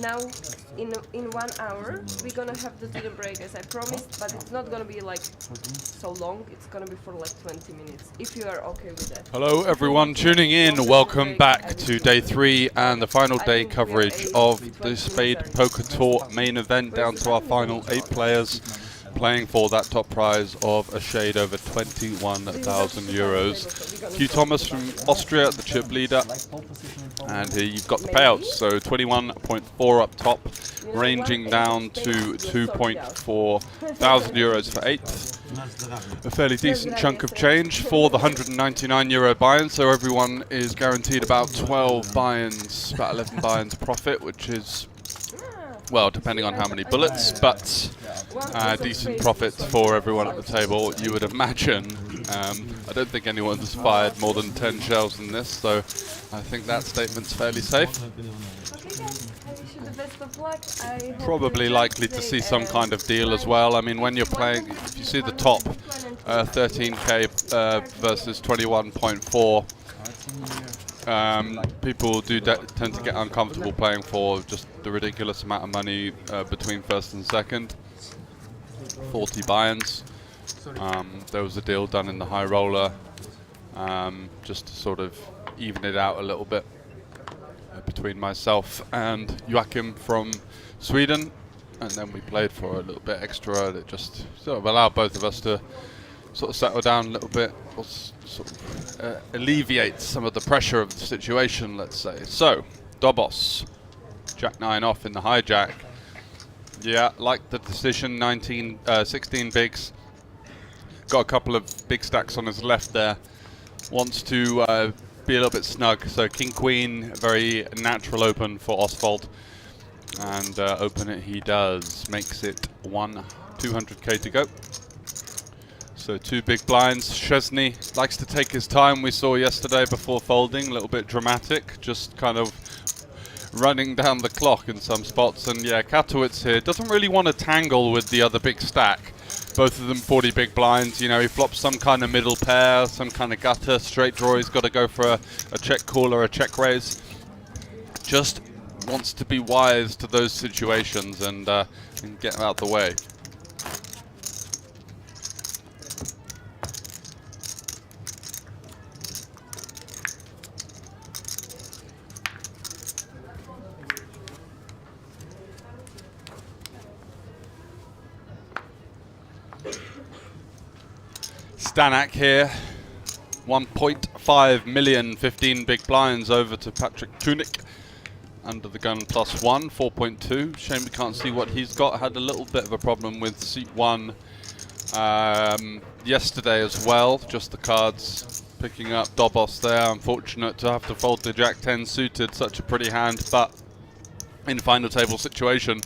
Now, in 1 hour, we're gonna have the student break as I promised, but it's not gonna be like so long. It's gonna be for like 20 minutes, if you are okay with that. Hello everyone tuning in, welcome back to day 3 and the final day coverage of the Spade Poker Tour main event, down to our final 8 players playing for that top prize of a shade over 21,000 euros. Hugh Thomas from Austria, the chip leader, and here you've got the payouts, so 21.4 up top, ranging down to 2.4 thousand euros for 8th. A fairly decent chunk of change for the 199 euro buy-in, so everyone is guaranteed about 12 buy-ins, about 11 buy-ins profit, which is, well, depending on how many bullets, but decent profits for everyone at the table, you would imagine. I don't think anyone's fired more than 10 shells in this, so I think that statement's fairly safe. Probably likely to see some kind of deal as well. I mean, when you're playing, if you see the top 13k versus 21.4, people do tend to get uncomfortable playing for just the ridiculous amount of money between first and second. 40 buy-ins. There was a deal done in the high roller just to sort of even it out a little bit between myself and Joachim from Sweden, and then we played for a little bit extra that just sort of allowed both of us to sort of settle down a little bit, or sort of alleviate some of the pressure of the situation, let's say. So, Dobos, Jack 9 off in the hijack. Yeah, like the decision, 16 bigs. Got a couple of big stacks on his left there. Wants to be a little bit snug. So King Queen, very natural open for Oswald. And open it he does. Makes it 200k to go. So 2 big blinds. Chesney likes to take his time. We saw yesterday before folding, a little bit dramatic. Just kind of running down the clock in some spots. And yeah, Katowice here doesn't really want to tangle with the other big stack. Both of them 40 big blinds. You know, he flops some kind of middle pair, some kind of gutter, straight draw. He's got to go for a check call or a check raise. Just wants to be wise to those situations and get out the way. Stanak here, 1.5 million, 15 big blinds over to Patrick Tunick. Under the gun +1, 4.2. Shame we can't see what he's got. Had a little bit of a problem with seat 1 yesterday as well. Just the cards picking up Dobos there. Unfortunate to have to fold the Jack 10 suited, such a pretty hand, but in final table situation,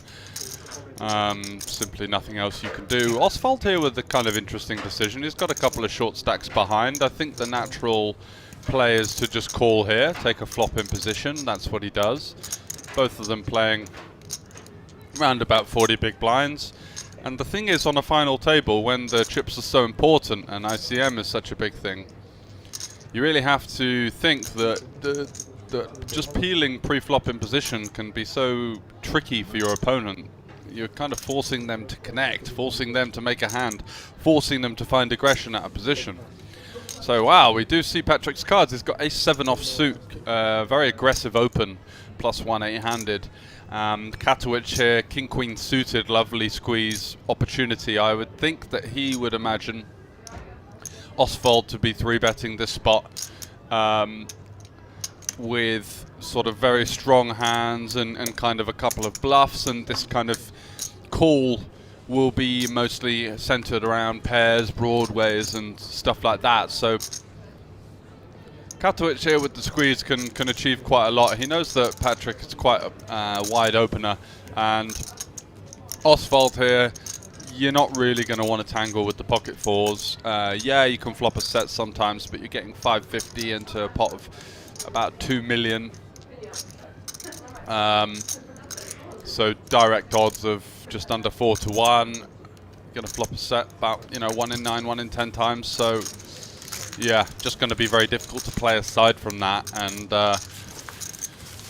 simply nothing else you can do. Oswald here with the kind of interesting decision. He's got a couple of short stacks behind. I think the natural play is to just call here, take a flop in position. That's what he does. Both of them playing around about 40 big blinds. And the thing is, on a final table, when the chips are so important and ICM is such a big thing, you really have to think that just peeling pre-flop in position can be so tricky for your opponent. You're kind of forcing them to connect, forcing them to make a hand, forcing them to find aggression out of position. So wow, we do see Patrick's cards. He's got ace-7 offsuit, very aggressive open, +1 8-handed. Katowice here, king-queen suited, lovely squeeze opportunity. I would think that he would imagine Oswald to be 3-betting this spot with sort of very strong hands and kind of a couple of bluffs, and this kind of call will be mostly centered around pairs, broadways and stuff like that. So Katowice here with the squeeze can achieve quite a lot. He knows that Patrick is quite a wide opener, and Oswald here, you're not really going to want to tangle with the pocket fours. Yeah, you can flop a set sometimes, but you're getting 550 into a pot of about 2 million. So direct odds of just under 4 to 1. You're gonna flop a set about 1 in 9, 1 in 10 times. So yeah, just going to be very difficult to play aside from that. And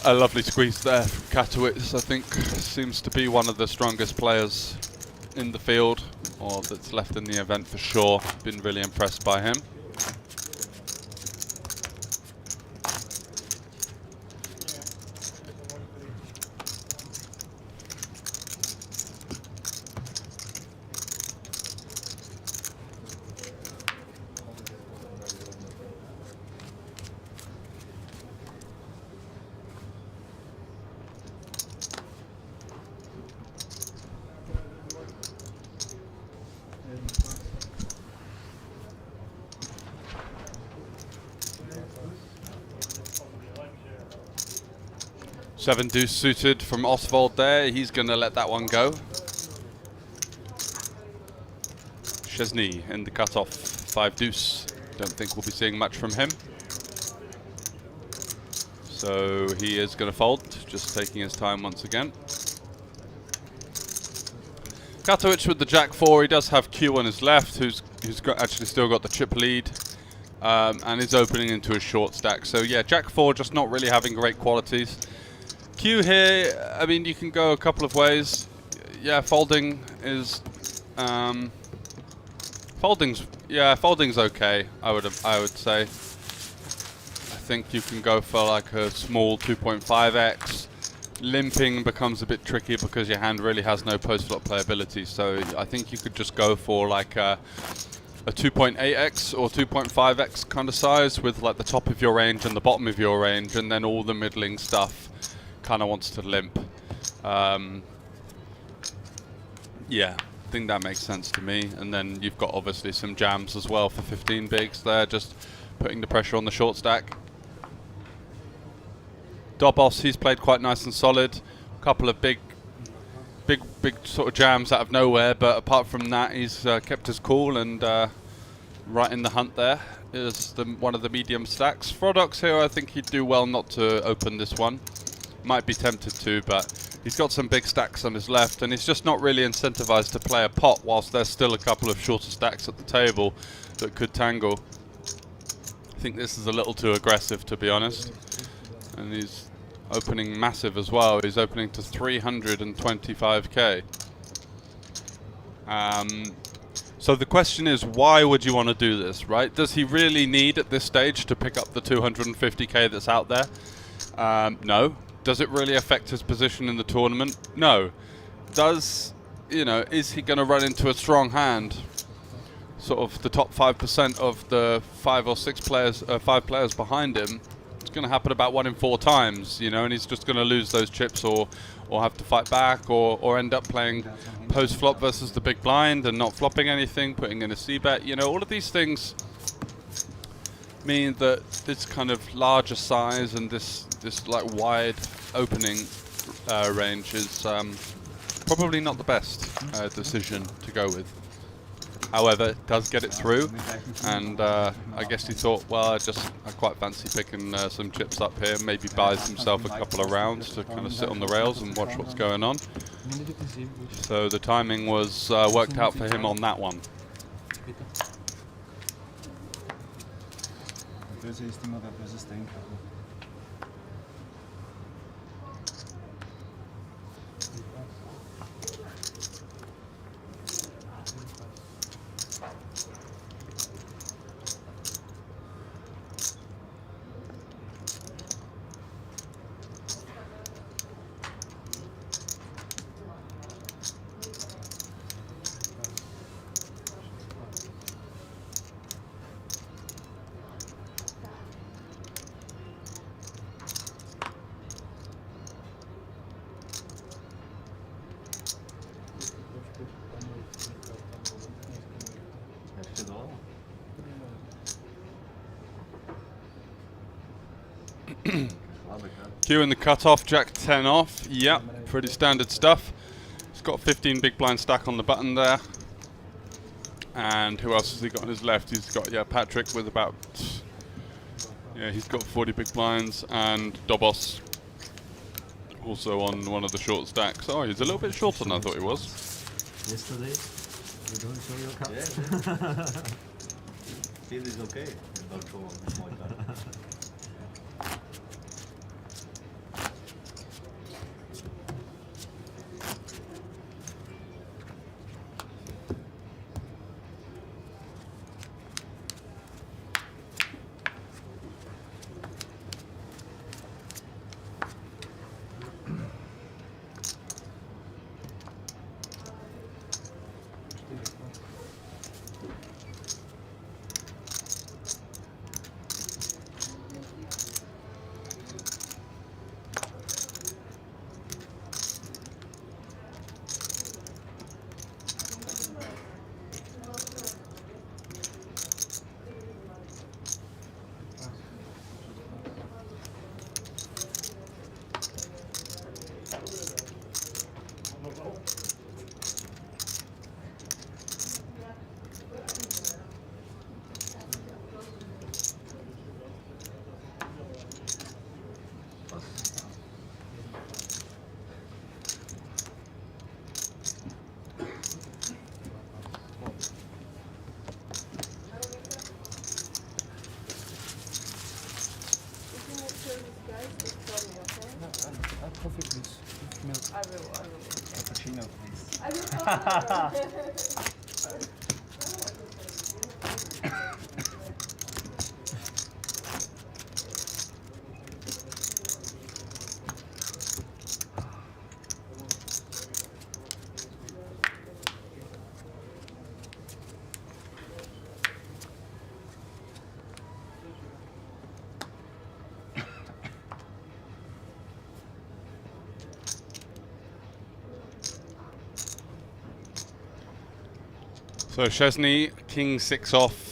A lovely squeeze there from Katowice. I think seems to be one of the strongest players in the field, or that's left in the event for sure. Been really impressed by him. Seven deuce suited from Oswald there. He's going to let that one go. Chesney in the cutoff. Five deuce. Don't think we'll be seeing much from him. So he is going to fold, just taking his time once again. Katowice with the jack four. He does have Q on his left, who's actually still got the chip lead, and is opening into a short stack. So yeah, jack four just not really having great qualities. Q here, I mean, you can go a couple of ways. Yeah, folding is folding's okay. I would say. I think you can go for like a small 2.5x. Limping becomes a bit tricky because your hand really has no post-flop playability. So I think you could just go for like a 2.8x or 2.5x kind of size with like the top of your range and the bottom of your range, and then all the middling stuff kind of wants to limp. Yeah, I think that makes sense to me. And then you've got obviously some jams as well for 15 bigs there, just putting the pressure on the short stack. Dobos, he's played quite nice and solid. A couple of big sort of jams out of nowhere, but apart from that, he's kept his cool and right in the hunt there. Is one of the medium stacks. Frodox here, I think he'd do well not to open this one. Might be tempted to, but he's got some big stacks on his left, and he's just not really incentivized to play a pot whilst there's still a couple of shorter stacks at the table that could tangle. I think this is a little too aggressive, to be honest. And he's opening massive as well. He's opening to 325k. So the question is, why would you want to do this, right? Does he really need at this stage to pick up the 250k that's out there? No. Does it really affect his position in the tournament? No. Does, you know, is he going to run into a strong hand? Sort of the top 5% of the 5 players behind him. It's going to happen about 1 in 4 times, you know, and he's just going to lose those chips or have to fight back or end up playing post-flop versus the big blind and not flopping anything, putting in a C-bet. You know, all of these things mean that this kind of larger size and this like wide opening range is probably not the best decision to go with. However, it does get it through, and I guess he thought, well, I quite fancy picking some chips up here. Maybe buys himself a couple of rounds to kind of sit on the rails and watch what's going on. So the timing was worked out for him on that one. Q in the cutoff, Jack 10 off. Yep, pretty standard stuff. He's got a 15 big blind stack on the button there. And who else has he got on his left? He's got, yeah, Patrick with about, yeah, he's got 40 big blinds, and Dobos also on one of the short stacks. Oh, he's a little bit shorter than I thought he was. Yesterday, you don't show your cards. Yeah. Still is okay. Don't show small card. cappuccino, please. I will come. So Chesney, king 6 off.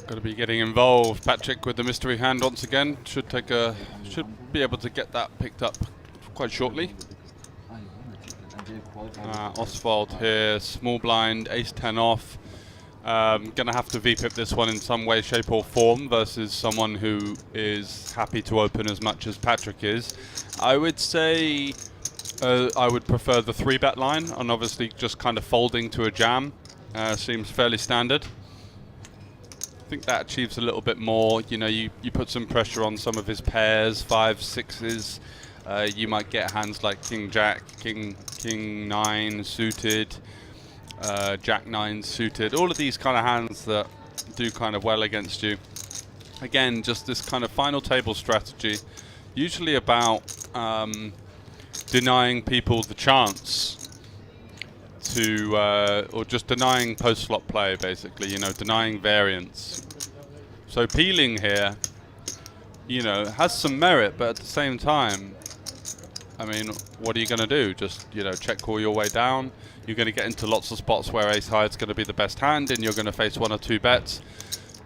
Going to be getting involved. Patrick with the mystery hand once again. Should be able to get that picked up quite shortly. Oswald here, small blind, ace 10 off. Gonna have to VPIP this one in some way, shape or form versus someone who is happy to open as much as Patrick is. I would say I would prefer the 3-bet line, and obviously just kind of folding to a jam seems fairly standard. I think that achieves a little bit more. You know, you put some pressure on some of his pairs, 5s, 6s. You might get hands like King Jack, King 9 suited, Jack 9 suited. All of these kind of hands that do kind of well against you. Again, just this kind of final table strategy, usually about denying people the chance to, or just denying post-flop play, basically, you know, denying variance. So peeling here, you know, has some merit, but at the same time, I mean, what are you going to do? Just, you know, check call your way down. You're going to get into lots of spots where ace high is going to be the best hand, and you're going to face 1 or 2 bets.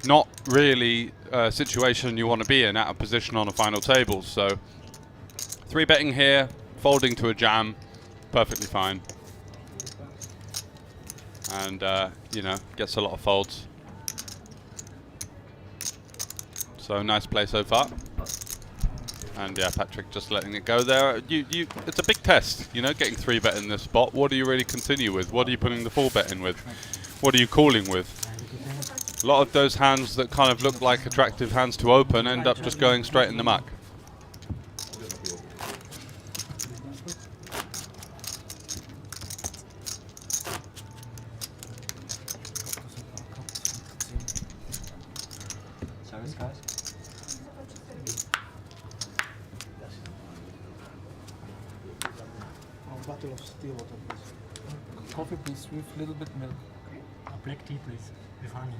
Not really a situation you want to be in at a position on a final table. So 3-betting here, folding to a jam, perfectly fine. And, you know, gets a lot of folds. So nice play so far. And yeah, Patrick just letting it go there. It's a big test, you know, getting 3-bet in this spot. What do you really continue with? What are you putting the 4-bet in with? What are you calling with? A lot of those hands that kind of look like attractive hands to open end up just going straight in the muck. Service, guys. Bottle of still water, please. Coffee, please, with little bit milk. A black tea, please, with honey.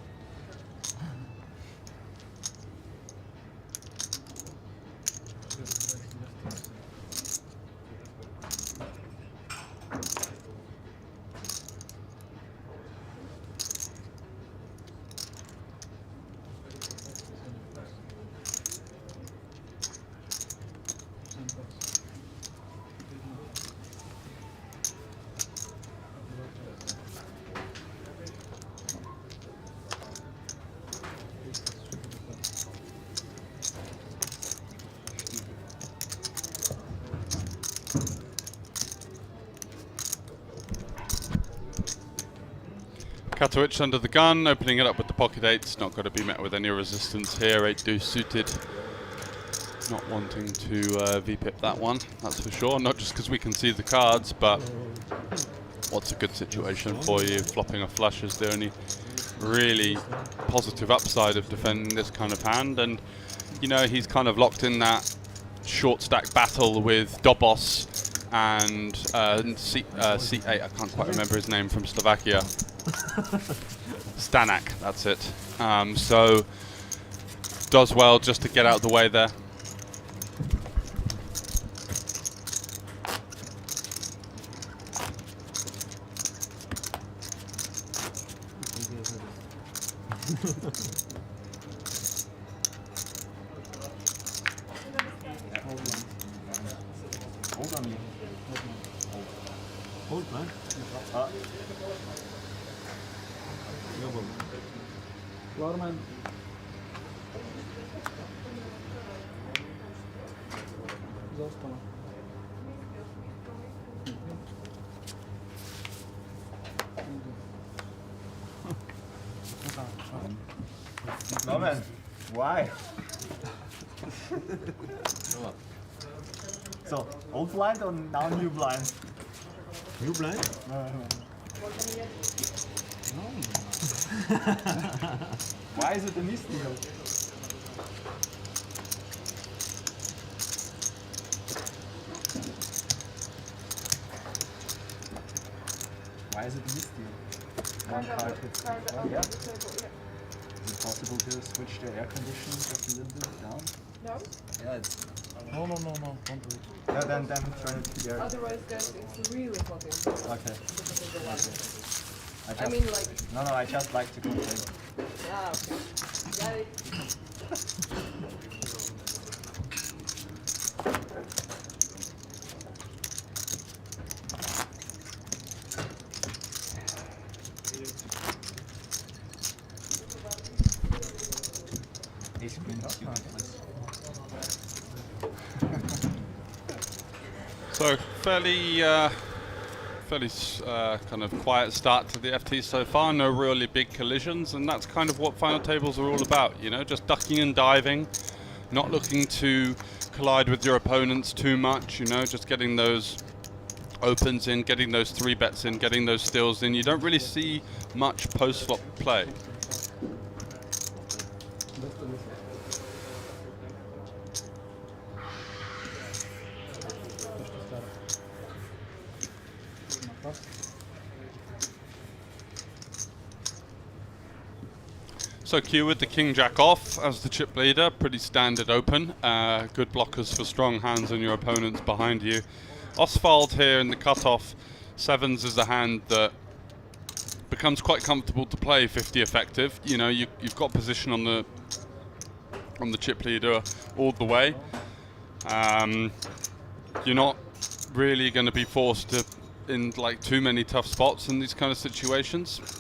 Katowice under the gun, opening it up with the pocket 8s. Not going to be met with any resistance here. 8 deuce suited. Not wanting to VPIP that one, that's for sure. Not just because we can see the cards, but what's a good situation for you? Flopping a flush is the only really positive upside of defending this kind of hand. And, you know, he's kind of locked in that short stack battle with Dobos and C8, I can't quite remember his name, from Slovakia. Stanak, that's it. So does well just to get out of the way there. Hold, man. Warman. Został. Moment, why? So, old blind or now new blind? New blind? No. Why is it a misdeal? Why is it a misdeal? One card hits. Oh, yeah. Is it possible to switch the air conditioning just a little bit down? No? Yeah, it's... No, don't do it. Yeah, then turn it to the air. Otherwise, guys, it's really hot in here. Okay. Because of the light. I I mean, like... No, I just like to complain. Ah, okay. Got it. Ace queen suited. So fairly kind of quiet start to the FT so far. No really big collisions, and that's kind of what final tables are all about. You know, just ducking and diving, not looking to collide with your opponents too much. You know, just getting those opens in, getting those 3-bets in, getting those steals in. You don't really see much post-flop play. So Q with the king jack off as the chip leader, pretty standard open. Good blockers for strong hands and your opponents behind you. Oswald here in the cutoff. Sevens is a hand that becomes quite comfortable to play 50 effective. You know, you've got position on the chip leader all the way. You're not really going to be forced to in like too many tough spots in these kind of situations.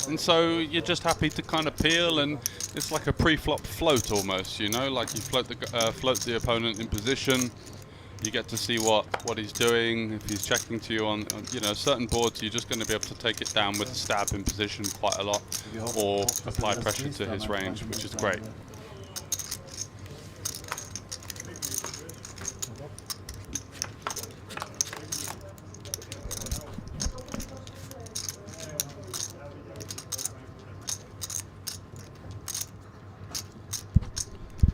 And so you're just happy to kind of peel, and it's like a pre-flop float almost, you know, like you float the opponent in position. You get to see what he's doing. If he's checking to you on you know, certain boards, you're just going to be able to take it down with a stab in position quite a lot, or apply pressure to his range, which is great.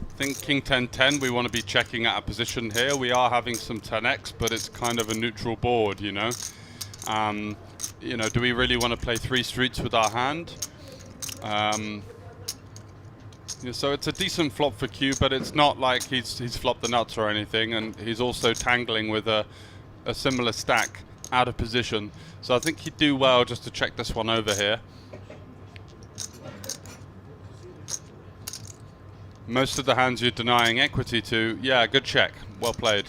I think king 10-10, we want to be checking out a position here. We are having some 10x, but it's kind of a neutral board, you know. You know, do we really want to play 3 streets with our hand? Yeah, so it's a decent flop for Q, but it's not like he's flopped the nuts or anything, and he's also tangling with a similar stack out of position. So I think he'd do well just to check this one over here. Most of the hands you're denying equity to, yeah, good check, well played.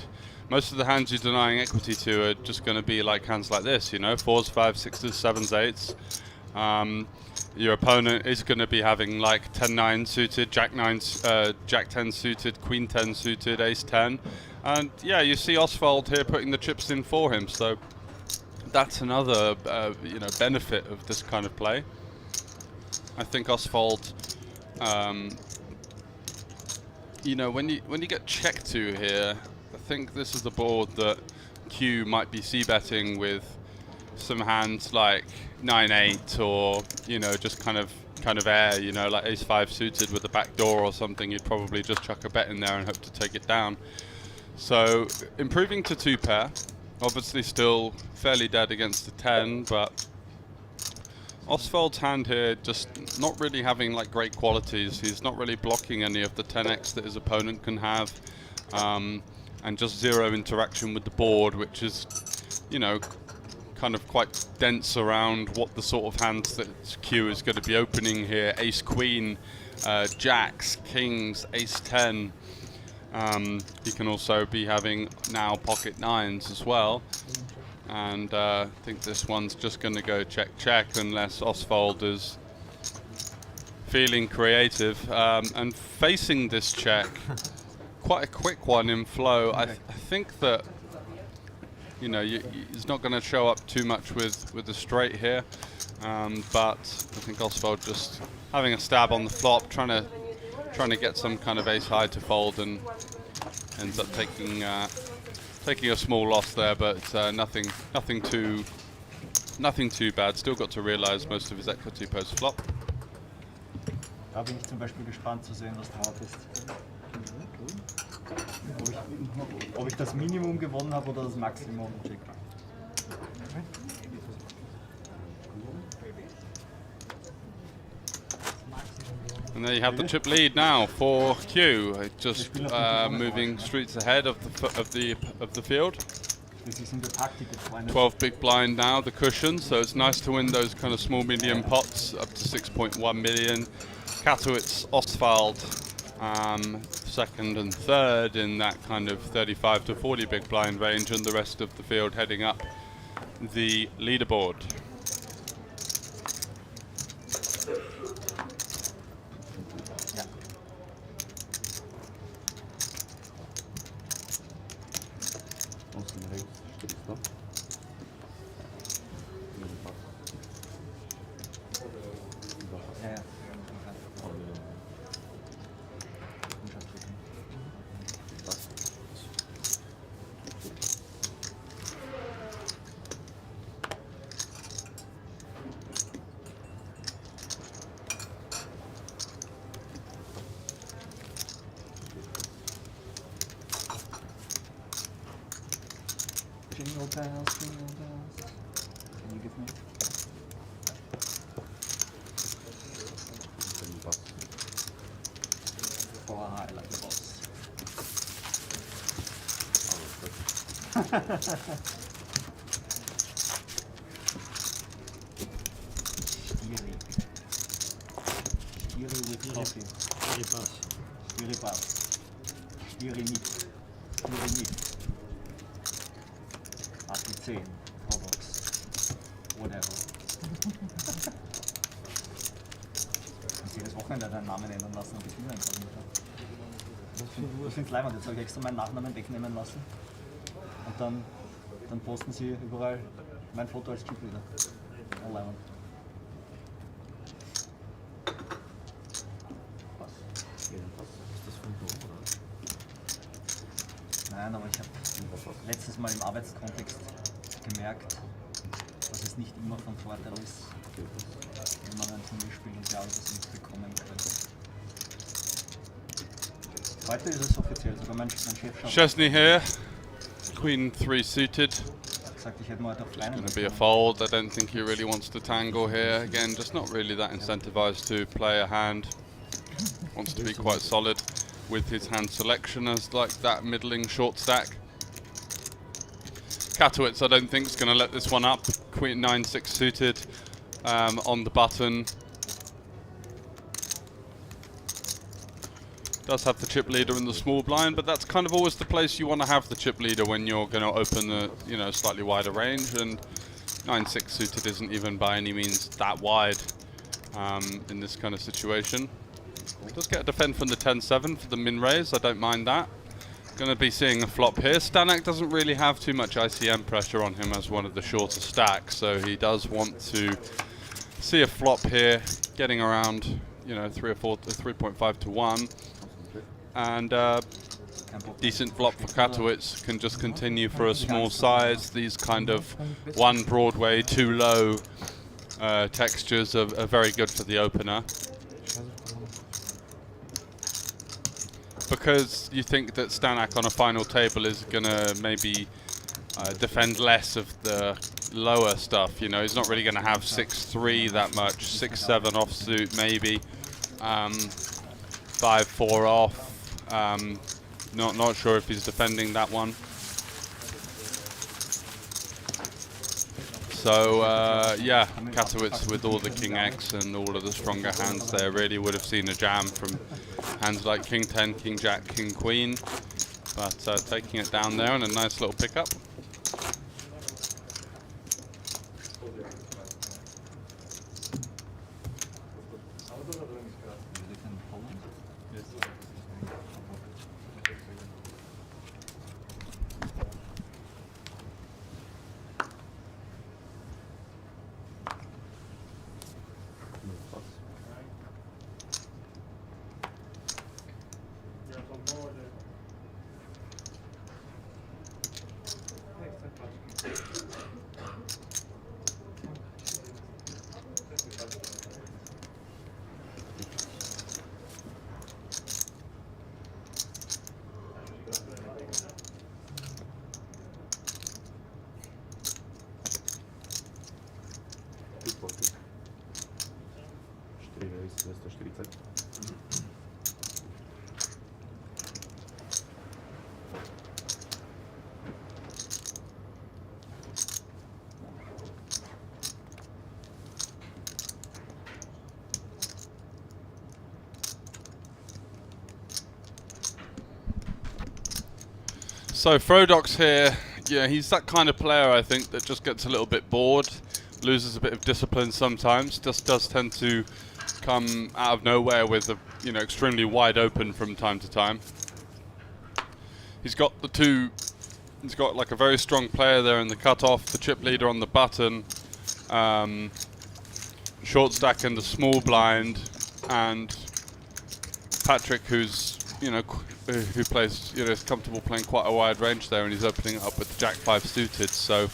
Most of the hands you're denying equity to are just going to be like hands like this, you know, 4s, 5s, 6s, 7s, 8s. Your opponent is going to be having like 10-9 suited, Jack-9, Jack-10 suited, Queen-10 suited, Ace-10. And yeah, you see Oswald here putting the chips in for him, so that's another you know, benefit of this kind of play. I think Oswald, you know, when you get checked to here, I think this is the board that Q might be c-betting with some hands like 9-8, or you know, just kind of air, you know, like Ace-5 suited with the back door or something. You'd probably just chuck a bet in there and hope to take it down. So improving to 2-pair, obviously still fairly dead against the 10, but Oswald's hand here just not really having like great qualities. He's not really blocking any of the 10x that his opponent can have, and just zero interaction with the board, which is, you know, kind of quite dense around what the sort of hands that Q is going to be opening here. Ace Queen, Jacks, Kings, Ace 10. He can also be having now pocket 9s as well. And I think this one's just going to go check check unless Oswald is feeling creative and facing this check. Quite a quick one in flow. I think that, you know, he's not going to show up too much with the straight here, but I think Oswald just having a stab on the flop, trying to get some kind of ace high to fold, and ends up taking a small loss there, but nothing too bad. Still got to realize most of his equity post flop. Da bin ich zum Beispiel gespannt zu sehen, was du hattest. Ob ich das Minimum gewonnen habe oder das Maximum. Check. And there you have the chip lead now for Q, just moving streets ahead of the field. 12 big blind now, the cushion, so it's nice to win those kind of small medium pots up to 6.1 million. Katowice, Oswald, second and third in that kind of 35 to 40 big blind range, and the rest of the field heading up the leaderboard. Jingle bells, jingle bells. Can you give me? Oh, I like the boss. Schiri with coffee. Schiri pass. Schiri nicht. Schiri nicht. Party 10, Probox, whatever. Kannst jedes Wochenende deinen Namen ändern lassen und ich wieder einfach nicht. Ich finde es leibend, jetzt habe ich extra meinen Nachnamen wegnehmen lassen. Und dann posten sie überall mein Foto als Chipleader. Oh, leibend. Was? Ist das von Dom, oder? Nein, aber ich habe letztes Mal im Arbeitskontext gemerkt, dass es nicht immer von Vorteil ist, wenn man ein Turnier spielt und ja das nicht bekommen könnte. Heute ist es offiziell, sogar mein Chef schaut. Chesney here, Queen 3 suited. Gesagt, ich hätte mal auf kleinen. Going to be a fold. I don't think he really wants to tangle here. Again, just not really that incentivized to play a hand. Wants to be quite solid with his hand selection as like that middling short stack. Katowice, I don't think, is going to let this one up. Queen 9-6 suited on the button. Does have the chip leader in the small blind, but that's kind of always the place you want to have the chip leader when you're going to open a slightly wider range. And 9-6 suited isn't even by any means that wide in this kind of situation. Does get a defend from the 10-7 for the min raise. I don't mind that. Going to be seeing a flop here. Stanek doesn't really have too much ICM pressure on him as one of the shorter stacks, so he does want to see a flop here, getting around 3 or 4, 3.5 to 1, and decent flop for Katowice. Can just continue for a small size. These kind of one Broadway, too low textures are very good for the opener. Because you think that Stanek on a final table is going to maybe defend less of the lower stuff. You know, he's not really going to have 6-3 that much. 6-7 offsuit maybe. 5-4 off. Not sure if he's defending that one. So yeah, Katowice with all the King X and all of the stronger hands there really would have seen a jam from hands like King 10, King Jack, King Queen, but taking it down there and a nice little pickup. 240. So Frodox here, yeah, he's that kind of player I think that just gets a little bit bored, loses a bit of discipline sometimes, just does tend to come out of nowhere with a, you know, extremely wide open from time to time. He's got he's got like a very strong player there in the cutoff, the chip leader on the button, short stack and the small blind, and Patrick, who's, you know, who plays, you know, is comfortable playing quite a wide range there, and he's opening it up with the Jack 5 suited. So,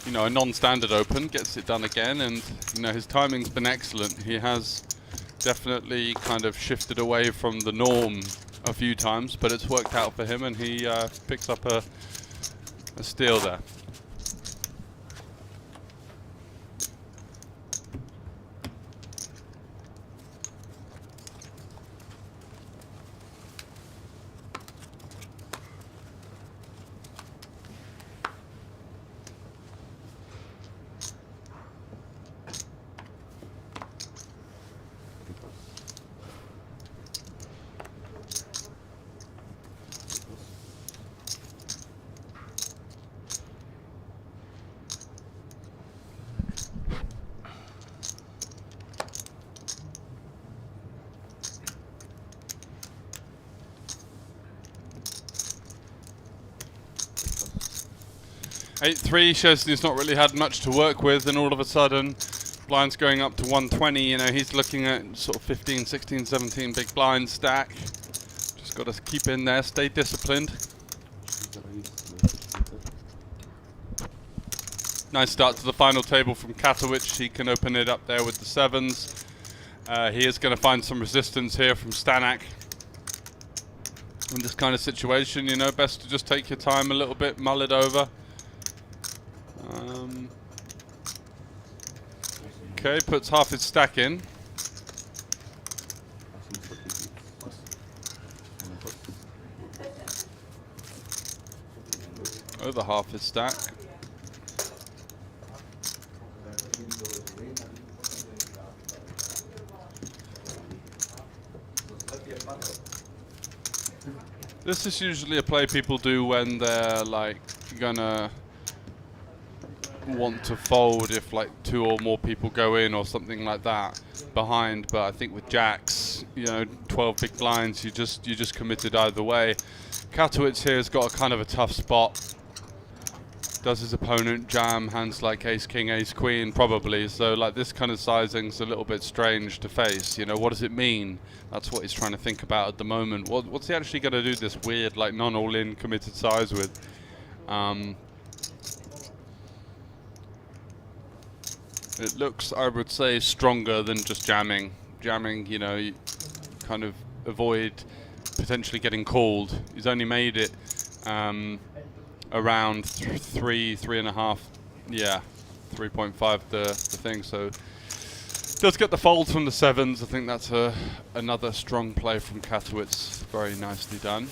you know, a non-standard open gets it done again, and you know his timing's been excellent. He has definitely kind of shifted away from the norm a few times, but it's worked out for him, and he picks up a steal there. Eight-3 shows he's not really had much to work with, and all of a sudden blinds going up to 120. You know, he's looking at sort of 15, 16, 17 big blind stack. Just got to keep in there, stay disciplined. Nice start to the final table from Katowice. He can open it up there with the sevens. He is going to find some resistance here from Stanak. In this kind of situation, you know, best to just take your time a little bit, mull it over. Okay, puts half his stack in. Over half his stack. This is usually a play people do when they're like gonna want to fold if like 2 or more people go in or something like that behind, but I think with jacks, you know, 12 big blinds, you just committed either way. Katowice here has got a kind of a tough spot. Does his opponent jam hands like ace king, ace queen? Probably. So like this kind of sizing's a little bit strange to face. You know, what does it mean? That's what he's trying to think about at the moment. What's he actually going to do this weird like non all in committed size with? It looks, I would say, stronger than just jamming. Jamming, you know, you kind of avoid potentially getting called. He's only made it around 3.5, yeah, 3.5 the thing. So does get the folds from the sevens. I think that's another strong play from Katowice. Very nicely done.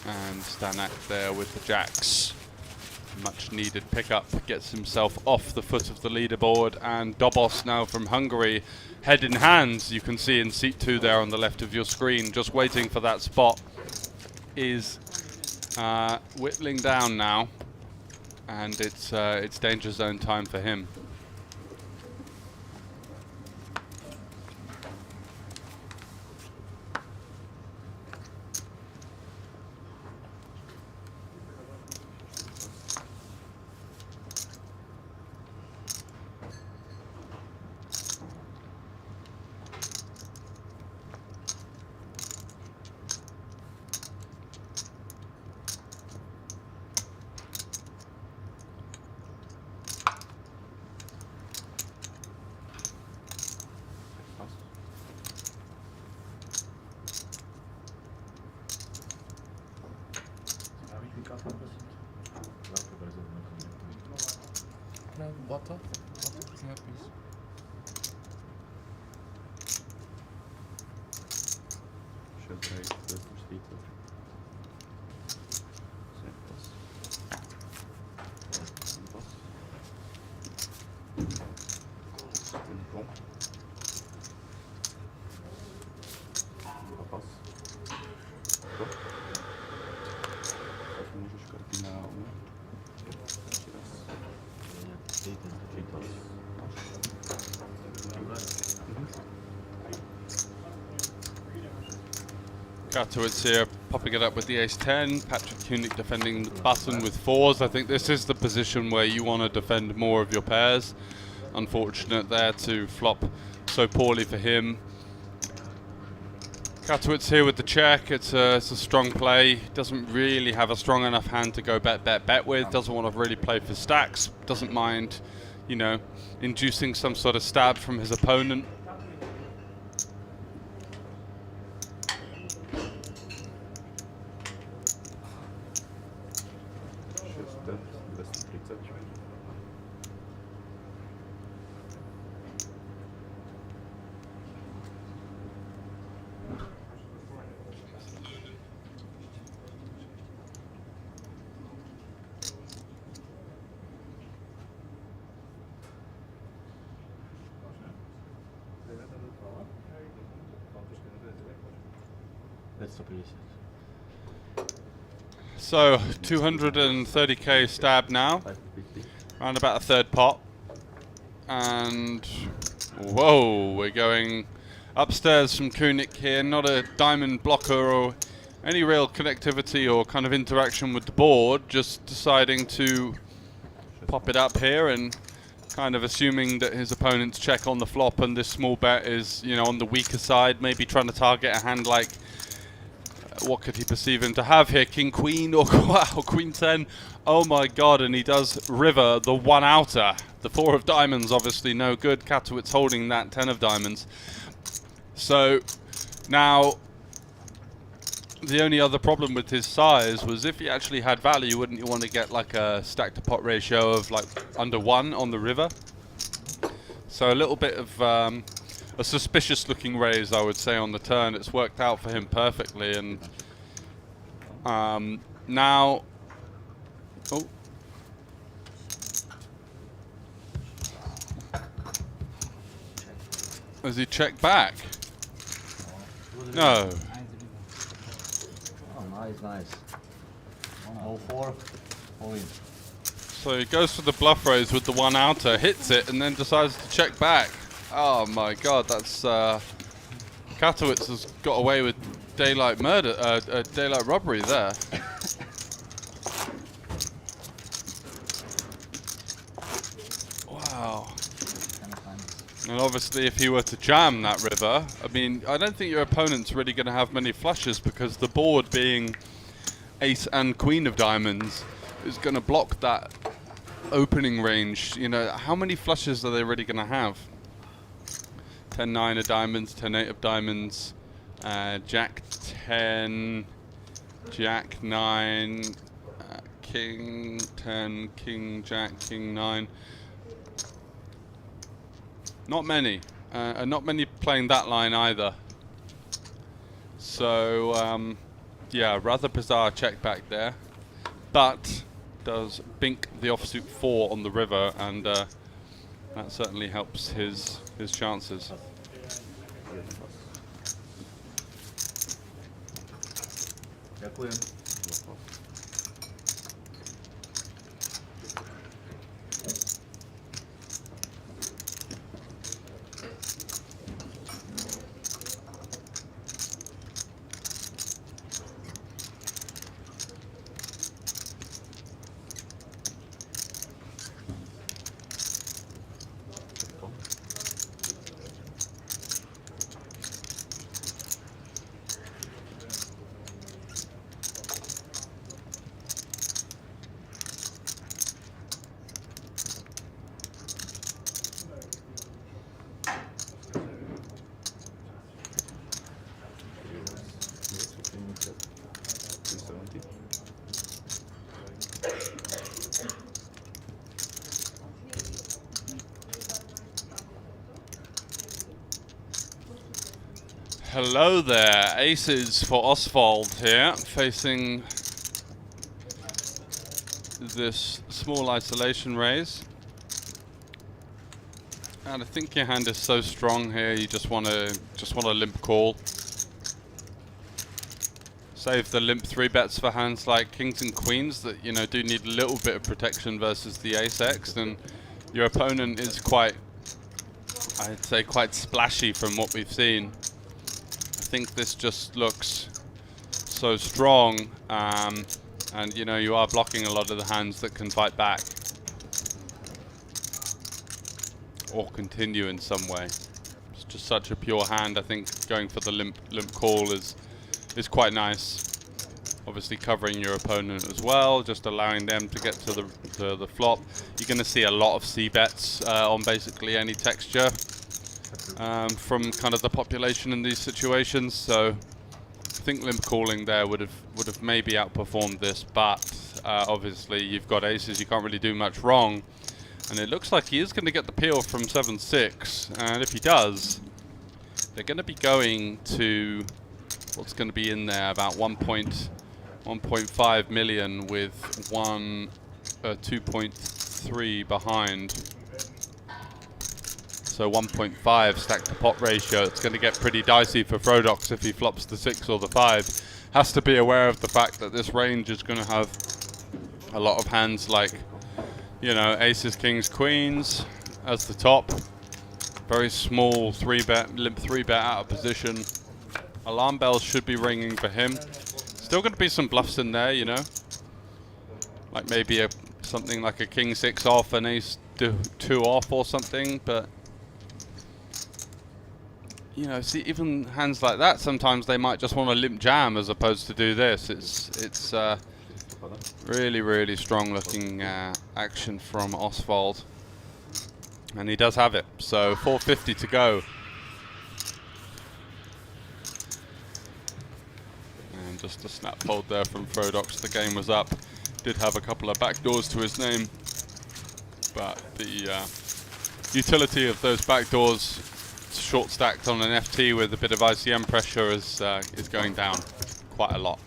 And Stanak there with the jacks. Much needed pickup, gets himself off the foot of the leaderboard, and Dobos now from Hungary, head in hands, you can see in seat 2 there on the left of your screen, just waiting for that spot, is whittling down now, and it's danger zone time for him. Water? Water, yeah, please. Katowitz here popping it up with the ace-10. Patrick Koenig defending the button with 4s. I think this is the position where you want to defend more of your pairs. Unfortunate there to flop so poorly for him. Katowitz here with the check. It's a strong play. Doesn't really have a strong enough hand to go bet with. Doesn't want to really play for stacks. Doesn't mind, you know, inducing some sort of stab from his opponent. So 230k stab now, around about a third pot, and whoa, we're going upstairs from Koenig here. Not a diamond blocker or any real connectivity or kind of interaction with the board, just deciding to pop it up here and kind of assuming that his opponent's check on the flop and this small bet is, you know, on the weaker side, maybe trying to target a hand like, what could he perceive him to have here? King Queen or Queen 10? Oh my god, and he does river the one outer. The 4 of diamonds obviously no good. Katowitz holding that 10 of diamonds. So now the only other problem with his size was if he actually had value, wouldn't you want to get like a stack to pot ratio of like under 1 on the river? So a little bit of a suspicious looking raise, I would say, on the turn. It's worked out for him perfectly, and now does he check back? No. Oh, nice. 0-4, all in. So he goes for the bluff raise with the one outer, hits it, and then decides to check back. Oh my god, that's Katowitz has got away with daylight murder, daylight robbery there. Wow. And obviously if he were to jam that river, I mean, I don't think your opponent's really going to have many flushes, because the board being ace and queen of diamonds is going to block that opening range. You know, how many flushes are they really going to have? 10-9 of diamonds, 10-8 of diamonds, Jack 10, Jack 9, King 10, King Jack, King 9. Not many, and not many playing that line either. So yeah, rather bizarre check back there, but does bink the offsuit 4 on the river, and that certainly helps his chances. Hello there, aces for Oswald here, facing this small isolation raise. And I think your hand is so strong here, you just want to limp call. Save the limp 3-bets for hands like kings and queens that, you know, do need a little bit of protection versus the ace-x, and your opponent is quite, I'd say, quite splashy from what we've seen. I think this just looks so strong, and you know, you are blocking a lot of the hands that can fight back or continue in some way. It's just such a pure hand. I think going for the limp call is quite nice. Obviously covering your opponent as well, just allowing them to get to the flop. You're going to see a lot of C bets on basically any texture from kind of the population in these situations. So I think limp calling there would have maybe outperformed this, but obviously you've got aces, you can't really do much wrong. And it looks like he is going to get the peel from 7-6, and if he does, they're going to be going to what's going to be in there, about 1.5 million with 2.3 behind. So 1.5 stack to pot ratio. It's going to get pretty dicey for Frodox if he flops the 6 or the 5. Has to be aware of the fact that this range is going to have a lot of hands like, you know, aces, kings, queens as the top. Very small 3-bet, limp 3-bet out of position. Alarm bells should be ringing for him. Still going to be some bluffs in there, you know. Like maybe something like a king 6 off, an ace 2 off or something, but you know, see, even hands like that, sometimes they might just want to limp jam as opposed to do this. It's really, really strong looking action from Oswald. And he does have it. So 450 to go. And just a snap fold there from Frodox. The game was up. Did have a couple of backdoors to his name. But the utility of those backdoors, short stacked on an FT with a bit of ICM pressure, is going down quite a lot.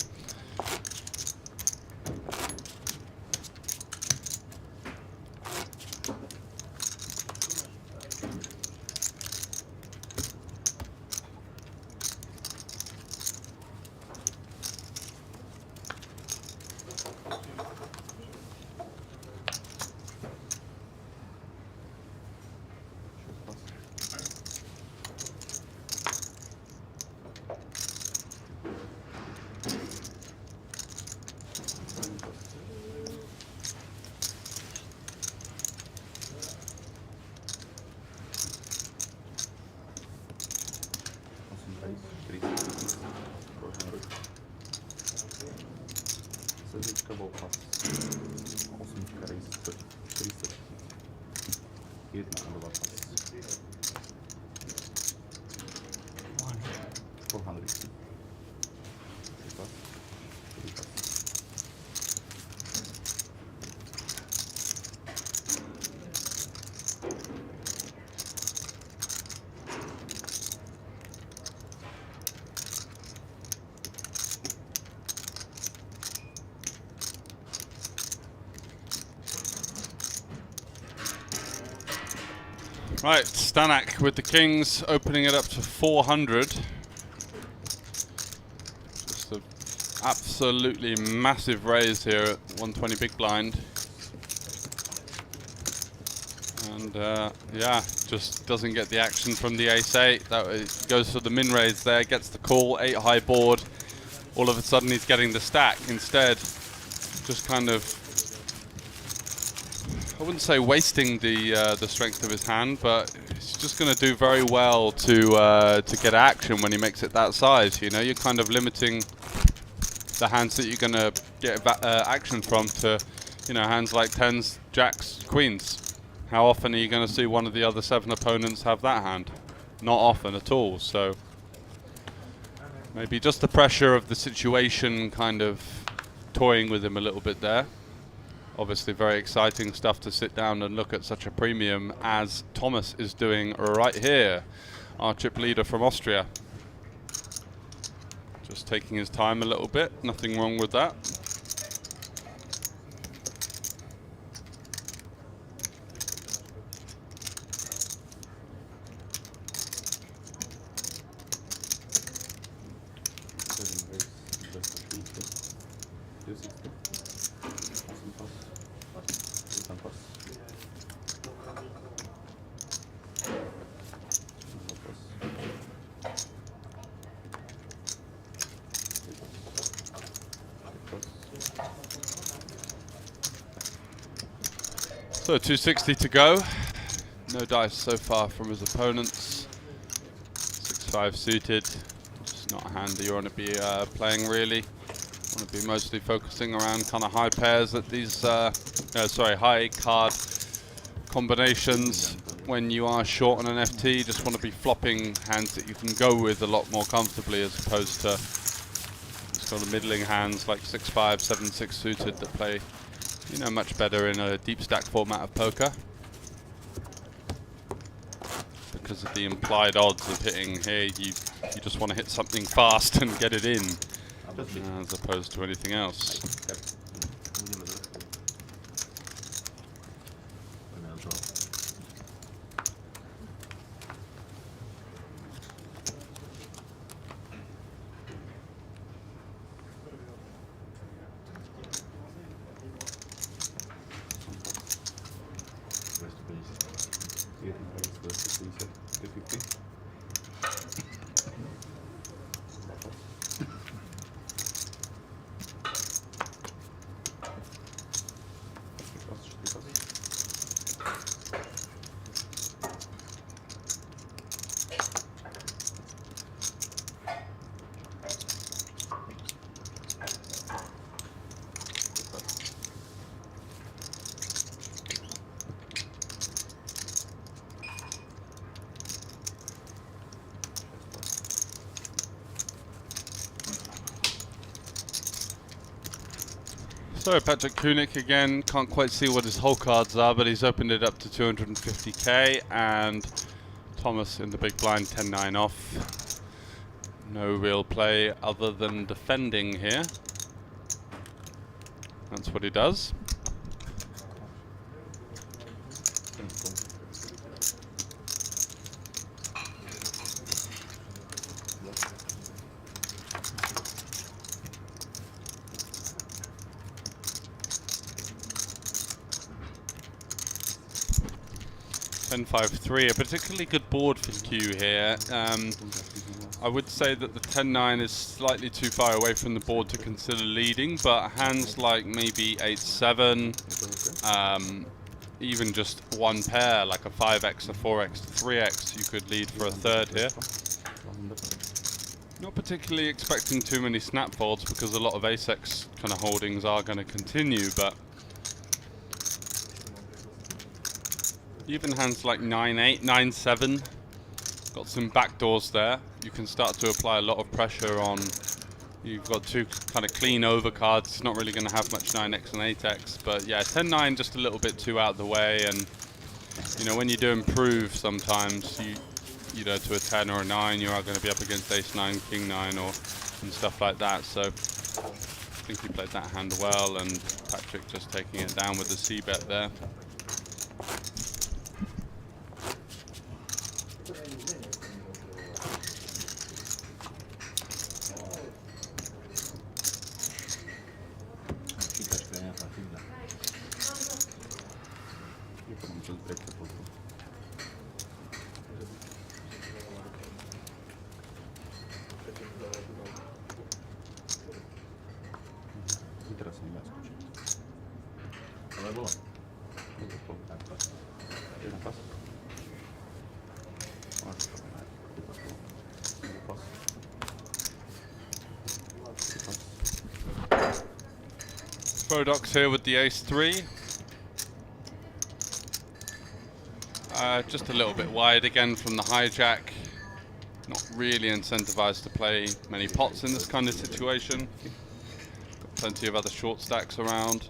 Right, Stanek with the kings, opening it up to 400. Just an absolutely massive raise here at 120 big blind. And yeah, just doesn't get the action from the ace-8. That goes for the min raise there, gets the call, 8 high board. All of a sudden he's getting the stack instead. Just kind of, I wouldn't say wasting the strength of his hand, but he's just going to do very well to get action when he makes it that size. You know, you're kind of limiting the hands that you're going to get action from to, you know, hands like 10s, jacks, queens. How often are you going to see one of the other 7 opponents have that hand? Not often at all. So maybe just the pressure of the situation kind of toying with him a little bit there. Obviously very exciting stuff to sit down and look at such a premium as Thomas is doing right here, our chip leader from Austria. Just taking his time a little bit, nothing wrong with that. So 260 to go. No dice so far from his opponents. 6-5 suited. Just not a hand that you want to be playing really. Want to be mostly focusing around kind of high pairs at these, high card combinations. When you are short on an FT, just want to be flopping hands that you can go with a lot more comfortably, as opposed to sort of middling hands like 6-5, 7-6 suited that play, you know, much better in a deep stack format of poker. Because of the implied odds of hitting here, you just want to hit something fast and get it in, as opposed to anything else. So Patrick Koenig again, can't quite see what his whole cards are, but he's opened it up to 250k, and Thomas in the big blind 10-9 off. No real play other than defending here. That's what he does. (10-5-3), a particularly good board for Q here. I would say that the 10-9 is slightly too far away from the board to consider leading, but hands like maybe 8-7, even just one pair, like a 5x, a 4x, a 3x, you could lead for a third here. Not particularly expecting too many snap folds, because a lot of ace-x kind of holdings are going to continue, but even hands like 9-8, 9-7, got some backdoors there. You can start to apply a lot of pressure on. You've got two kind of clean overcards. It's not really going to have much 9x and 8x, but yeah, 10-9 just a little bit too out of the way. And you know, when you do improve, sometimes you know, to a 10 or a 9, you are going to be up against ace-9, king-9, or and stuff like that. So I think he played that hand well, and Patrick just taking it down with the c-bet there. Bodox here with the ace-3. Just a little bit wide again from the hijack. Not really incentivized to play many pots in this kind of situation. Got plenty of other short stacks around.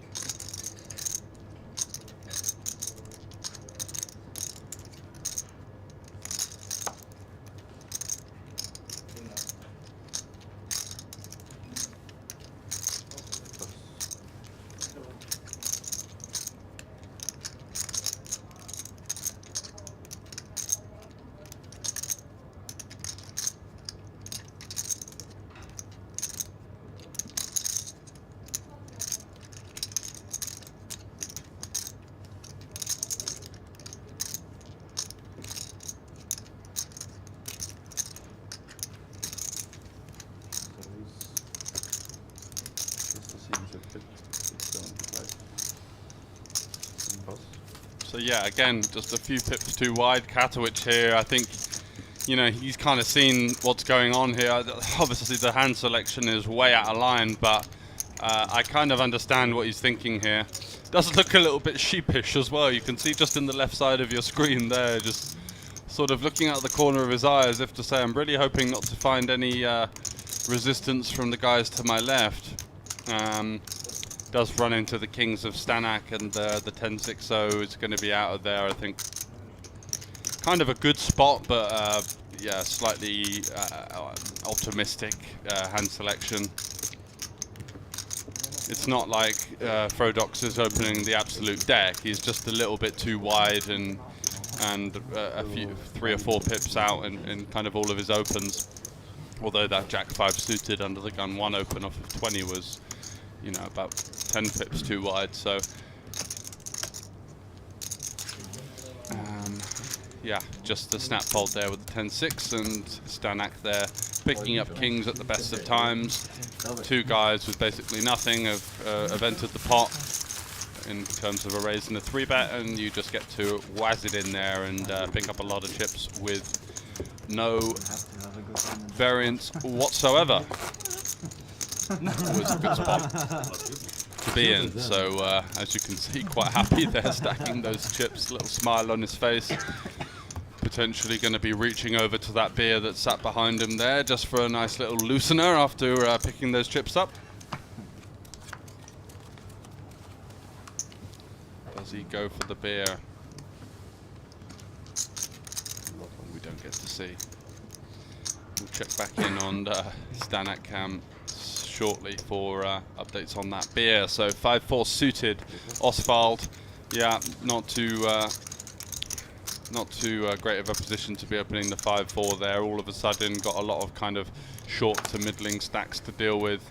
So yeah, again, just a few pips too wide. Katowic here, I think, you know, he's kind of seen what's going on here. Obviously the hand selection is way out of line, but I kind of understand what he's thinking here. Does look a little bit sheepish as well. You can see just in the left side of your screen there, just sort of looking out the corner of his eye as if to say, I'm really hoping not to find any resistance from the guys to my left. Does run into the kings of Stanak, and the 10-6-0 is going to be out of there, I think. Kind of a good spot, but yeah, slightly optimistic hand selection. It's not like Frodox is opening the absolute deck. He's just a little bit too wide and a few 3 or 4 pips out in kind of all of his opens. Although that Jack 5 suited under the gun 1 open off of 20 was, you know, about 10 pips too wide. So yeah, just the snap fold there with the 10-6, and Stanak there picking up kings at the best of times. 2 guys with basically nothing have entered the pot in terms of a raise and a 3-bet, and you just get to whazz it in there and pick up a lot of chips with no variance whatsoever. Always a good spot to be in. So as you can see, quite happy there, stacking those chips, little smile on his face. Potentially going to be reaching over to that beer that sat behind him there just for a nice little loosener after picking those chips up. Does he go for the beer? We don't get to see. We'll check back in on Stanak Cam shortly for updates on that beer. So 5-4 suited, Oswald. Yeah, not too great of a position to be opening the 5-4 there. All of a sudden got a lot of kind of short to middling stacks to deal with.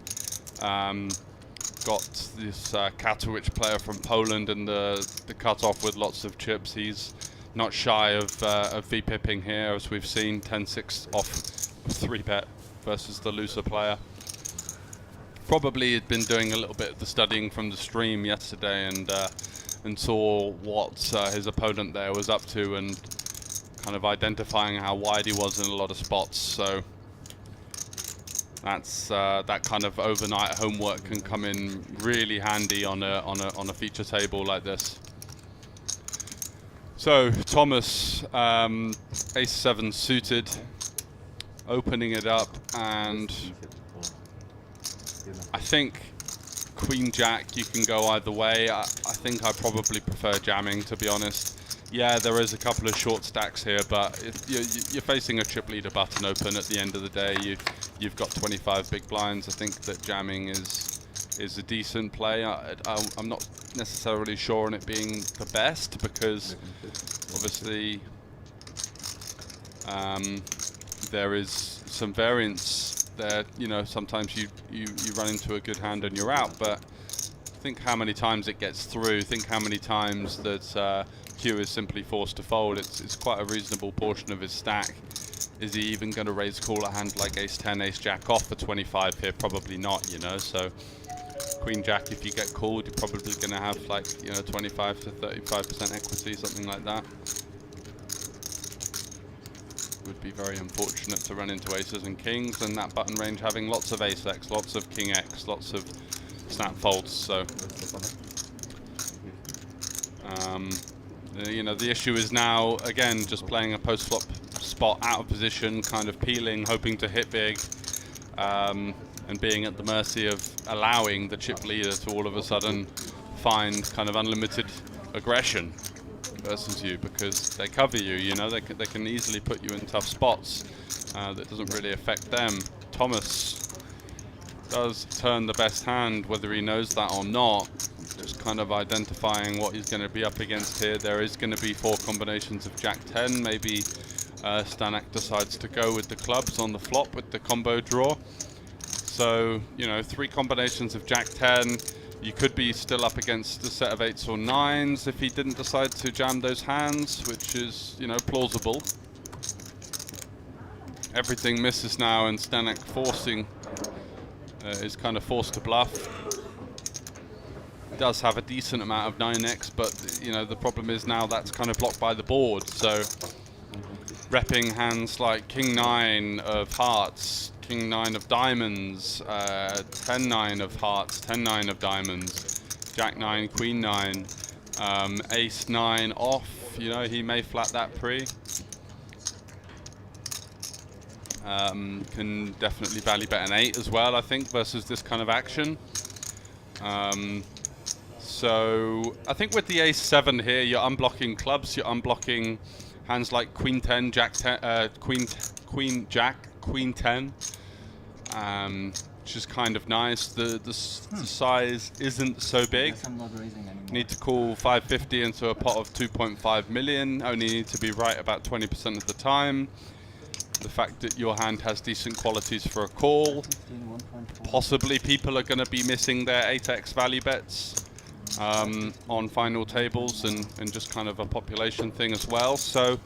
Got this Katowic player from Poland and the cut-off with lots of chips. He's not shy of V-pipping here, as we've seen. 10-6 off 3-bet versus the looser player. Probably had been doing a little bit of the studying from the stream yesterday and saw what his opponent there was up to and kind of identifying how wide he was in a lot of spots. So that's that kind of overnight homework can come in really handy on a feature table like this. So Thomas, ace-7 suited, opening it up, and I think Queen Jack, you can go either way. I think I probably prefer jamming, to be honest. Yeah, there is a couple of short stacks here, but you're facing a chip leader button open at the end of the day. You've got 25 big blinds. I think that jamming is a decent play. I'm not necessarily sure on it being the best, because obviously there is some variance there. You know, sometimes you run into a good hand and you're out, but think how many times it gets through. Think how many times that Q is simply forced to fold. It's quite a reasonable portion of his stack. Is he even going to raise call a hand like ace-10, ace-jack off for 25 here? Probably not, you know. So Queen Jack, if you get called, you're probably going to have, like, you know, 25 to 35% equity, something like that. Would be very unfortunate to run into aces and kings, and that button range having lots of ace-x, lots of king-x, lots of snap folds. So you know, the issue is now, again, just playing a post-flop spot out of position, kind of peeling, hoping to hit big, and being at the mercy of allowing the chip leader to all of a sudden find kind of unlimited aggression versus you, because they cover you, you know, they can easily put you in tough spots. That doesn't really affect them. Thomas does turn the best hand, whether he knows that or not. Just kind of identifying what he's going to be up against here. There is going to be 4 combinations of Jack-10. Maybe Stanak decides to go with the clubs on the flop with the combo draw. So, you know, 3 combinations of Jack-10. You could be still up against a set of 8s or 9s if he didn't decide to jam those hands, which is, you know, plausible. Everything misses now, and Stanak is kind of forced to bluff. does have a decent amount of 9x, but you know the problem is now that's kind of blocked by the board. So repping hands like King 9 of hearts, King 9 of diamonds, 10-9 of hearts, 10-9 of diamonds, Jack 9, Queen 9, Ace 9 off. You know, he may flat that pre. Can definitely value bet an 8 as well, I think, versus this kind of action. So I think with the Ace 7 here, you're unblocking clubs, you're unblocking hands like Queen 10, Jack 10, Queen Jack, Queen 10, which is kind of nice. The size isn't so big. I'm not raising anymore. Need to call 550 into a pot of 2.5 million. Only need to be right about 20% of the time. The fact that your hand has decent qualities for a call. 15, 1.4. Possibly people are going to be missing their 8x value bets on final tables and just kind of a population thing as well. So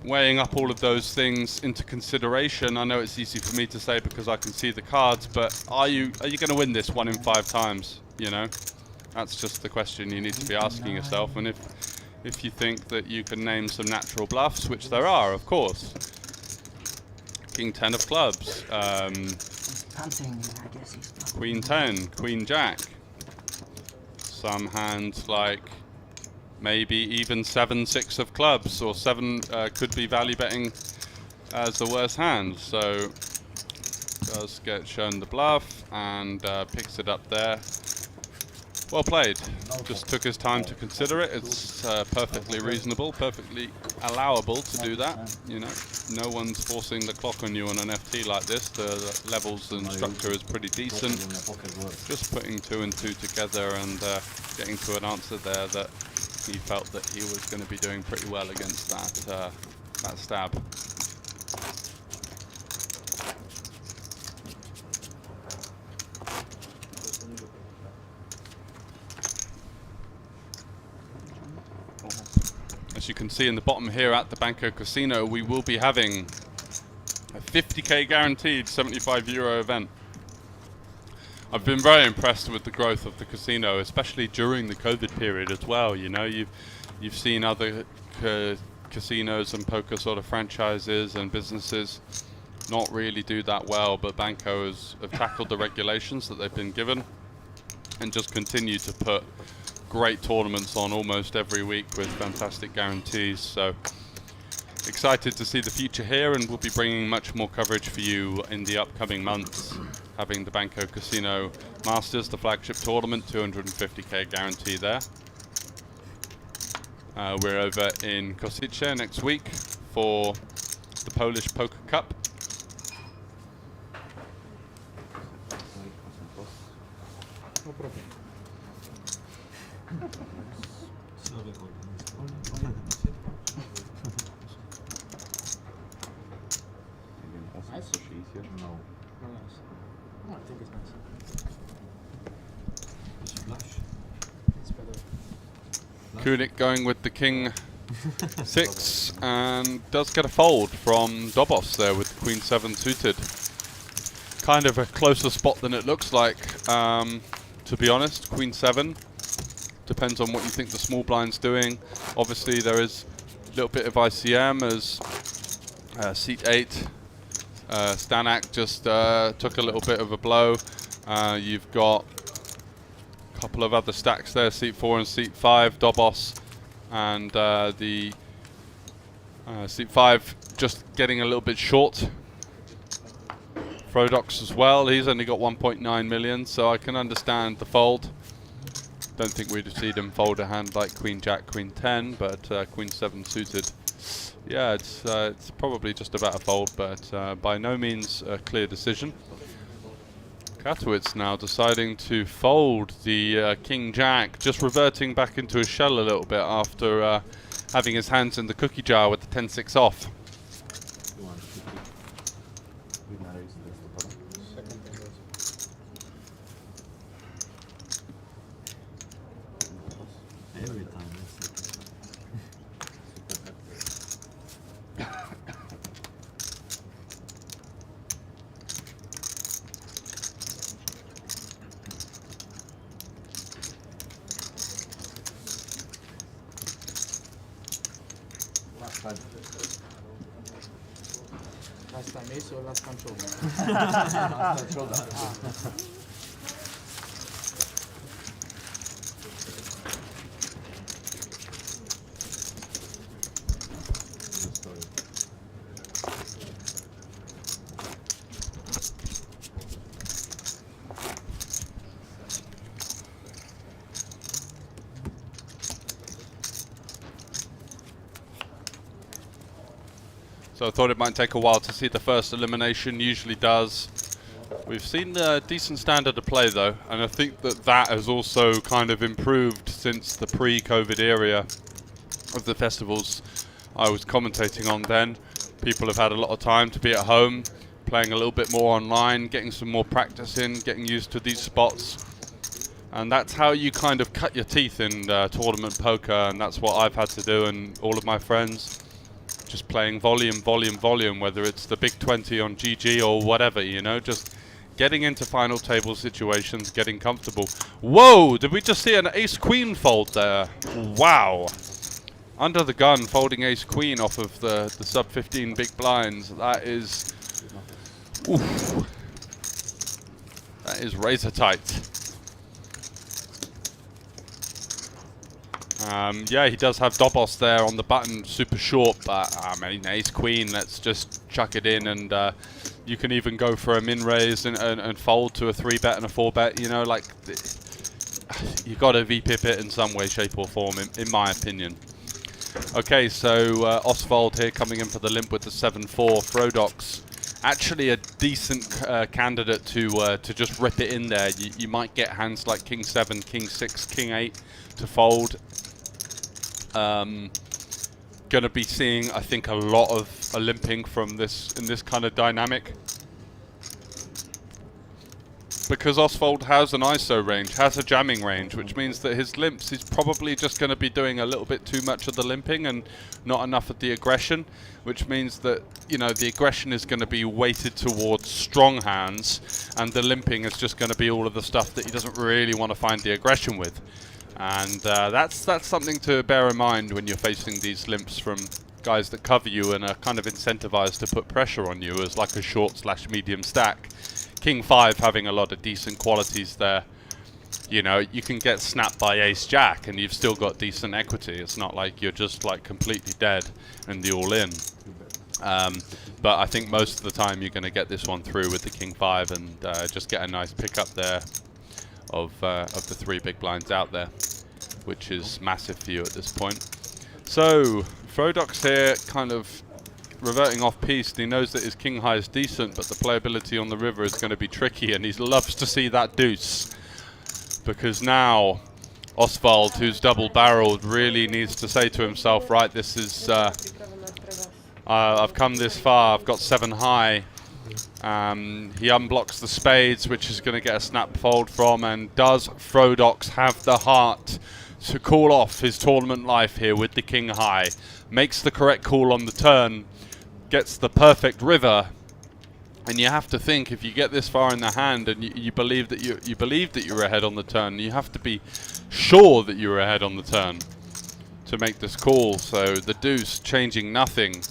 weighing up all of those things into consideration, I know it's easy for me to say because I can see the cards, but are you going to win this 1 in 5 times? You know, that's just the question you need to be asking yourself. And if you think that you can name some natural bluffs, which there are, of course. King 10 of clubs, Queen 10, Queen Jack. Some hands like maybe even 7-6 of clubs, or 7 could be value betting as the worst hand. So does get shown the bluff and picks it up there. Well played. Just took his time to consider it. It's perfectly reasonable, perfectly allowable to do that. You know, no one's forcing the clock on you on an FT like this. The levels and structure is pretty decent. Just putting 2 and 2 together and getting to an answer there that he felt that he was going to be doing pretty well against that stab. As you can see in the bottom here at the Banco Casino, we will be having a 50k guaranteed €75 event. I've been very impressed with the growth of the casino, especially during the COVID period as well. You know, you've seen other casinos and poker sort of franchises and businesses not really do that well, but Banco have tackled the regulations that they've been given and just continue to put great tournaments on almost every week with fantastic guarantees. So excited to see the future here, and we'll be bringing much more coverage for you in the upcoming months. Having the Banco Casino Masters, the flagship tournament, 250k guarantee there. We're over in Košice next week for the Polish Poker Cup. No problem. Nice? No. No, nice. No, I think it's nice. It's flush. It's better. Kunik going with the King 6 and does get a fold from Dobos there with the Queen 7 suited. Kind of a closer spot than it looks like, to be honest. Queen 7. Depends on what you think the small blind's doing. Obviously there is a little bit of ICM as seat 8. Stanak just took a little bit of a blow. You've got a couple of other stacks there, seat 4 and seat 5, Dobos, and the seat 5 just getting a little bit short. Frodox as well, he's only got 1.9 million, so I can understand the fold. Don't think we'd have seen him fold a hand like Queen Jack, Queen 10, but Queen 7 suited. Yeah, it's probably just about a fold, but by no means a clear decision. Katowice now deciding to fold the King Jack, just reverting back into his shell a little bit after having his hands in the cookie jar with the 10-6 off. Every time, that's Last time ace or last time shoulder? Last shoulder. So I thought it might take a while to see the first elimination, usually does. We've seen a decent standard of play though, and I think that that has also kind of improved since the pre-COVID era of the festivals I was commentating on then. People have had a lot of time to be at home, playing a little bit more online, getting some more practice in, getting used to these spots. And that's how you kind of cut your teeth in tournament poker, and that's what I've had to do and all of my friends. Just playing volume, whether it's the big 20 on GG or whatever, you know, just getting into final table situations, getting comfortable. Whoa, did we just see an ace-queen fold there? Wow. Under the gun, folding ace-queen off of the sub-15 big blinds. That is... oof. That is razor tight. Yeah, he does have Dobos there on the button, super short, but I mean, ace-queen, let's just chuck it in, and you can even go for a min-raise and fold to a 3-bet and a 4-bet, you know, like, you got to VPip it in some way, shape or form, in my opinion. Okay, so Oswald here coming in for the limp with the 7-4. Frodox, actually a decent candidate to just rip it in there. You might get hands like King 7, King 6, King 8 to fold. Gonna be seeing, I think, a lot of limping from this in this kind of dynamic, because Oswald has an ISO range, has a jamming range, which means that his limps, he's probably just going to be doing a little bit too much of the limping and not enough of the aggression, which means that, you know, the aggression is going to be weighted towards strong hands, and the limping is just going to be all of the stuff that he doesn't really want to find the aggression with. And that's something to bear in mind when you're facing these limps from guys that cover you and are kind of incentivized to put pressure on you as like a short/medium stack. King 5 having a lot of decent qualities there. You know, you can get snapped by ace-jack and you've still got decent equity. It's not like you're just like completely dead in the all-in. But I think most of the time you're going to get this one through with the King 5 and just get a nice pickup there of the 3 big blinds out there, which is massive for you at this point. So Frodox here kind of reverting off piste. He knows that his king high is decent, but the playability on the river is going to be tricky, and he loves to see that deuce, because now Oswald, who's double barreled, really needs to say to himself, right, this is I've come this far, I've got 7 high. He unblocks the spades, which is going to get a snap fold from, and does Frodox have the heart to call off his tournament life here with the king high? Makes the correct call on the turn, gets the perfect river, and you have to think, if you get this far in the hand and you believe that you believe that you're ahead on the turn, you have to be sure that you're ahead on the turn to make this call. So the deuce changing nothing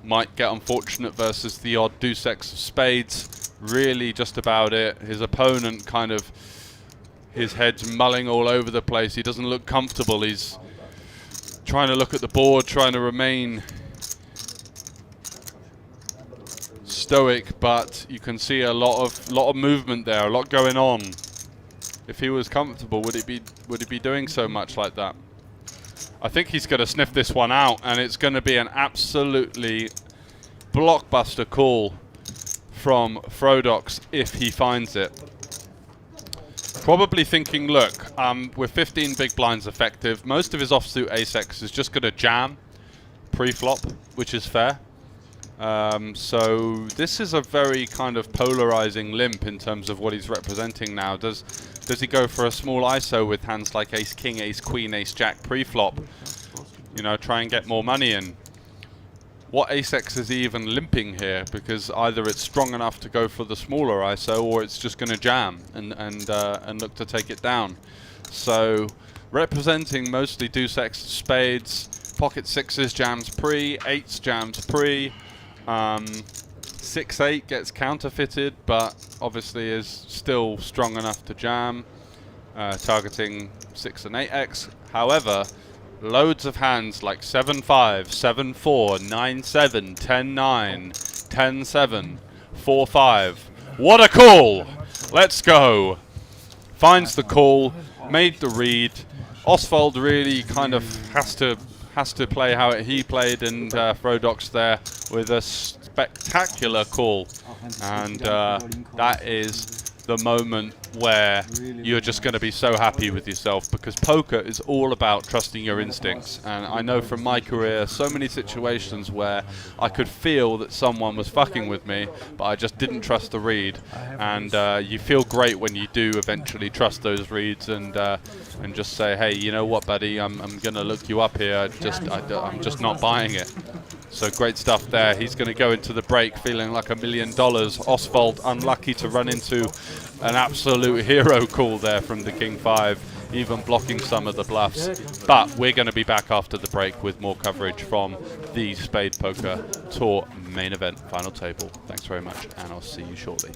might get unfortunate versus the odd deuce X of spades. Really just about it. His opponent kind of, his head's mulling all over the place. He doesn't look comfortable. He's trying to look at the board, trying to remain stoic, but you can see a lot of movement there, a lot going on. If he was comfortable, would he be doing so much like that? I think he's going to sniff this one out, and it's going to be an absolutely blockbuster call from Frodox if he finds it. Probably thinking, look, with 15 big blinds effective, most of his offsuit ace-X is just going to jam pre-flop, which is fair. So this is a very kind of polarizing limp in terms of what he's representing now. Does he go for a small ISO with hands like ace-king, ace-queen, ace-jack pre-flop? You know, try and get more money in. What ace-X is he even limping here? Because either it's strong enough to go for the smaller ISO, or it's just going to jam and look to take it down. So representing mostly deuce-X spades, pocket 6s jams pre, 8s jams pre. 6-8 gets counterfeited, but obviously is still strong enough to jam, targeting 6 and 8x. However, loads of hands like 7-5, 7-4, 9-7, 10-9, 10-7, 4-5. What a call! Let's go. Finds the call, made the read. Oswald really kind of has to play how he played, and Frodox there with a spectacular call, and that is the moment where you're just going to be so happy with yourself, because poker is all about trusting your instincts. And I know from my career so many situations where I could feel that someone was fucking with me, but I just didn't trust the read. And you feel great when you do eventually trust those reads and just say, hey, you know what, buddy, I'm going to look you up here. I'm just not buying it. So great stuff there. He's going to go into the break feeling like $1 million. Oswald unlucky to run into an absolute hero call there from the King 5, even blocking some of the bluffs. But we're going to be back after the break with more coverage from the Spade Poker Tour main event final table. Thanks very much, and I'll see you shortly.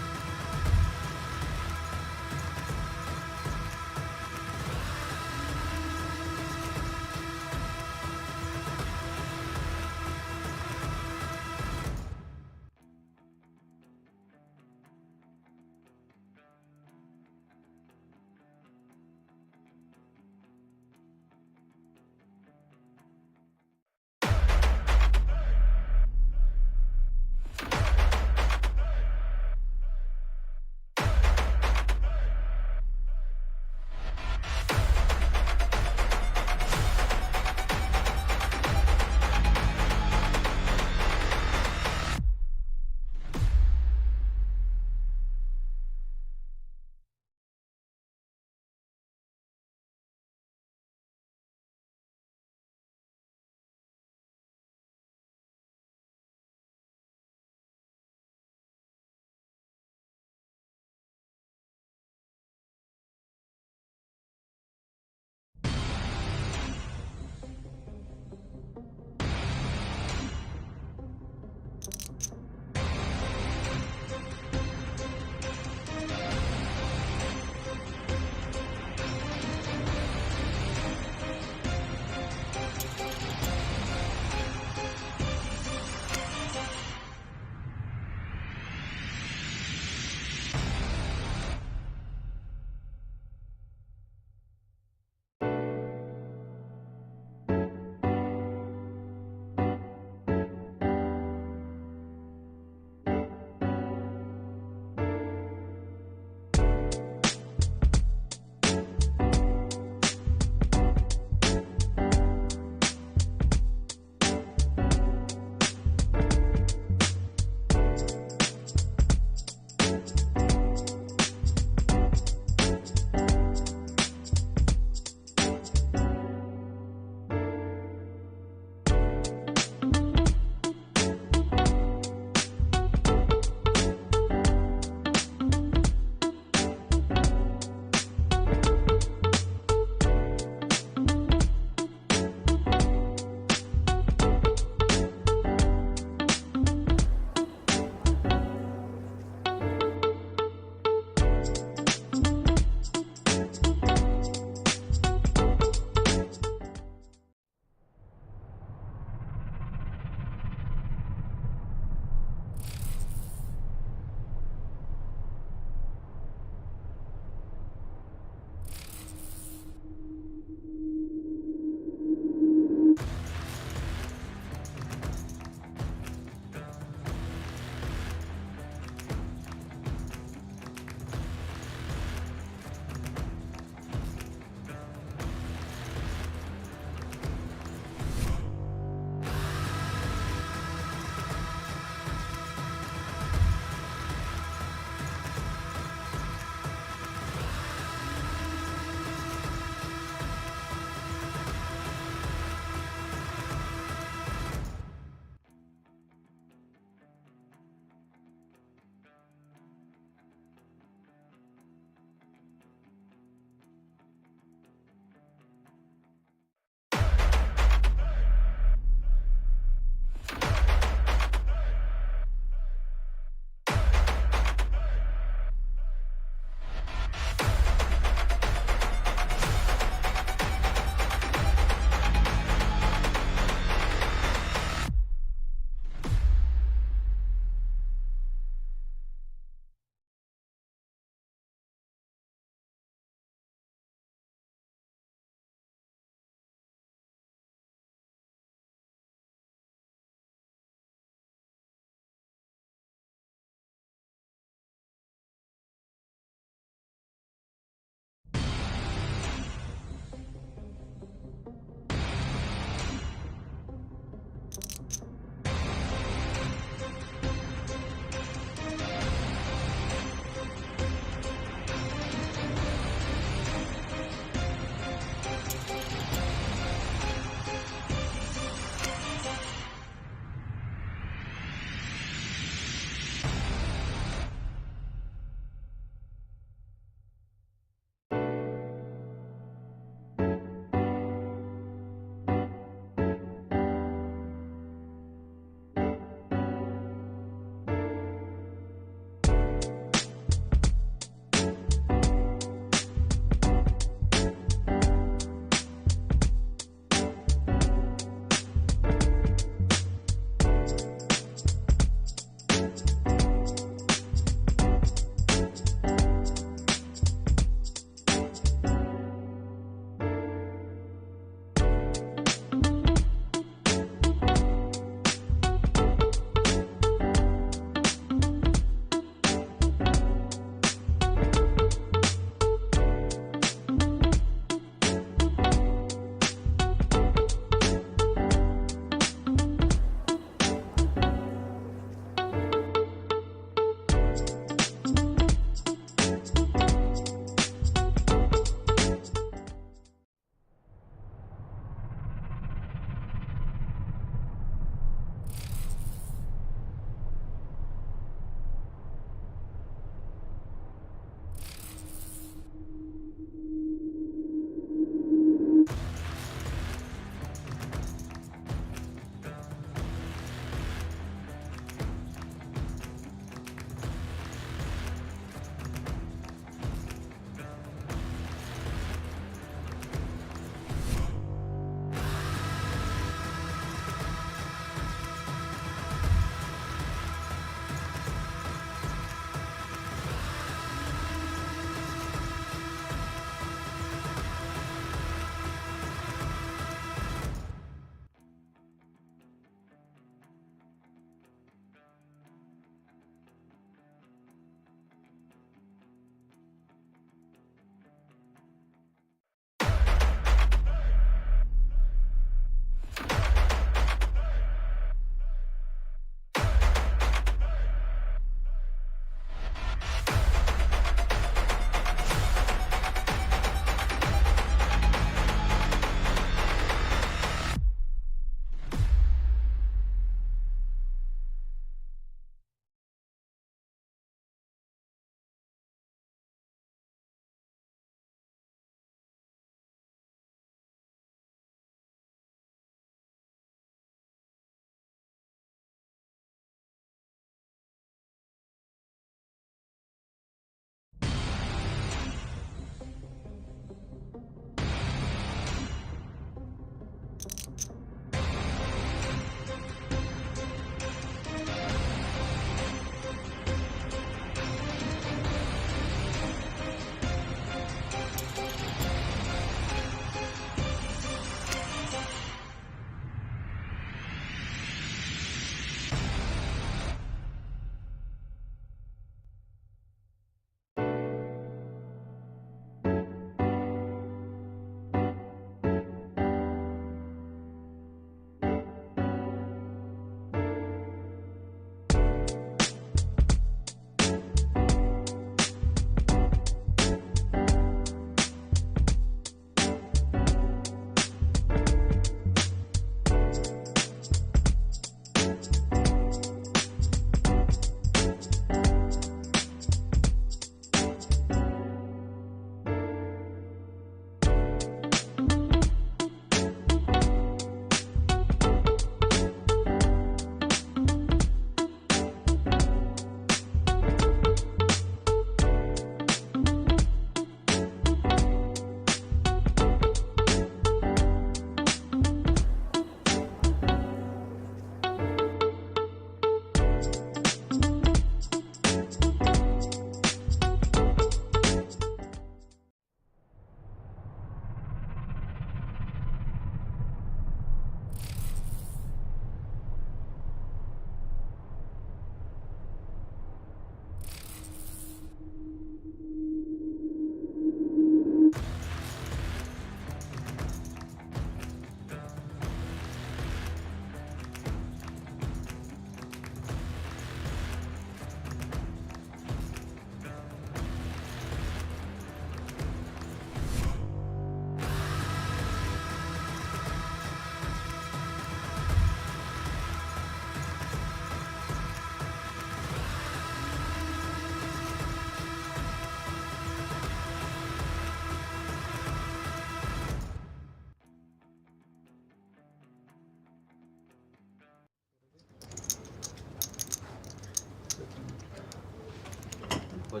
I'm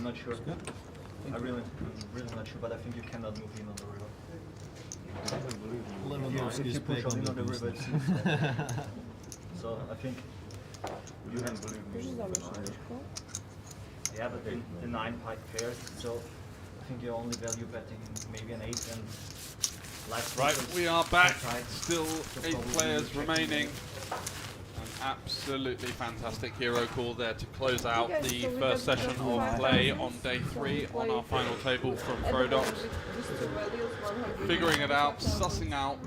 not sure. I'm really not sure, but I think you cannot move in on the river. If you push on in on the river, it seems so I think you can believe me. Yeah, but the 9 pike pairs, so I think you're only value betting maybe an 8 and life. Right, we are back. Still 8 players remaining. An absolutely fantastic hero call there to close out the first session of play on day 3 on our final table from Frodox. Figuring it out, sussing out,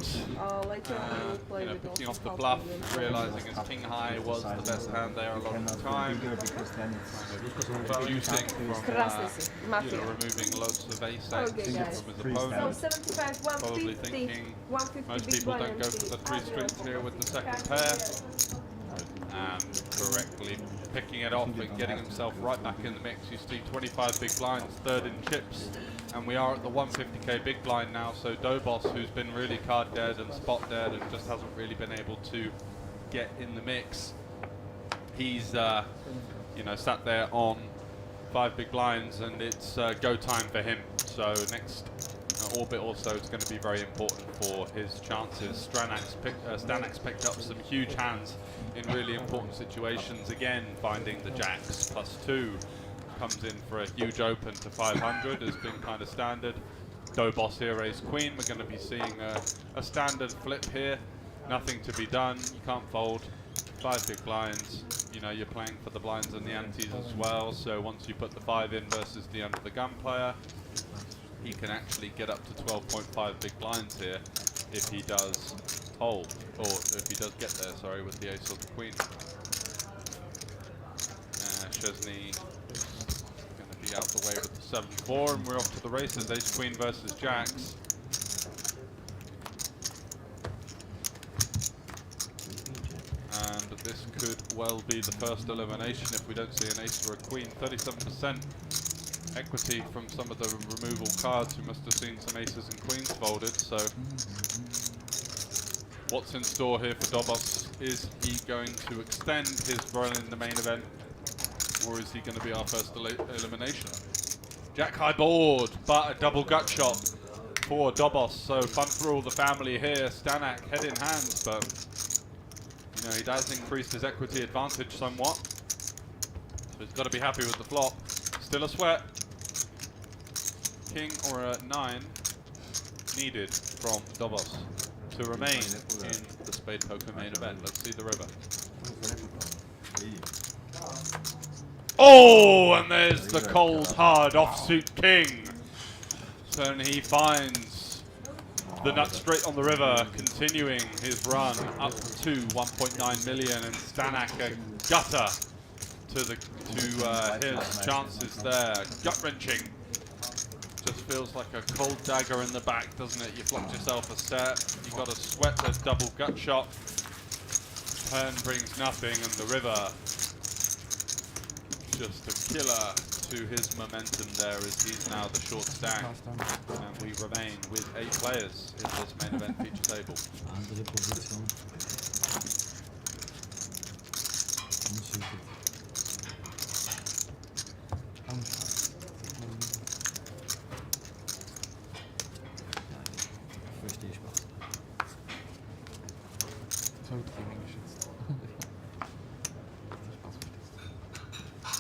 picking off the bluff, realizing his king high was the best hand there a lot of the time. Reducing from removing loads of ace from his opponent. 75, Probably 150, thinking 150 most people don't go for the 3 strings here with the second pair. And correctly picking it off and getting himself right back in the mix. You see 25 big blinds, third in chips, and we are at the 150k big blind now. So Dobos, who's been really card dead and spot dead and just hasn't really been able to get in the mix, he's sat there on 5 big blinds, and it's go time for him. So next orbit also is going to be very important for his chances. Stanax picked up some huge hands in really important situations. Again, finding the jacks +2 comes in for a huge open to 500 has been kind of standard. Dobos here raised queen. We're going to be seeing a standard flip here. Nothing to be done. You can't fold. 5 big blinds. You know, you're playing for the blinds and the antes as well. So once you put the 5 in versus the under the gun player, he can actually get up to 12.5 big blinds here if he does hold, or if he does get there, sorry, with the ace or the queen. Chesney going to be out the way with the 7-4, and we're off to the races. Ace queen versus jacks. And this could well be the first elimination if we don't see an ace or a queen. 37% equity from some of the removal cards. We must have seen some aces and queens folded. So what's in store here for Dobos? Is he going to extend his run in the main event, or is he going to be our first elimination? Jack high board, but a double gut shot for Dobos. So fun for all the family here. Stanak head in hand, but he does increase his equity advantage somewhat. So he's got to be happy with the flop. Still a sweat. King or a 9 needed from Dobos to remain in the Spade Poker main event. Let's see the river. Oh, and there's the cold hard offsuit king. So he finds the nut straight on the river, continuing his run up to 1.9 million, and Stanak a gutter to his chances there. Gut wrenching. Just feels like a cold dagger in the back, doesn't it? You flopped yourself a step, you got to sweat the double gut shot. Turn brings nothing, and the river just a killer to his momentum there, as he's now the short stack. And we remain with 8 players in this main event feature table. Andere Position. Verstehe ich was. Zolltraining geschützt. Spaß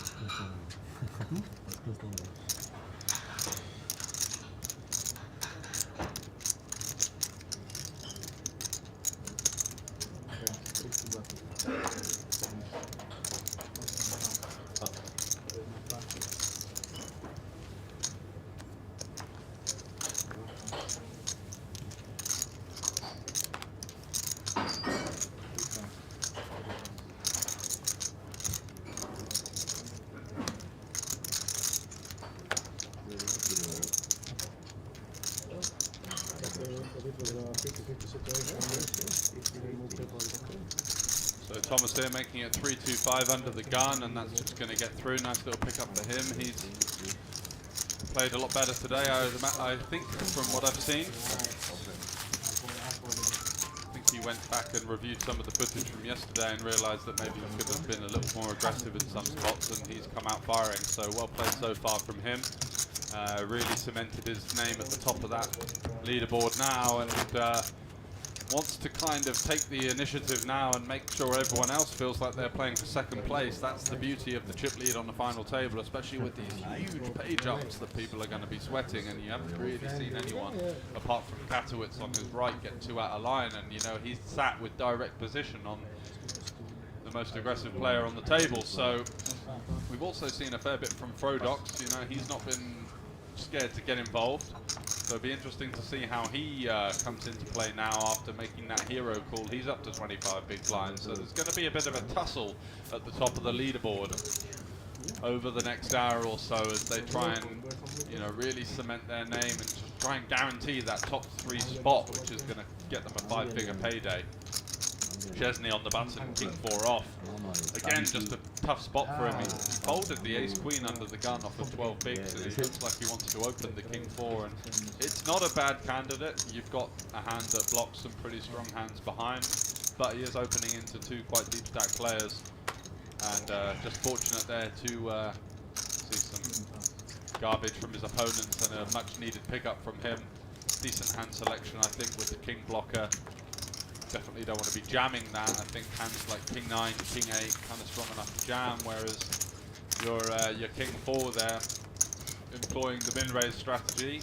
verstehst. So Thomas here making it 3-2-5 under the gun, and that's just going to get through. Nice little pickup for him. He's played a lot better today, I think, from what I've seen. I think he went back and reviewed some of the footage from yesterday and realised that maybe he could have been a little more aggressive in some spots, and he's come out firing. So well played so far from him. Really cemented his name at the top of that leaderboard now, and wants to kind of take the initiative now and make sure everyone else feels like they're playing for second place. That's the beauty of the chip lead on the final table, especially with these huge pay jumps that people are going to be sweating, and you haven't really seen anyone apart from Katowitz on his right get 2 out of line, and you know he's sat with direct position on the most aggressive player on the table. So we've also seen a fair bit from Frodox. You know, he's not been scared to get involved. So it'll be interesting to see how he comes into play now after making that hero call. He's up to 25 big blinds, so there's going to be a bit of a tussle at the top of the leaderboard over the next hour or so as they try and, you know, really cement their name and try and guarantee that top 3 spot, which is going to get them a 5-figure payday. Chesney on the button, king 4 off. Again, just a tough spot for him. He folded the ace-queen under the gun off of 12 bigs, and he looks like he wanted to open the king 4. And it's not a bad candidate. You've got a hand that blocks some pretty strong hands behind, but he is opening into 2 quite deep stack players. And just fortunate there to see some garbage from his opponents and a much needed pickup from him. Decent hand selection, I think, with the king blocker. Definitely don't want to be jamming that. I think hands like king 9, king 8 kind of strong enough to jam, whereas your king 4 there, employing the min raise strategy,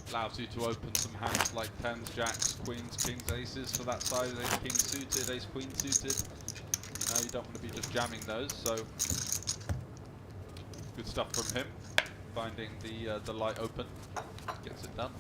allows you to open some hands like 10s, jacks, queens, kings, aces for that side, ace king suited, ace queen suited. You know, you don't want to be just jamming those. So good stuff from him, finding the light open, gets it done.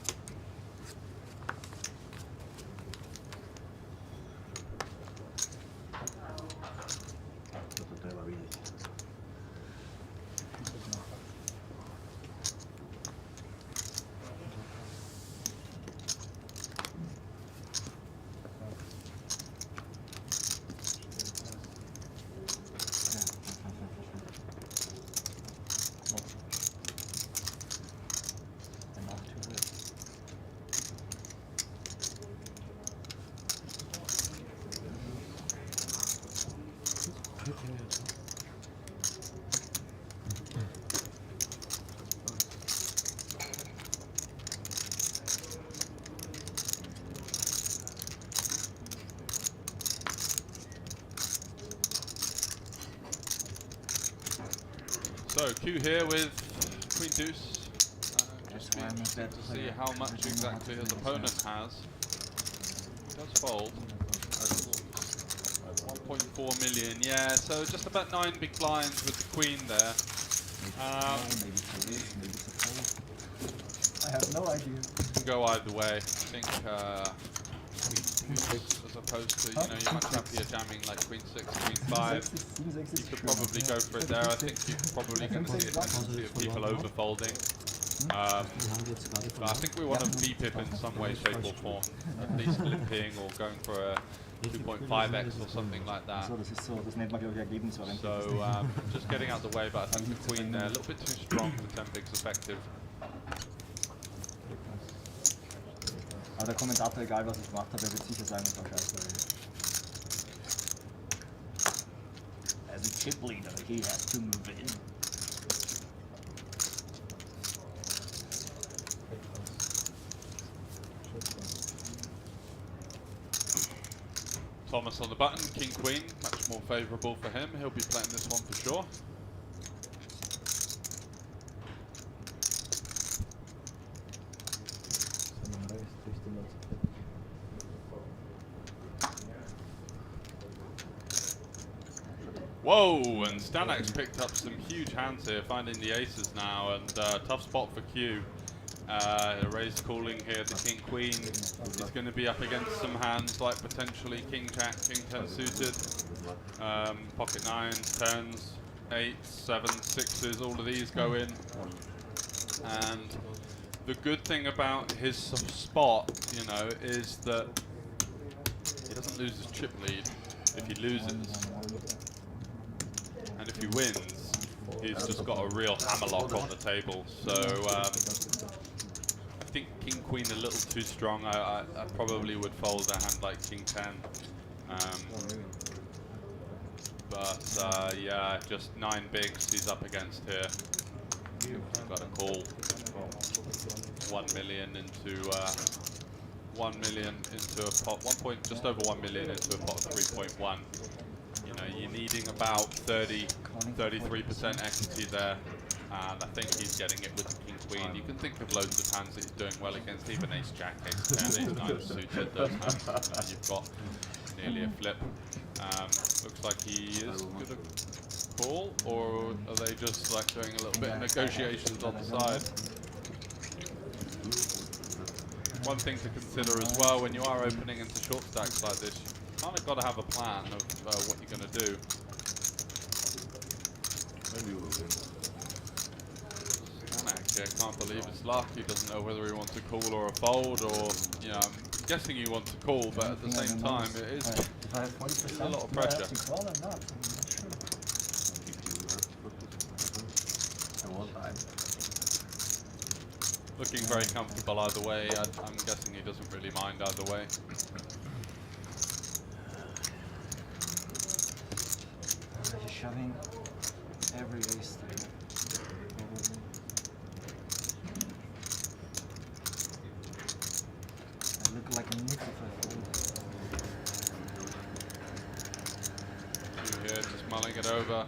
So Q here with Queen Deuce. Just be interested to see how much exactly his opponent has. He does fold. 1.4 million, yeah, so just about 9 big blinds with the queen there. I have no idea. Can go either way. I think as opposed to, you know, you're much happier jamming like queen 6, queen 5. You could probably go for it there. I think you're probably going to see a tendency of people overfolding. But I think we want to beep it in some way, shape or form. At least limping or going for a 2.5x or something like that. So just getting out the way, but I think the queen there a little bit too strong for 10 bigs effective. Aber der Kommentator, egal was ich gemacht habe, wird sicher sagen, es war scheiße. As a chip leader, he has to move in. Thomas on the button, king queen, much more favourable for him. He'll be playing this one for sure. Whoa, and Stanak's picked up some huge hands here, finding the aces now, and tough spot for Q. Raised calling here, the king queen is going to be up against some hands like potentially king jack, king 10 suited, pocket 9s, 10s, 8s, 7s, 6s, all of these go in. And the good thing about his spot, you know, is that he doesn't lose his chip lead if he loses. And if he wins, he's just got a real hammerlock on the table. So I think king queen a little too strong. I probably would fold a hand like king 10. But yeah, just 9 bigs he's up against here. You've got to call 1 million into 1 million into a pot, just over 1 million into a pot of 3.1. You know, you're needing about 33% equity there, and I think he's getting it with the king queen. You can think of loads of hands that he's doing well against, even ace jack, ace 10, ace 9 suited. Those hands, you've got nearly a flip. Looks like he is going to call, or are they just like doing a little bit of negotiations on the side? One thing to consider as well when you are opening into short stacks like this, you kind of got to have a plan of what you're going to do. Stanek here can't believe his luck. He doesn't know whether he wants to call or a fold, or, you know, I'm guessing he wants to call, but at the same time it is a lot of pressure. Looking very comfortable either way. I'm guessing he doesn't really mind either way. He's shoving every ace there. I look like a nickel if I fold. You here just mulling it over.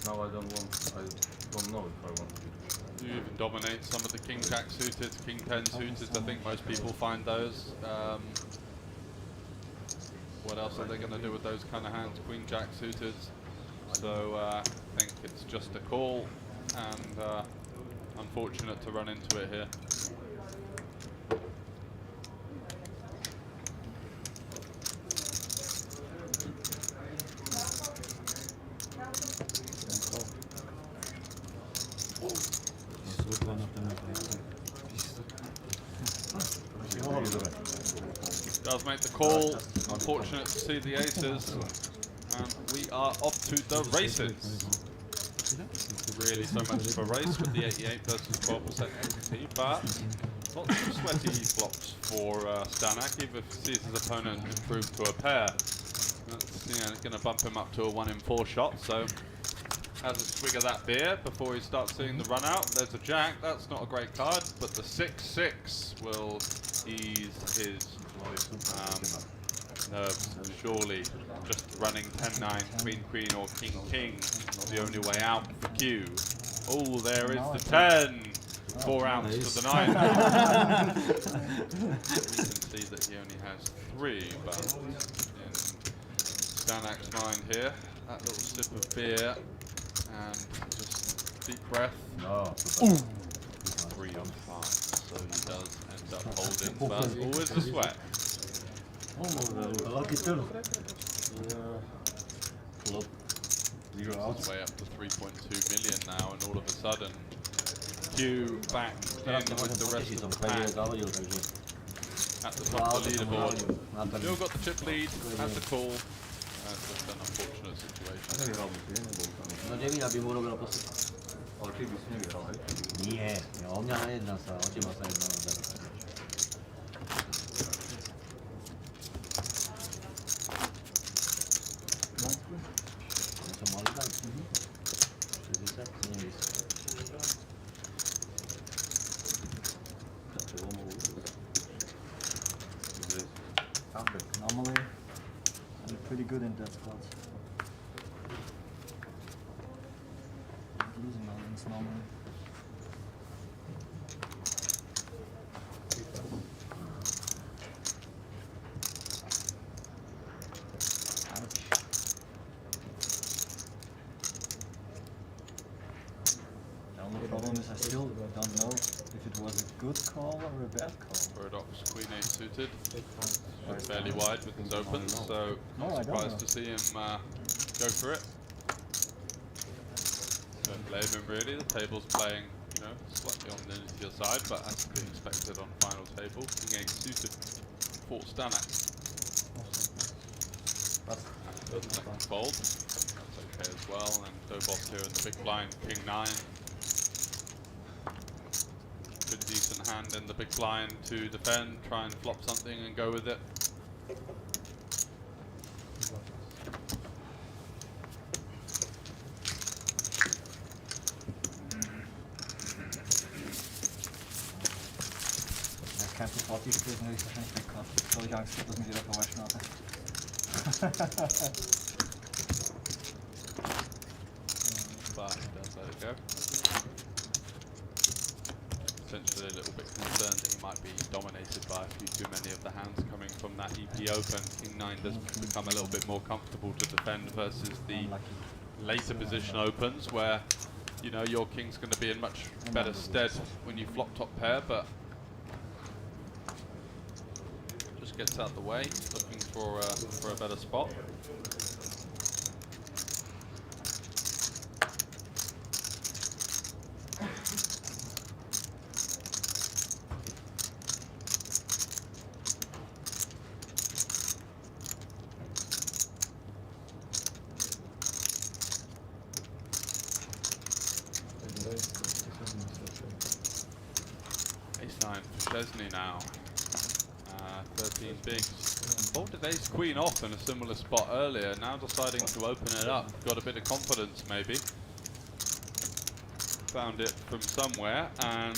Now I don't know if I want to. You even dominate some of the king jack suited, king 10 suited. I think most people find those. What else are they going to do with those kind of hands? Queen jack suited. So I think it's just a call, and unfortunate to run into it here. Does make the call. Unfortunate to see the aces, and we are off to the races. Really, so much of a race with the 88 versus 12% equity, but lots of sweaty flops for Stanek, even if he sees his opponent improve to a pair. That's, you know, going to bump him up to a 1 in 4 shot. So has a swig of that beer before he starts seeing the run out. There's a jack. That's not a great card, but the 6-6 will ease his nerves, surely. Just running 10-9, queen-queen or king-king, the only way out for Q. Oh, there is the 10! 4 outs to the 9. We can see that he only has 3, but in Stanek's mind here, that little sip of beer, and just deep breath. No, 3 on 5, so he does end up holding, but always a sweat. lucky turn. Flop. 0 It's outs. way up to 3.2 million now, and all of a sudden, Q back in with the rest of the pack at the top of the leaderboard. Still got the chip lead, has the call. That's just an unfortunate situation. No nevyhrá by mu urobil posledný. Ale keď by si nevyhral, hej? Nie, o mňa nejedná sa, o teba sa jedná. To mali dať? 60, 70. Normally, I'm pretty good in that spot. Losing my wins normally. Ouch. The only problem is I still don't know if it was a good call or a bad call. Paradox Queen 8 suited, fairly wide with his opens, so No, not I don't surprised know. to see him go for it. Don't blame him really, the table's playing, you know, slightly on the easier side, but as to be expected on final table. King 8 suited for Stanek. Doesn't let him fold, that's okay as well, and Dobos here in the big blind, King 9. Could decent hand in the big blind to defend, try and flop something and go with it. Wenn es kein TV-Tisch gewesen, hätte ich es wahrscheinlich weggekauft. Da habe ich Angst gehabt, dass mich jeder verarschen hatte. But he does let it go. Essentially a little bit concerned that he might be dominated by a few too many of the hands coming from that EP open. King 9 does become a little bit more comfortable to defend versus the later position opens where, you know, your king's going to be in much better stead when you flop top pair, but just gets out the way, looking for a better spot. Ace-9 for Chesney now. 13 bigs. Folded ace queen off in a similar spot earlier, now deciding to open it up. Got a bit of confidence maybe. Found it from somewhere and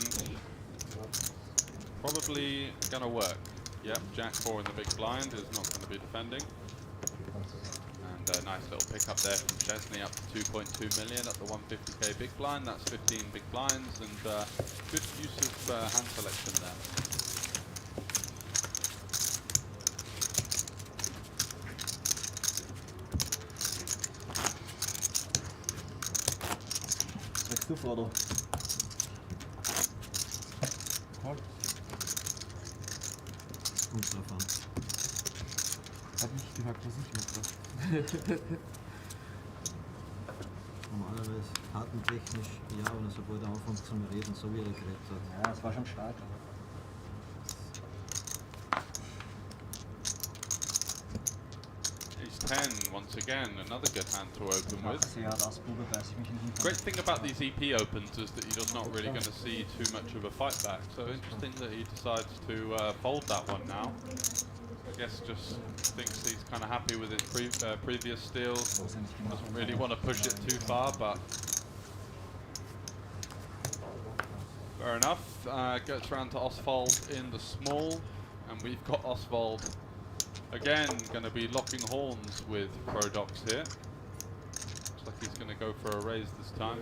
probably gonna work. Yep, Jack 4 in the big blind is not gonna be defending. And a nice little pick up there from Chesney, up to 2.2 million at the 150k big blind. That's 15 big blinds and good use of hand selection there. Sagst du, Frodo? Gut davon. Hab nicht gesagt, was ich mache. Normalerweise kartentechnisch ja, und sobald er anfängt zu reden, so wie er geredet hat. Ja, es war schon stark. Ace 10 once again, another good hand to open with. Sehr hart ausprobiert, weiß ich mich nicht. Great thing about these EP opens is that you're just not really going to see too much of a fight back. So interesting that he decides to fold that one now. I guess just thinks he's kind of happy with his previous steal. Doesn't really want to push it too far, but fair enough. Gets round to Oswald in the small, and we've got Oswald again going to be locking horns with Prodox here. Looks like he's going to go for a raise this time.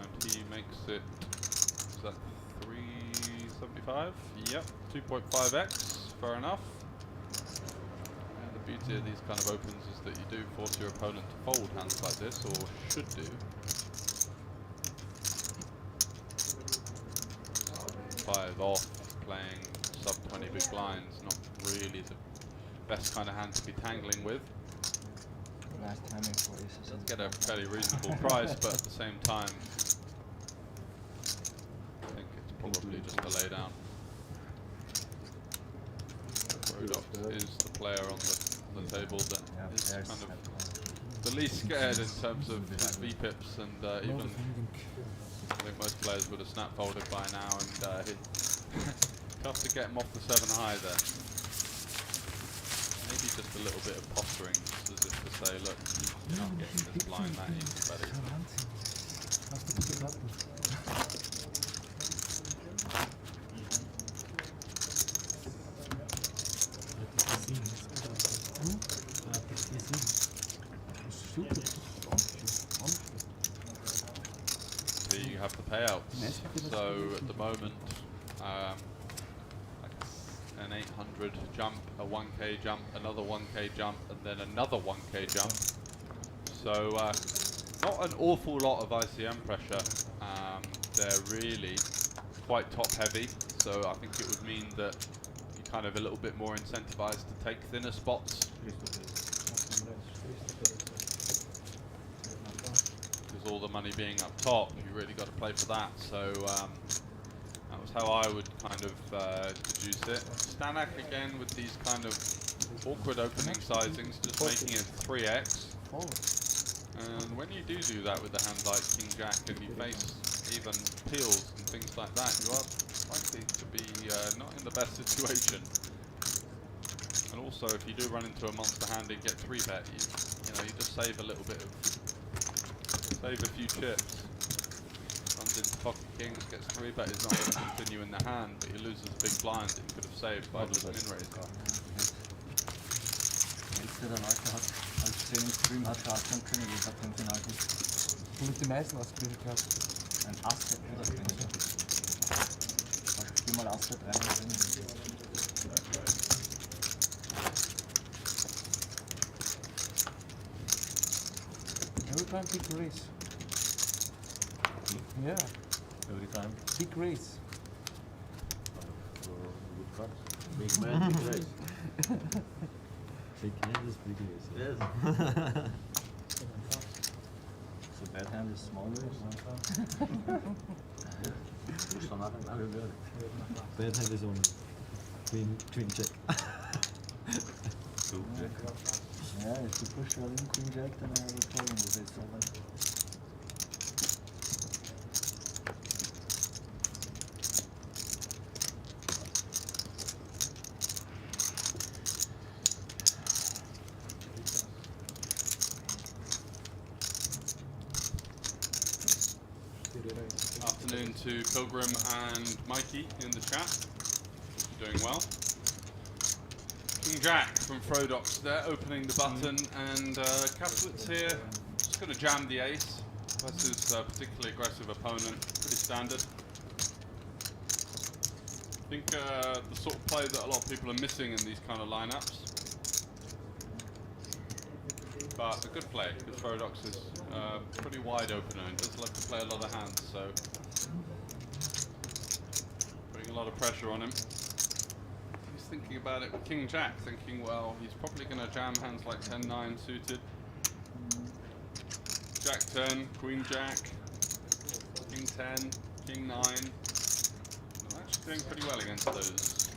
And he makes it, is that 375? Yep, 2.5x, fair enough. And the beauty of these kind of opens is that you do force your opponent to fold hands like this, or should do. 5 off, playing sub 20 big blinds, not really the best kind of hand to be tangling with. Nice timing for this. Does get a fairly reasonable price, but at the same time, I think it's probably just a laydown. Prodox is the player on the table that is kind of the least scared in terms of his V-pips, and even I think most players would have snap folded by now, and tough to get him off the 7 high there. Maybe just a little bit of posturing, just as if to say, look, you're not getting this blind that easy, buddy. There you have the payouts. So at the moment, an 800 jump, a 1k jump, another 1k jump, and then another 1k jump. So not an awful lot of ICM pressure. They're really quite top heavy, so I think it would mean that you're kind of a little bit more incentivized to take thinner spots. Because all the money being up top, you really got to play for that. So that was how I would kind of deduce it. Stanak again with these kind of awkward opening sizings, just making it 3x. And when you do that with a hand like King Jack and you face even peels and things like that, you are likely to be not in the best situation. And also, if you do run into a monster hand and get 3-bet, you know, you just save a little bit of, save a few chips. Runs into pocket kings, gets 3-bet, is not going to continue in the hand, but he loses a big blind that he could have saved by just min-raising. Der Leute hat als 10 im Stream hat gerade schon König gehabt im Finalkick. Und die meisten ausgebildet gehabt. Ein Ass oder König. Viermal Ass der 3 drin. Every time big race. Yeah, Every time. big race. For good cards. Big man, big race. Big hand is big race. Yes. So bad hand is small race. Muss danach ein Nagel werden. Bad hand is only twin check. Two check. Yeah, if you push all in Queen Jack, then I have a problem with it. So Afternoon to Pilgrim and Mikey in the chat. You're doing well. King Jack from Frodox there, opening the button, and Kaplitz here, just going to jam the ace versus a particularly aggressive opponent, pretty standard. I think the sort of play that a lot of people are missing in these kind of lineups. But a good play, because Frodox is a pretty wide opener and does like to play a lot of hands, so putting a lot of pressure on him. He's thinking about it with King Jack, thinking, well, he's probably going to jam hands like 10-9 suited. Jack 10, Queen Jack, King 10, King 9. I'm actually doing pretty well against those.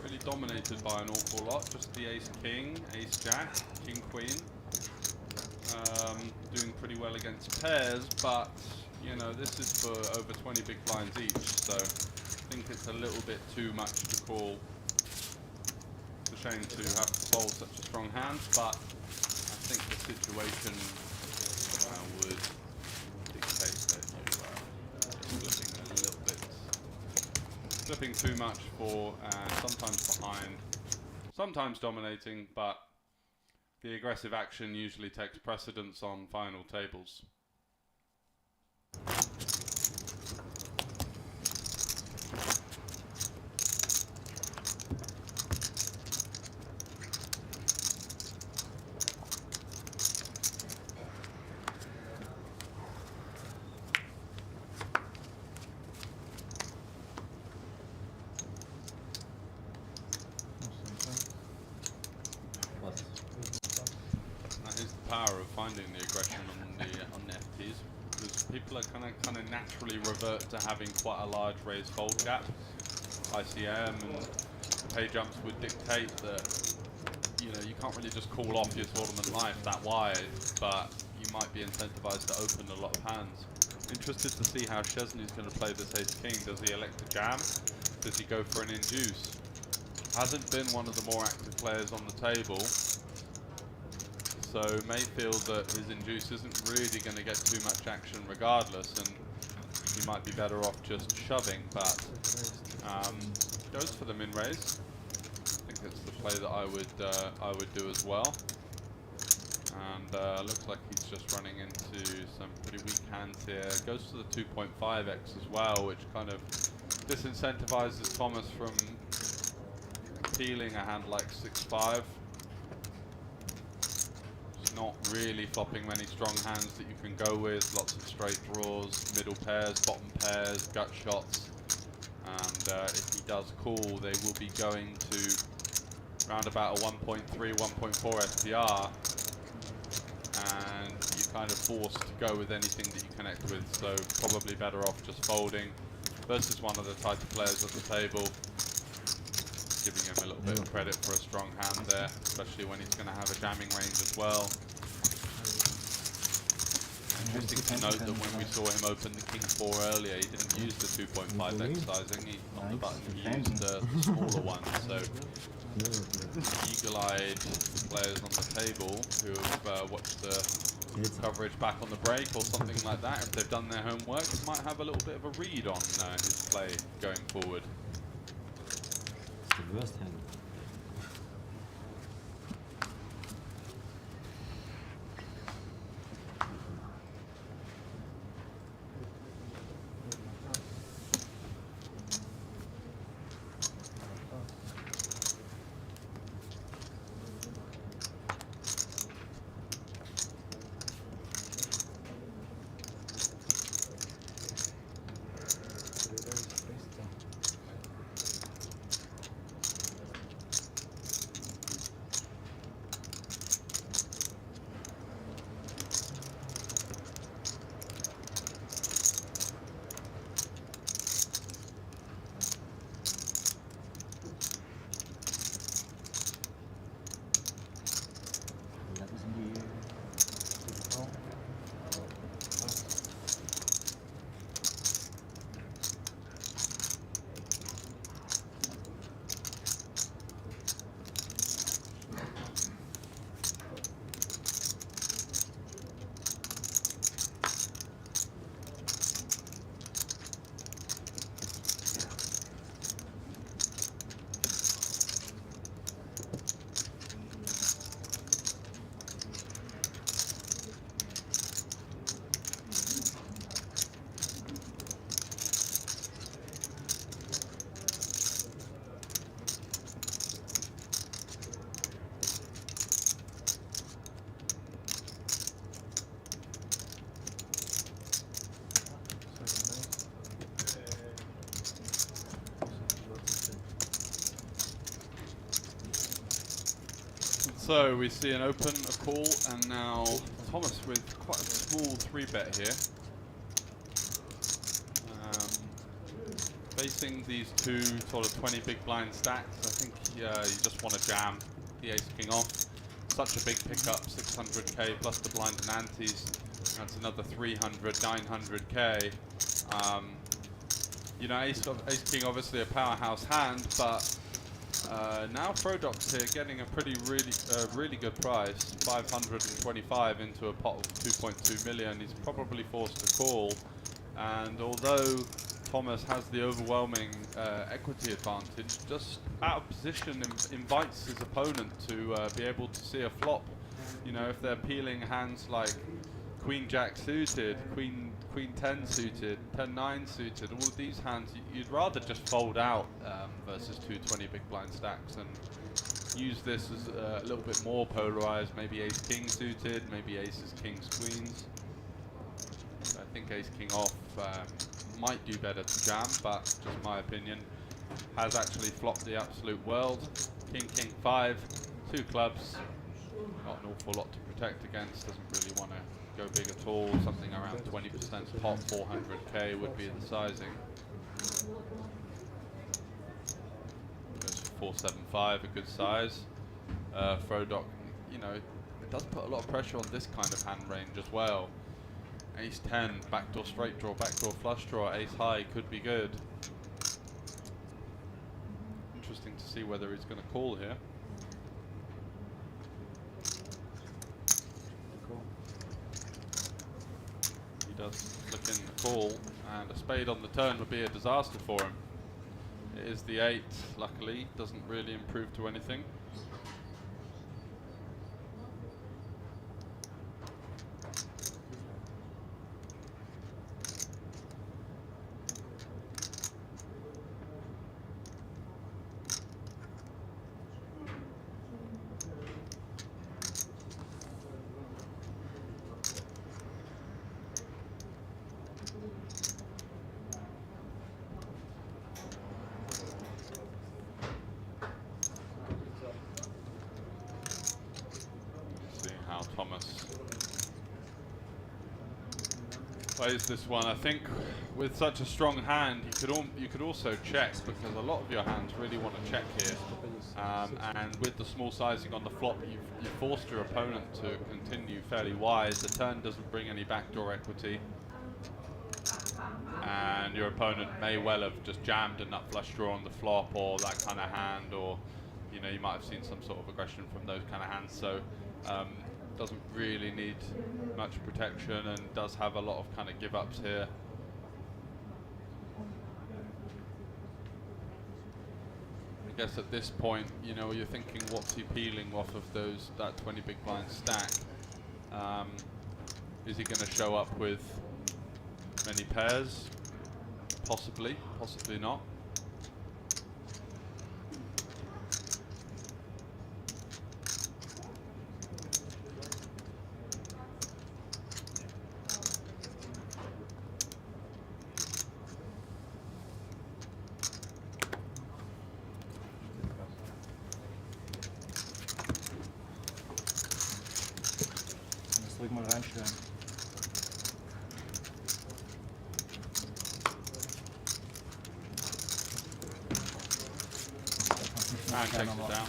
Really dominated by an awful lot, just the Ace King, Ace Jack, King Queen. Doing pretty well against pairs, but you know, this is for over 20 big blinds each, so I think it's a little bit too much to call. It's a shame to have to fold such a strong hand, but I think the situation would dictate that you're flipping a little bit. Flipping too much for sometimes behind, sometimes dominating, but the aggressive action usually takes precedence on final tables. Power of finding the aggression on the FTs, because people are kind of naturally revert to having quite a large raise fold gap. ICM and pay jumps would dictate that, you know, you can't really just call off your tournament life that wide, but you might be incentivized to open a lot of hands. Interested to see how Chesney's going to play this Ace King. Does he elect to jam? Does he go for an induce? Hasn't been one of the more active players on the table, so may feel that his induce isn't really going to get too much action regardless, and he might be better off just shoving, but goes for the min raise. I think it's the play that I would do as well. And looks like he's just running into some pretty weak hands here. Goes to the 2.5x as well, which kind of disincentivizes Thomas from peeling a hand like 6-5. Not really flopping many strong hands that you can go with. Lots of straight draws, middle pairs, bottom pairs, gut shots. And if he does call, they will be going to round about a 1.3, 1.4 SPR. And you're kind of forced to go with anything that you connect with. So probably better off just folding versus one of the tighter players at the table. Giving him a little bit of credit for a strong hand there, especially when he's going to have a jamming range as well. Interesting to note that when we saw him open the King 4 earlier, he didn't use the 2.5x sizing. On the button, he used the smaller one. So, eagle-eyed players on the table who have watched the coverage back on the break or something like that, if they've done their homework, might have a little bit of a read on his play going forward. It's the worst hand. So we see an open, a call, and now Thomas with quite a small 3-bet here. Facing these two sort of 20 big blind stacks, I think you just want to jam the ace-king off. Such a big pickup, 600k plus the blind and antes. That's another 300, 900k. You know, ace-king obviously a powerhouse hand, but now Frodoc's here getting a really good price, 525 into a pot of 2.2 million. He's probably forced to call, and although Thomas has the overwhelming equity advantage, just out of position invites his opponent to be able to see a flop. You know, if they're peeling hands like Queen Jack suited, Queen 10 suited, 10-9 suited, all of these hands, you'd rather just fold out versus 220 big blind stacks and use this as a little bit more polarized, maybe ace-king suited, maybe aces, kings, queens. So I think ace-king off might do better to jam, but just my opinion. Has actually flopped the absolute world. King, 5, 2 clubs. Not an awful lot to protect against, doesn't really want to go big at all. Something around 20% pot, 400k would be the sizing. Goes for 475, a good size. Frodoc, you know, it does put a lot of pressure on this kind of hand range as well. Ace 10, backdoor straight draw, backdoor flush draw, ace high could be good. Interesting to see whether he's going to call here. He does look in the call, and a spade on the turn would be a disaster for him. It is the 8, luckily, doesn't really improve to anything. Thomas plays this one. I think with such a strong hand, you could also check, because a lot of your hands really want to check here. And with the small sizing on the flop, you've forced your opponent to continue fairly wide. The turn doesn't bring any backdoor equity, and your opponent may well have just jammed a nut flush draw on the flop or that kind of hand, or you know, you might have seen some sort of aggression from those kind of hands. So doesn't really need much protection and does have a lot of kind of give ups here. I guess at this point, you know, you're thinking, what's he peeling off of that 20 big blind stack? Is he going to show up with many pairs? Possibly, possibly not. Ruhig mal reinstellen. And takes it down.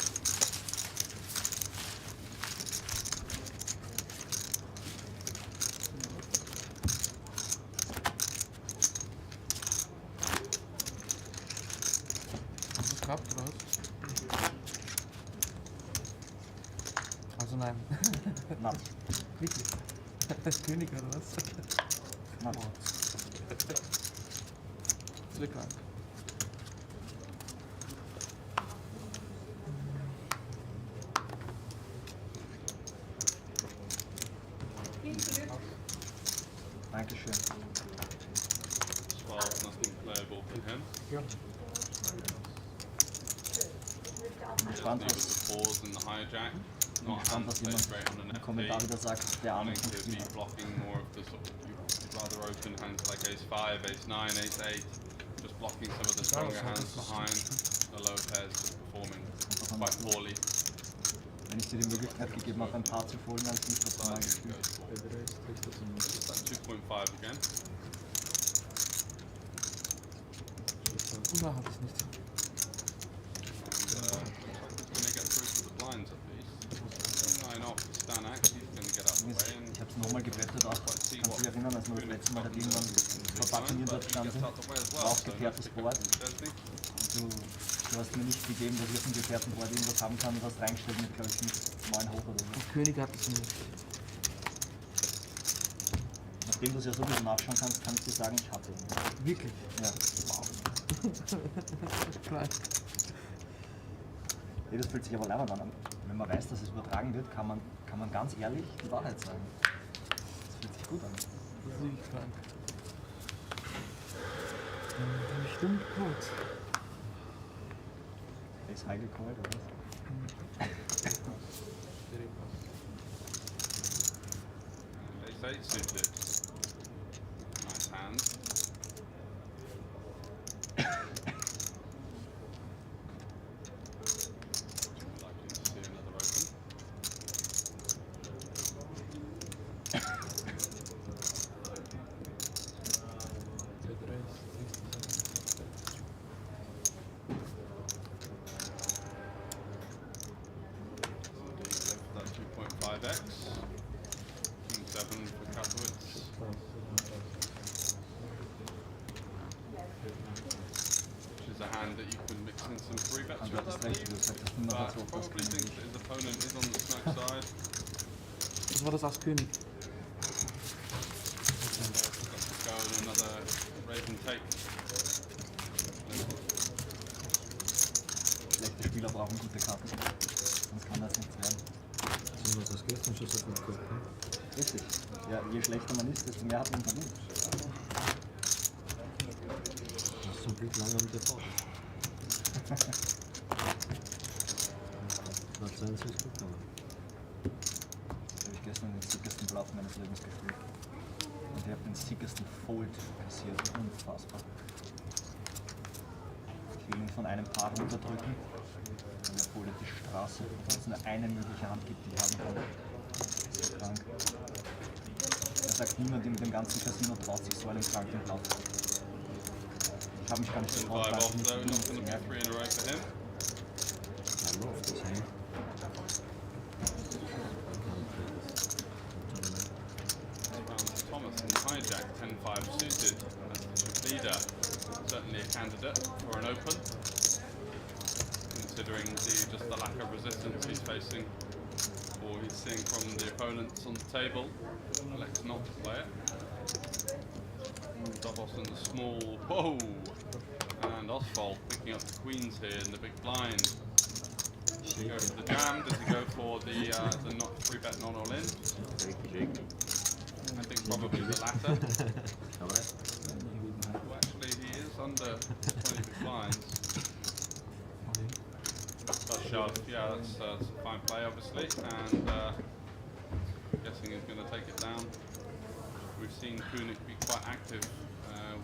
Ist es gehabt oder was? Also nein. Nein. Wirklich? König oder was? Nein. Das wird krank. Dankeschön. 12, nothing playable for him. Ja. Ich bin gespannt, Leave was, with the fours and the hijack. ich bin Not gespannt, hand was played jemand straight on an im Kommentar FP. wieder sagt, der Ahnung Wanting vom to Spiel be hat. blocking more of the sort of, you'd rather open hands like ace 5, ace 9, ace 8, just blocking some of the stronger hands behind. The lower pairs just performing quite poorly. Wenn ich dir die Möglichkeit gegeben habe, ein Paar zu folgen, als nicht das Mal Deciding to gespielt. go for just that 2.5 again. Na, hatte ich nicht. And looks like he's going to get through to the blinds at least. 9 off the Stanak, he's going to get out of the way. And Ich habe es nochmal gebettet auch. Kannst du dich erinnern, als wir das letzte Mal halt irgendwann vor Backen dort standen? War auch gefährtes Board. Du hast mir nicht gegeben, dass ich auf dem gefährten Board irgendwas haben kann. Du hast reingestellt mit, glaube ich, mit 9 hoch oder so. Der König hat es nicht. Nachdem du es ja sowieso nachschauen kannst, kann ich dir sagen, ich hatte ihn. Wirklich? Ja. Klar. Nee, das fühlt sich aber leibend an. Wenn man weiß, dass es übertragen wird, kann man ganz ehrlich die Wahrheit sagen. Das fühlt sich gut an. Das ist wirklich krank. Bestimmt gut. Er ist high gecallt, oder was? Ace 8 suited. Nice hand. Likely to see another open. That 2.5x. King 7 for Katowice. Which is a hand that you can mix in some free bets Also, with, du I hast recht, believe. du hast gesagt, dass niemand hat so But oft probably das thinks that his opponent is on the snug side. Das war das Ass König. Let's go and another raise and take. Schlechte Spieler brauchen gute Karten. Sonst kann das nichts werden. Du hast das gestern schon so gut gehabt, ne? Richtig. Ja, je schlechter man ist, desto mehr hat man verdient. Das ist so blöd lange mit der Pause. Das sein, es ist gut gegangen. Das habe ich gestern den sickesten Bluff meines Lebens gespielt. Und ich habe den sickesten Fold kassiert. Unfassbar. Ich will ihn von einem Paar runterdrücken. Und er foldet die Straße. Wenn es nur eine mögliche Hand gibt, die ich haben kann. Das ist so krank. Er gesagt, niemand in dem ganzen Casino traut sich so einen kranken Bluff. Ich habe mich gar nicht getraut, Five weil off ich nicht though, not zu going to be merken. 3 in a row for him. I love this hand. Thomas and hijack 10-5 suited. Leader, certainly a candidate for an open, considering just the lack of resistance he's facing, or he's seeing from the opponents on the table. Elects not to play it. Davos in the small, whoa! And Oswald picking up the queens here in the big blind. Does he go for the jam? Does he go for the not 3-bet non all in? Shaky. I think probably the latter. Dobra. Well, actually, he is under 20 big blinds. Does shove, yeah, that's a fine play, obviously, and I'm guessing he's going to take it down. We've seen Kunik be quite active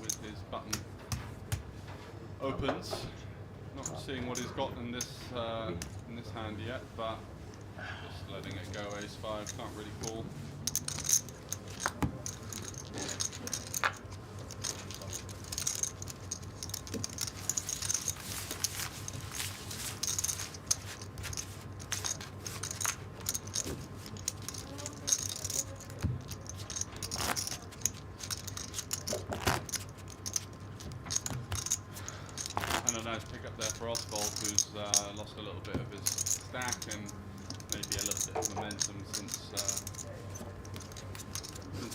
with his button opens. Not seeing what he's got in this hand yet, but just letting it go. Ace-5, can't really call. And a nice pick up there for Oswald, who's lost a little bit of his stack and maybe a little bit of momentum since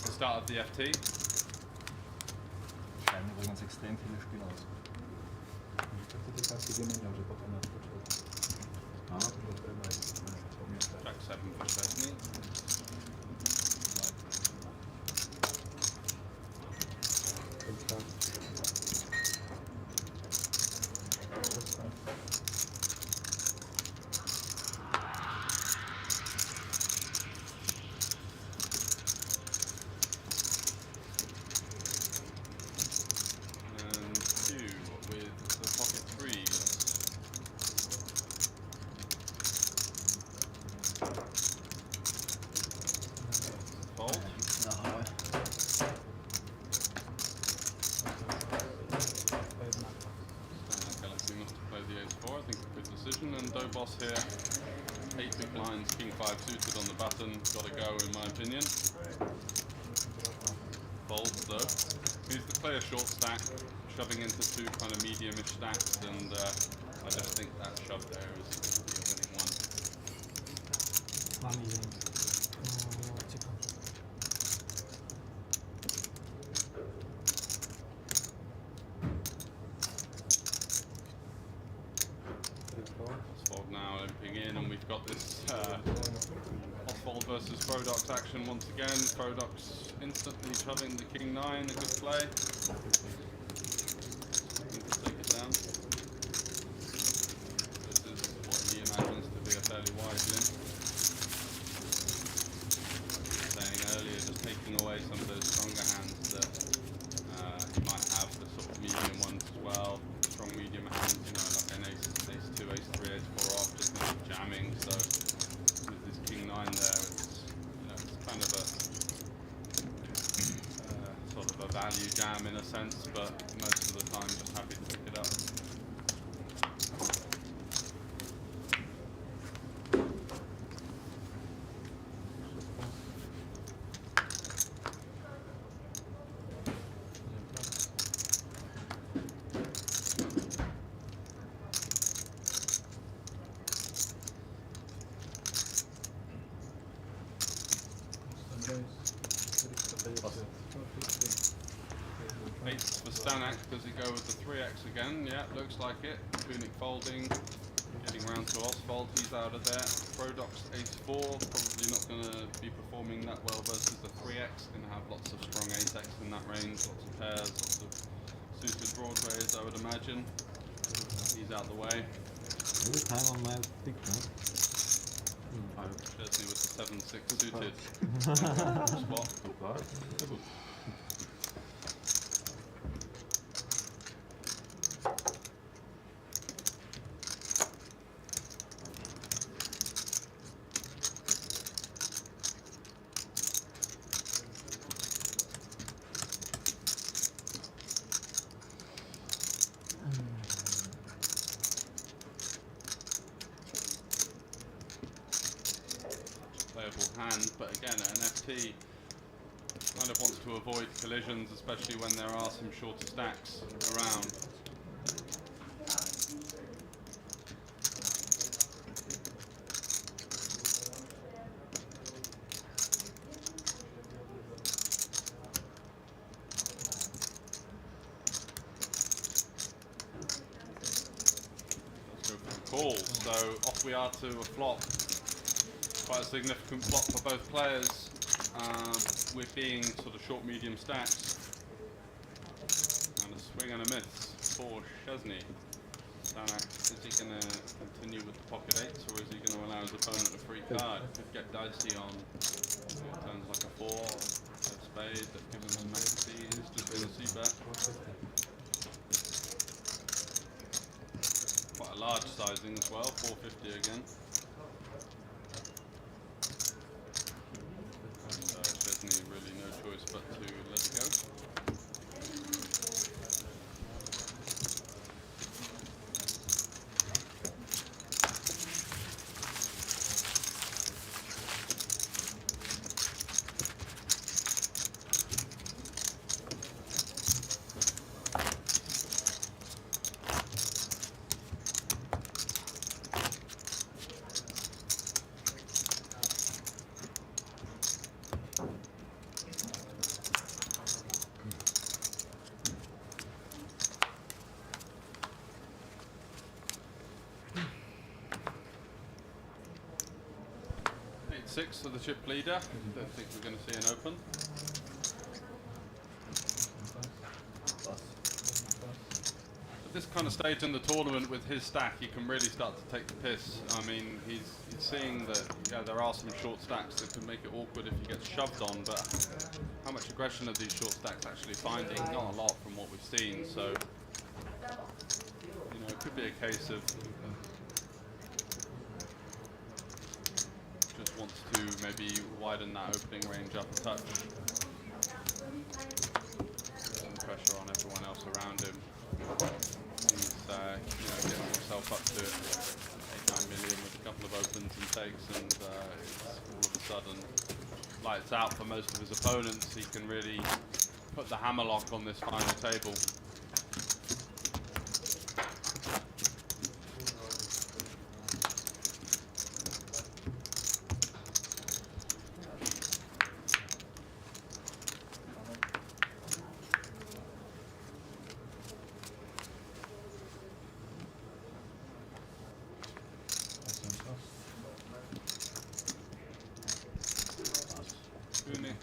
the start of the FT. Scheiden übrigens extrem viele Spiele aus. Jack 7 for Chesney. And 2 with the pocket 3s. Fold. Galaxy must have played the ace-4, I think a good decision. And Dobos here, 8 big blinds, king 5 suited on the button, gotta go in my opinion. Folds though. Needs to play a short stack, shoving into 2 kind of medium-ish stacks, and I just think that shove there is going to be a winning one. Oswald now limping in, and we've got this Oswald versus Frodox action once again. Frodox instantly shoving the king 9, a good play. Take it down. This is what he imagines to be a fairly wide limp. Saying earlier, just taking away some of those stronger hands that he might have, the sort of medium ones as well. Strong medium hands, you know, like an ace 2, ace 3, ace 4 off, just not jamming. So with this king 9 there, it's, you know, it's kind of a sort of a value jam in a sense, but most of the time just happy to pick it up. Eights for Stanek, does he go with the 3x again? Yeah, looks like it. Kunik folding, getting round to Oswald, he's out of there. Frodox ace-4, probably not going to be performing that well versus the 3x, going to have lots of strong ace-x in that range, lots of pairs, lots of suited Broadways, I would imagine. He's out the way. Every time on my pick, Chesney with the 7-6 suited spot. but again, an FT kind of wants to avoid collisions, especially when there are some shorter stacks around. Let's go for the call. So off we are to a flop. Quite a significant flop for both players. With being sort of short medium stacks. And a swing and a miss for Szczesny. Stanek, is he going to continue with the pocket eights, or is he going to allow his opponent a free card? Could get dicey on turns like a 4, a spade that gives him some equity. He's just going to see bet. Quite a large sizing as well, 450 again. Really no choice but to let it go. 6 for the chip leader. Don't think we're going to see an open. At this kind of stage in the tournament with his stack, he can really start to take the piss. I mean, he's seeing that there are some short stacks that can make it awkward if he gets shoved on, but how much aggression are these short stacks actually finding? Not a lot from what we've seen, so it could be a case of just wants to maybe widen that opening range up a touch. Some pressure on everyone else around him. He's getting himself up to 8-9 million with a couple of opens and takes, and it's all of a sudden lights out for most of his opponents. He can really put the hammerlock on this final table.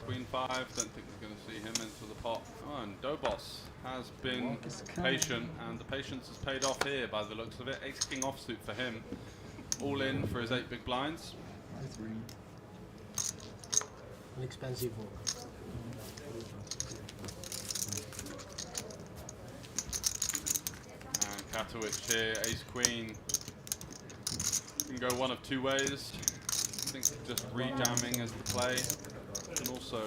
Queen 5, don't think we're going to see him into the pot. Oh, and Dobos has been patient, and the patience has paid off here by the looks of it. Ace King offsuit for him. All in for his 8 big blinds. An expensive one. And Katowice here, Ace Queen. Can go one of 2 ways. I think just re-jamming is the play. Can also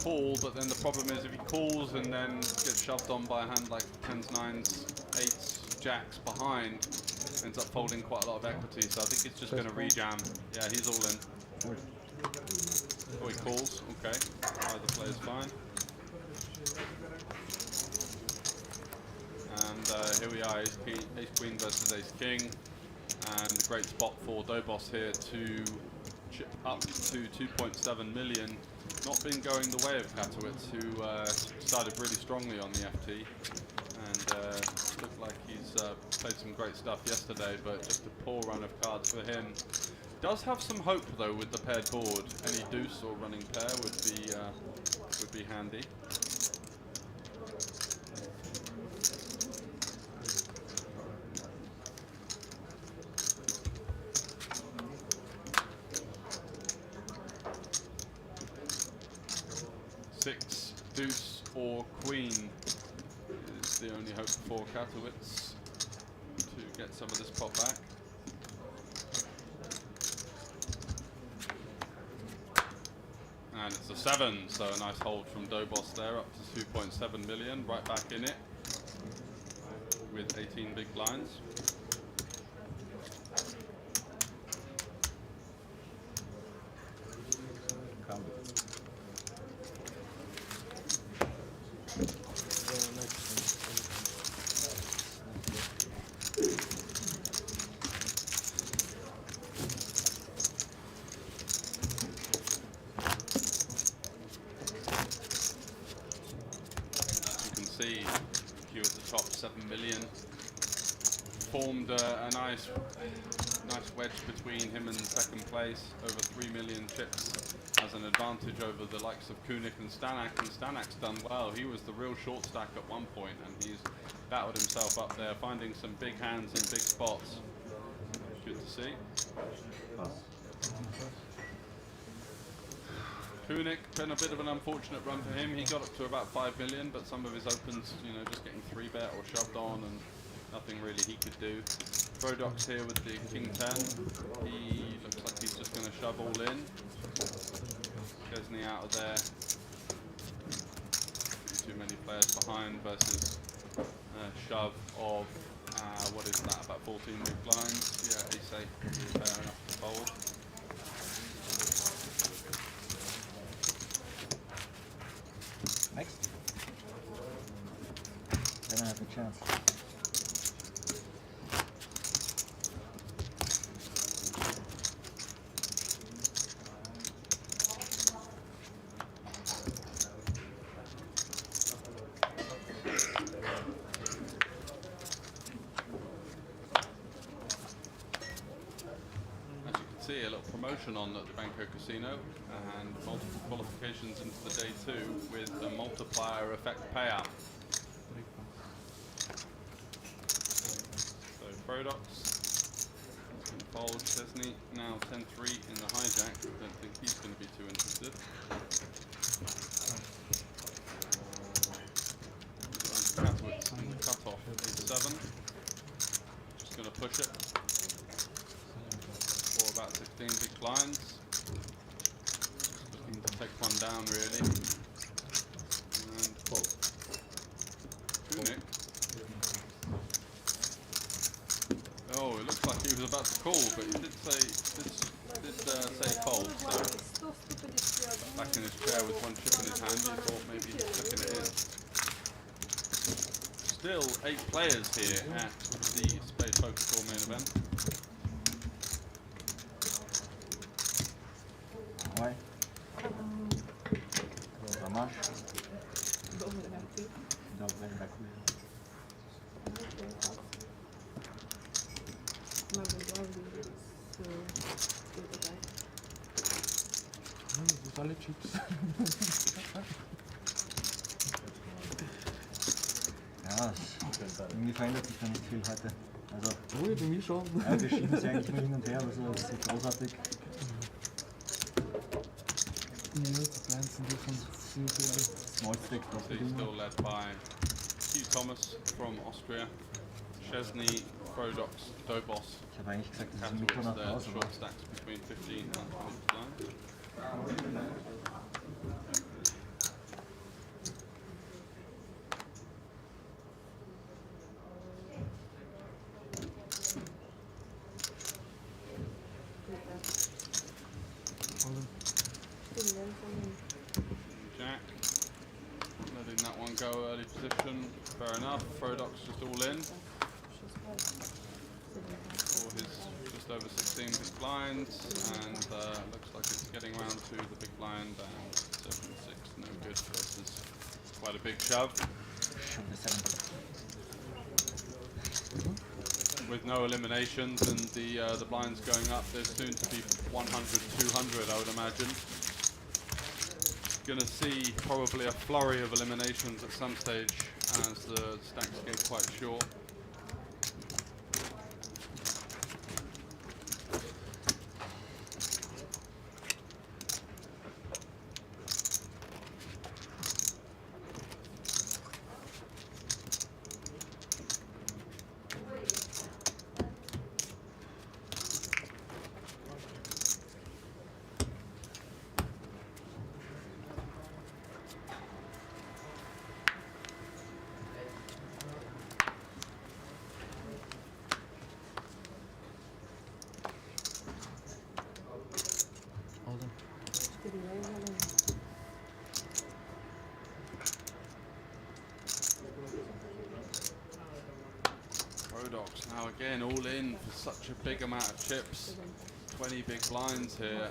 call, but then the problem is if he calls and then gets shoved on by a hand like 10s, 9s, 8s, jacks behind, ends up folding quite a lot of equity. So I think it's just going to re-jam. Yeah, he's all in. Oh, he calls. Okay, either play is fine. And here we are, Ace Queen versus Ace King, and a great spot for Dobos here to chip up to 2.7 million. Not been going the way of Katowice, who started really strongly on the FT, and looked like he's played some great stuff yesterday, but just a poor run of cards for him. Does have some hope though with the paired board. Any deuce or running pair would be handy. Six, deuce or queen is the only hope for Katowice to get some of this pot back. And it's a 7, so a nice hold from Dobos there, up to 2.7 million, right back in it with 18 big blinds. top 7 million. Formed a nice wedge between him and second place, over 3 million chips as an advantage over the likes of Kunik and Stanak, and Stanak's done well. He was the real short stack at one point, and he's battled himself up there, finding some big hands in big spots. Good to see. Kunik, been a bit of an unfortunate run for him. He got up to about 5 million, but some of his opens, you know, just getting 3-bet or shoved on, and nothing really he could do. Frodox here with the King 10. He looks like he's just going to shove all in. Chesney out of there. Too many players behind versus shove of, what is that, about 14 big blinds. Yeah, ace-8 would be fair enough to fold. Next. Then I have a chance. See a little promotion on at the Banco Casino and multiple qualifications into the day 2 with a multiplier effect payout. So Frodox can fold. Chesney now 10-3 in the hijack. Don't think he's going to be too interested. Cut off 7. Just going to push it. About 16 big blinds. Just looking to take one down really. And Kunik. Oh, it looks like he was about to call, but he did say fold. So back in his chair with one chip in his hand, he thought maybe he's flicking it in. Still 8 players here at the SPADEPOKER TOUR main event. Ouais. Ça marche. Das alle Chips. Ja, irgendwie verändert sich da nicht viel heute. Also, Oh, bei mir schon. ja, wir schieben sie eigentlich nur hin und her, aber so ist es großartig. Ja, die Kleinen sind schon sehr Small Stack, So he's still led by Hugh Thomas from Austria, Chesney, Frodox, Dobos, Ich habe eigentlich gesagt, das ist um Katowicz Mitternacht there, raus, short aber stacks between 15 and 20 lines. Jack, letting that one go early position, fair enough. Frodox just all in. For his just over 16 big blinds, and looks like it's getting around to the big blind and 7-6, no good versus quite a big shove. With no eliminations and the blinds going up, there's soon to be 100, 200, I would imagine. Going to see probably a flurry of eliminations at some stage as the stacks get quite short. Frodox now again all in for such a big amount of chips. 20 big blinds here.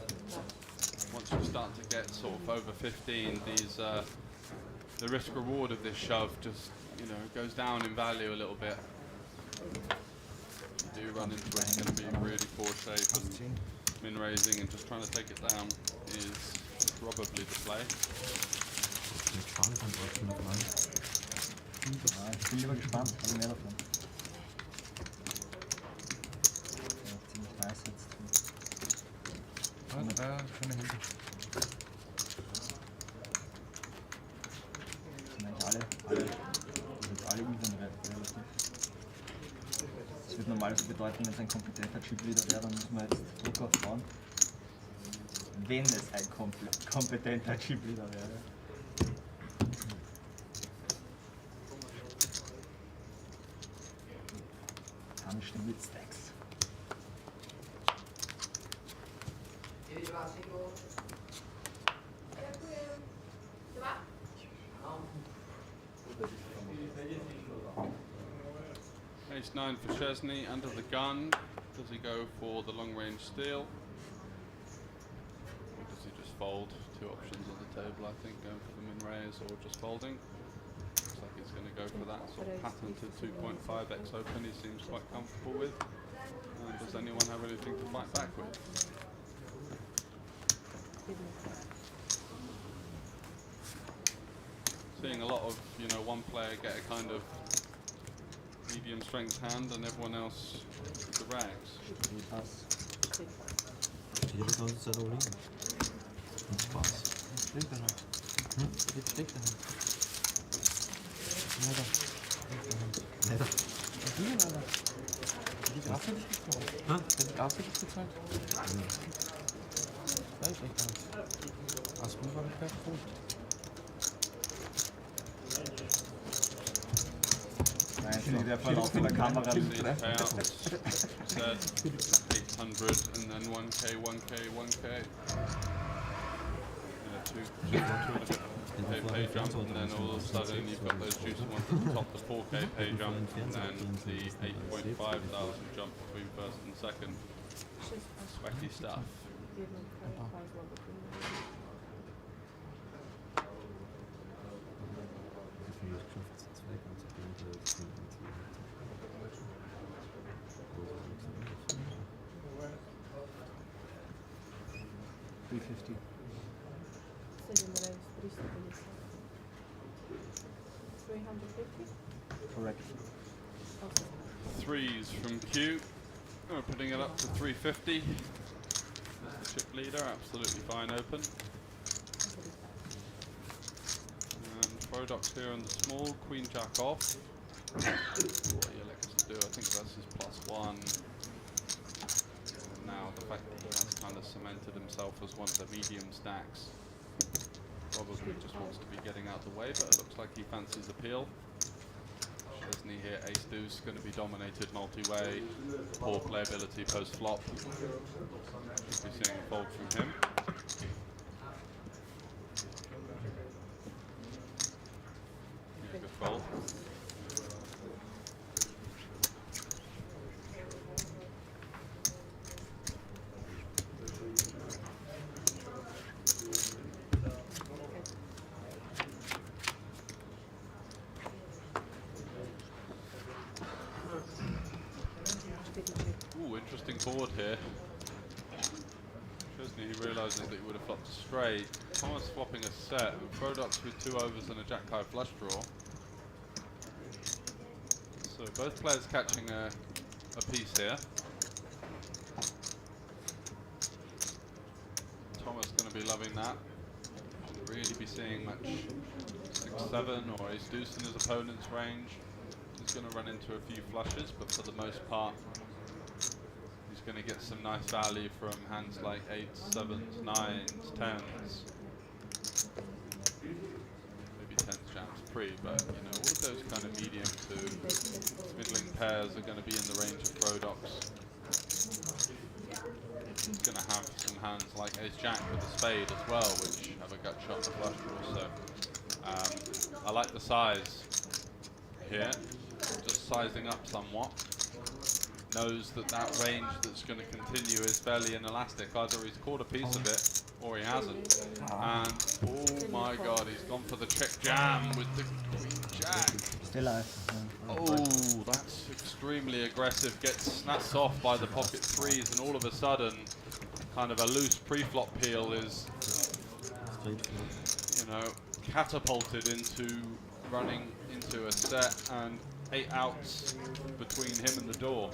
Once you start to get sort of over 15, these the risk reward of this shove just you know, goes down in value a little bit, you do run into it. It's going to be really poor shape, and min raising and just trying to take it down is probably the play. Ja, ich bin lieber gespannt, also mehr davon. Ja, ziemlich nice jetzt. Schöne Hände. Sind eigentlich alle even relativ. Das würde normalerweise bedeuten, wenn es ein kompetenter Chipleader wäre, dann muss man jetzt Druck aufbauen. Wenn es ein kompetenter Chipleader wäre. Punished with stacks. Ace-9 for Chesney, under the gun. Does he go for the long-range steal? Or does he just fold? Two options on the table, I think, going for the min-raise or just folding. Looks like he's going to go for that sort of patented 2.5x open he seems quite comfortable with. Does anyone have anything to fight back with? Seeing a lot of, you know, one player get a kind of medium strength hand and everyone else the rags. Jeder kann uns halt auch liegen. Und Spaß. Jetzt schlägt er noch. Jetzt schlägt er noch. Leider. Die, Alter. Die Grafik nicht gezahlt. Hä? Hat die Grafik nicht gezahlt? Das weiß ich echt nicht. Aspen war nicht ganz gut. Nein, der Verlauf von der Kamera. These payouts said 800 and then 1k, 1k, 1k. Two and a bit pay jump, and then all of a sudden you've got those juicy ones at the top, the 4k pay jump, and then the 8.5 thousand jump between first and second. Sweaty stuff. $350. Correct. Threes from Q. We're putting it up to 350. That's the chip leader, absolutely fine open. And Frodox here on the small, Queen Jack off. What are you looking to do? I think that's his +1. And now the fact that he has kind of cemented himself as one of the medium stacks. Probably just wants to be getting out of the way, but it looks like he fancies appeal. Chesney here, ace deuce, going to be dominated multi-way. Poor playability post-flop. Should be seeing a fold from him. Yeah, good fold. Ooh, interesting board here. Chesney, he realises that he would have flopped straight. Thomas flopping a set. Frodox with 2 overs and a jack-high flush draw. So both players catching a piece here. Thomas going to be loving that. Shouldn't really be seeing much 6-7 or ace deuce in his opponent's range. He's going to run into a few flushes, but for the most part, he's going to get some nice value from hands like 8s, 7s, 9s, 10s. Maybe 10s jams pre, but you know, all of those kind of medium to middling pairs are going to be in the range of Frodox. He's going to have some hands like ace jack with a spade as well, which have a gut shot and a flush draw. So I like the size here. Just sizing up somewhat. Knows that that range that's going to continue is fairly inelastic. Either he's caught a piece of it or he hasn't. And oh my god, he's gone for the check jam with the queen jack. Still alive. Oh, that's extremely aggressive. Gets snapped off by the pocket threes, and all of a sudden, kind of a loose pre-flop peel is, you know, catapulted into running into a set and 8 outs between him and the door.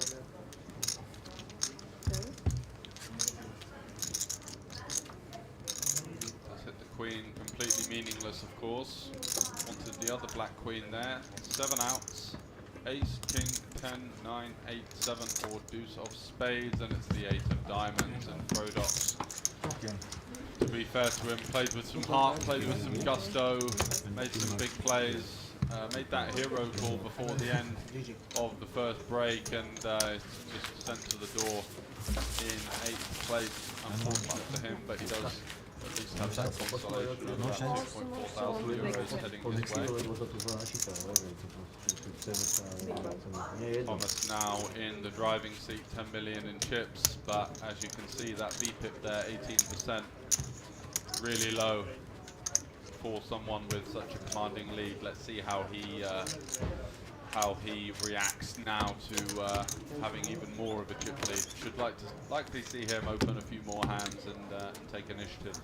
Let's hit the queen, completely meaningless, of course. Wanted the other black queen there. 7 outs. Ace, king, 10, 9, 8, 7, or deuce of spades, and it's the 8 of diamonds and throw dots. Okay. To be fair to him, played with some heart, played with some gusto, made some big plays, made that hero call before the end of the first break, and just sent to the door in 8th place. Unfortunate for him, but he does at least have some consolation of about 2.4 thousand euros heading his way. Thomas now in the driving seat, 10 million in chips, but as you can see, that VPIP there, 18%, really low for someone with such a commanding lead. Let's see how he reacts now to having even more of a chip lead. Should likely see him open a few more hands and take initiative.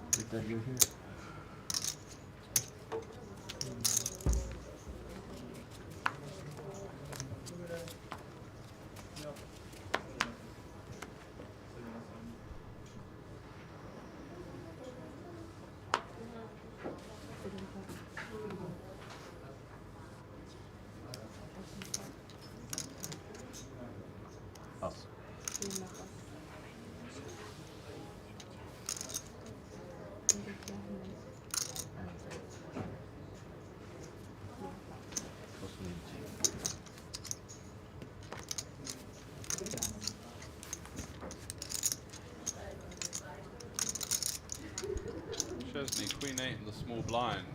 Chesney, queen 8 in the small blind.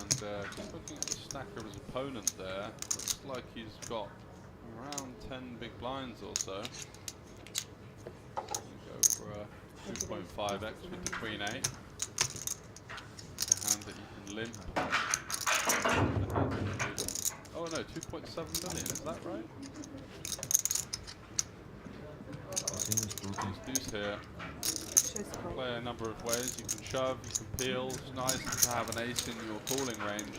And just looking at the stacker of his opponent there, looks like he's got around 10 big blinds or so. Go for a 2.5x with the queen 8. A hand that you can limp. Oh no, 2.7 million, is that right? There's deuce here. Play a number of ways. You can shove, you can peel. It's nice to have an ace in your calling range,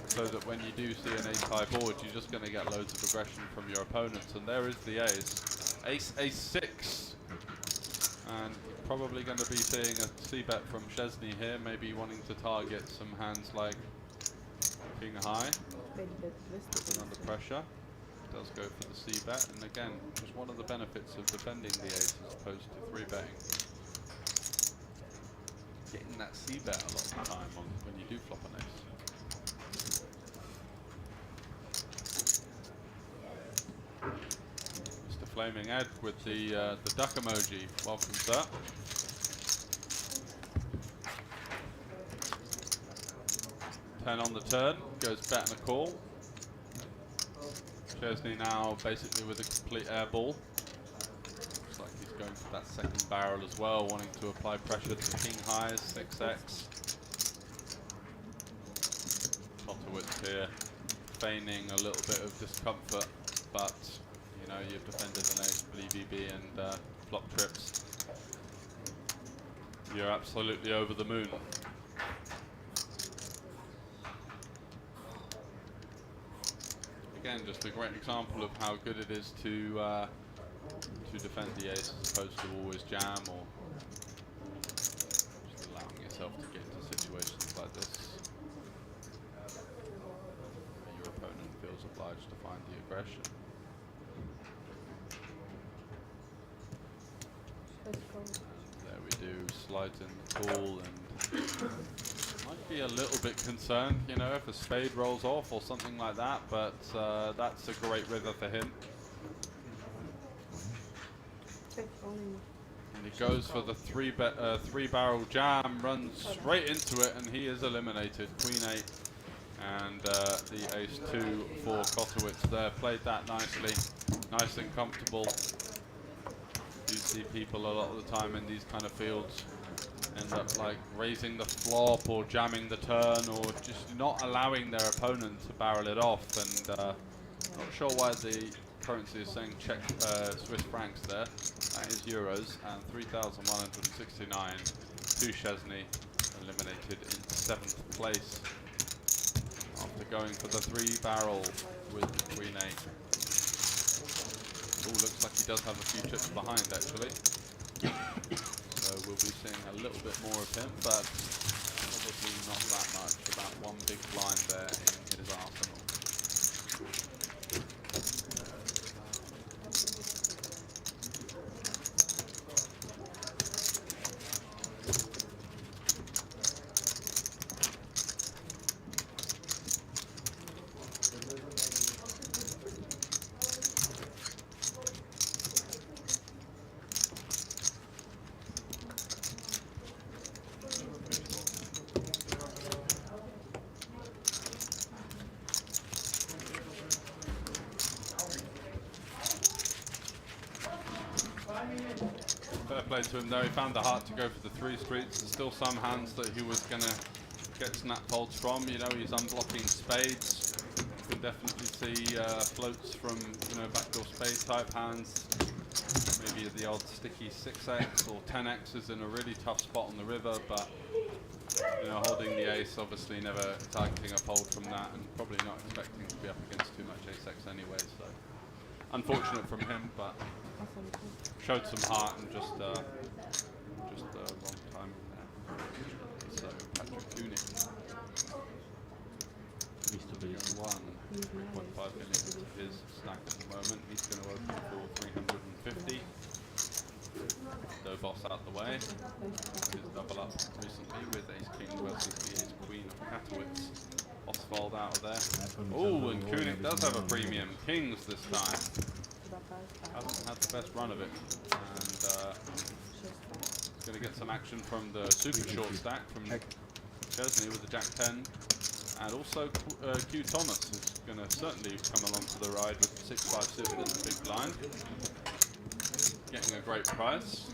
so that when you do see an ace-high board, you're just going to get loads of aggression from your opponents. And there is the ace. Ace-6. And probably going to be seeing a c-bet from Chesney here, maybe wanting to target some hands like king high. Under pressure. Does go for the c-bet, and again, just one of the benefits of defending the ace as opposed to 3-betting. Getting that c-bet a lot of the time when you do flop an ace. Mr. Flaming Ed with the duck emoji. Welcome, sir. Ten on the turn, goes bet and a call. Chesney now basically with a complete air ball. Looks like he's going for that second barrel as well, wanting to apply pressure to king highs, 6x. Kottowitz here, feigning a little bit of discomfort, but you know, you've defended an ace, BVB and flop trips. You're absolutely over the moon. Again, just a great example of how good it is to defend the ace as opposed to always jam or just allowing yourself to get into situations like this where your opponent feels obliged to find the aggression. And there we do, slides in the call, and might be a little bit concerned, you know, if a spade rolls off or something like that, but that's a great river for him. And he goes for the three barrel jam, runs straight into it, and he is eliminated. Queen 8 and the ace 2 for Kottowitz there. Played that nicely, nice and comfortable. do see people a lot of the time in these kind of fields end up like raising the flop or jamming the turn or just not allowing their opponent to barrel it off. And not sure why the currency is saying Czech Swiss francs there. That is euros, and 3,169 to Szczesny, eliminated in 7th place after going for the 3-barrel with Queen 8. Oh, looks like he does have a few chips behind actually. So we'll be seeing a little bit more of him, but probably not that much. About one big blind there in his arsenal. Fair play to him though, he found the heart to go for the 3 streets. There's still some hands that he was going to get snap folds from. You know, he's unblocking spades. You can definitely see floats from, you know, backdoor spade type hands. Maybe the odd sticky 6x or 10x is in a really tough spot on the river, but you know, holding the ace, obviously never targeting a fold from that, and probably not expecting to be up against too much ace-x anyway, so unfortunate from him, but showed some heart and just wrong time there. So Patrick Koenig, 1.5 million into his stack at the moment. He's going to open for 350. No boss out the way. His double up recently with Ace King versus the Ace Queen of Katowice. Oswald out of there. Oh, and Koenig does have a premium. Kings this time. Hasn't had the best run of it. And going to get some action from the super short stack from Szczesny with the Jack 10. And also Q Thomas is going to certainly come along for the ride with 6-5 suited in the big blind. Getting a great price.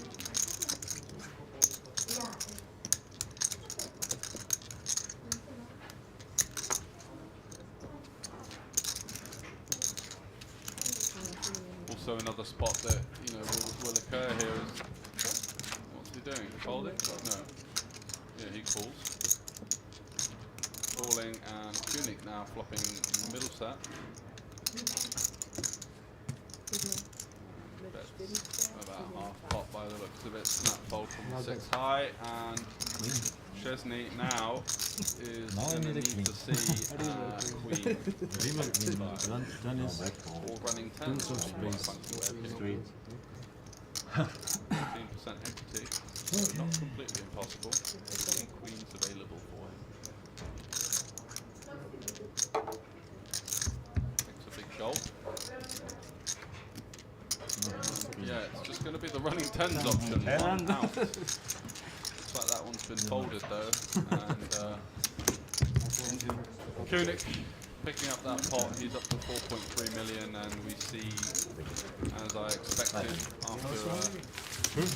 Also another spot that, you know, will occur here is, what's he doing? Folding? No. Yeah, he calls. Calling, and Koenig now flopping middle set. About half pot by the looks of it. Snap fold from 6 high, and Szczesny now is going to need to see Queen. Or running 10s. 15% equity, so not completely impossible. Queen's available for him. Takes a big gulp. Yeah, it's just going to be the running 10s option. 1 out. Looks like that one's been folded though. And Koenig picking up that pot. He's up to 4.3 million, and we see, as I expected, after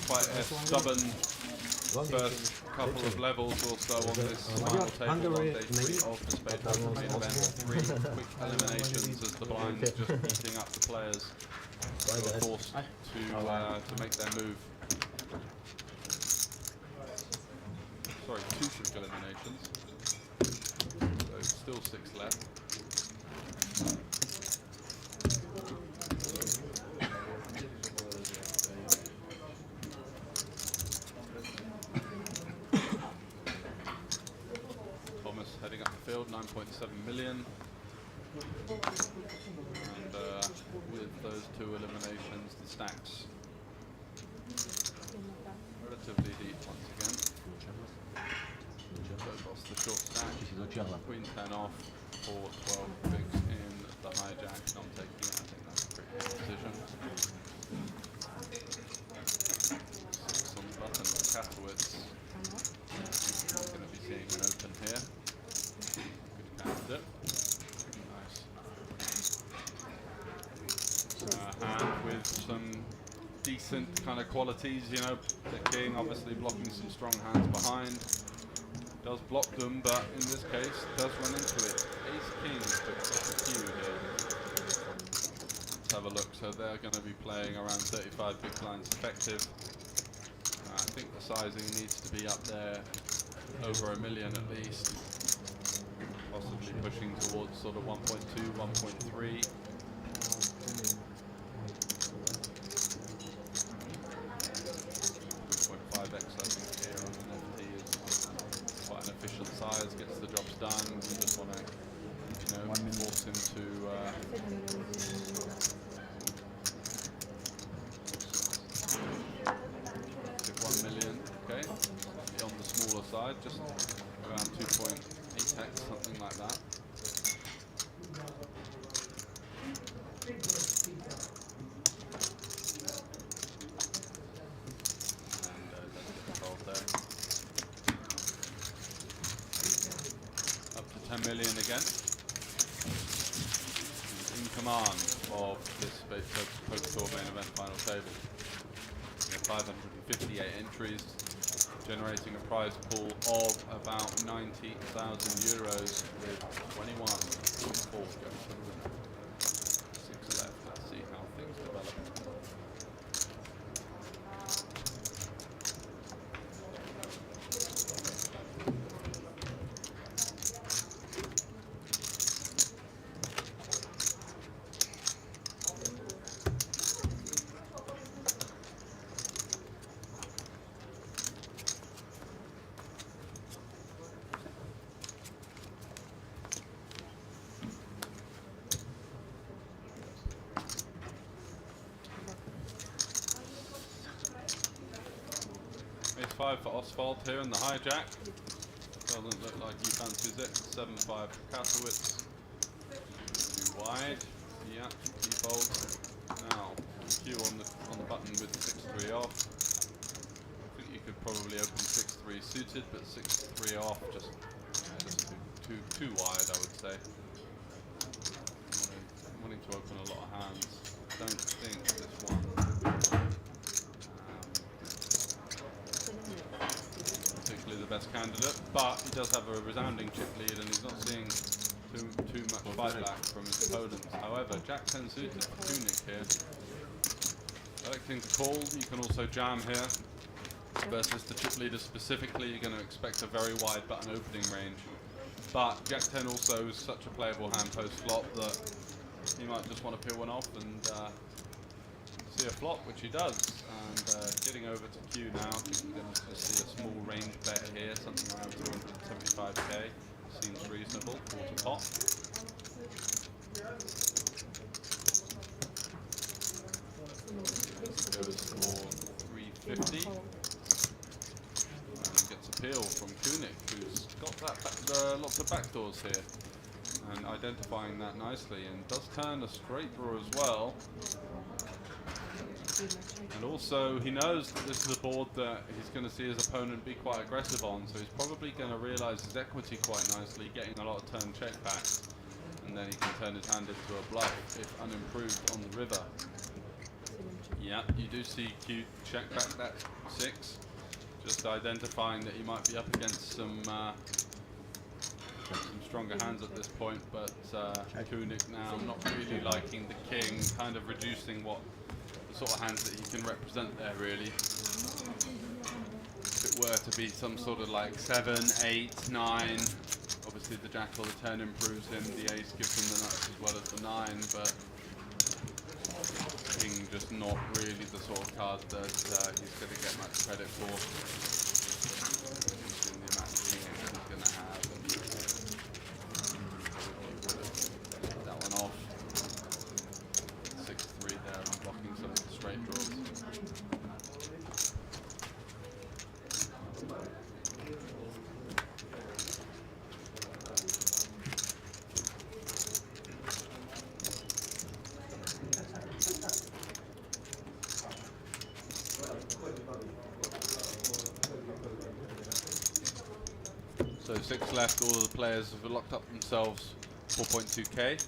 quite a stubborn first couple of levels or so on this final table on day 3 of the Spade Poker main event, 3 quick eliminations as the blinds just eating up the players who are forced to make their move. Sorry, 2 quick eliminations. So still 6 left. Thomas heading up the field, 9.7 million. And with those 2 eliminations, the stacks relatively deep once again. So lost the short stack. Queen 10 off for 12 bigs in the hijack. Not taking it. I think that's a pretty good decision. 6 on the button for Katowice. Going to be seeing an open here. Good candidate. Nice. Hand with some decent kind kind of qualities, you know, the king obviously blocking some strong hands behind. Does block them, but in this case does run into it. Ace king to Q here. Let's have a look. So they're going to be playing around 35 big blinds effective. I think the sizing needs to be up there over $1 million at least. Possibly pushing towards sort of 1.2, 1.3. 2.5x I think here on an FT is quite an efficient size, gets the jobs done. We just want to, you know, force him to give 1 million, okay, on the smaller side, just around 2.8x, something like that. Up to 10 million again. He's in command of this SPADEPOKER TOUR main event final table. We have 558 entries, generating a prize pool of about 90,000 euros with 21.4 going to the winner. 6 left. Let's see how things develop. Ace 5 for Oswald here in the hijack. Doesn't look like he fancies it. 7-5 for Kasowitz. Too wide. Yeah, he folds. Now, Q on the button with 6-3 off. I think you could probably open 6-3 suited, but 6-3 off just too wide, I would say. Wanting to open a lot of hands. Don't think this one particularly the best candidate, but he does have a resounding chip lead and he's not seeing too much fight back from his opponents. However, Jack 10 suited for Kunik here. Electing to call, you can also jam here. Versus the chip leader specifically, you're going to expect a very wide button opening range. But Jack 10 also is such a playable hand post flop that he might just want to peel one off and see a flop, which he does. And getting over to Q now, I think you're going to just see a small range bet here, something around 275k. Seems reasonable, quarter pot. Goes for 350. And gets a peel from Kunik, who's got that lots of backdoors here. And identifying that nicely, and does turn a straight draw as well. And also, he knows that this is a board that he's going to see his opponent be quite aggressive on, so he's probably going to realise his equity quite nicely, getting a lot of turn check backs, and then he can turn his hand into a bluff if unimproved on the river. Yeah, you do see Q check back that 6, just identifying that he might be up against some stronger hands at this point, but Kunik now not really liking the king, kind of reducing what the sort of hands that he can represent there, really. If it were to be some sort of like 7, 8, 9, obviously the jack or the 10 improves him, the ace gives him the nuts as well as the 9, but king just not really the sort of card that he's going to get much credit for. The amount of king he's going to have. That one off. 6-3 there, and blocking some of the straight draws. So 6 left, all of the players have locked up themselves 4.2k.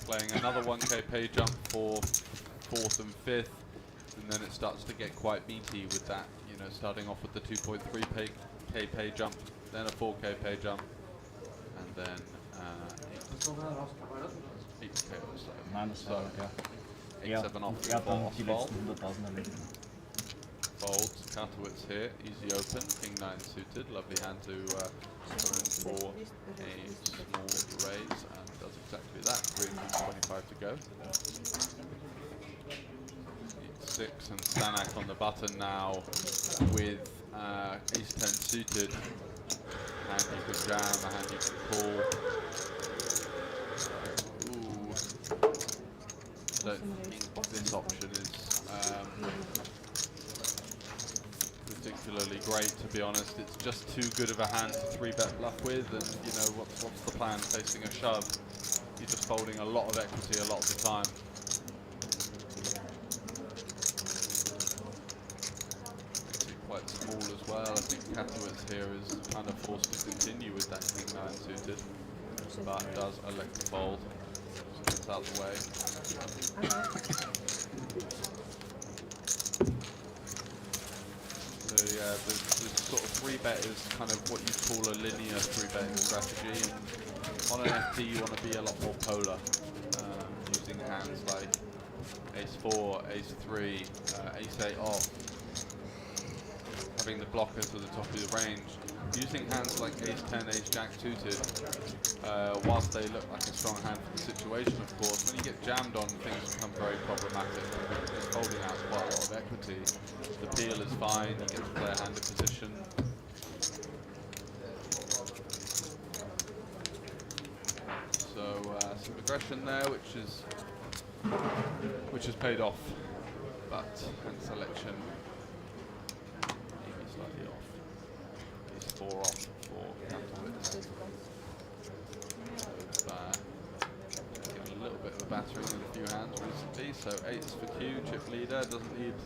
Playing another 1k pay jump for 4th and 5th. and then it starts to get quite meaty with that, you know, starting off with the 2.3k pay jump, then a 4k pay jump, and then 8k or so. Nein, das war, ja. 8-7 off, Er hat dann off die fold. letzten 100.000 erledigt. Folds, Katowitz here, easy open, king 9 suited, lovely hand to come in for a small raise, and does exactly that, 325 to go. 6 and Stanak on the button now with ace 10 suited, hand you can jam, a hand you can call. Ooh, I don't think this option is particularly great, to be honest. It's just too good of a hand to 3-bet bluff with, and you know what's the plan facing a shove? You're just folding a lot of equity a lot of the time. Makes it quite small as well. I think Katowitz here is kind of forced to continue with that king 9 suited, but does elect to fold. So gets out the way. So yeah, this sort of 3-bet is kind of what you call a linear 3-betting strategy. And on an FT you want to be a lot more polar, using hands like ace 4, ace 3, ace 8 off, having the blockers at the top of the range. Using hands like ace 10, ace jack suited, whilst they look like a strong hand for the situation, of course, when you get jammed on, things become very problematic. It's holding out quite a lot of equity. The peel is fine, you get to play a hand of position. So some aggression there, which has paid off, but hand selection maybe slightly off. He's 4 off for Katowitz. Getting a little bit of a battering with a few hands recently. So 8s for Q, chip leader, doesn't need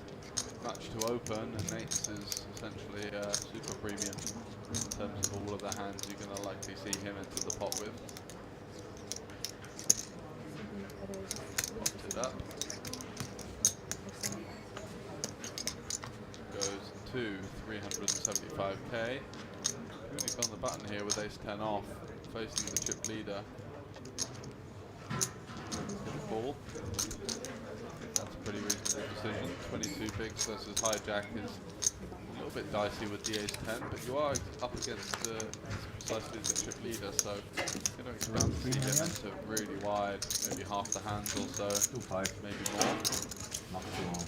much to open, and 8s is essentially super premium in terms of all of the hands you're going to likely see him enter the pot with. Popped it up. Goes to 375k. Kunik on the button here with ace 10 off, facing the chip leader. Gonna call. I think that's a pretty reasonable decision. 22 bigs versus hijack is a little bit dicey with the ace 10, but you are up against precisely the chip leader, so you don't expect to see him enter really wide, maybe half the hands or so, 2-5, maybe more. maximal.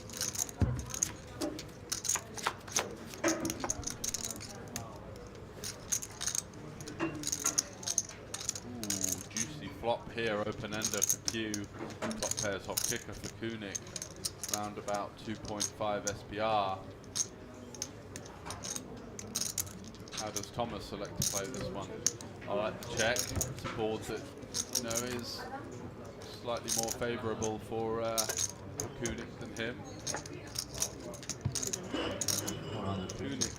Flop here, open-ender for Q, top pair, top kicker for Kunik, round about 2.5 SPR. How does Thomas select to play this one? I like the check, it's a board that, you know, is slightly more favourable for Kunik than him. Kunik,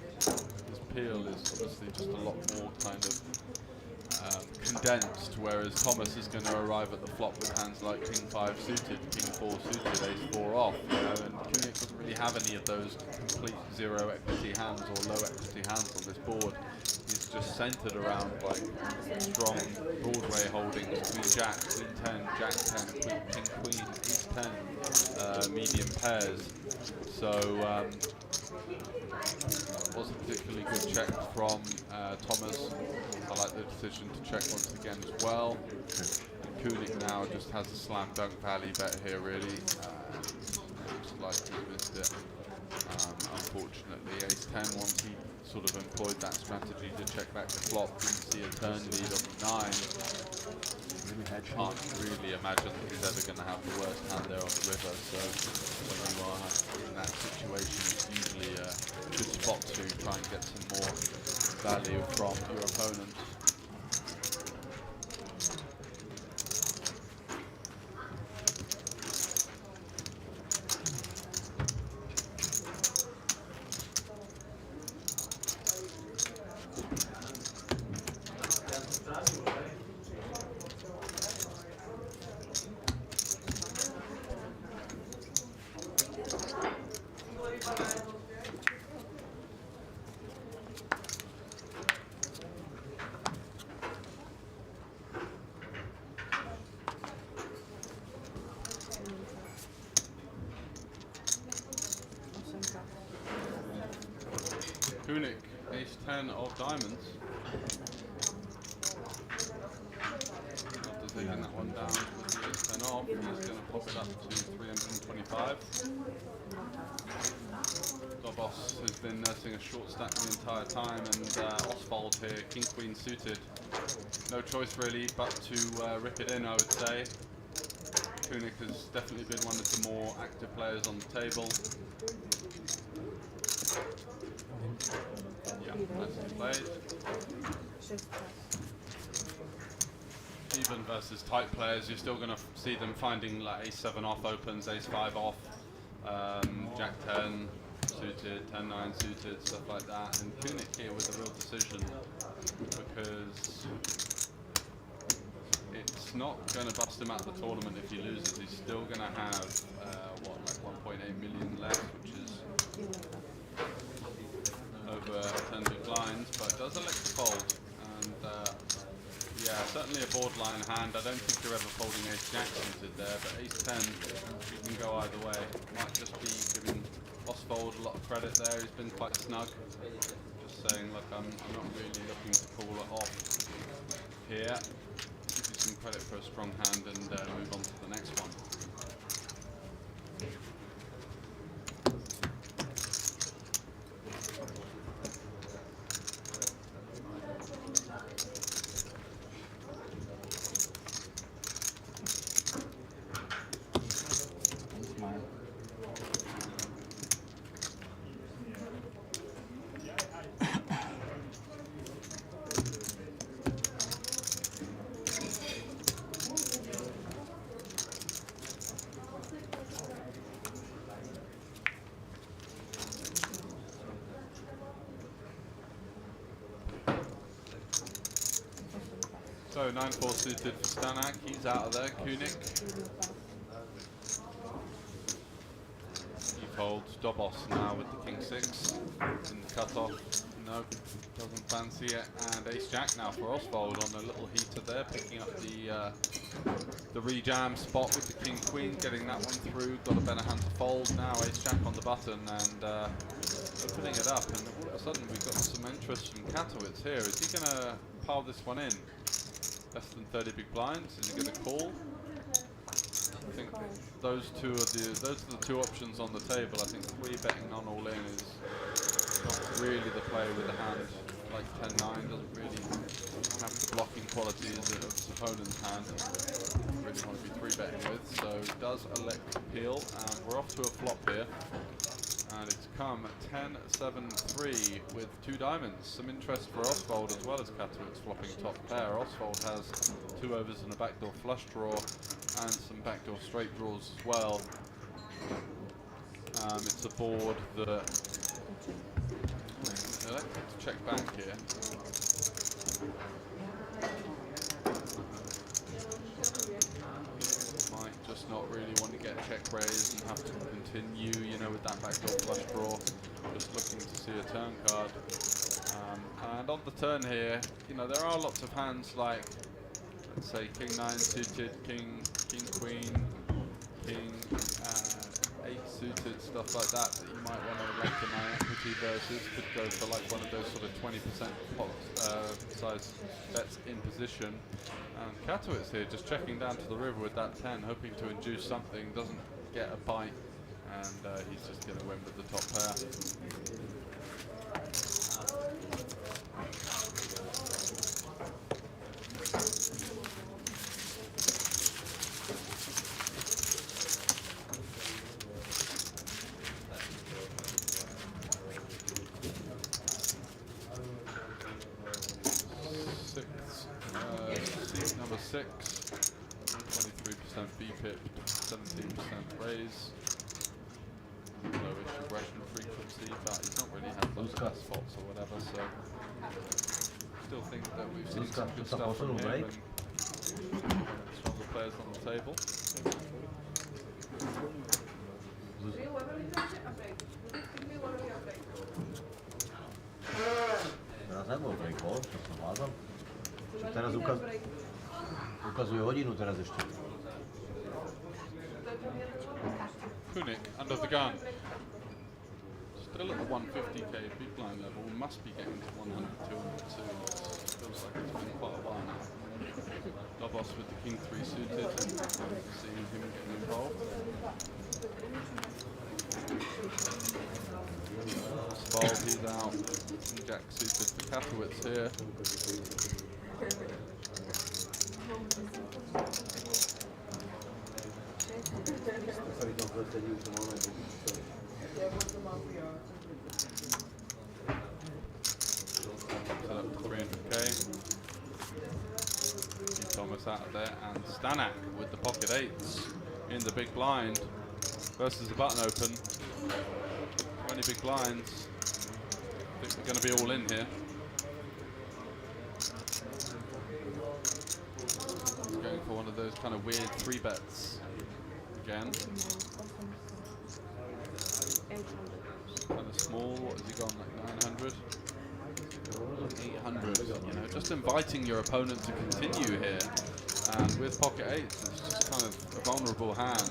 his peel is obviously just a lot more kind of condensed, whereas Thomas is going to arrive at the flop with hands like king 5 suited, king 4 suited, ace 4 off, you know, and Kunik doesn't really have any of those complete zero equity hands or low equity hands on this board. He's just centered around like strong Broadway holdings, queen jack, queen 10, jack 10, king queen, ace 10, medium pairs. So wasn't particularly good check from Thomas. I like the decision to check once again as well. And Kunik now just has a slam dunk value bet here, really. Looks like he missed it. Unfortunately, ace 10, once he sort of employed that strategy to check back the flop, didn't see a turn lead on the 9. Can't really imagine that he's ever going to have the worst hand there on the river, so when you are in that situation, it's usually a good spot to try and get some more value from your opponent. ace-10 of diamonds. After taking that one down with the ace-10 off, he's going to pop it up to 325. Dobos has been nursing a short stack the entire time, and Oswald here, king-queen suited. No choice really but to rip it in, I would say. Kunik has definitely been one of the more active players on the table. Yeah, nicely played. Even versus tight players, you're still going to see them finding like ace-7 off opens, ace-5 off, jack-10 suited, 10-9 suited, stuff like that. And Kunik here with a real decision, because it's not going to bust him out of the tournament if he loses. He's still going to have, what, like 1.8 million left, which is over 10 big blinds, but does elect to fold. And yeah, certainly a borderline hand. I don't think you're ever folding ace-jack suited there, but ace-10, you can go either way. Might just be giving Oswald a lot of credit there. He's been quite snug. Just saying, look, I'm not really looking to call it off here. Give you some credit for a strong hand and move on to the next one. So 9-4 suited for Stanak, he's out of there. Kunik. He folds. Dobos now with the king-6 in the cutoff. Nope, doesn't fancy it. And ace-jack now for Oswald on a little heater there, picking up the re-jam spot with the king-queen, getting that one through. Got a better hand to fold. Now ace-jack on the button and opening it up. And all of a sudden we've got some interest from Katowice here. Is he going to pile this one in? Less than 30 big blinds. Is he going to call? I think those are the two options on the table. I think 3-betting non all in is not really the play with a hand like 10-9. Doesn't really have the blocking qualities of his opponent's hand. Doesn't really want to be 3-betting with. So does elect to peel, and we're off to a flop here. And it's come 10-7-3 with 2 diamonds. Some interest for Oswald as well as Katowice flopping top pair. Oswald has 2 overs and a backdoor flush draw and some backdoor straight draws as well. It's a board that I like to check back here. Might just not really want to get check raised and have to continue, you know, with that backdoor flush draw. Just looking to see a turn card. And on the turn here, you know, there are lots of hands like, let's say, king-9 suited, king-queen, king 8 suited, stuff like that you might want to like deny equity versus. Could go for like one of those sort of 20% pot size bets in position. And Katowice here just checking down to the river with that 10, hoping to induce something, doesn't get a bite, and he's just going to win with the top pair. Number 6, 23% BPIP, 17% raise, lowish aggression frequency, but he's not really had those best spots or whatever, so still think that we've seen some good stuff from him and stronger players on the table. Teraz nebol breakball, čo som hľadal. Teraz ukazuje hodinu teraz ešte. Kunik under the gun. Just Still at the 150k big blind level, must be getting to 100, 200 soon. It feels like it's been quite a while now. Dobos with the king 3 suited, seeing him getting involved. Spald, he's out. King Jack suited for Katowitz here. Set up to 300k. Thomas out of there, and Stanak with the pocket 8s in the big blind versus the button open. 20 big blinds. I think they're going to be all in here. He's going for one of those kind of weird 3 bets again. Kind of small. What has he gone, like 900? 800, you know, just inviting your opponent to continue here, and with pocket 8s, it's just kind of a vulnerable hand.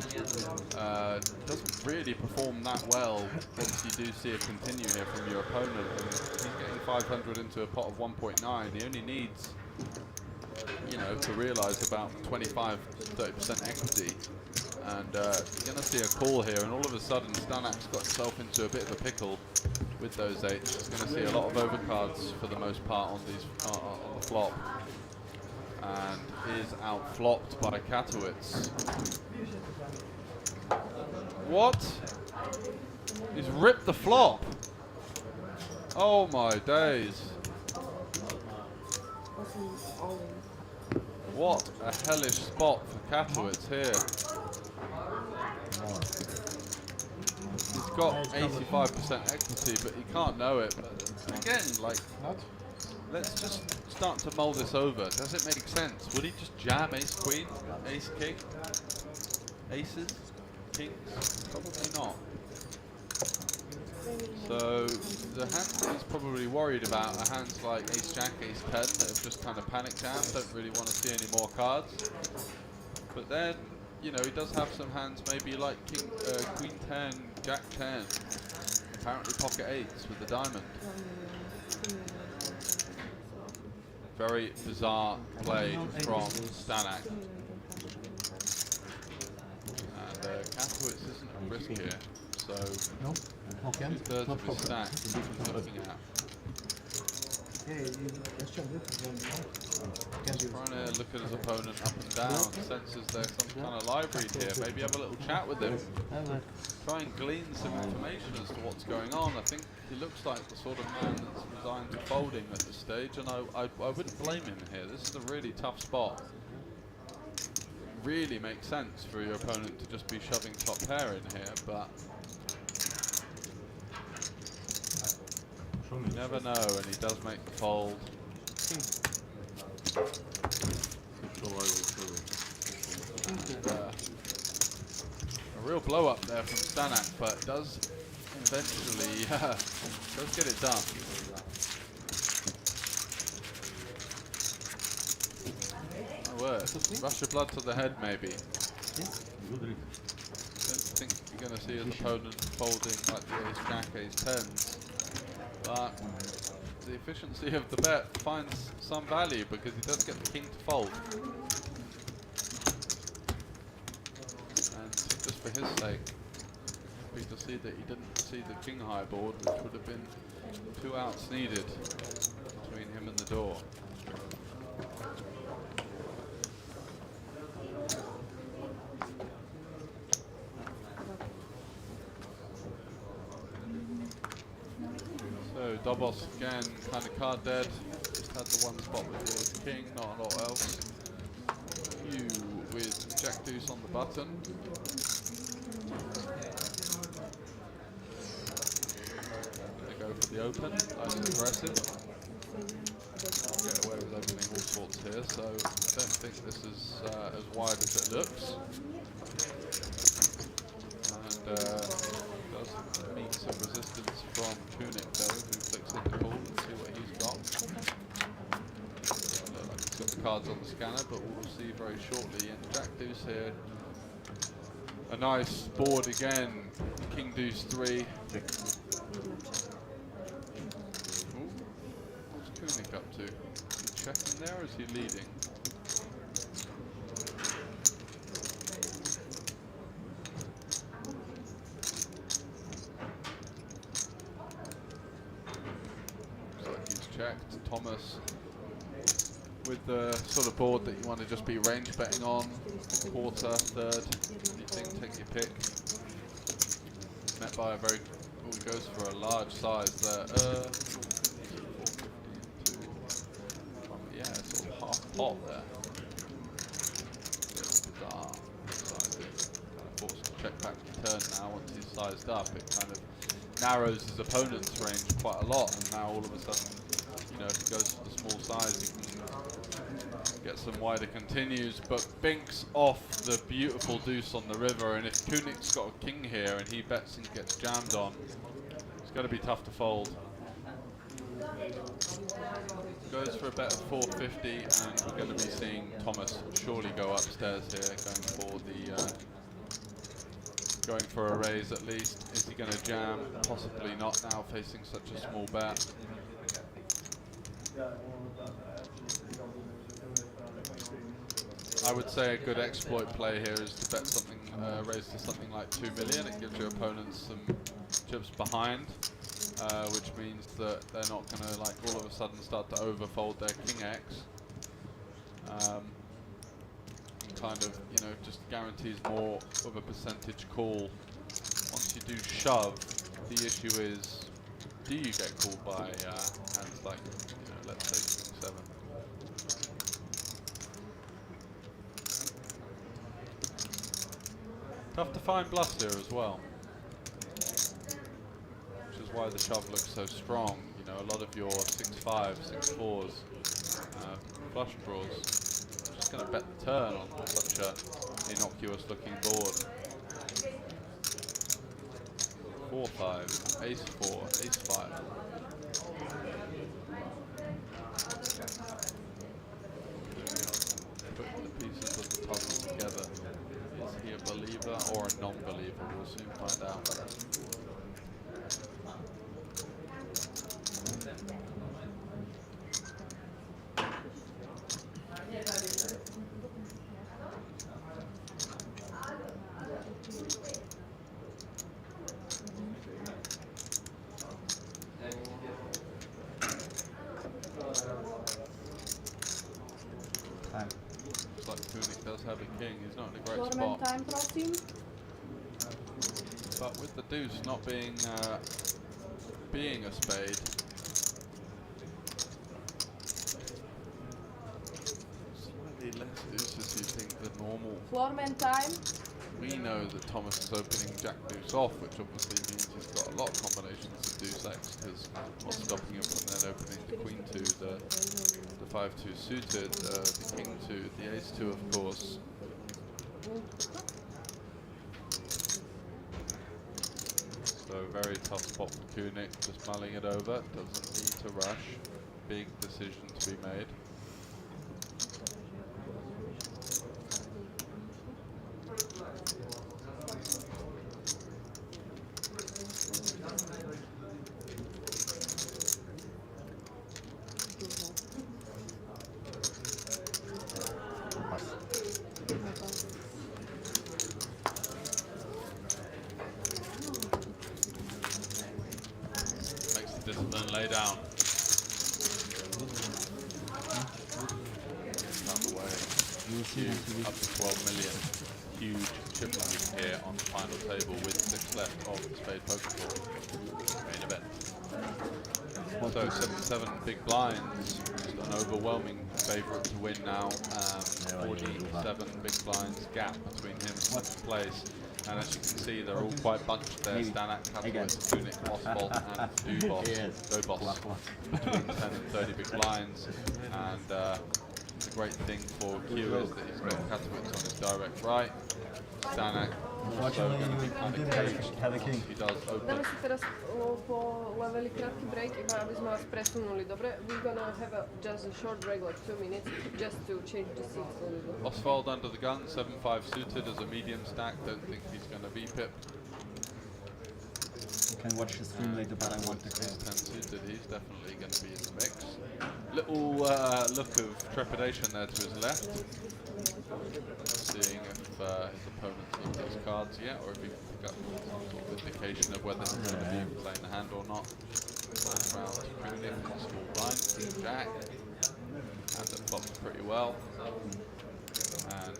Doesn't really perform that well once you do see a continue here from your opponent, and he's getting 500 into a pot of 1.9. He only needs, you know, to realise about 25-30% equity, and you're going to see a call here, and all of a sudden Stanak's got himself into a bit of a pickle with those 8s. He's going to see a lot of overcards for the most part on these on the flop, and is outflopped by Katowitz. What? He's ripped the flop. Oh my days. What a hellish spot for Katowitz here. He's got 85% equity, but he can't know it. But again, like, let's just start to mull this over. Does it make sense? Would he just jam ace queen, ace king, aces, kings? Probably not. So the hands that he's probably worried about are hands like ace jack, ace 10 that have just kind of panic jammed, don't really want to see any more cards. But then, you know, he does have some hands maybe like king, queen 10, jack 10, apparently pocket 8s with the diamond. Very bizarre play from Stanak. And Katowitz isn't at risk here, so 2/3 of his stack he's looking at. Trying to look at his opponent up and down, senses there's some kind of library here, maybe have a little chat with him. Try and glean some information as to what's going on. I think he looks like the sort of man that's resigned to folding at this stage, and I wouldn't blame him here. This is a really tough spot. Really makes sense for your opponent to just be shoving top pair in here, but you never know, and he does make the fold. And, a real blow up there from Stanak, but does eventually does get it done. My word, rush of blood to the head maybe. Don't think you're going to see his opponent folding like the ace jack, ace 10s, but the efficiency of the bet finds some value because he does get the king to fold. And just for his sake, happy to see that he didn't see the king high board, which would have been 2 outs needed between him and the door. So Dobos again, kind of card dead. Just had the one spot with the king, not a lot else. You with jack deuce on the button. Gonna go for the open, nice and aggressive. Get away with opening all sorts here, so I don't think this is as wide as it looks. And does meet some resistance from Kunik though, who clicks in the call. Let's see what he's got. Look like he's got the cards on the scanner, but we'll see very shortly. And jack deuce here. A nice board again. King deuce 3. Kunik up to? Is he checking there or is he leading? Looks like he's checked. Thomas with the sort of board that you want to just be range betting on. Quarter, third, anything, take your pick. Met by a very, he goes for a large size there. Yeah, sort of half pot there. Bizarre sizing. Kind of forced to check back to turn now once he's sized up. It kind of narrows his opponent's range quite a lot, and now all of a sudden, you know, if he goes for the small size, he can get some wider continues, but binks off the beautiful deuce on the river, and if Kunik's got a king here and he bets and gets jammed on, it's going to be tough to fold. Goes for a bet of 450, and we're going to be seeing Thomas surely go upstairs here, going for a raise at least. Is he going to jam? Possibly not now, facing such a small bet. I would say a good exploit play here is to bet something, raise to something like 2 million. It gives your opponents some chips behind, which means that they're not going to like all of a sudden start to overfold their king X. Kind of, you know, just guarantees more of a percentage call. Once you do shove, the issue is, do you get called by hands like, you know, let's say king 7. Tough to find bluffs here as well, which is why the shove looks so strong. You know, a lot of your 6-5, 6-4s, flush draws, just going to bet the turn on such a innocuous looking board. 4-5, ace-4, ace-5. Putting the pieces of the puzzle together. Is he a believer or a non-believer? We'll soon find out. Looks like Kunik does have a king. He's not in a great spot. Time, prosím. But with the deuce not being a spade, slightly less deuces you think than normal. Floorman time. We know that Thomas is opening jack deuce off, which obviously means he's got a lot of combinations of deuce X, because what's stopping him from then opening the queen 2, the 5-2 suited, the king 2, the ace 2 of course. So very tough spot for Kunik, just mulling it over, doesn't need to rush, big decision to be made. Discipline, lay down. Out the way. Huge, up to 12 million. Huge chip lead here on the final table with 6 left of the Spade Poker Tour main event. So 77 big blinds, just an overwhelming favourite to win now. 47 big blinds gap between him and 7th place. And as you can see, they're all quite bunched there. Stanek, Kaplowitz, Kunik, Oswald, and Dobos. Between 10 and 30 big blinds. And the great thing for Q is that he's got Kaplowitz on his direct right. Stanek also going to be kind of caged. He does open. Dáme si teraz po leveli krátky break, iba aby sme vás presunuli, dobre? We're gonna have just a short break, like 2 minutes, just to change the seats a little. Oswald under the gun, 7-5 suited as a medium stack. Don't think he's going to be pipped. You can watch the stream later, but I want to Ace 10 suited, he's definitely going to be in the mix. Little look of trepidation there to his left, seeing if his opponent's looked at his cards yet, or if he can pick up some sort of indication of whether he's going to be playing the hand or not. First round to Kunik, small blind, King Jack, hand that flops pretty well, and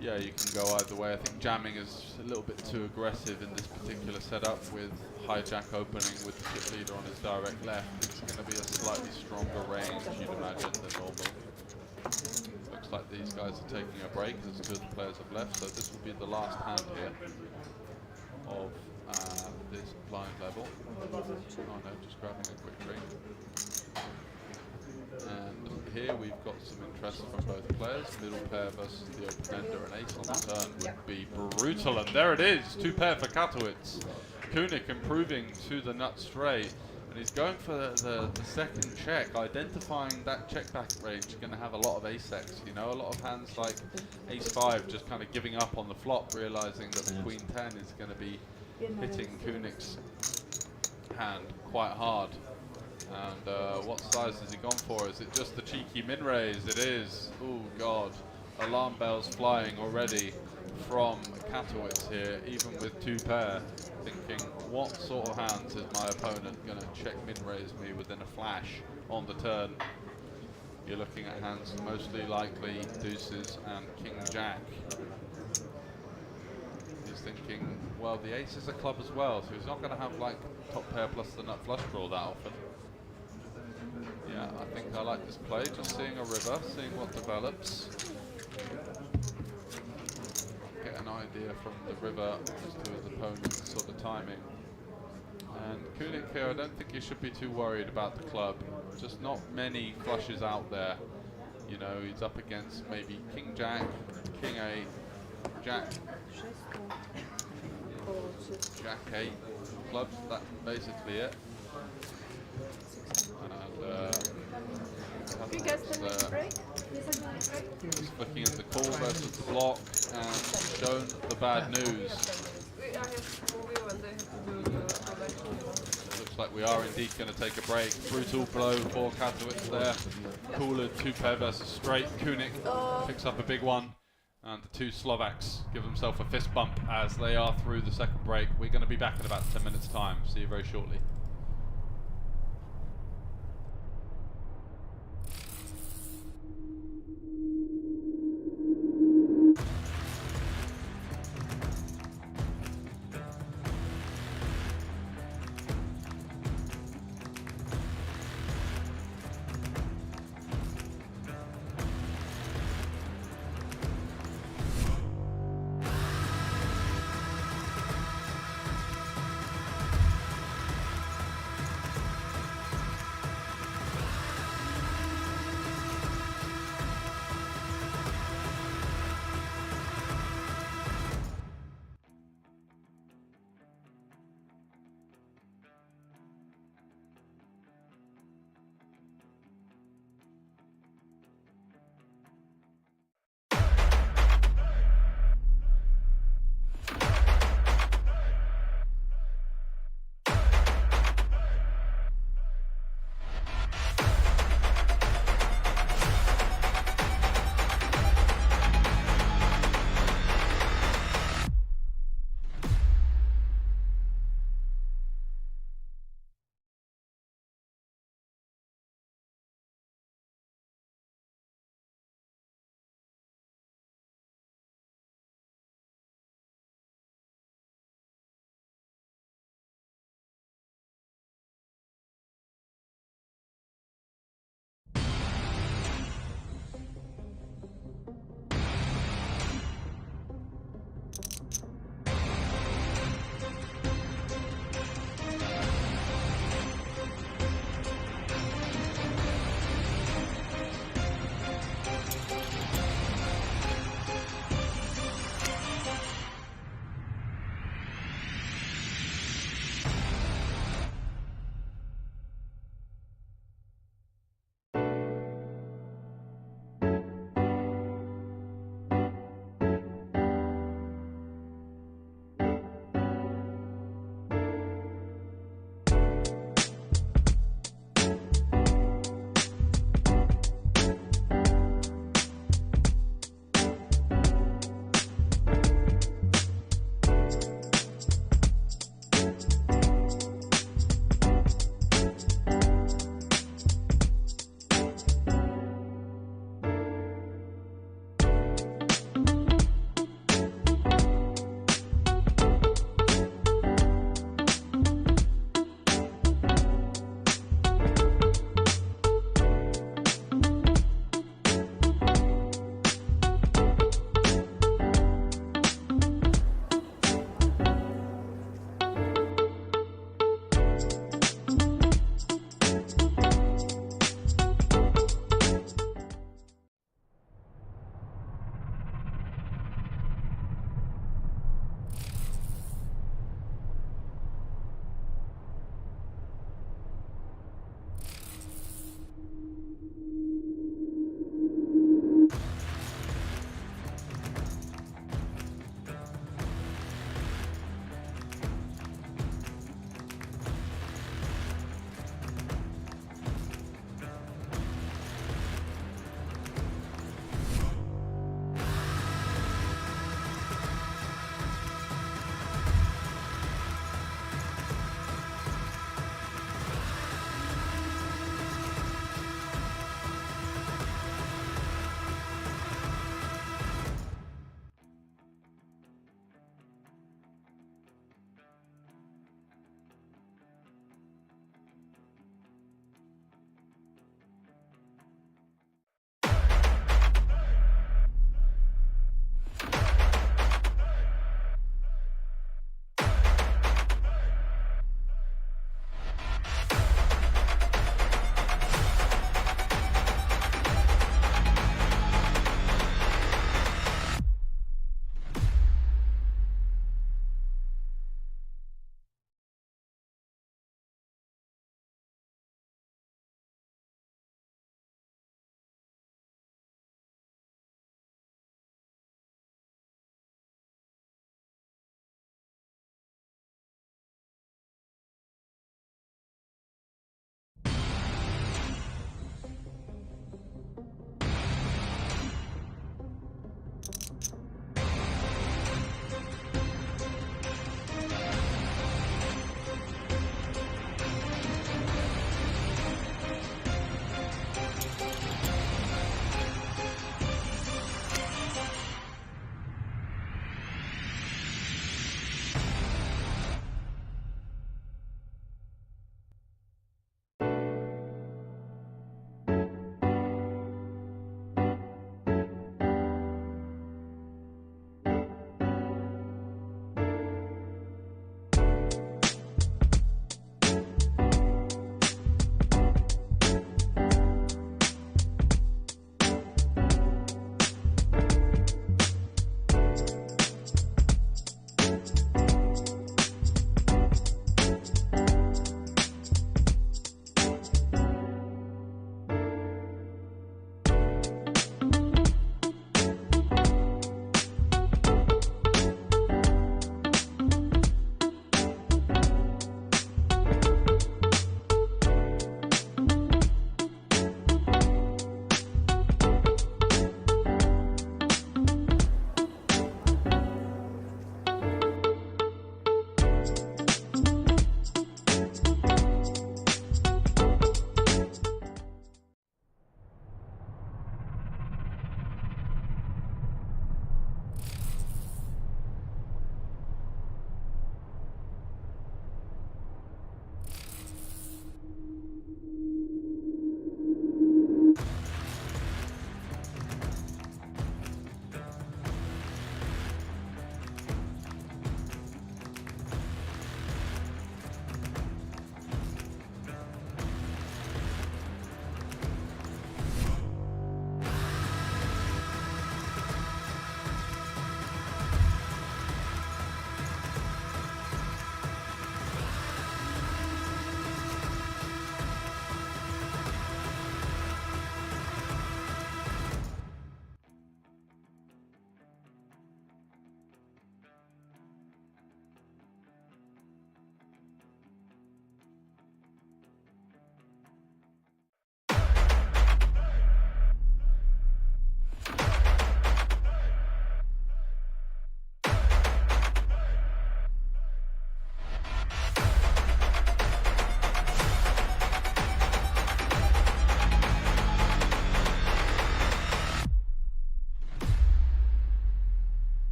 you can go either way. I think jamming is a little bit too aggressive in this particular setup with hijack opening with the chip leader on his direct left. It's going to be a slightly stronger range, you'd imagine, than normal. Looks like these guys are taking a break as 2 of the players have left, so this will be the last hand here of this blind level. Oh no, just grabbing a quick drink. And here we've got some interest from both players. Middle pair versus the open ender, an ace on the turn would be brutal. And there it is, 2 pair for Katowice. Kunik improving to the nut straight. And he's going for the second check, identifying that check back range. Going to have a lot of ace-x, you know, a lot of hands like ace-5 just kind of giving up on the flop, realizing that the queen 10 is going to be hitting Kunik's hand quite hard. And what size has he gone for? Is it just the cheeky min raise? It is. Oh god, alarm bells flying already from Katowice here, even with 2 pair, thinking what sort of hands is my opponent going to check min raise me within a flash on the turn. You're looking at hands mostly likely deuces and King Jack. He's thinking, well, the ace is a club as well, so he's not going to have like top pair plus the nut flush draw that often. Yeah, I think I like this play, just seeing a river, seeing what develops. Get an idea from the river as to his opponent's sort of timing. And Kunik here, I don't think he should be too worried about the club. Just not many flushes out there. You know, he's up against maybe King Jack, King 8, Jack 8 clubs, that's basically it. And You guys can make a break? he's looking at the call versus the block and shown the bad news. I have to move you and they have to do the production. Looks like we are indeed going to take a break. Brutal blow for Katowice there. Cooler 2 pair versus straight. Kunik picks up a big one. And the 2 Slovaks give themselves a fist bump as they are through the second break. We're going to be back in about 10 minutes time. See you very shortly.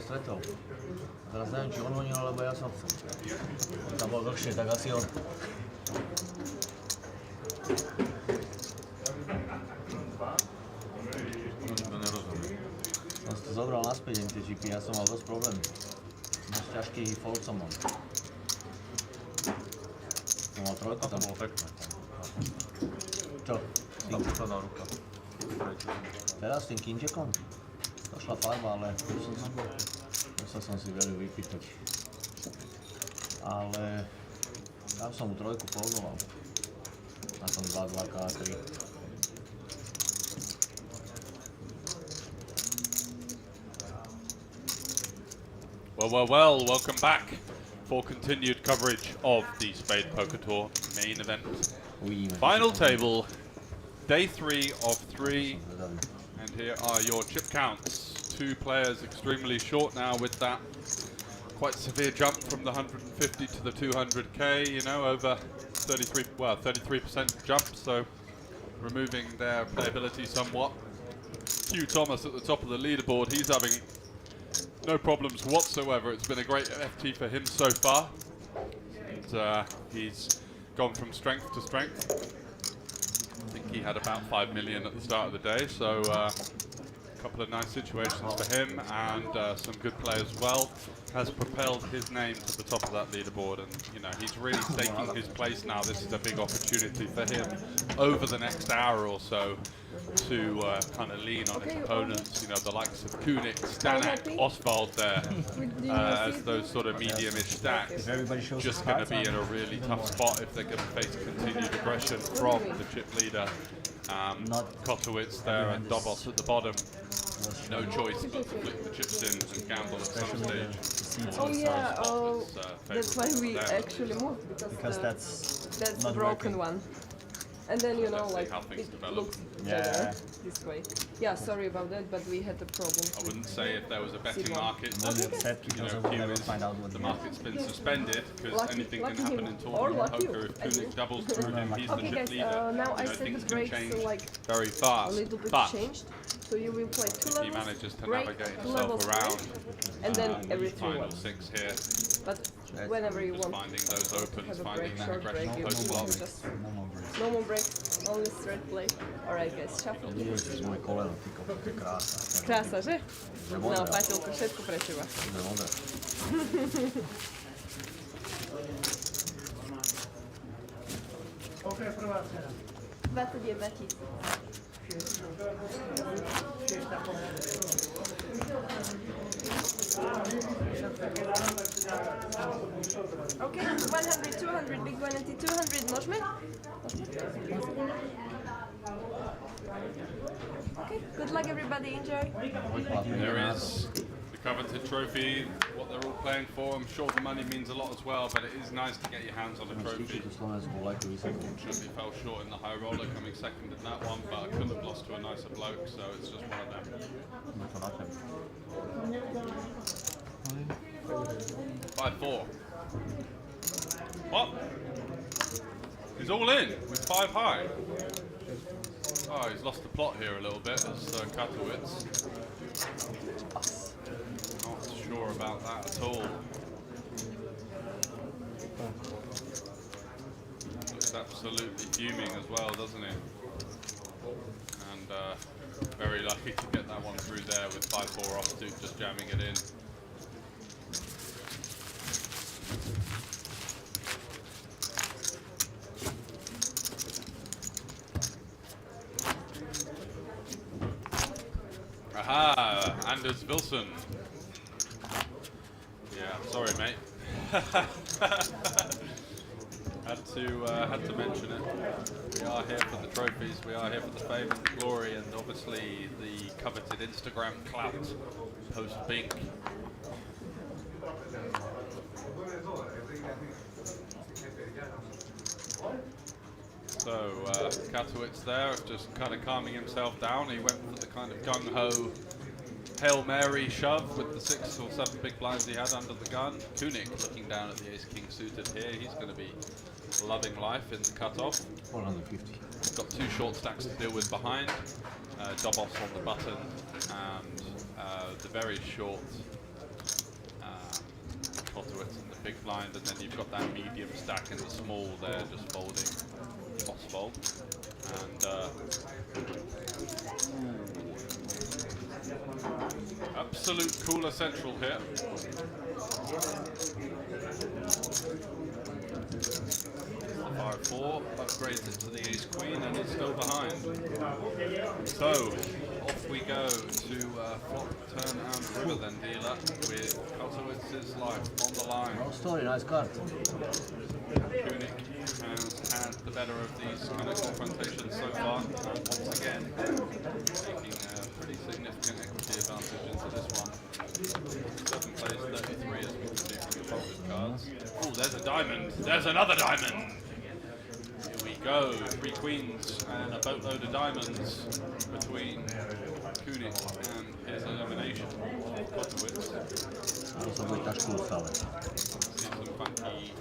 stretol. A teraz neviem, či on honil, alebo ja som chcel. On tam bol dlhšie, tak asi on. To nerozumiem. Som si to zobral naspäť, tie čipy, ja som mal dosť problémy. Dosť ťažký fold som mal. Som mal trojku, tam bolo pekné. Čo? Tam posledná ruka. Teraz s tým kinžekom? Došla farba, ale musel som si veľmi vypýtať. Ale tam som mu trojku foldoval. Na tom 2-2 K3. Well, welcome back for continued coverage of the Spade Poker Tour main event. Final table, day 3 of 3, and here are your chip counts. 2 players extremely short now with that quite severe jump from the 150 to the 200k, you know, over 33% jump, so removing their playability somewhat. Hugh Thomas at the top of the leaderboard, he's having no problems whatsoever. It's been a great FT for him so far. And, he's gone from strength to strength. I think he had about 5 million at the start of the day, so a couple of nice situations for him, and some good play as well has propelled his name to the top of that leaderboard, and you know, he's really staking his place now. This is a big opportunity for him over the next hour or so to kind of lean on his opponents, you know, the likes of Kunik, Stanek, Oswald there, as those sort of medium-ish stacks. Just going to be in a really tough spot if they're going to face continued aggression from the chip leader. Kotowitz there and Dobos at the bottom. No choice but to flick the chips in and gamble at some stage. Oh yeah, that's why we actually moved, because that's the broken one. And then, you know, like, it looks better this way. Yeah, sorry about that, but we had a problem. I wouldn't say if there was a betting market, the market's been suspended, because anything can happen in tournament poker. If Kunik doubles through him, he's the chip leader. Now I You know, said things the can breaks change like very a fast, little bit but changed. So you will play 2 levels, he manages to break, navigate 2 himself levels around. break, and then every 3 Final ones. 6 here. But whenever you Just want finding those opens, have a finding break, that short break, aggression you post flop. just no more breaks, only straight play. Alright guys, shuffle. Cez moje koleno, ty kokos, to je krása. Krása, že? Je No, modrá. Paťolko, všetko pre teba. Je modrá. Okay, prvá cena. 21 000. Okay, 100, 200, big one and 200, môžeme? Okay, good luck everybody, enjoy. There is the coveted trophy, what they're all playing for. I'm sure the money means a lot as well, but it is nice to get your hands on a trophy. Unfortunately fell short in the high roller, coming second in that one, but I couldn't have lost to a nicer bloke, so it's just one of them. 5-4. What? He's all in with 5 high. Oh, he's lost the plot here a little bit as Kotowitz. Not sure about that at all. Looks absolutely fuming as well, doesn't he? And very lucky to get that one through there with 5-4 offsuit, just jamming it in. Aha, Anders Wilson. Yeah, sorry, mate. had to mention it. We are here for the trophies. We are here for the fame and glory, and obviously the coveted Instagram clout post Bink. So Kotowitz there, just kind of calming himself down. He went for the kind of gung-ho Hail Mary shove with the 6 or 7 big blinds he had under the gun. Kunik looking down at the ace-king suited here. He's going to be loving life in the cutoff. 450. He's got 2 short stacks to deal with behind. Dobos on the button, and the very short big blind, and then you've got that medium stack in the small there, just folding Oswald. And absolute cooler central here. 5-4 upgrades it to the ace queen, and it's still behind. So off we go to flop, turn, and river then dealer with Kotowitz's life on the line. No story, nice card. Kunik has had the better of these kind of confrontations so far. Once again, taking a pretty significant equity advantage into this one. 7 plays 33 as we can see from the folded cards. Oh, there's a diamond. There's another diamond. Here we go. 3 queens and a boatload of diamonds between Kunik and his elimination of Kotowitz. See some funky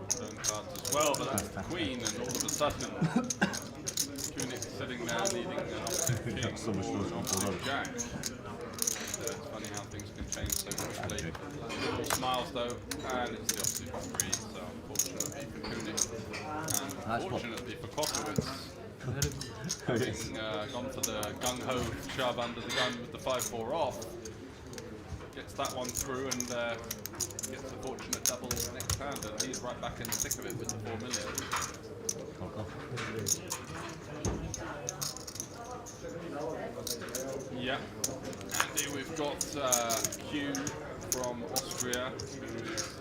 stone cards as well, but that's the queen, and all of a sudden Kunik sitting there needing an opposite king or an opposite jack. So it's funny how things can change so quickly. Little smiles though, and it's the opposite 3, so unfortunately for Kunik, and unfortunately for Kotowitz, having gone for the gung-ho shove under the gun with the 5-4 off, gets that one through and gets a fortunate double next hand, and he's right back in the thick of it with the 4 million. Yeah, and here we've got Q from Austria, who's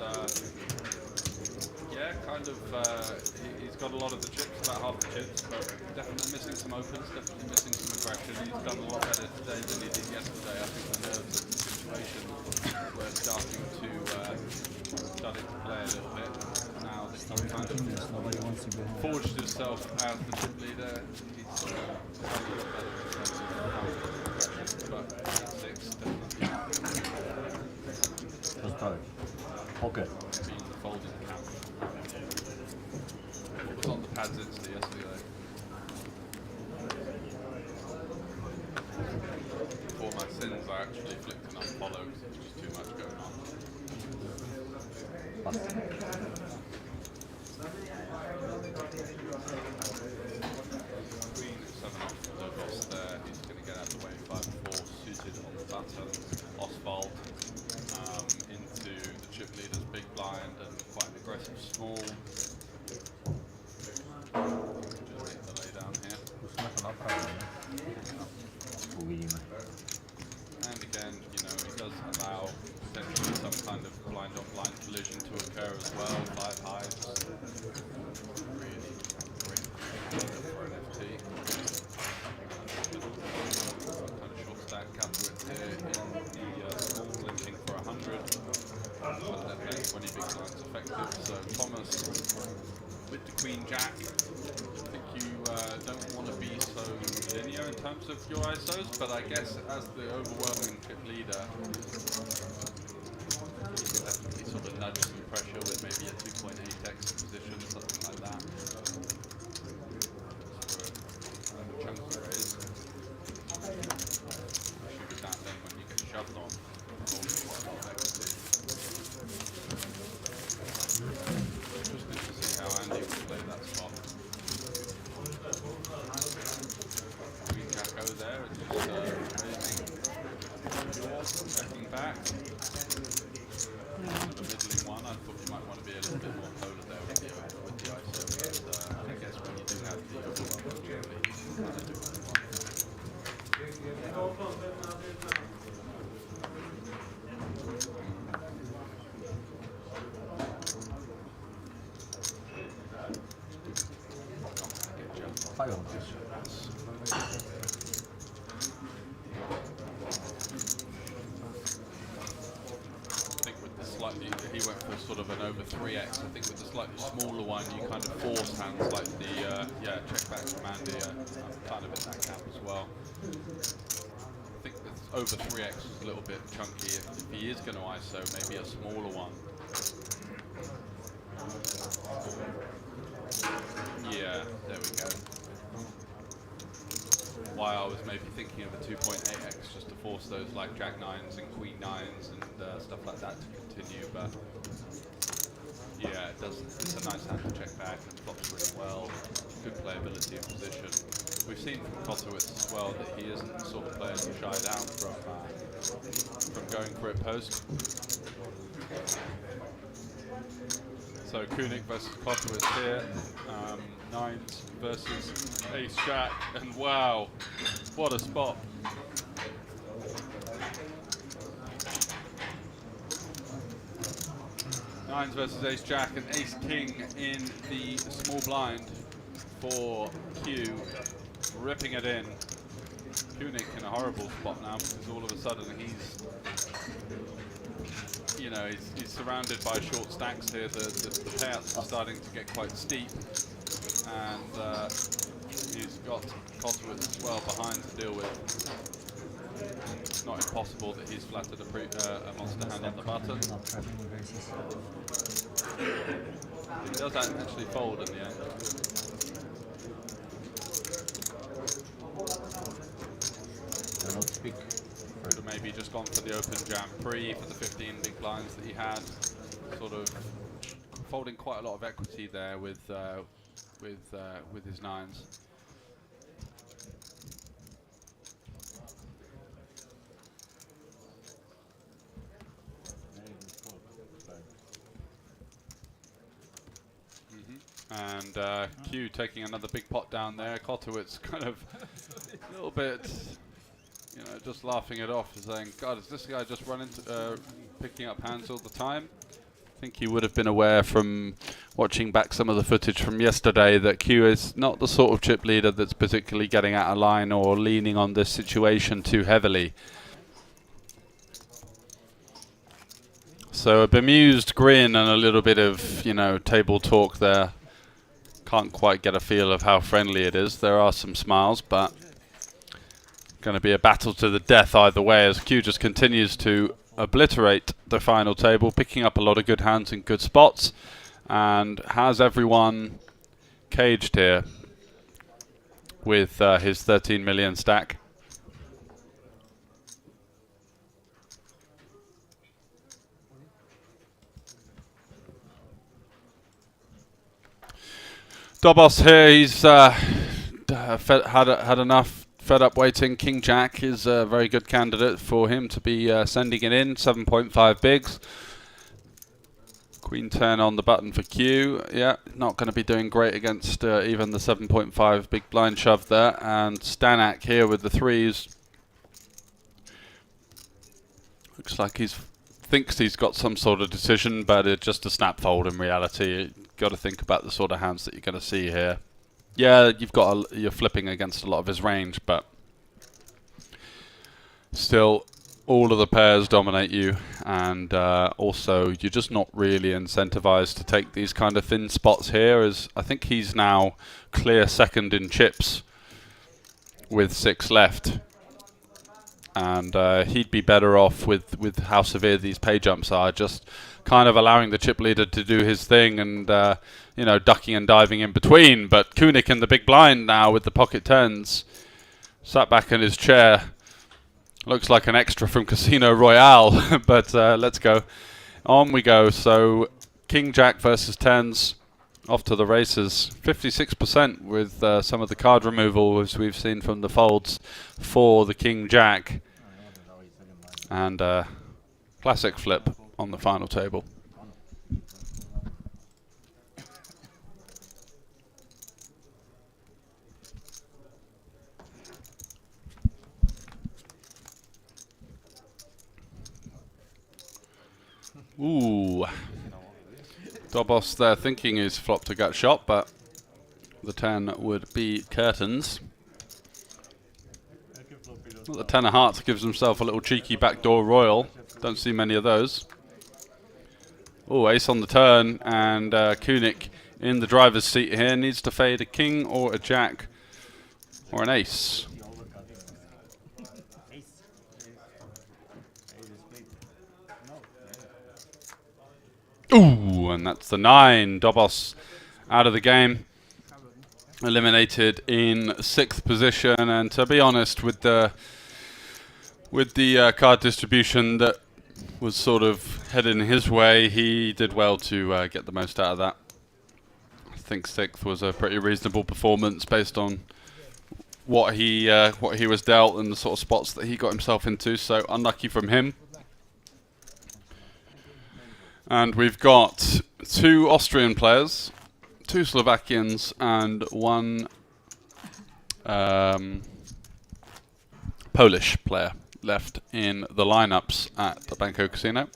yeah, kind of he's got a lot of the chips, about half the chips, but definitely missing some opens, definitely missing some aggression. He's done a lot better today than he did yesterday. I think the nerves of the situation were starting to play a little bit. Now that he's kind of forged himself as the chip leader, he's a little better in terms of aggression, but 6 definitely Okay. being the folding camp. What was on the pads instantly yesterday? For my sins, I actually flicked an unfollow because there was just too much going on. Queen 7 off for the boss there. He's going to get out of the way. 5-4 suited on the button. Oswald into the chip leader's big blind and quite an aggressive small. Just hit the lay down here. And again, you know, he does allow potentially some kind of blind on blind collision to occur as well. 5 highs. Really great for an FT. Kind of short stack Katowice here in the small, linking for 100. But that makes 20 big blinds effective. So Thomas with the Queen Jack. I think you don't want to be so linear in terms of your ISOs, but I guess as the overwhelming chip leader, you can definitely sort of nudge some pressure with maybe a 2.8x position, something like that. Just for a chunky raise. Especially with that then when you get shoved on, holding quite a lot of equity. Interesting to see how Andy will play that spot. Queen Jacko there, just raising, checking back. Kind of a middling one. I thought you might want to be a little bit more polar there with the ISO, but I guess when you do have the overwhelming chip lead, you can kind of do what you want. He went for sort of an over 3x. I think with the slightly smaller one, you kind of force hands like the check back from Andy. I'm kind of in that camp as well. I think with over 3x is a little bit chunky. If he is going to ISO, maybe a smaller one. Yeah, there we go. Why I was maybe thinking of a 2.8x just to force those like Jack 9s and Queen 9s and stuff like that to continue, but Yeah, it does. It's a nice hand to check back and flops really well. Good playability in position. We've seen from Kotowitz as well that he isn't the sort of player to shy down from going for it post. So Kunik versus Kotowitz here. Nines versus Ace Jack, and wow, what a spot. Nines versus Ace Jack and Ace King in the small blind for Q, ripping it in. Kunik in a horrible spot now because all of a sudden he's surrounded by short stacks here. The payouts are starting to get quite steep, and he's got Kotowitz as well behind to deal with. It's not impossible that he's flattered a monster hand on the button. He does actually fold in the end. Could have maybe just gone for the open jam pre for the 15 big blinds that he had. Sort of folding quite a lot of equity there with his nines. And Q taking another big pot down there. Kotowitz kind of a little bit, just laughing it off, saying, "God, is this guy just running, picking up hands all the time?" I think he would have been aware from watching back some of the footage from yesterday that Q is not the sort of chip leader that's particularly getting out of line or leaning on this situation too heavily. So a bemused grin and a little bit of, table talk there. Can't quite get a feel of how friendly it is. There are some smiles, but going to be a battle to the death either way as Q just continues to obliterate the final table, picking up a lot of good hands in good spots, and has everyone caged here with his 13 million stack. Dobos here, he's had enough, fed up waiting. King Jack is a very good candidate for him to be sending it in. 7.5 bigs. Queen 10 on the button for Q. Yeah, not going to be doing great against even the 7.5 big blind shove there. And Stanak here with the threes. Looks like thinks he's got some sort of decision, but it's just a snap fold in reality. Got to think about the sort of hands that you're going to see here. Yeah, you're flipping against a lot of his range, but still, all of the pairs dominate you, and also you're just not really incentivized to take these kind of thin spots here. As I think he's now clear second in chips with 6 left, and he'd be better off with how severe these pay jumps are, just kind of allowing the chip leader to do his thing and ducking and diving in between. But Kunik in the big blind now with the pocket tens, sat back in his chair, looks like an extra from Casino Royale. But let's go, on we go. So King Jack versus tens, off to the races. 56% with some of the card removal as we've seen from the folds for the King Jack, and classic flip on the final table. Ooh. Dobos there thinking he's flopped a gut shot, but the 10 would be curtains. The 10 of hearts gives himself a little cheeky backdoor royal. Don't see many of those. Oh, ace on the turn, and Kunik in the driver's seat here needs to fade a king or a jack or an ace. Ooh, and that's the 9. Dobos out of the game, eliminated in 6th position. And to be honest, with the card distribution that was sort of heading his way. He did well to get the most out of that. I think 6th was a pretty reasonable performance based on what he was dealt and the sort of spots that he got himself into. So unlucky from him. And we've got 2 Austrian players, 2 Slovakians, and 1 Polish player left in the lineups at the Banco Casino.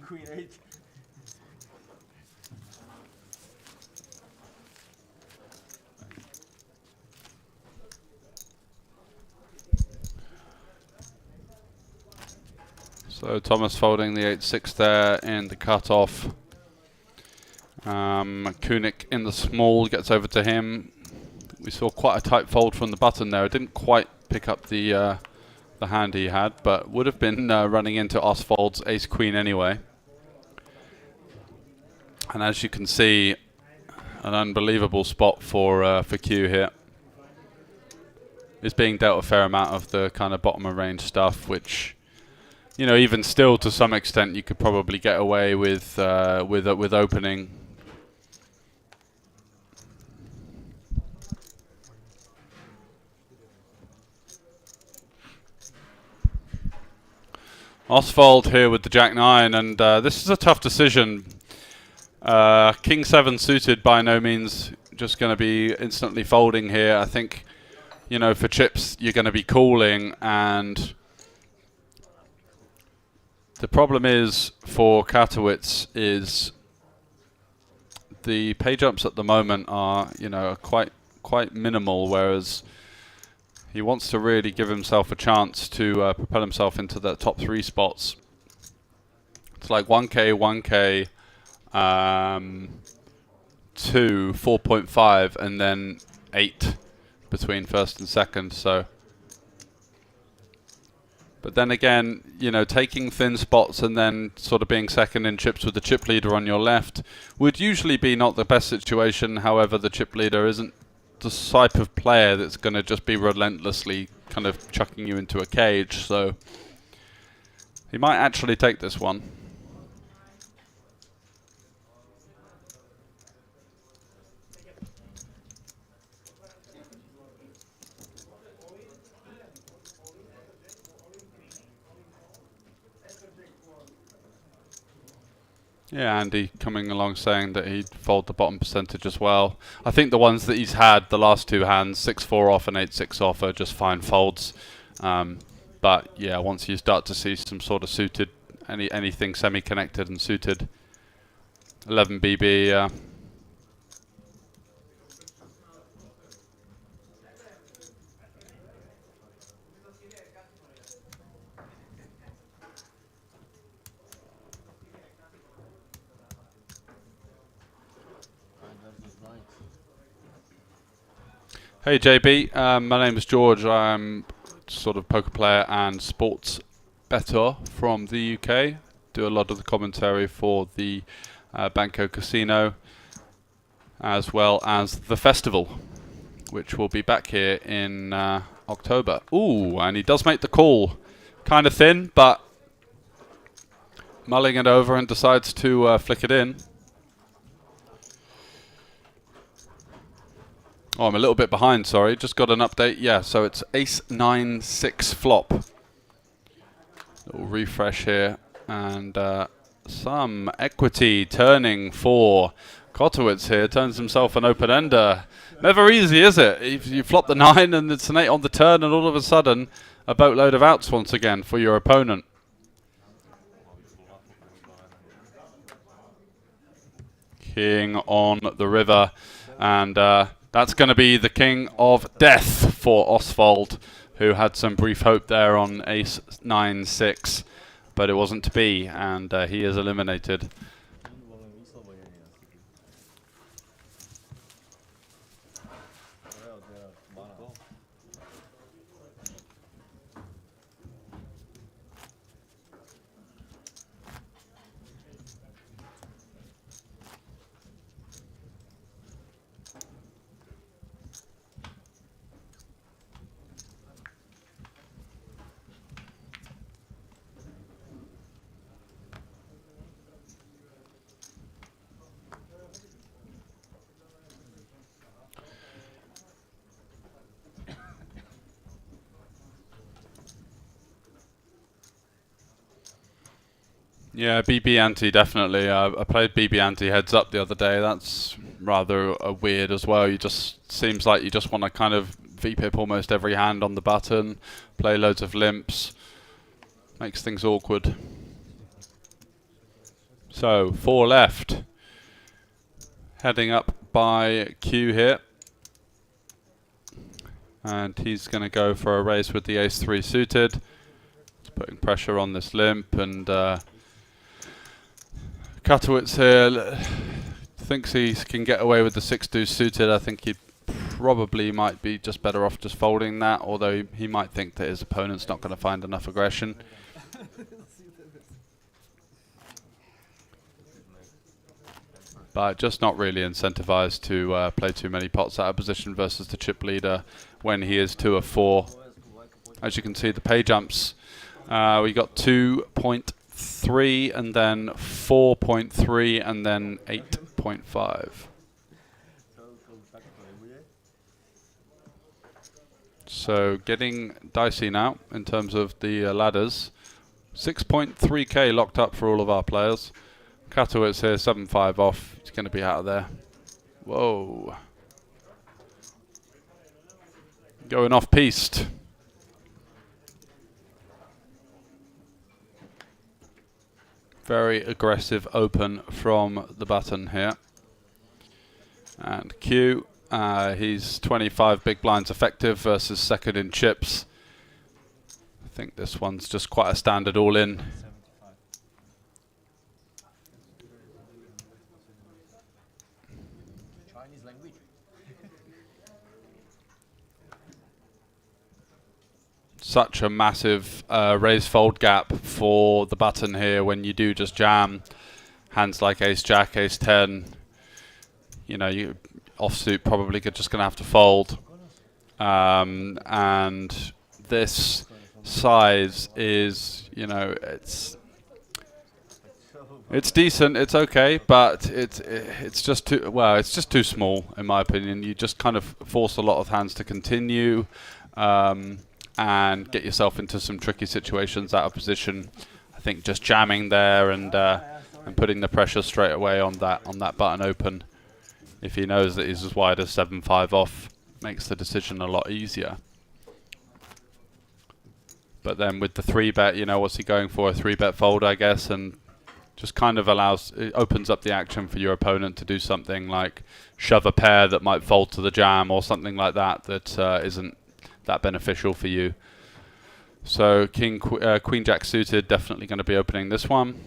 Queen 8. So Thomas folding the 8-6 there in the cutoff. Kunik in the small gets over to him. We saw quite a tight fold from the button there. It didn't quite pick up the hand he had, but would have been running into Oswald's ace-queen anyway. And as you can see, an unbelievable spot for Q here. Is being dealt a fair amount of the kind of bottom of range stuff, which, you know, even still to some extent you could probably get away with opening. Oswald here with the Jack-9, and this is a tough decision. King 7 suited by no means just going to be instantly folding here. I think, you know, for chips you're going to be calling, and the problem is for Katowice is the pay jumps at the moment are, you know, quite minimal, whereas he wants to really give himself a chance to propel himself into the top 3 spots. It's like 1K, 1K, 2, 4.5, and then 8 between first and second. So, but then again, you know, taking thin spots and then sort of being second in chips with the chip leader on your left would usually be not the best situation. However, the chip leader isn't the type of player that's going to just be relentlessly kind of chucking you into a cage, so he might actually take this one. Yeah, Andy coming along saying that he'd fold the bottom percentage as well. I think the ones that he's had, the last 2 hands, 6-4 off and 8-6 off, are just fine folds. But yeah, once you start to see some sort of suited, anything semi-connected and suited, 11 BB, Hey JB, my name is George. I'm sort of poker player and sports bettor from the UK. Do a lot of the commentary for the Banco Casino, as well as the festival, which will be back here in October. Ooh, and he does make the call. Kind of thin, but mulling it over and decides to flick it in. Oh, I'm a little bit behind, sorry. Just got an update. Yeah, so it's ace-9-6 flop. Little refresh here. And some equity turning for Katowice here. Turns himself an open-ender. Never easy, is it? If you flop the 9 and it's an 8 on the turn, and all of a sudden, a boatload of outs once again for your opponent. King on the river. And That's going to be the king of death for Oswald, who had some brief hope there on ace 9-6, but it wasn't to be, and he is eliminated. Yeah, BB ante definitely. I played BB ante heads up the other day. That's rather weird as well. You just seems like you just want to kind of VPip almost every hand on the button, play loads of limps. Makes things awkward. So 4 left. Heading up by Q here. And he's going to go for a race with the ace-3 suited. He's putting pressure on this limp, and Katowitz here thinks he can get away with the 6-deuce suited. I think he probably might be just better off just folding that, although he might think that his opponent's not going to find enough aggression. But just not really incentivized to play too many pots out of position versus the chip leader when he is 2 of 4. As you can see, the pay jumps. We got 2.3 and then 4.3 and then 8.5. So getting dicey now in terms of the ladders. 6.3k locked up for all of our players. Katowitz here, 7-5 off. He's going to be out of there. Whoa. Going off piste. Very aggressive open from the button here. And Q, he's 25 big blinds effective versus second in chips. I think this one's just quite a standard all-in. Such a massive raise fold gap for the button here when you do just jam hands like ace jack, ace 10. You know, you offsuit probably just going to have to fold. And this size is, you know, it's decent, it's okay, but it's just too, well, it's just too small in my opinion. You just kind of force a lot of hands to continue. And get yourself into some tricky situations out of position. I think just jamming there and putting the pressure straight away on that button open, if he knows that he's as wide as 7-5 off, makes the decision a lot easier. But then with the 3-bet, you know, what's he going for? A 3-bet fold, I guess, and just kind of it opens up the action for your opponent to do something like shove a pair that might fold to the jam or something like that isn't that beneficial for you. So Queen Jack suited, definitely going to be opening this one.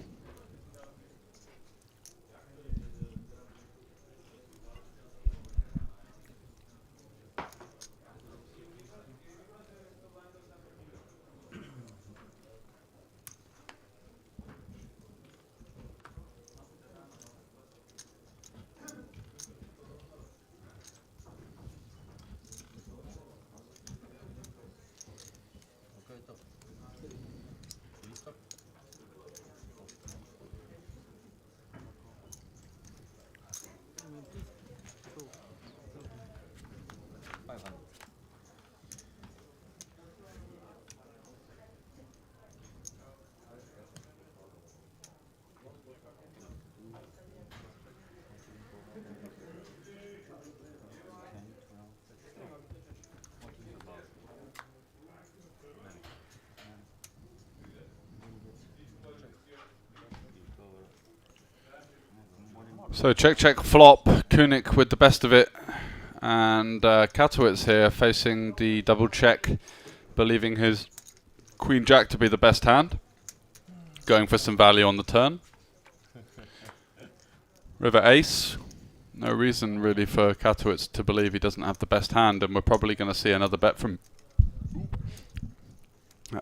So check, check, flop. Kunik with the best of it. And Katowice here facing the double check, believing his Queen Jack to be the best hand, going for some value on the turn. River Ace, no reason really for Katowice to believe he doesn't have the best hand, and we're probably going to see another bet from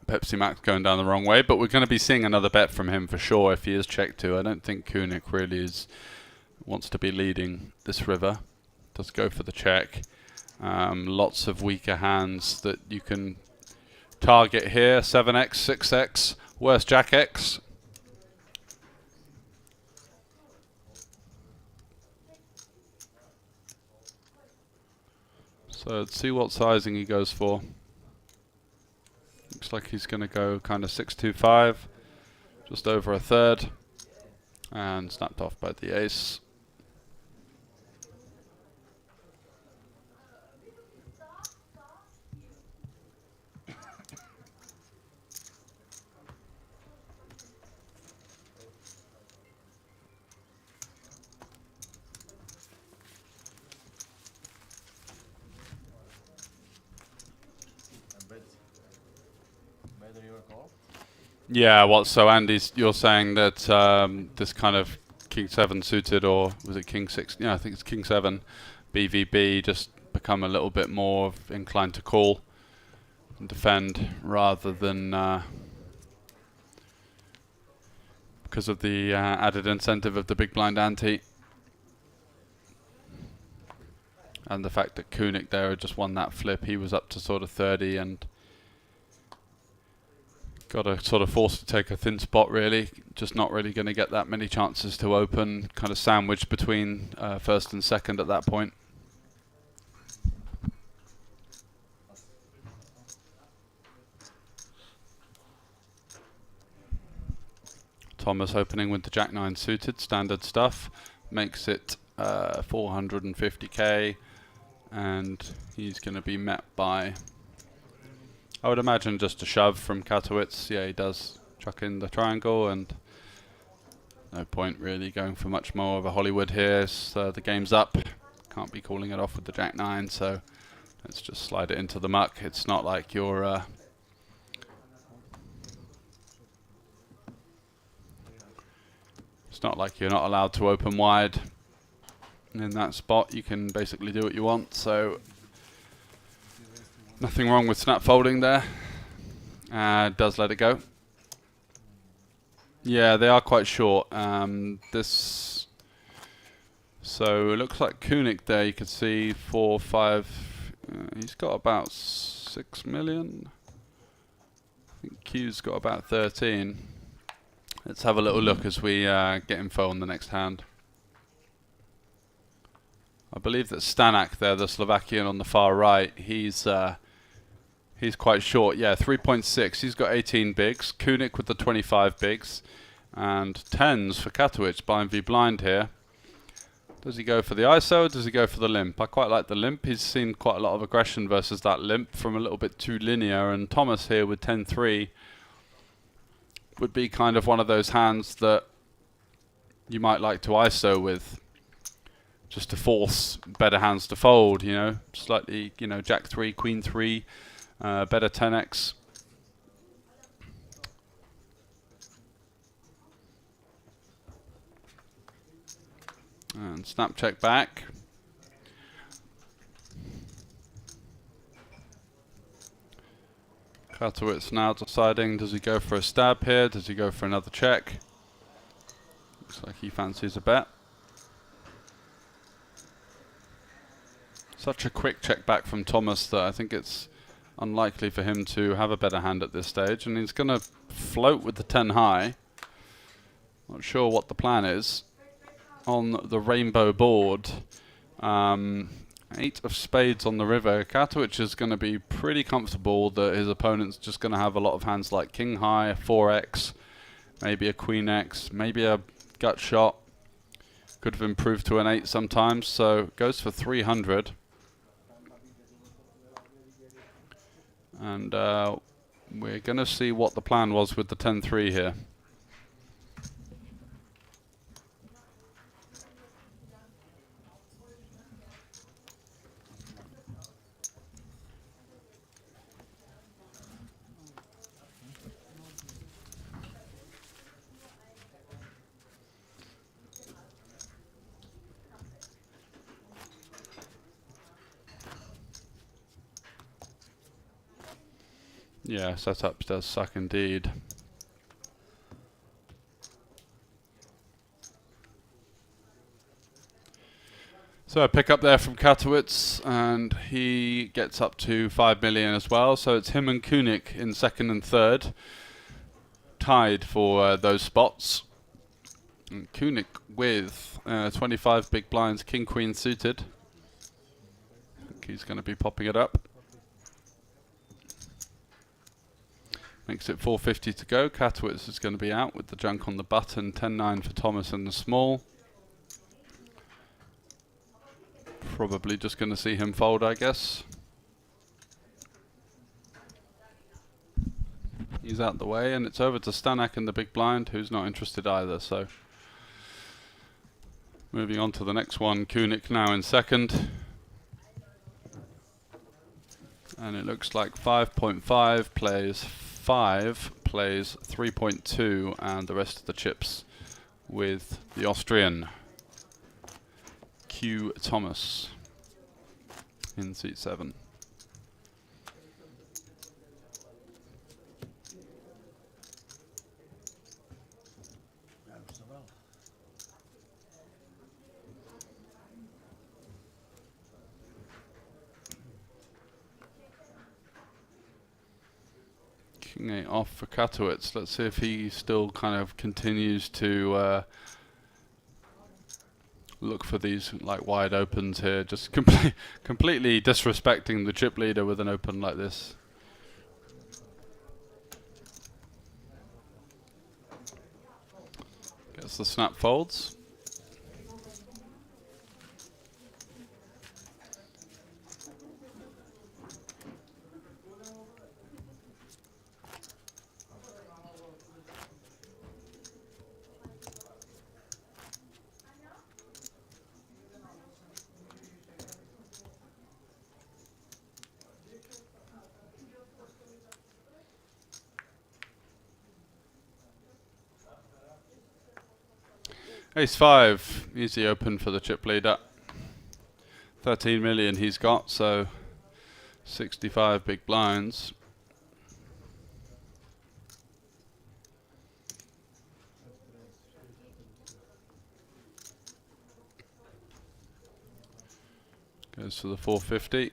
Pepsi Max going down the wrong way, but we're going to be seeing another bet from him for sure if he is checked to. I don't think Kunik really wants to be leading this river. Does go for the check. Lots of weaker hands that you can target here. 7x, 6x, worse Jack X. So let's see what sizing he goes for. Looks like he's going to go kind of 6-2-5, just over a third, and snapped off by the ace. Yeah, well, so Andy's, you're saying that this kind of King 7 suited, or was it King 6? Yeah, I think it's King 7 BVB just become a little bit more inclined to call and defend rather than because of the added incentive of the big blind ante. And the fact that Kunik there had just won that flip, he was up to sort of 30 and got a sort of forced to take a thin spot really, just not really going to get that many chances to open, kind of sandwiched between first and second at that point. Thomas opening with the Jack 9 suited, standard stuff, makes it 450k, and he's going to be met by, I would imagine, just a shove from Katowice. Yeah, he does chuck in the triangle, and no point really going for much more of a Hollywood here. So the game's up. Can't be calling it off with the Jack 9, so let's just slide it into the muck. It's not like you're it's not like you're not allowed to open wide in that spot. You can basically do what you want, so nothing wrong with snap folding there. Does let it go. Yeah, they are quite short. So it looks like Kunik there, you can see 4, 5. He's got about 6 million. I think Q's got about 13. Let's have a little look as we get info on the next hand. I believe that Stanak there, the Slovakian on the far right, he's quite short. Yeah, 3.6. He's got 18 bigs. Kunik with the 25 bigs. And 10s for Katowice, blind v blind here. Does he go for the ISO or does he go for the limp? I quite like the limp. He's seen quite a lot of aggression versus that limp from a little bit too linear. And Thomas here with 10-3 would be kind of one of those hands that you might like to ISO with, just to force better hands to fold, you know, slightly, you know, Jack 3, Queen 3, better 10x. And snap check back. Katowice now deciding, does he go for a stab here? Does he go for another check? Looks like he fancies a bet. Such a quick check back from Thomas that I think it's unlikely for him to have a better hand at this stage, and he's going to float with the 10 high. Not sure what the plan is on the rainbow board. 8 of spades on the river. Katowice is going to be pretty comfortable that his opponent's just going to have a lot of hands like king high, 4x, maybe a queen x, maybe a gut shot. Could have improved to an 8 sometimes, so goes for 300. And we're going to see what the plan was with the 10-3 here. Yeah, setup does suck indeed. So a pick up there from Katowice, and he gets up to 5 million as well. So it's him and Kunik in second and third, tied for those spots. And Kunik with 25 big blinds, king queen suited. I think he's going to be popping it up. Makes it 450 to go. Katowice is going to be out with the junk on the button. 10-9 for Thomas and the small. Probably just going to see him fold, I guess. He's out the way, and it's over to Stanek and the big blind, who's not interested either. So moving on to the next one. Kunik now in second. And it looks like 5.5 plays 5, plays 3.2, and the rest of the chips with the Austrian Q Thomas in seat 7. King 8 off for Katowice. Let's see if he still kind of continues to look for these like wide opens here. Just completely disrespecting the chip leader with an open like this. Gets the snap folds. Ace 5, easy open for the chip leader. 13 million he's got, so 65 big blinds. Goes to the 450.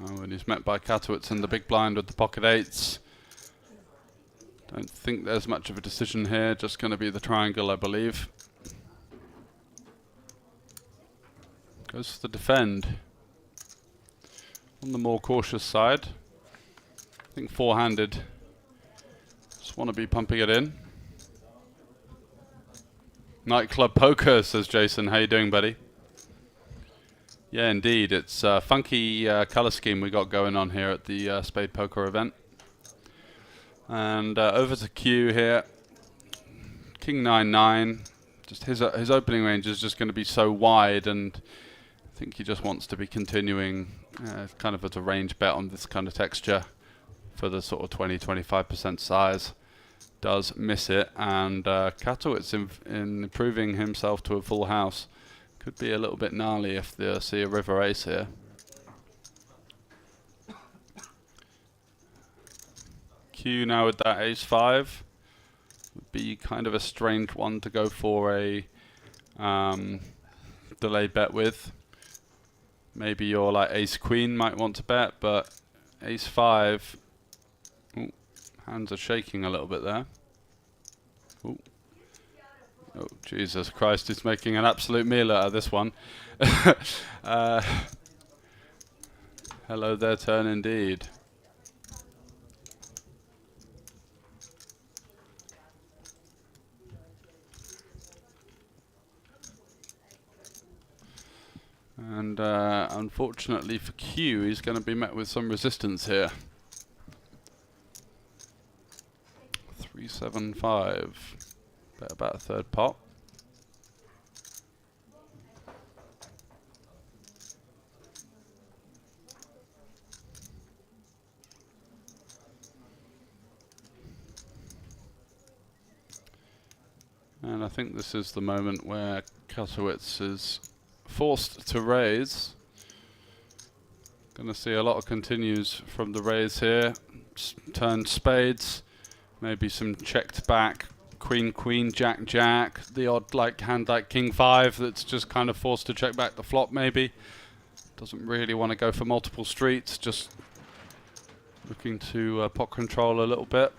Oh, and he's met by Katowice in the big blind with the pocket eights. Don't think there's much of a decision here, just going to be the triangle, I believe. Goes for the defend. On the more cautious side. I think four-handed. Just want to be pumping it in. Nightclub poker, says Jason. How you doing, buddy? Yeah, indeed. It's a funky colour scheme we got going on here at the Spade Poker event. And over to Q here. King 9-9. Just his opening range is just going to be so wide, and I think he just wants to be continuing kind of as a range bet on this kind of texture for the sort of 20-25% size. Does miss it, and Katowice in improving himself to a full house could be a little bit gnarly if they see a river ace here. Q now with that ace 5 would be kind of a strange one to go for a delayed bet with. Maybe your like ace queen might want to bet, but ace 5. Ooh, hands are shaking a little bit there. Ooh. Oh, Jesus Christ, he's making an absolute meal out of this one. Hello there, turn indeed. And unfortunately for Q, he's going to be met with some resistance here. 3-7-5. Bet about a third pot. And I think this is the moment where Katowice is forced to raise. Gonna see a lot of continues from the raise here. Turn spades, maybe some checked back, queen, queen, jack, jack, the odd like hand like king 5 that's just kind of forced to check back the flop maybe. Doesn't really want to go for multiple streets, just looking to pot control a little bit.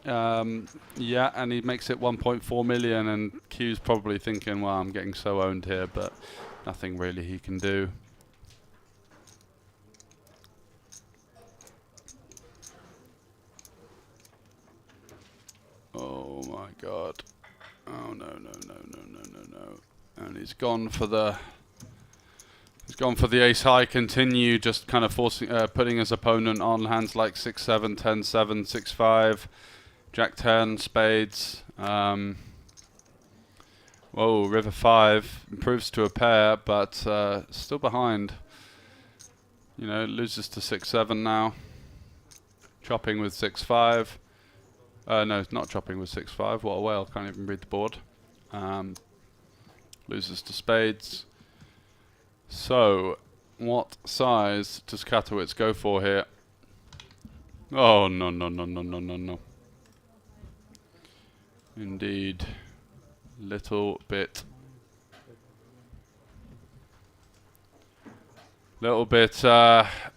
Yeah, and he makes it 1.4 million, and Q's probably thinking, well, I'm getting so owned here, but nothing really he can do. Oh my god. Oh no, no, no, no, no, no, no. And he's gone for the ace high continue, just kind of forcing, putting his opponent on hands like 6-7, 10-7, 6-5, Jack 10, spades. Whoa, river 5 improves to a pair, but still behind. You know, loses to 6-7 now. Chopping with 6-5. No, it's not chopping with 6-5. What a whale! Can't even read the board. Loses to spades. So, what size does Katowicz go for here? Oh, no, no, no, no, no, no, no. Indeed. Little bit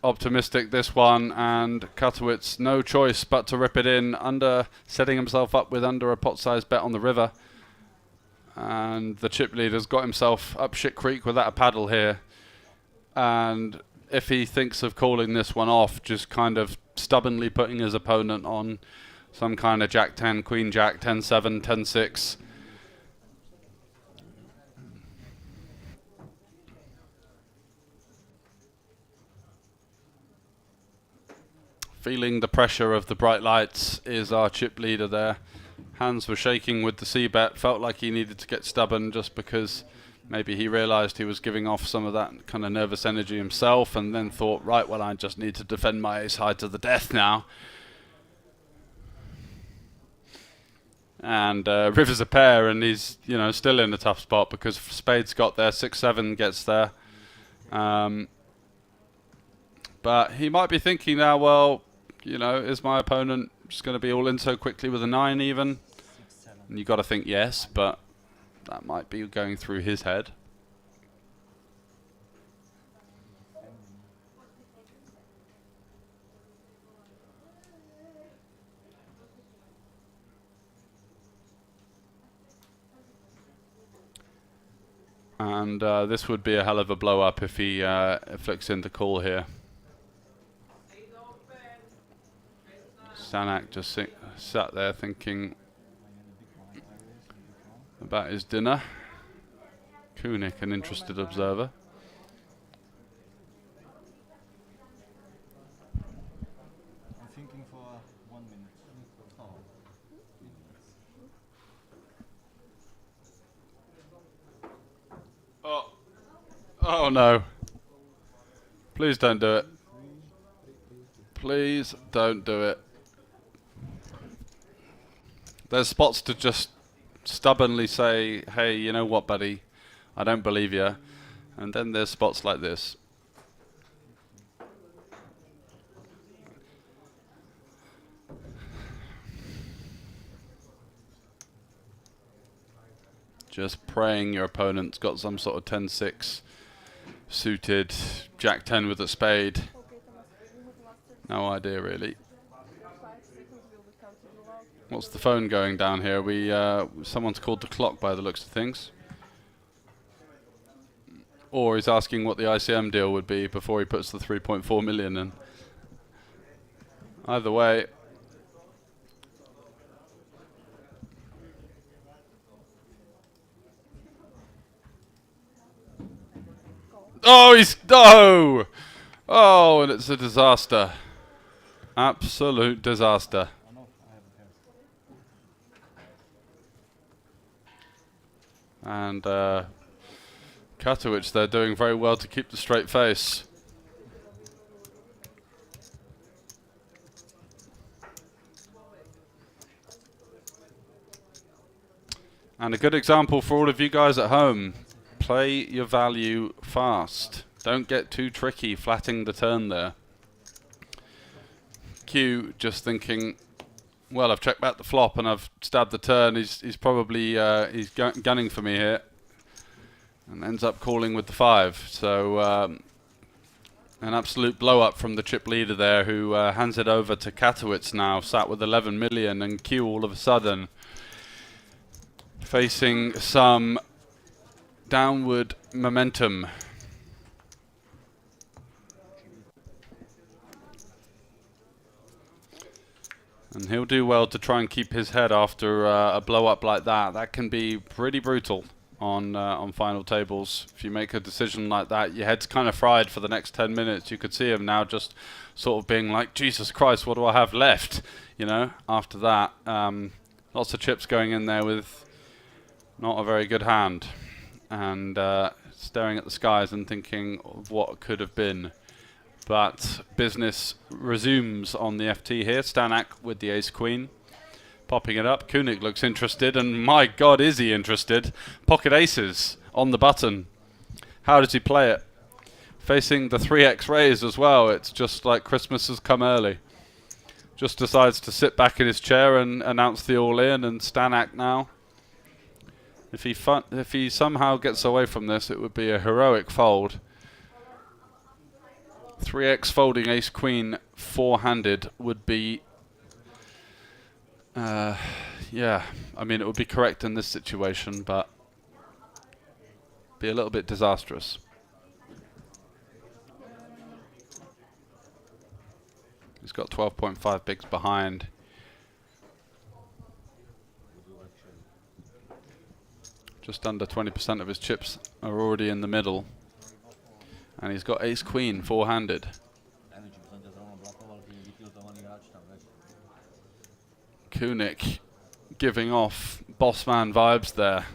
optimistic this one, and Katowicz no choice but to rip it in, setting himself up with under a pot-sized bet on the river. And the chip leader's got himself up shit creek without a paddle here. And if he thinks of calling this one off, just kind of stubbornly putting his opponent on some kind of Jack 10, Queen Jack, 10-7, 10-6. Feeling the pressure of the bright lights is our chip leader there. Hands were shaking with the c-bet, felt like he needed to get stubborn just because maybe he realised he was giving off some of that kind of nervous energy himself, and then thought, right, well, I just need to defend my ace high to the death now. And river's a pair, and he's, you know, still in a tough spot because spades got there, 6-7 gets there. But he might be thinking now, well, you know, is my opponent just going to be all in so quickly with a 9 even? And you got to think yes, but that might be going through his head. And this would be a hell of a blow up if he flicks into call here. Sanak just sat there thinking about his dinner. Kunik, an interested observer. I'm thinking for 1 minute. Oh. Oh no. Please don't do it. Please don't do it. There's spots to just stubbornly say, hey, you know what, buddy, I don't believe you. And then there's spots like this. Just praying your opponent's got some sort of 10-6 suited, Jack 10 with a spade. No idea really. What's the phone going down here? Someone's called the clock by the looks of things. Or he's asking what the ICM deal would be before he puts the 3.4 million in. Either way. Oh, he's... Oh! Oh, and it's a disaster. Absolute disaster. And Katowicz, they're doing very well to keep the straight face. And a good example for all of you guys at home. Play your value fast. Don't get too tricky flatting the turn there. Q just thinking, well, I've checked back the flop and I've stabbed the turn. He's probably gunning for me here, and ends up calling with the 5. So an absolute blow up from the chip leader there, who hands it over to Katowicz now, sat with 11 million, and Q all of a sudden facing some downward momentum. And he'll do well to try and keep his head after a blow up like that. That can be pretty brutal on final tables. If you make a decision like that, your head's kind of fried for the next 10 minutes. You could see him now just sort of being like, Jesus Christ, what do I have left? You know, after that. Lots of chips going in there with not a very good hand. And staring at the skies and thinking of what could have been. But business resumes on the FT here. Stanek with the ace-queen. Popping it up. Kunik looks interested, and my God, is he interested. Pocket aces on the button. How does he play it? Facing the 3x raise as well. It's just like Christmas has come early. Just decides to sit back in his chair and announce the all-in, and Stanek now. If he somehow gets away from this, it would be a heroic fold. 3x folding ace-queen four-handed would be, yeah, I mean, it would be correct in this situation, but be a little bit disastrous. He's got 12.5 bigs behind. Just under 20% of his chips are already in the middle. And he's got ace-queen four-handed. Kunik giving off boss man vibes there.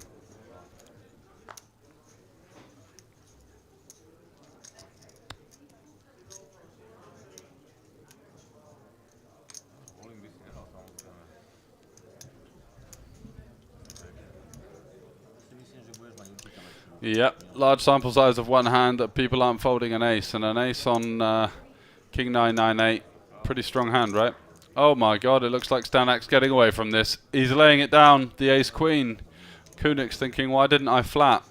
Yep, large sample size of one hand that people aren't folding an ace, and an ace on King 998. Pretty strong hand, right? Oh my God, it looks like Stanek's getting away from this. He's laying it down, the ace-queen. Kunik's thinking, why didn't I flat?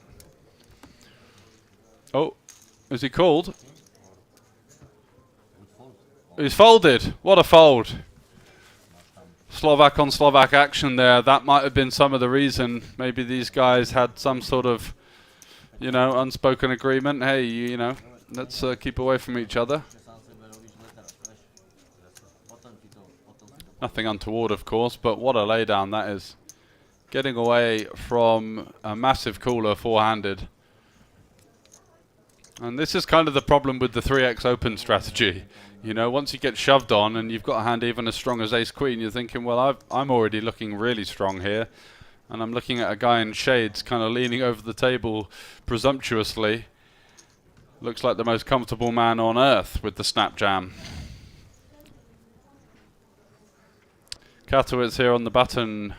Oh, is he called? He's folded. What a fold. Slovak on Slovak action there. That might have been some of the reason. Maybe these guys had some sort of, you know, unspoken agreement. Hey, you know, let's keep away from each other. Nothing untoward, of course, but what a laydown that is. Getting away from a massive cooler four-handed. And this is kind of the problem with the 3x open strategy. You know, once you get shoved on and you've got a hand even as strong as ace-queen, you're thinking, well, I'm already looking really strong here. And I'm looking at a guy in shades kind of leaning over the table presumptuously. Looks like the most comfortable man on earth with the snap jam. Katowicz here on the button.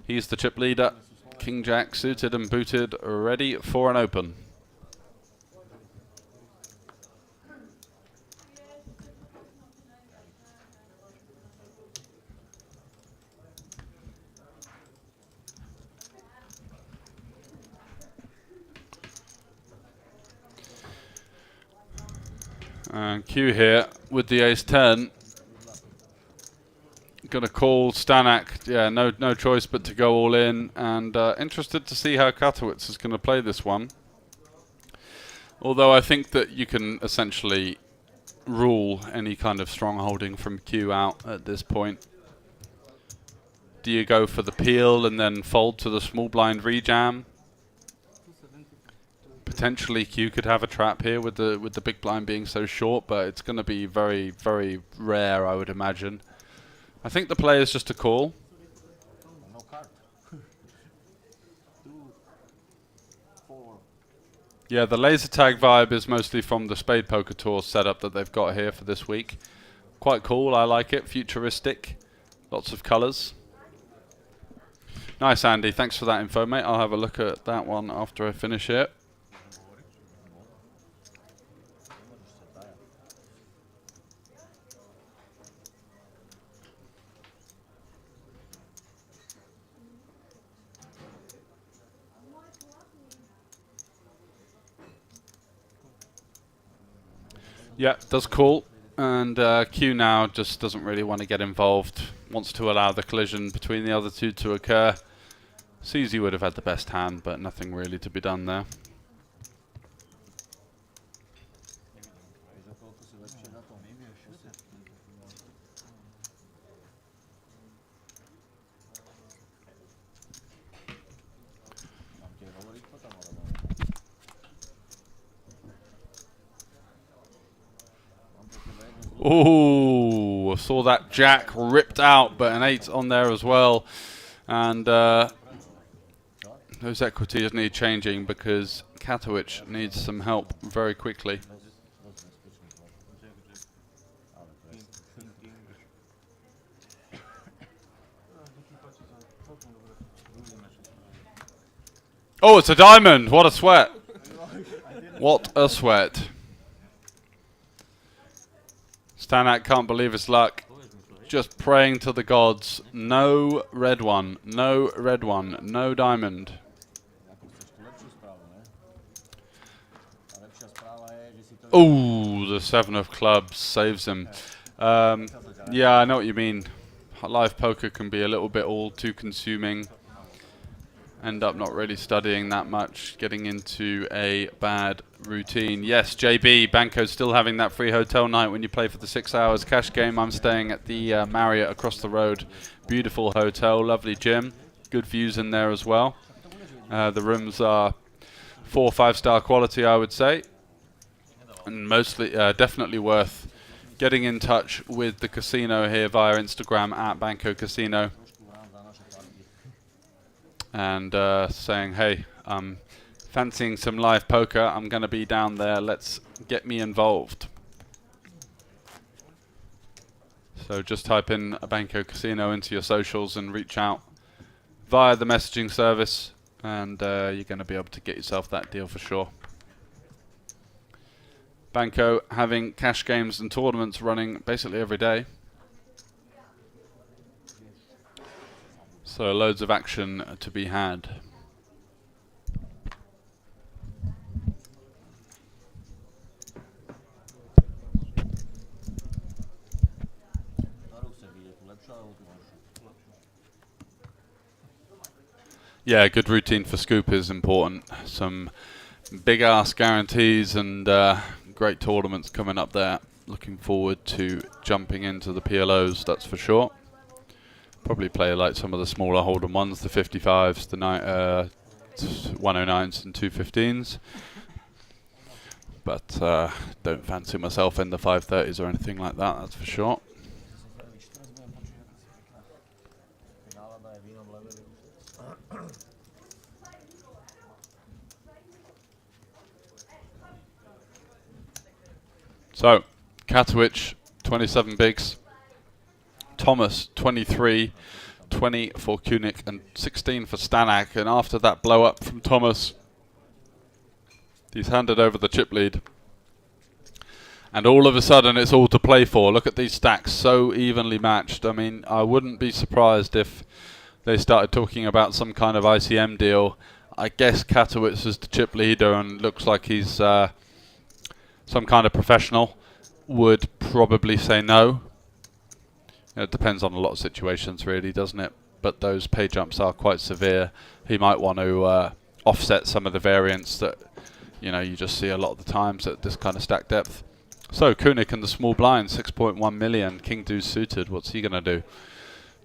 He's the chip leader. King Jack suited and booted, ready for an open. And Q here with the ace-10. Going to call Stanek. Yeah, no choice but to go all in. And interested to see how Katowicz is going to play this one. Although I think that you can essentially rule any kind of strong holding from Q out at this point. Do you go for the peel and then fold to the small blind rejam? Potentially Q could have a trap here with the big blind being so short, but it's going to be very, very rare, I would imagine. I think the play is just a call. No card. 2, 4. Yeah, the laser tag vibe is mostly from the Spade Poker Tour setup that they've got here for this week. Quite cool, I like it, futuristic, lots of colours. Nice, Andy, thanks for that info, mate. I'll have a look at that one after I finish it. Yeah, does call. And Q now just doesn't really want to get involved. Wants to allow the collision between the other two to occur. Sees he would have had the best hand, but nothing really to be done there. Ooh, saw that jack ripped out, but an 8 on there as well. And those equities need changing because Katowice needs some help very quickly. Oh, it's a diamond! What a sweat! What a sweat. Stanak can't believe his luck. Just praying to the gods. No red one. No red one. No diamond. Ooh, the 7 of clubs saves him. Yeah, I know what you mean. Live poker can be a little bit all too consuming. End up not really studying that much, getting into a bad routine. Yes, JB, Banco's still having that free hotel night when you play for the 6 hours cash game. I'm staying at the Marriott across the road. Beautiful hotel, lovely gym. Good views in there as well. The rooms are 4 or 5 star quality, I would say. And mostly, definitely worth getting in touch with the casino here via Instagram at Banco Casino. And saying, hey, I'm fancying some live poker. I'm going to be down there. Let's get me involved. So just type in a Banco Casino into your socials and reach out via the messaging service. And you're going to be able to get yourself that deal for sure. Banco having cash games and tournaments running basically every day. So loads of action to be had. Yeah, good routine for Scoop is important. Some big ass guarantees and great tournaments coming up there. Looking forward to jumping into the PLOs, that's for sure. Probably play like some of the smaller hold'em ones, the 55s, the 109s and 215s. But don't fancy myself in the 530s or anything like that, that's for sure. So, Katowice, 27 bigs. Thomas, 23, 20 for Kunik and 16 for Stanak. And after that blow up from Thomas, he's handed over the chip lead. And all of a sudden it's all to play for. Look at these stacks, so evenly matched. I mean, I wouldn't be surprised if they started talking about some kind of ICM deal. I guess Katowice is the chip leader and looks like he's some kind of professional. Would probably say no. It depends on a lot of situations really, doesn't it? But those pay jumps are quite severe. He might want to offset some of the variance that you just see a lot of the times at this kind of stack depth. So Kunik and the small blind, 6.1 million. King deuce suited. What's he going to do?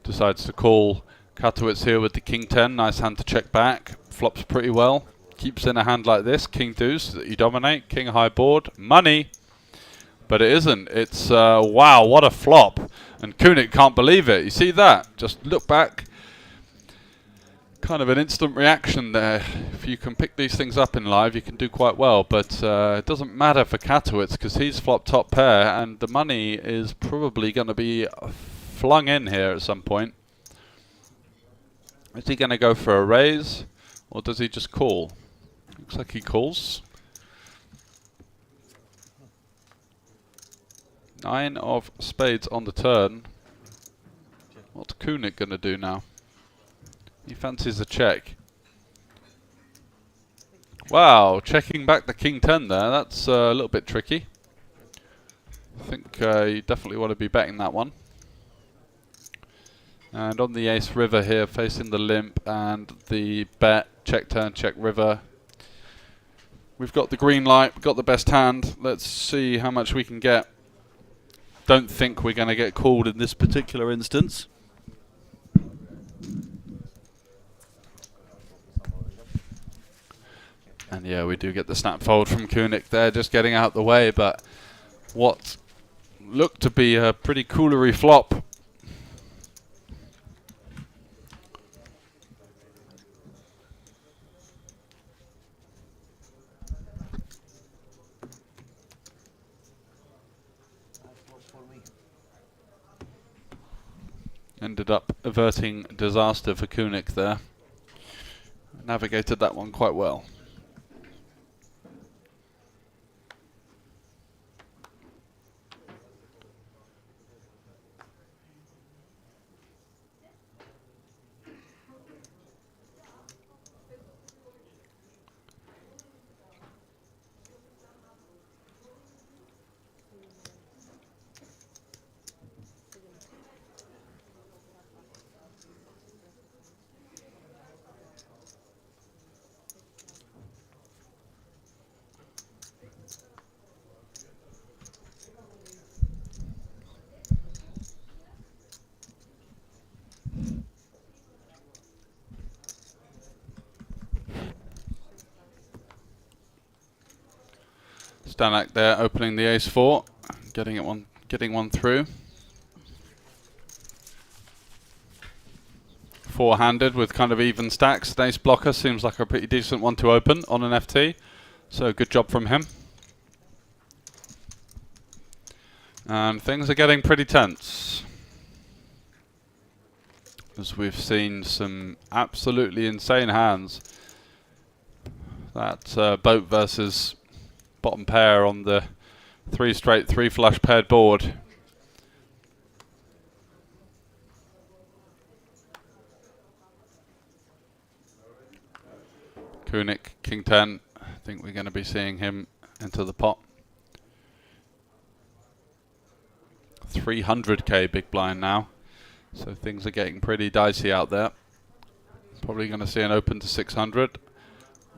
Decides to call Katowice here with the king 10. Nice hand to check back. Flops pretty well. Keeps in a hand like this. King deuce that you dominate. King high board. Money. But it isn't. It's, wow, what a flop. And Kunik can't believe it. You see that? Just look back. Kind of an instant reaction there. If you can pick these things up in live, you can do quite well. But it doesn't matter for Katowice because he's flopped top pair. And the money is probably going to be flung in here at some point. Is he going to go for a raise? Or does he just call? Looks like he calls. 9 of spades on the turn. What's Kunik going to do now? He fancies a check. Wow, checking back the king 10 there. That's a little bit tricky. you definitely want to be betting that one. And on the ace river here, facing the limp and the bet, check turn, check river. We've got the green light, we've got the best hand. Let's see how much we can get. Don't think we're going to get called in this particular instance. And yeah, we do get the snap fold from Kunik there, just getting out the way, but what looked to be a pretty coolery flop. Ended up averting disaster for Kunik there. Navigated that one quite well. Stanek there opening the ace-4, getting one through. Four-handed with kind of even stacks. The ace blocker seems like a pretty decent one to open on an FT, so good job from him. And things are getting pretty tense, as we've seen some absolutely insane hands. That boat versus bottom pair on the 3 straight 3 flush paired board. Kunik, king 10. I think we're going to be seeing him into the pot. 300k big blind now, so things are getting pretty dicey out there. Probably going to see an open to 600.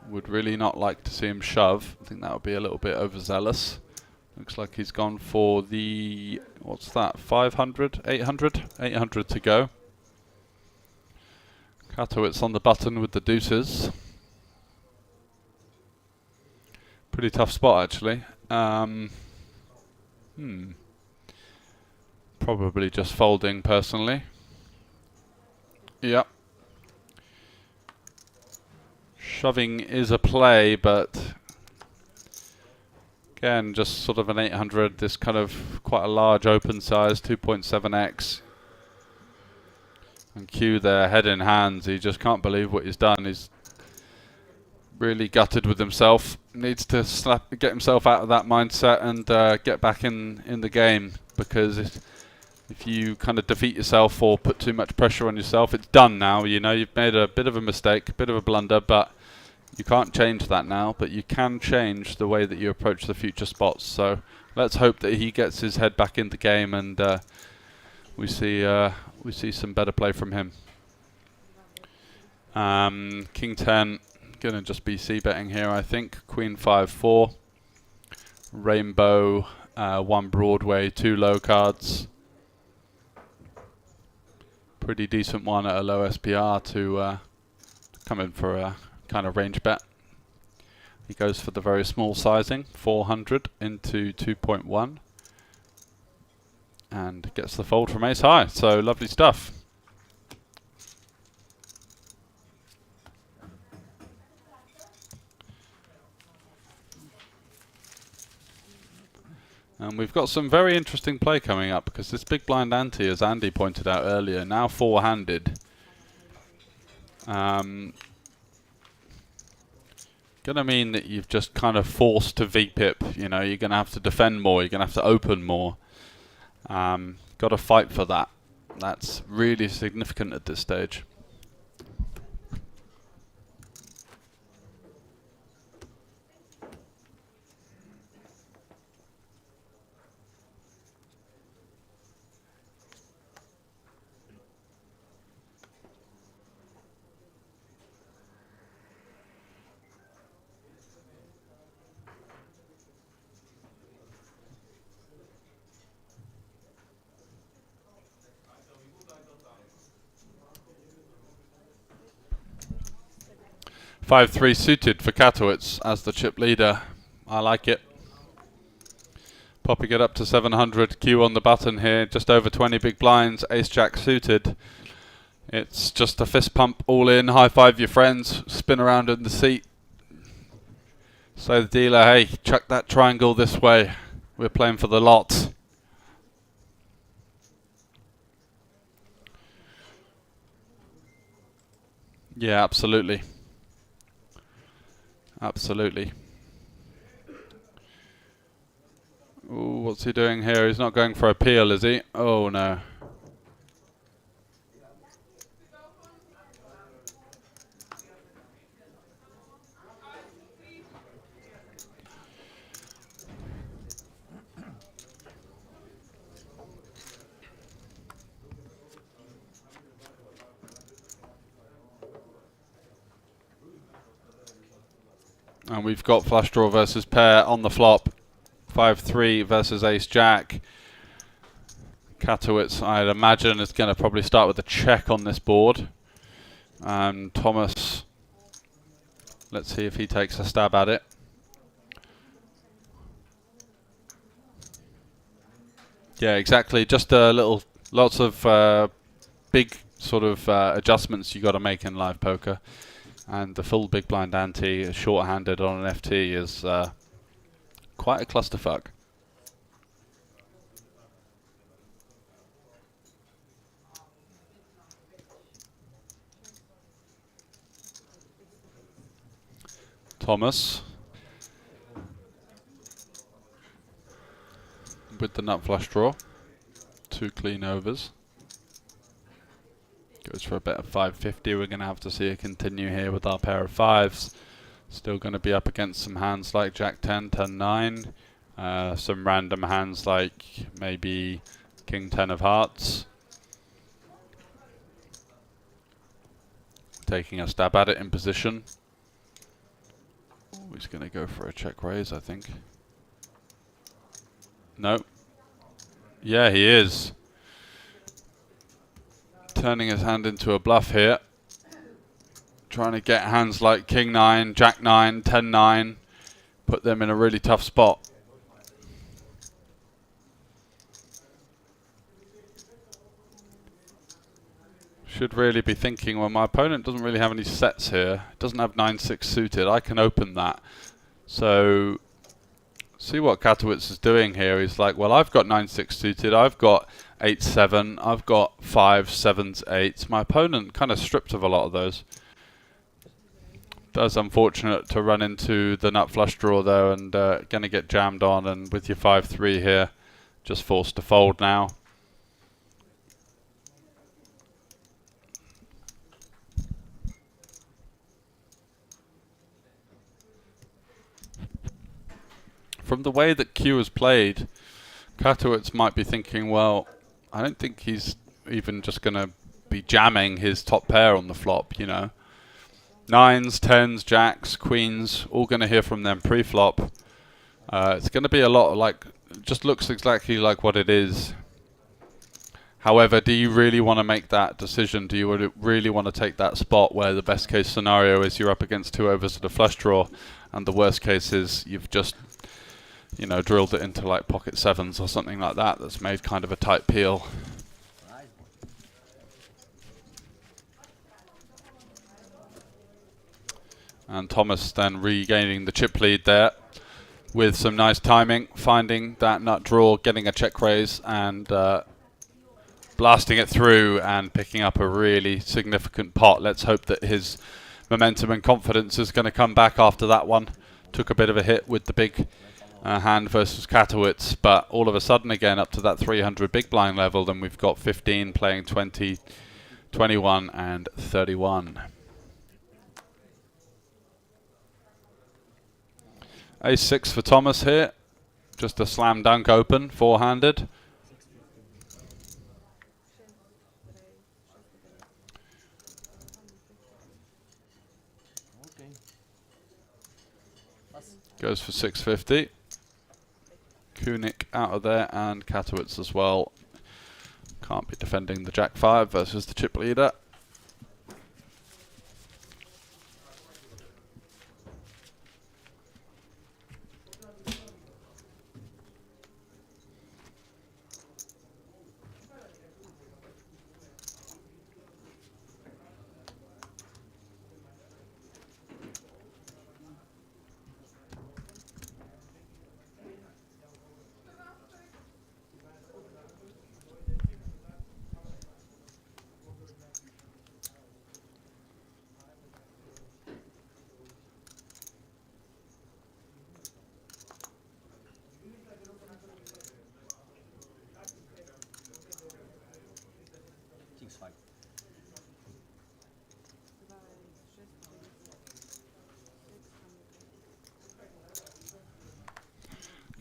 Would really not like to see him shove. I think that would be a little bit overzealous. Looks like he's gone for the, what's that, 500, 800? 800 to go. Katowicz on the button with the deuces. Pretty tough spot actually. Probably just folding personally. Yep. Shoving is a play, but again, just sort of an 800, this kind of quite a large open size, 2.7x. And Q there, head in hands, he just can't believe what he's done. He's really gutted with himself. Needs to get himself out of that mindset and get back in the game, because if you kind of defeat yourself or put too much pressure on yourself, it's done now. You know, you've made a bit of a mistake, a bit of a blunder, but you can't change that now. But you can change the way that you approach the future spots. So let's hope that he gets his head back in the game and we see some better play from him. King 10, gonna just be c-betting here, I think. Queen 5-4, rainbow, 1 Broadway, 2 low cards. Pretty decent one at a low SPR to come in for a kind of range bet. He goes for the very small sizing, 400 into 2.1, and gets the fold from ace high. So lovely stuff. And we've got some very interesting play coming up, because this big blind ante, as Andy pointed out earlier, now four-handed. Gonna mean that you've just kind of forced to VPIP. You know, you're gonna have to defend more, you're gonna have to open more. Got to fight for that. That's really significant at this stage. 5-3 suited for Katowice as the chip leader. I like it. Popping it up to 700. Q on the button here. Just over 20 big blinds. Ace-Jack suited. It's just a fist pump all in. High five your friends. Spin around in the seat. Say the dealer, hey, chuck that triangle this way. We're playing for the lot. Yeah, absolutely. Absolutely. Ooh, what's he doing here? He's not going for a peel, is he? Oh, no. And we've got flush draw versus pair on the flop. 5-3 versus ace-jack. Katowice, I'd imagine, is going to probably start with a check on this board. And Thomas, let's see if he takes a stab at it. Yeah, exactly. Just a little, lots of big sort of adjustments you got to make in live poker. And the full big blind ante, short-handed on an FT, is quite a clusterfuck. Thomas with the nut flush draw. 2 clean overs. Goes for a bit of 550. We're going to have to see a continue here with our pair of fives. Still going to be up against some hands like Jack 10, 10, 9. Some random hands like maybe King 10 of hearts. Taking a stab at it in position. Ooh, he's going to go for a check raise, I think. No. Yeah, he is. Turning his hand into a bluff here. Trying to get hands like King 9, Jack 9, 10, 9. Put them in a really tough spot. Should really be thinking, well, my opponent doesn't really have any sets here. Doesn't have 9-6 suited. I can open that. So, see what Katowice is doing here. He's like, well, I've got 9-6 suited. I've got 8-7. I've got 5, 7s, 8s. My opponent kind of stripped of a lot of those. That's unfortunate to run into the nut flush draw though, and going to get jammed on, and with your 5-3 here, just forced to fold now. From the way that Q has played, Katowice might be thinking, well, I don't think he's even just going to be jamming his top pair on the flop, you know. 9s, 10s, jacks, queens, all going to hear from them pre-flop. It's going to be a lot like, just looks exactly like what it is. However, do you really want to make that decision? Do you really want to take that spot where the best case scenario is you're up against 2 overs at a flush draw, and the worst case is you've just, you know, drilled it into like pocket 7s or something like that that's made kind of a tight peel. And Thomas then regaining the chip lead there with some nice timing, finding that nut draw, getting a check raise, and blasting it through and picking up a really significant pot. Let's hope that his momentum and confidence is going to come back after that one. Took a bit of a hit with the big hand versus Katowice, but all of a sudden again up to that 300 big blind level, then we've got 15 playing 20, 21 and 31. Ace-6 for Thomas here. Just a slam dunk open, four-handed. Goes for 650. Kunik out of there, and Katowice as well. Can't be defending the Jack 5 versus the chip leader.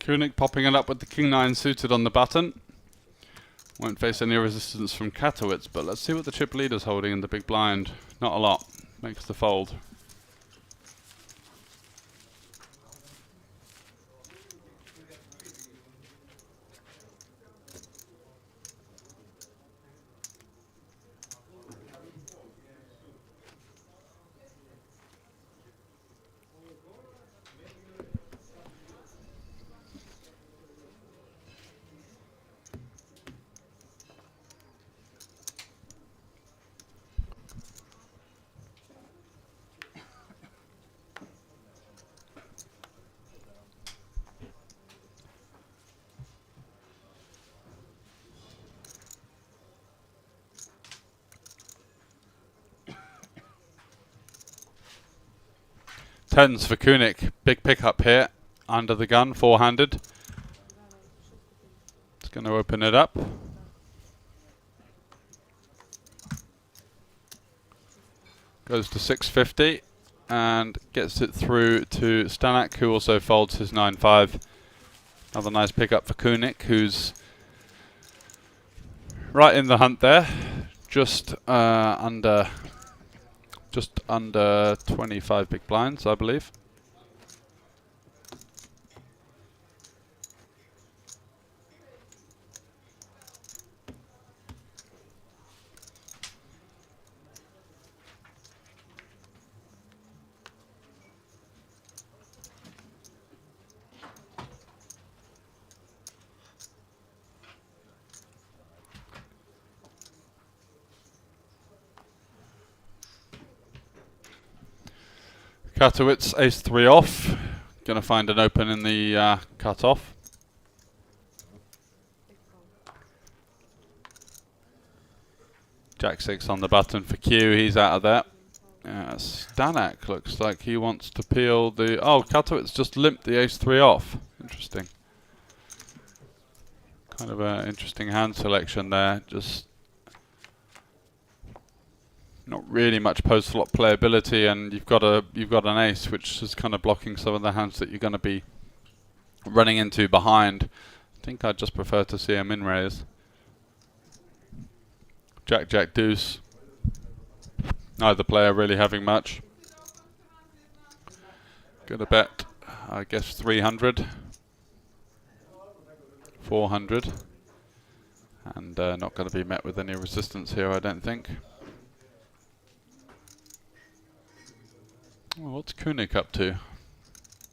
König popping it up with the King 9 suited on the button. Won't face any resistance from Katowice, but let's see what the chip leader's holding in the big blind. Not a lot. Makes the fold. Tens for König. Big pickup here. Under the gun, four-handed. It's going to open it up. Goes to 650 and gets it through to Stanek, who also folds his 9-5. Another nice pickup for König, who's right in the hunt there. Just under 25 big blinds, I believe. Katowice, ace-3 off. Gonna find an open in the cut-off. Jack-6 on the button for Q, he's out of there. Stanek looks like he wants to peel the... Oh, Katowice just limped the ace-3 off. Interesting. Kind of an interesting hand selection there. Just not really much post-flop playability, and you've got an ace, which is kind of blocking some of the hands that you're going to be running into behind. I think I'd just prefer to see a min raise. Jack, Jack, deuce. Neither player really having much. Gonna bet, I guess 300, 400, and not going to be met with any resistance here, I don't think. Well, what's König up to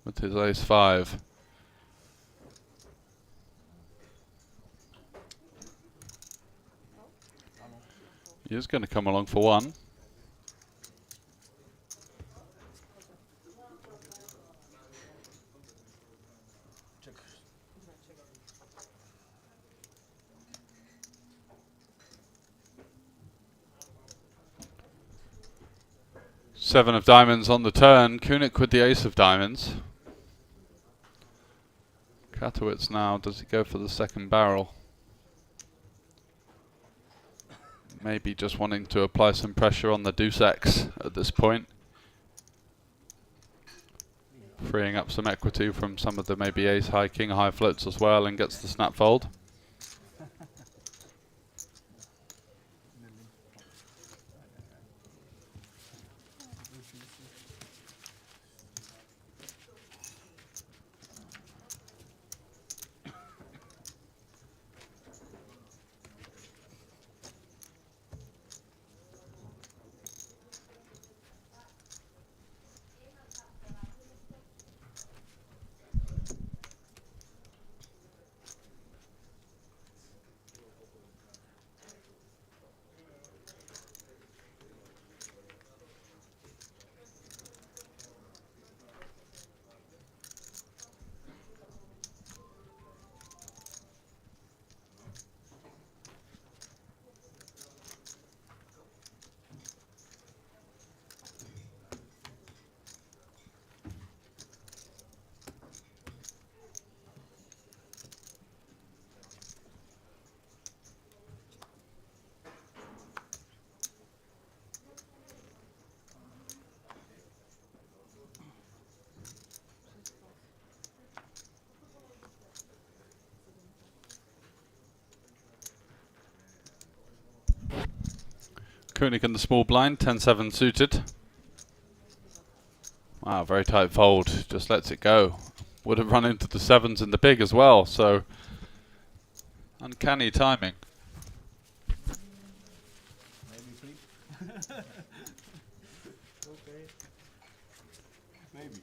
with his ace-5? He is going to come along for one. Seven of diamonds on the turn. König with the ace of diamonds. Katowice now, does he go for the second barrel? Maybe just wanting to apply some pressure on the deuce X at this point. Freeing up some equity from some of the maybe ace high, king high floats as well, and gets the snap fold. Koenig in the small blind, 10-7 suited. Wow, very tight fold, just lets it go. Would have run into the sevens in the big as well, so uncanny timing. Maybe flip. Okay. Maybe.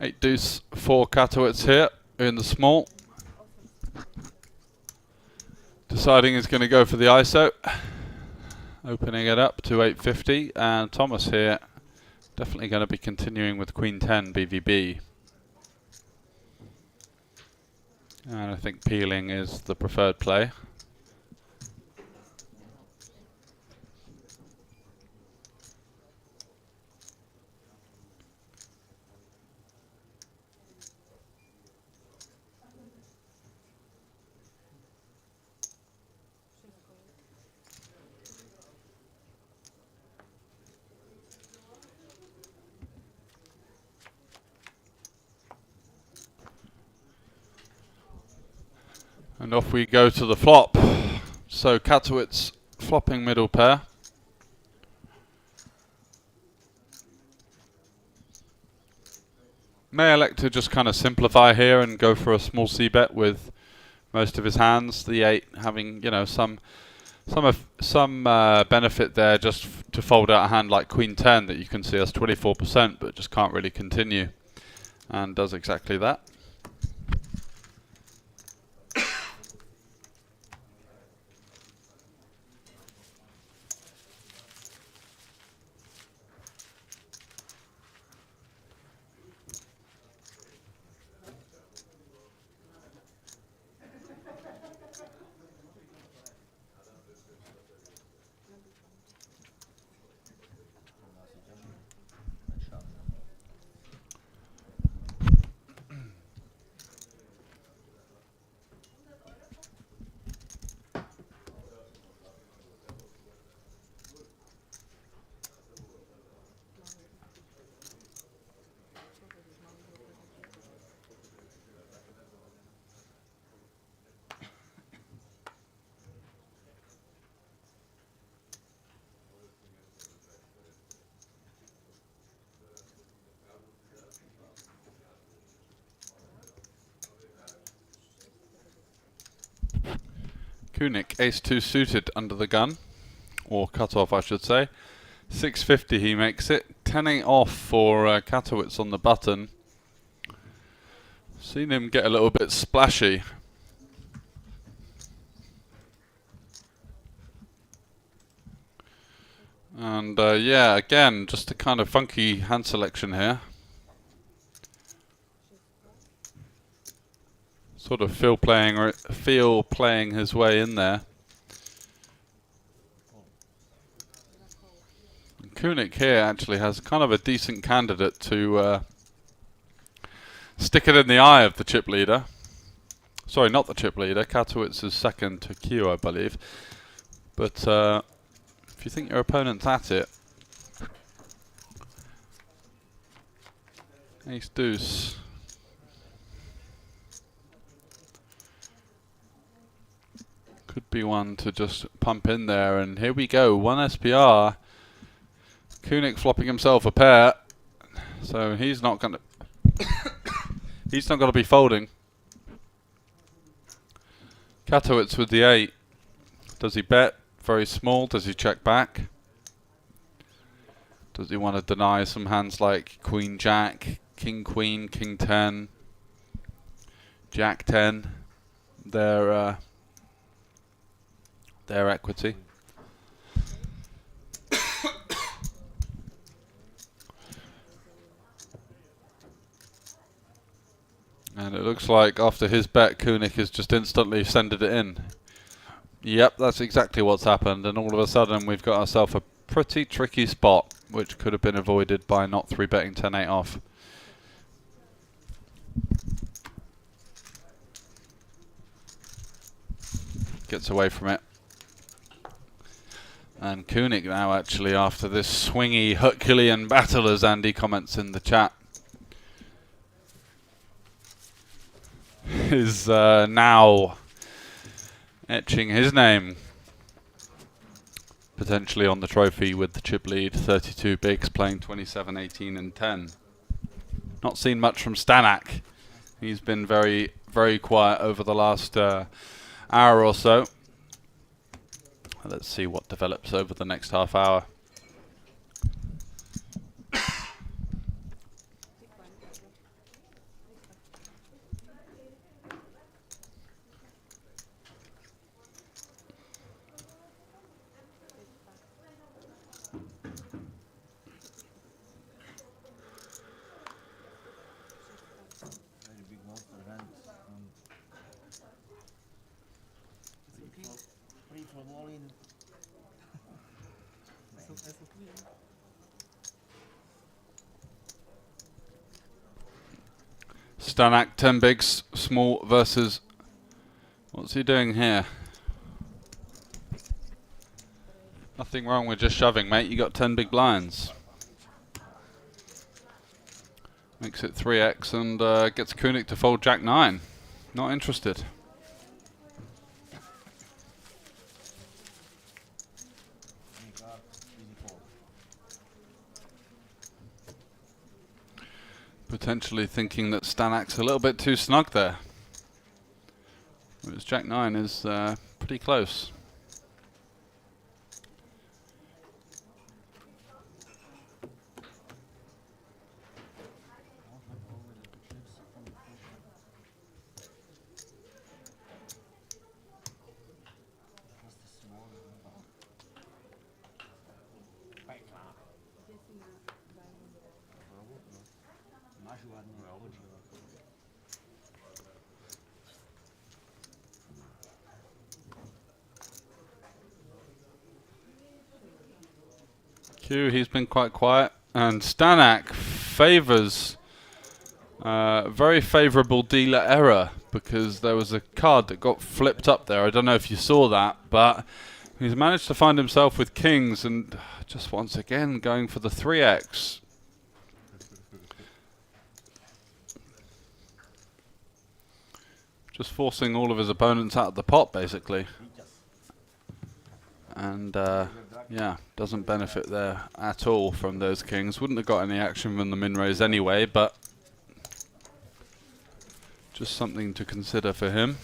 Eight deuce for Katowice here in the small. Deciding he's going to go for the ISO. Opening it up to 850, and Thomas here definitely going to be continuing with Queen 10 BVB. And I think peeling is the preferred play. And off we go to the flop. So Katowice flopping middle pair. May elect to just kind of simplify here and go for a small c-bet with most of his hands. The 8 having, you know, some benefit there, just to fold out a hand like Queen 10 that you can see as 24%, but just can't really continue, and does exactly that. Koenig, ace-2 suited under the gun, or cut off I should say. 650 he makes it, 10-8 off for Katowice on the button. Seen him get a little bit splashy. And yeah, again, just a kind of funky hand selection here. Sort of feel playing his way in there. And Koenig here actually has kind of a decent candidate to stick it in the eye of the chip leader. Sorry, not the chip leader. Katowice's second to Q, I believe. But if you think your opponent's at it, ace deuce. Could be one to just pump in there, and here we go, 1 SPR. Koenig flopping himself a pair, so he's not gonna he's not gonna be folding. Katowice with the 8. Does he bet? Very small. Does he check back? Does he want to deny some hands like Queen Jack, King Queen, King 10, Jack 10? They're their equity. And it looks like after his bet, Kunik has just instantly sended it in. Yep, that's exactly what's happened, and all of a sudden we've got ourselves a pretty tricky spot, which could have been avoided by not 3-betting 10-8 off. Gets away from it. And Kunik now, actually, after this swingy Herculean battle, as Andy comments in the chat, is now etching his name potentially on the trophy with the chip lead. 32 bigs, playing 27, 18 and 10. Not seen much from Stanak. He's been very, very quiet over the last hour or so. Let's see what develops over the next half hour. Stanak, 10 bigs, small versus... What's he doing here? Nothing wrong with just shoving, mate. You got 10 big blinds. Makes it 3x and gets Kunik to fold Jack 9. Not interested. Potentially thinking that Stanak's a little bit too snug there. Whereas Jack 9 is pretty close. Q, he's been quite quiet, and Stanak favours very favourable dealer error, because there was a card that got flipped up there. I don't know if you saw that, but he's managed to find himself with kings and just once again going for the 3x. Just forcing all of his opponents out of the pot, basically. And yeah, doesn't benefit there at all from those kings. Wouldn't have got any action from the min raise anyway, but just something to consider for him.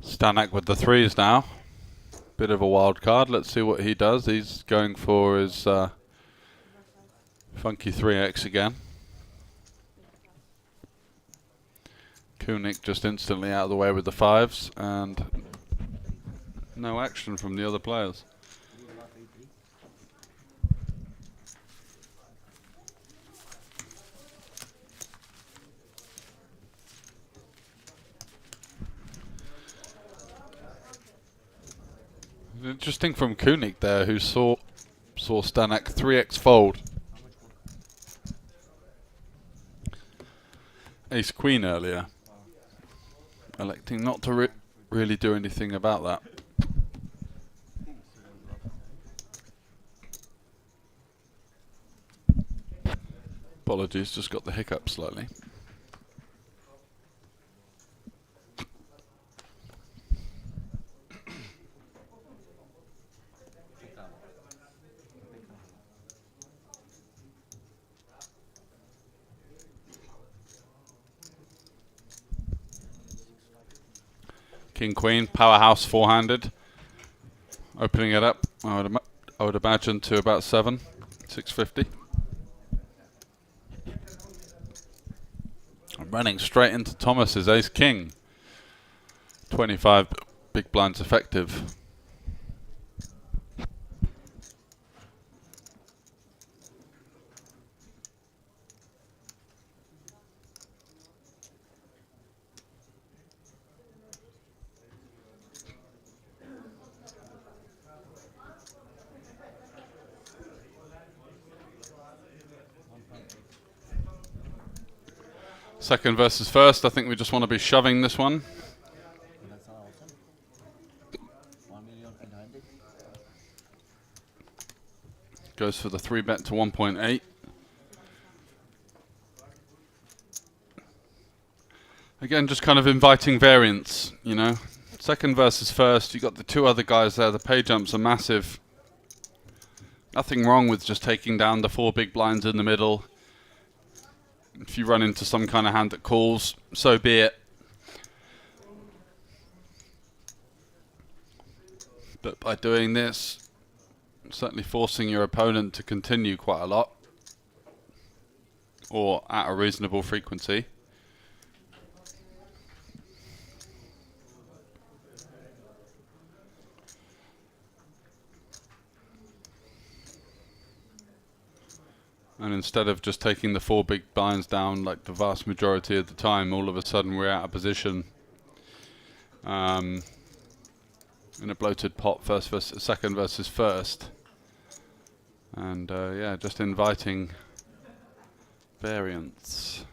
Stanak with the threes now. Bit of a wild card. Let's see what he does. He's going for his funky 3x again. Kunik just instantly out of the way with the fives, and no action from the other players. Interesting from Kunik there, who saw Stanak 3x fold. Ace Queen earlier. electing not to really do anything about that. Apologies, just got the hiccup slightly. King Queen, powerhouse four-handed. Opening it up, I would imagine to about 650. I'm running straight into Thomas's Ace King. 25 big blinds effective. Second versus first, I think we just want to be shoving this one. Goes for the 3-bet to 1.8. Again, just kind of inviting variance, you know. Second versus first, you got the two other guys there, the pay jumps are massive. Nothing wrong with just taking down the 4 big blinds in the middle. If you run into some kind of hand that calls, so be it. But by doing this, certainly forcing your opponent to continue quite a lot, or at a reasonable frequency. And instead of just taking the 4 big blinds down like the vast majority of the time, all of a sudden we're out of position in a bloated pot, second versus first. And yeah, just inviting variance.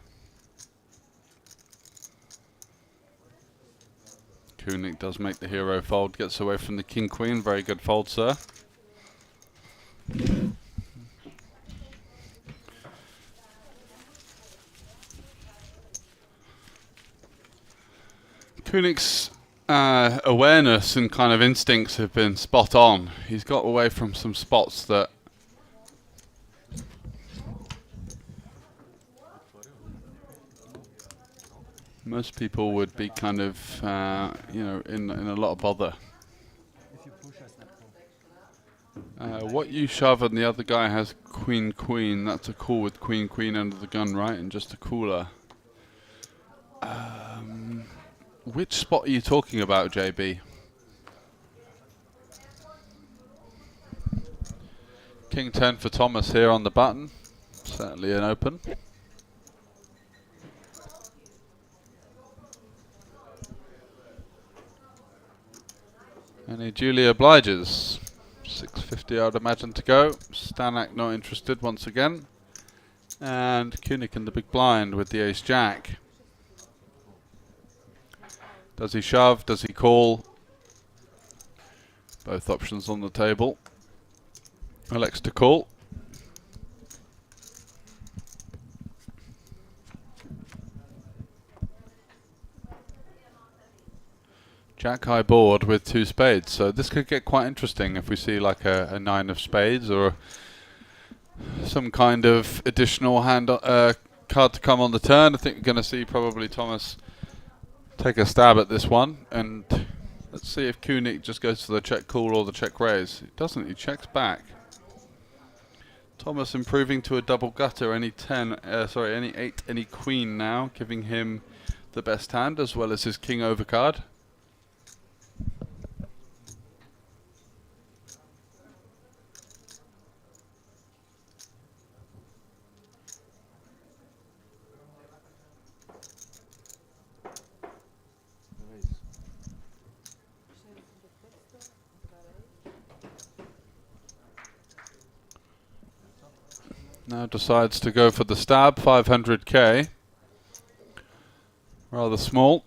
Koenig does make the hero fold, gets away from the King Queen. Very good fold, sir. Koenig's awareness and kind of instincts have been spot on. He's got away from some spots that most people would be kind of, you know, in a lot of bother. What you shove and the other guy has Queen Queen. That's a call with Queen Queen under the gun, right? And just a cooler. Which spot are you talking about, JB? King 10 for Thomas here on the button. Certainly an open. And he duly obliges. 650 I would imagine to go. Stanek not interested once again. And Koenig in the big blind with the ace jack. Does he shove? Does he call? Both options on the table. Elects to call. Jack high board with 2 spades, so this could get quite interesting if we see like a 9 of spades or some kind of additional hand card to come on the turn. I think we're going to see probably Thomas take a stab at this one, and let's see if Koenig just goes for the check call or the check raise. He doesn't, he checks back. Thomas improving to a double gutter, any 8, any queen now, giving him the best hand as well as his king overcard. Now decides to go for the stab, 500k. Rather small.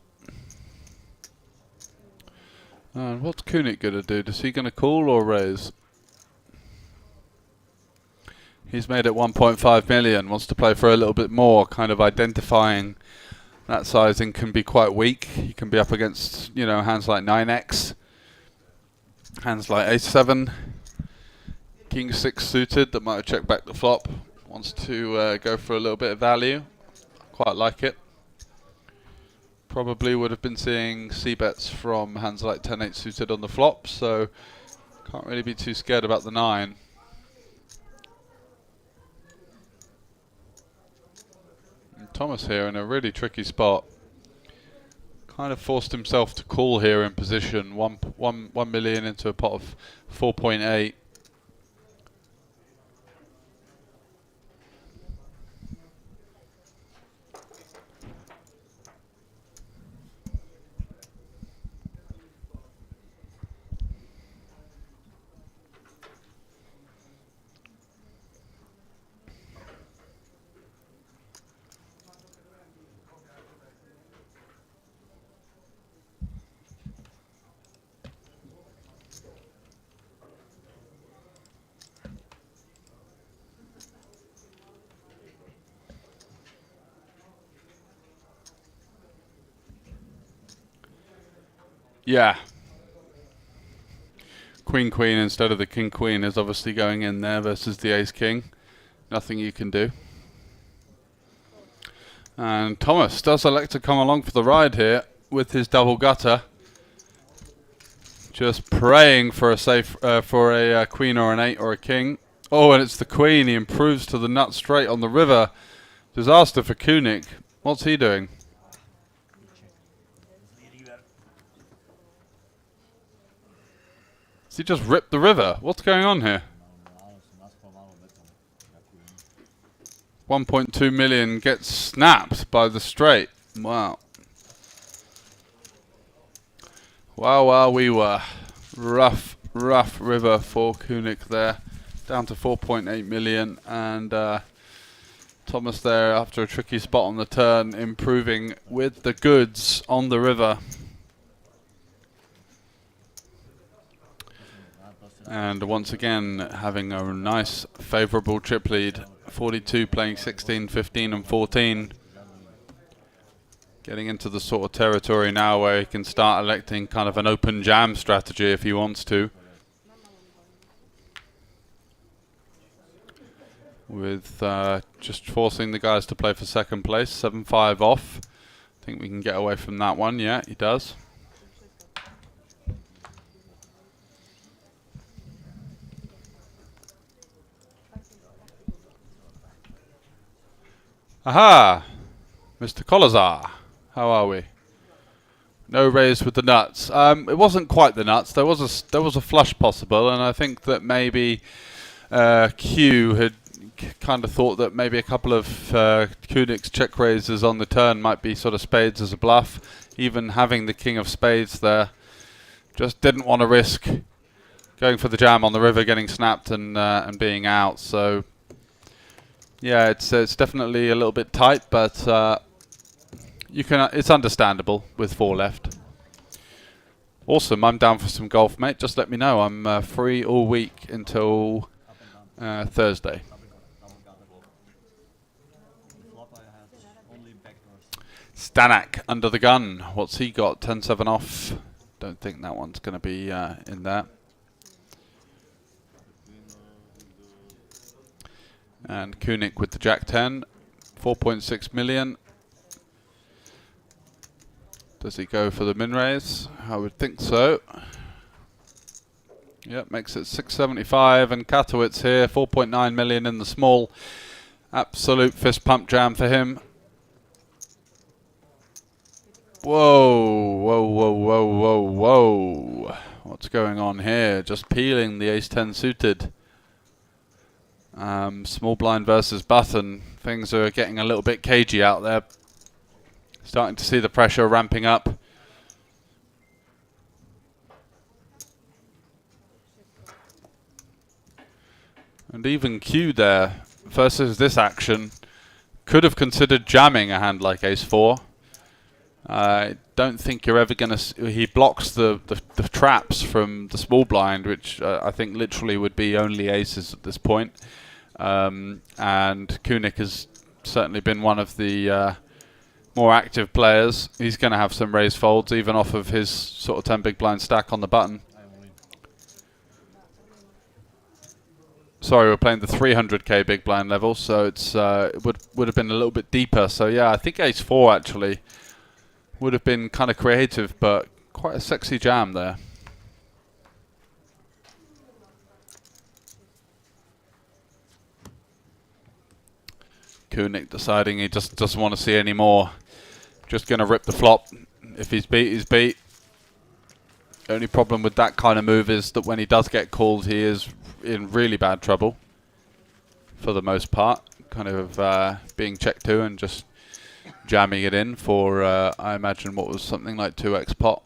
And what's Kunik going to do? Is he going to call or raise? He's made it 1.5 million, wants to play for a little bit more, kind of identifying that sizing can be quite weak. He can be up against, you know, hands like 9x, hands like Ace-7, King-6 suited that might have checked back the flop. Wants to go for a little bit of value. Quite like it. Probably would have been seeing C-bets from hands like 10-8 suited on the flop, so can't really be too scared about the 9. Thomas here in a really tricky spot. Kind of forced himself to call here in position. 1 million into a pot of 4.8. Yeah. Queen-Queen instead of the King-Queen is obviously going in there versus the Ace-King. Nothing you can do. And Thomas does elect to come along for the ride here with his double gutter. Just praying for a safe, for a Queen or an 8 or a King. Oh, and it's the Queen. He improves to the nut straight on the river. Disaster for Kunik. What's he doing? Has he just ripped the river? What's going on here? 1.2 million gets snapped by the straight. Wow. Wow, wow, we were. Rough river for Kunik there. Down to 4.8 million. And Thomas there, after a tricky spot on the turn, improving with the goods on the river. And once again, having a nice favourable chip lead. 42 playing 16, 15 and 14. Getting into the sort of territory now where he can start electing kind of an open jam strategy if he wants to. With just forcing the guys to play for second place. 7-5 off. I think we can get away from that one. Yeah, he does. Aha! Mr. Kolazar, how are we? No raise with the nuts. It wasn't quite the nuts. There was a flush possible, and I think that maybe Q had kind of thought that maybe a couple of Kunik's check raises on the turn might be sort of spades as a bluff. Even having the king of spades there, just didn't want to risk going for the jam on the river, getting snapped and being out. So. Yeah, it's definitely a little bit tight, but you can. It's understandable with 4 left. Awesome, I'm down for some golf, mate. Just let me know. I'm free all week until Thursday. Stanek under the gun. What's he got? 10-7 off. Don't think that one's going to be in there. And Kunik with the Jack 10, 4.6 million. Does he go for the min raise? I would think so. Yep, makes it 675. And Katowitz here, 4.9 million in the small. Absolute fist pump jam for him. Whoa, whoa, whoa, whoa, whoa, whoa. What's going on here? Just peeling the ace-10 suited. Small blind versus button. Things are getting a little bit cagey out there. Starting to see the pressure ramping up. And even Q there versus this action could have considered jamming a hand like ace-4. I don't think you're ever going to... He blocks the traps from the small blind, which I think literally would be only aces at this point. And Kunik has certainly been one of the more active players. He's going to have some raise folds, even off of his sort of 10 big blind stack on the button. Sorry, we're playing the 300k big blind level, so it's it would have been a little bit deeper. So yeah, I think ace 4 actually would have been kind of creative, but quite a sexy jam there. Kunik deciding he just doesn't want to see any more. Just going to rip the flop. If he's beat, he's beat. The only problem with that kind of move is that when he does get called, he is in really bad trouble for the most part. Kind of being checked to and just jamming it in for, I imagine, what was something like 2x pot.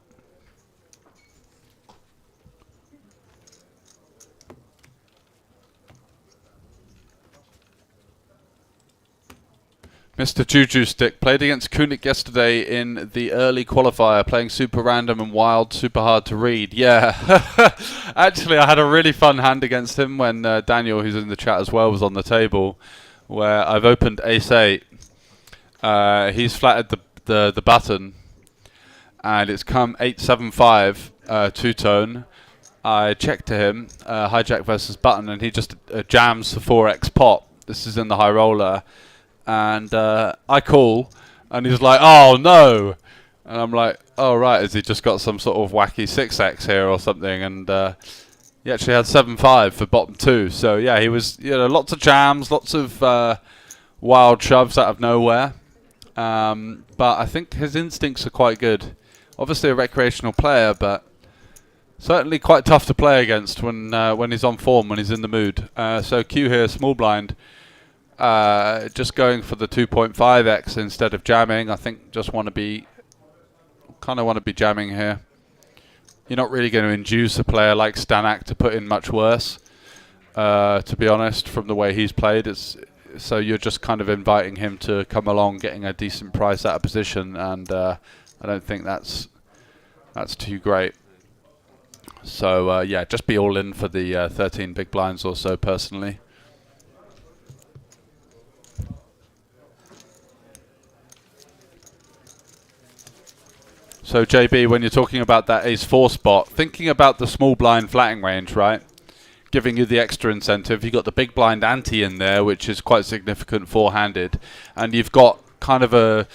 Mr. Juju Stick played against Kunik yesterday in the early qualifier, playing super random and wild, super hard to read. Yeah, actually I had a really fun hand against him when Daniel, who's in the chat as well, was on the table, where I've opened ace 8. He's flattered the button, and it's come 8-7-5 two-tone. I check to him, hijack versus button, and he just jams the 4x pot. This is in the high roller. And I call, and he's like, "Oh no!" And I'm like, "Oh right, has he just got some sort of wacky 6x here or something?" And he actually had 7-5 for bottom 2. So yeah, he was, you know, lots of jams, lots of wild shoves out of nowhere. But I think his instincts are quite good. Obviously a recreational player, but certainly quite tough to play against when he's on form, when he's in the mood. So Q here, small blind. Just going for the 2.5x instead of jamming. I think just want to be jamming here. You're not really going to induce a player like Stanak to put in much worse, to be honest, from the way he's played. So you're just kind of inviting him to come along, getting a decent price out of position, and I don't think that's too great. So yeah, just be all in for the 13 big blinds or so personally. So JB, when you're talking about that ace 4 spot, thinking about the small blind flatting range, right? Giving you the extra incentive. You've got the big blind ante in there, which is quite significant four-handed. And you've got kind of a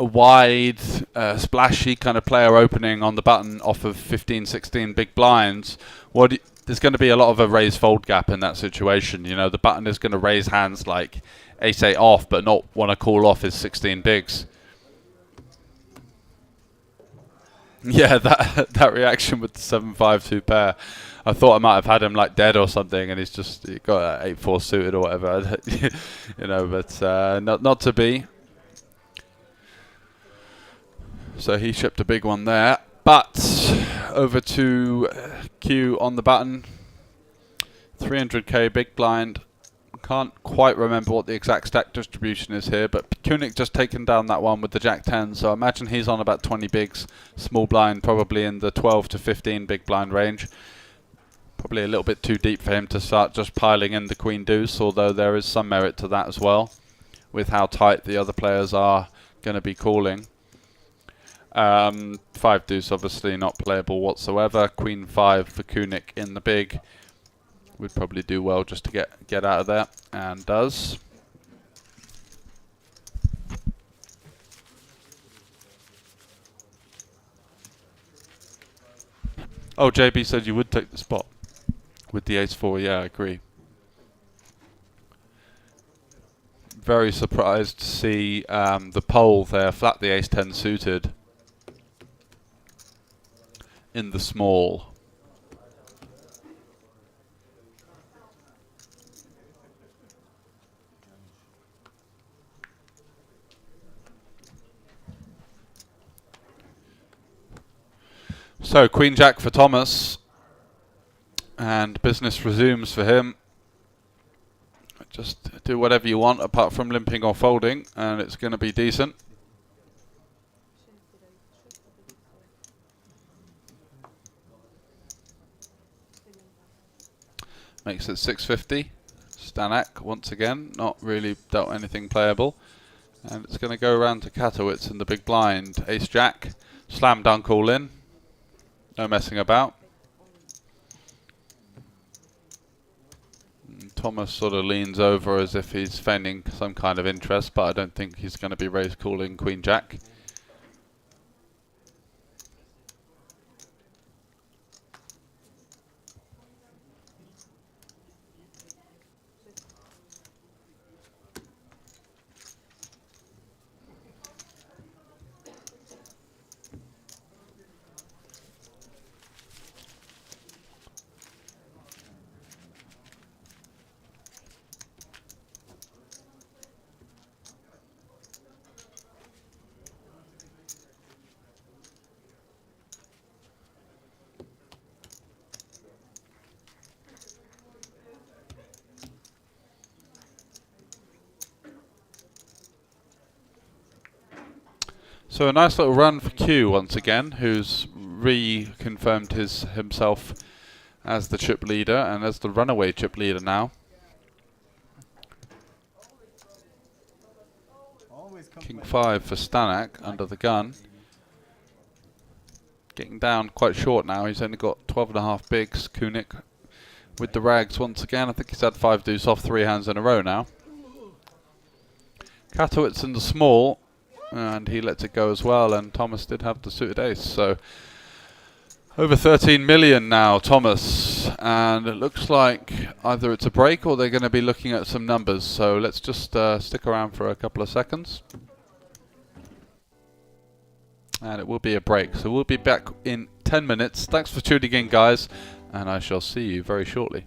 wide, splashy kind of player opening on the button off of 15, 16 big blinds. There's going to be a lot of a raise fold gap in that situation. You know, the button is going to raise hands like ace 8 off, but not want to call off his 16 bigs. Yeah, that reaction with the 7-5-2 pair. I thought I might have had him like dead or something, and he got 8-4 suited or whatever, you know. But not to be. So he shipped a big one there. But over to Q on the button. 300k big blind. Can't quite remember what the exact stack distribution is here, but Kunik just taken down that one with the Jack 10, so I imagine he's on about 20 bigs, small blind probably in the 12 to 15 big blind range. Probably a little bit too deep for him to start just piling in the queen deuce, although there is some merit to that as well, with how tight the other players are going to be calling. 5 deuce obviously not playable whatsoever. Queen 5 for Kunik in the big. Would probably do well just to get out of there, and does. Oh, JB said you would take the spot with the ace 4. Yeah, I agree. Very surprised to see the pole there flat the ace 10 suited in the small. So Queen Jack for Thomas, and business resumes for him. Just do whatever you want apart from limping or folding, and it's going to be decent. Makes it 650. Stanek, once again, not really dealt anything playable. And it's going to go around to Katowitz in the big blind. Ace-Jack, slam dunk all in. No messing about. And Thomas sort of leans over as if he's feigning some kind of interest, but I don't think he's going to be raise calling Queen-Jack. So a nice little run for Q once again, who's reconfirmed himself as the chip leader and as the runaway chip leader now. King 5 for Stanek under the gun. Getting down quite short now. He's only got 12.5 bigs. Kunik with the rags once again. I think he's had 5 deuce off 3 hands in a row now. Katowitz in the small, and he lets it go as well, and Thomas did have the suited ace. So over 13 million now, Thomas, and it looks like either it's a break or they're going to be looking at some numbers. So let's just stick around for a couple of seconds. And it will be a break. So we'll be back in 10 minutes. Thanks for tuning in, guys, and I shall see you very shortly.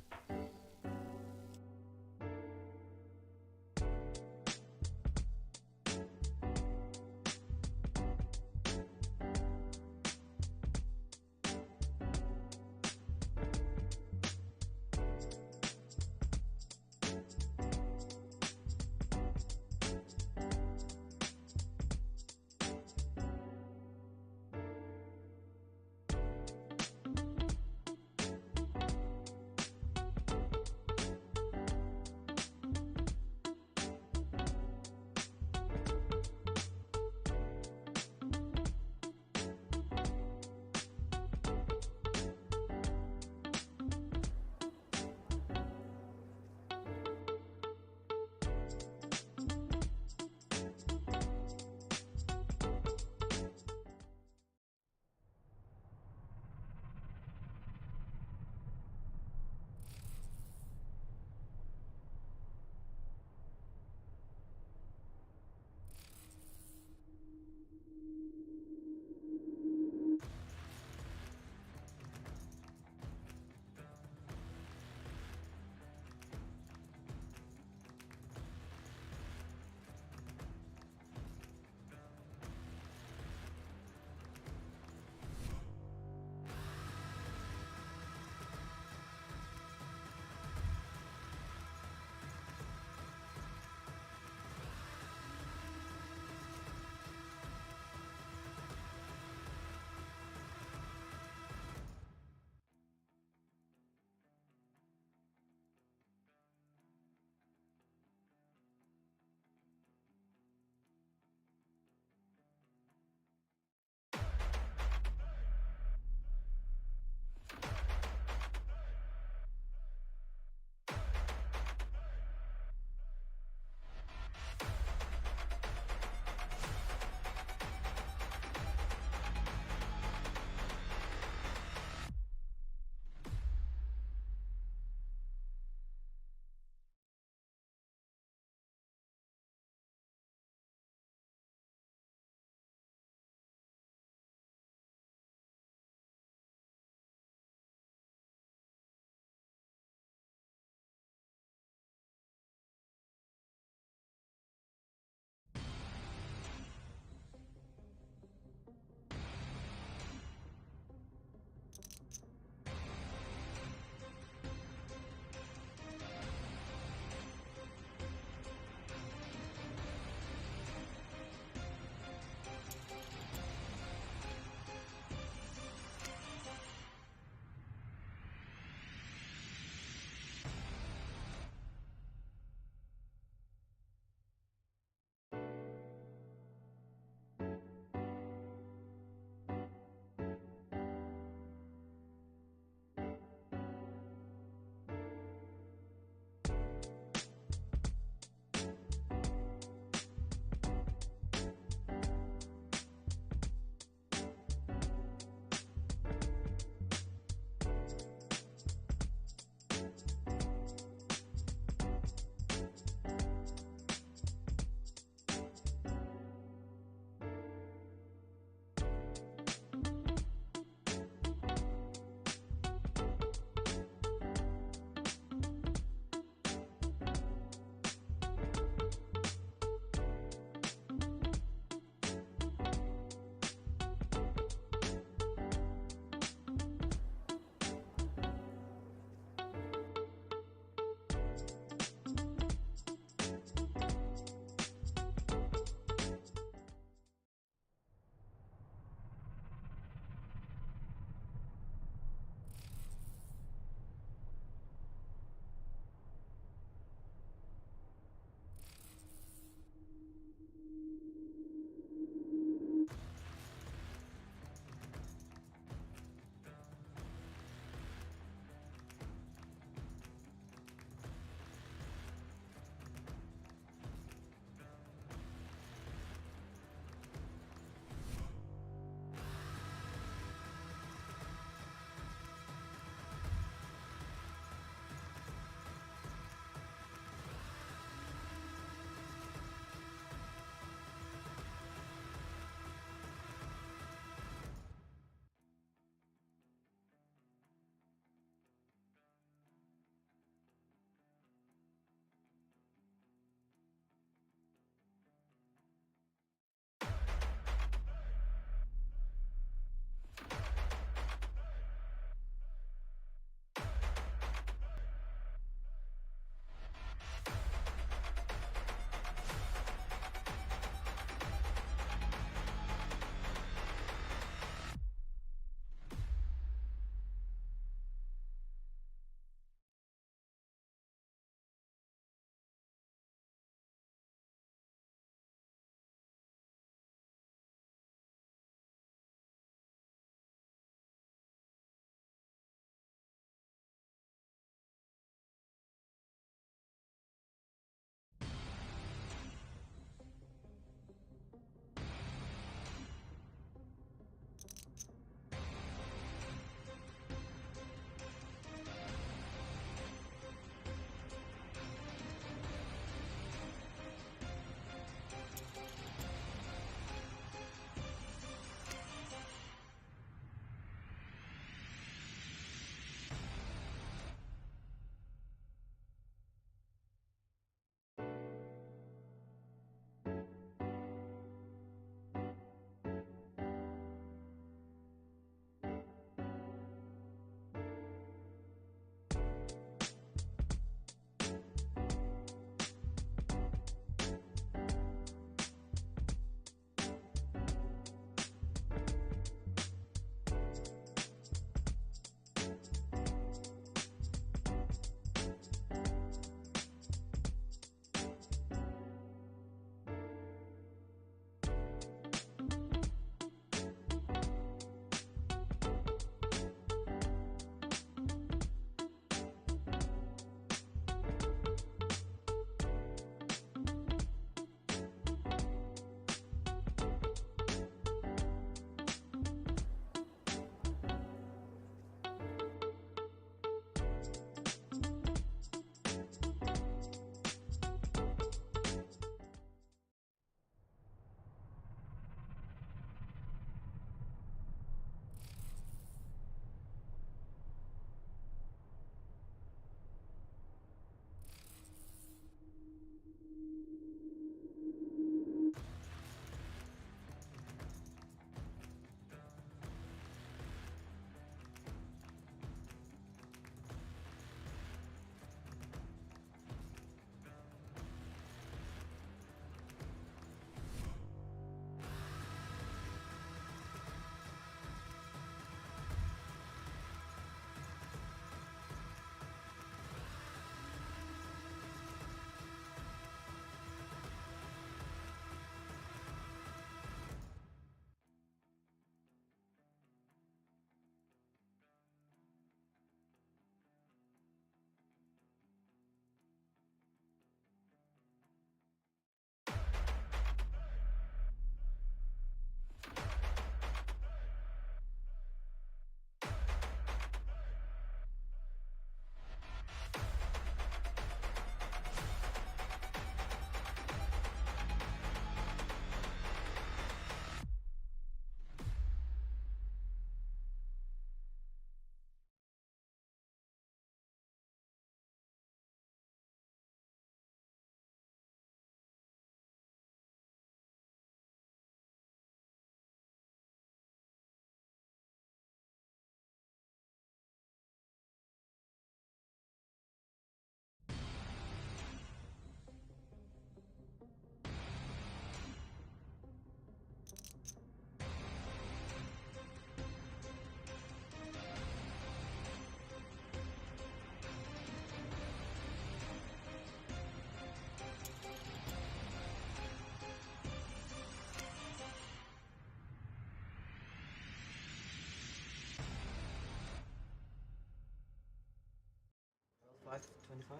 25.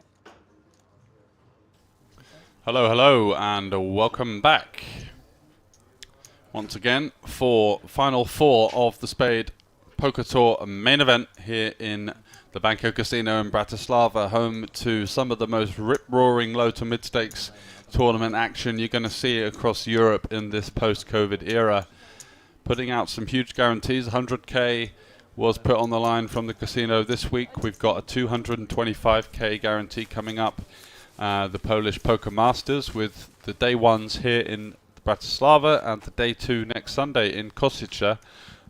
Hello, hello, and welcome back once again for final 4 of the Spade Poker Tour main event here in the Banco Casino in Bratislava, home to some of the most rip-roaring low to mid-stakes tournament action you're going to see across Europe in this post-COVID era. Putting out some huge guarantees. 100k was put on the line from the casino this week. We've got a 225k guarantee coming up. The Polish Poker Masters with the day ones here in Bratislava and the day 2 next Sunday in Košice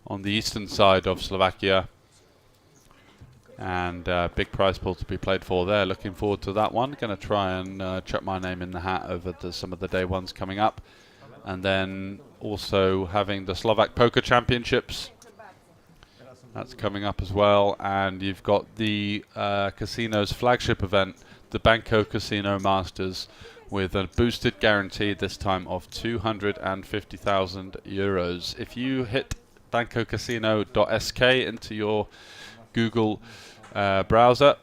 on the eastern side of Slovakia. And big prize pool to be played for there. Looking forward to that one. Going to try and chuck my name in the hat over some of the day ones coming up. And then also having the Slovak Poker Championships. That's coming up as well. And you've got the casino's flagship event, the Banco Casino Masters, with a boosted guarantee this time of 250,000 euros. If you hit bancocasino.sk into your Google browser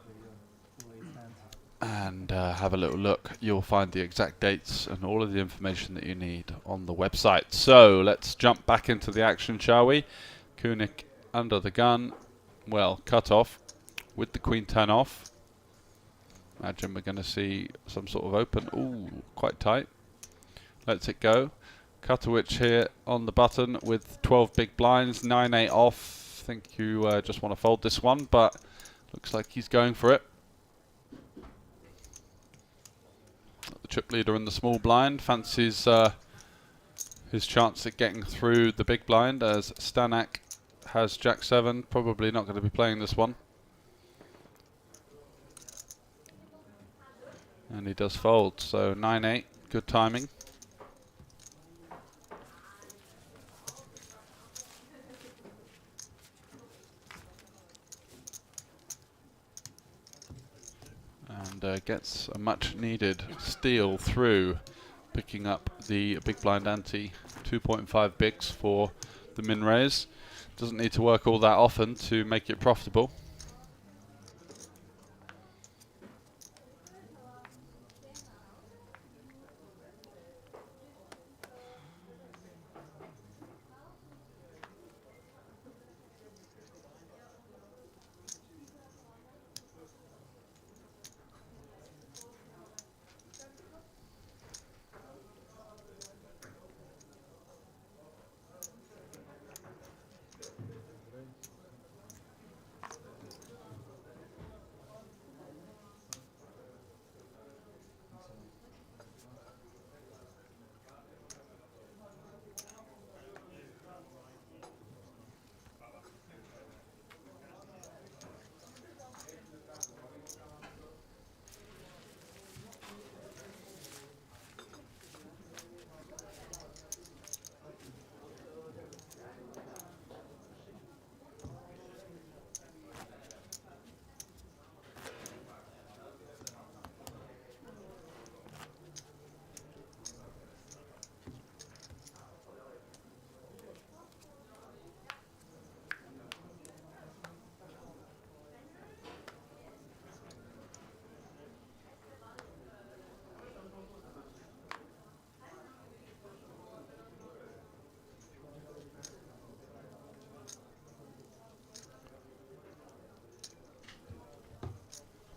and have a little look, you'll find the exact dates and all of the information that you need on the website. So let's jump back into the action, shall we? Kunik under the gun, well, cut off with the queen 10 off. Imagine we're going to see some sort of open. Ooh, quite tight. Lets it go. Katowice here on the button with 12 big blinds, 9-8 off. I think you just want to fold this one, but looks like he's going for it. The chip leader in the small blind fancies his chance at getting through the big blind, as Stanek has Jack 7, probably not going to be playing this one. And he does fold, so 9-8, good timing. And gets a much needed steal through, picking up the big blind ante, 2.5 bigs for the min raise. Doesn't need to work all that often to make it profitable.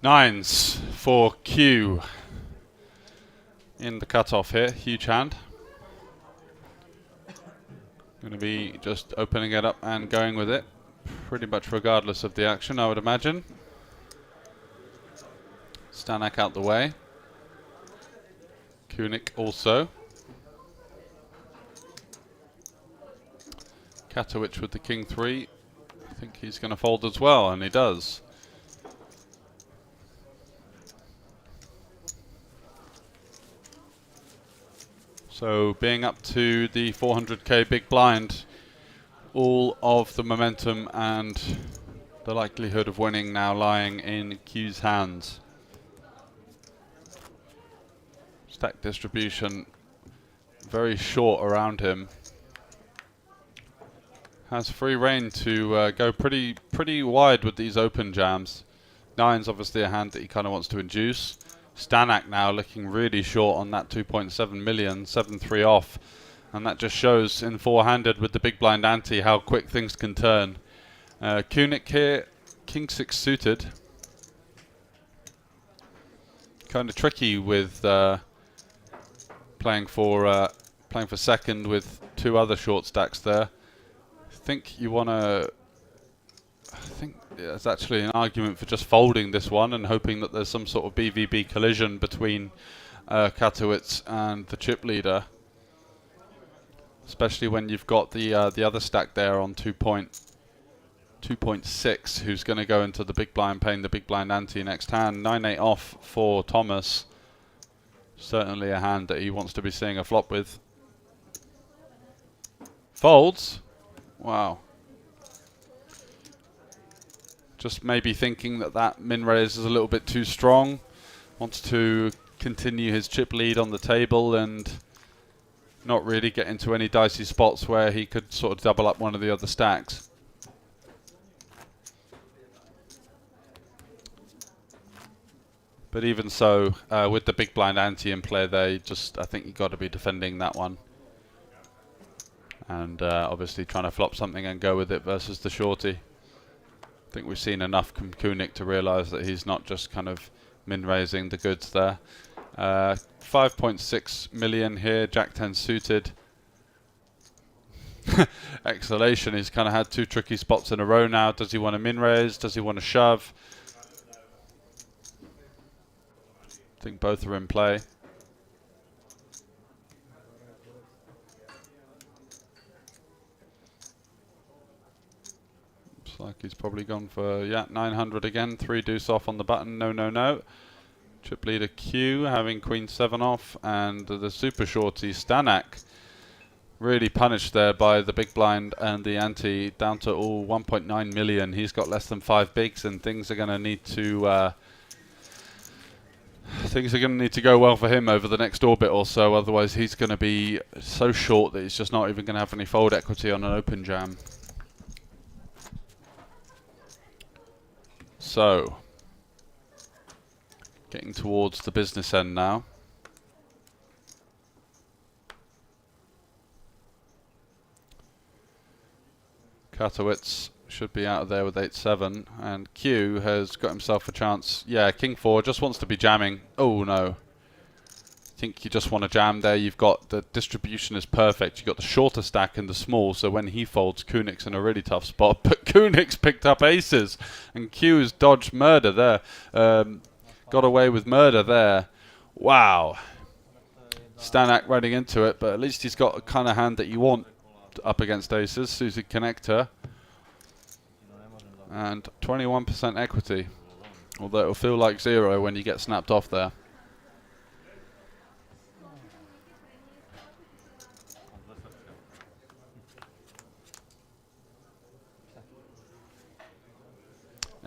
Nines for Q in the cutoff here, huge hand. Going to be just opening it up and going with it, pretty much regardless of the action, I would imagine. Stanek out the way. Kunik also. Katowice with the king 3. I think he's going to fold as well, and he does. So being up to the 400k big blind, all of the momentum and the likelihood of winning now lying in Q's hands. Stack distribution very short around him. Has free reign to go pretty wide with these open jams. Nine's obviously a hand that he kind of wants to induce. Stanek now looking really short on that 2.7 million, 7-3 off. And that just shows in four-handed with the big blind ante how quick things can turn. Kunik here, king 6 suited. Kind of tricky with playing for second with two other short stacks there. I think you want to. I think there's actually an argument for just folding this one and hoping that there's some sort of BVB collision between Katowice and the chip leader. Especially when you've got the other stack there on 2.6, who's going to go into the big blind, paying the big blind ante next hand. 9-8 off for Thomas. Certainly a hand that he wants to be seeing a flop with. Folds. Wow. Just maybe thinking that min raise is a little bit too strong. Wants to continue his chip lead on the table and not really get into any dicey spots where he could sort of double up one of the other stacks. But even so, with the big blind ante in play there, I think you've got to be defending that one. And obviously trying to flop something and go with it versus the shorty. I think we've seen enough from Kunik to realise that he's not just kind of min-raising the goods there. 5.6 million here, Jack 10 suited. Exhalation, he's kind of had two tricky spots in a row now. Does he want to min-raise? Does he want to shove? I think both are in play. Looks like he's probably gone for, 900 again. 3 deuce off on the button. No, no, no. Chip leader Q having queen 7 off, and the super shorty Stanek really punished there by the big blind and the ante, down to all 1.9 million. He's got less than 5 bigs, and things are going to need to go well for him over the next orbit or so. Otherwise, he's going to be so short that he's just not even going to have any fold equity on an open jam. So, getting towards the business end now. Katowice should be out of there with 8-7, and Q has got himself a chance. Yeah, king 4 just wants to be jamming. Oh no. I think you just want to jam there. You've got the distribution is perfect. You've got the shorter stack and the small, so when he folds, Kunik's in a really tough spot. But Kunik's picked up aces, and Q's dodged murder there. Got away with murder there. Wow. Stanek running into it, but at least he's got a kind of hand that you want up against aces. Suited connector. And 21% equity. Although it'll feel like 0 when you get snapped off there.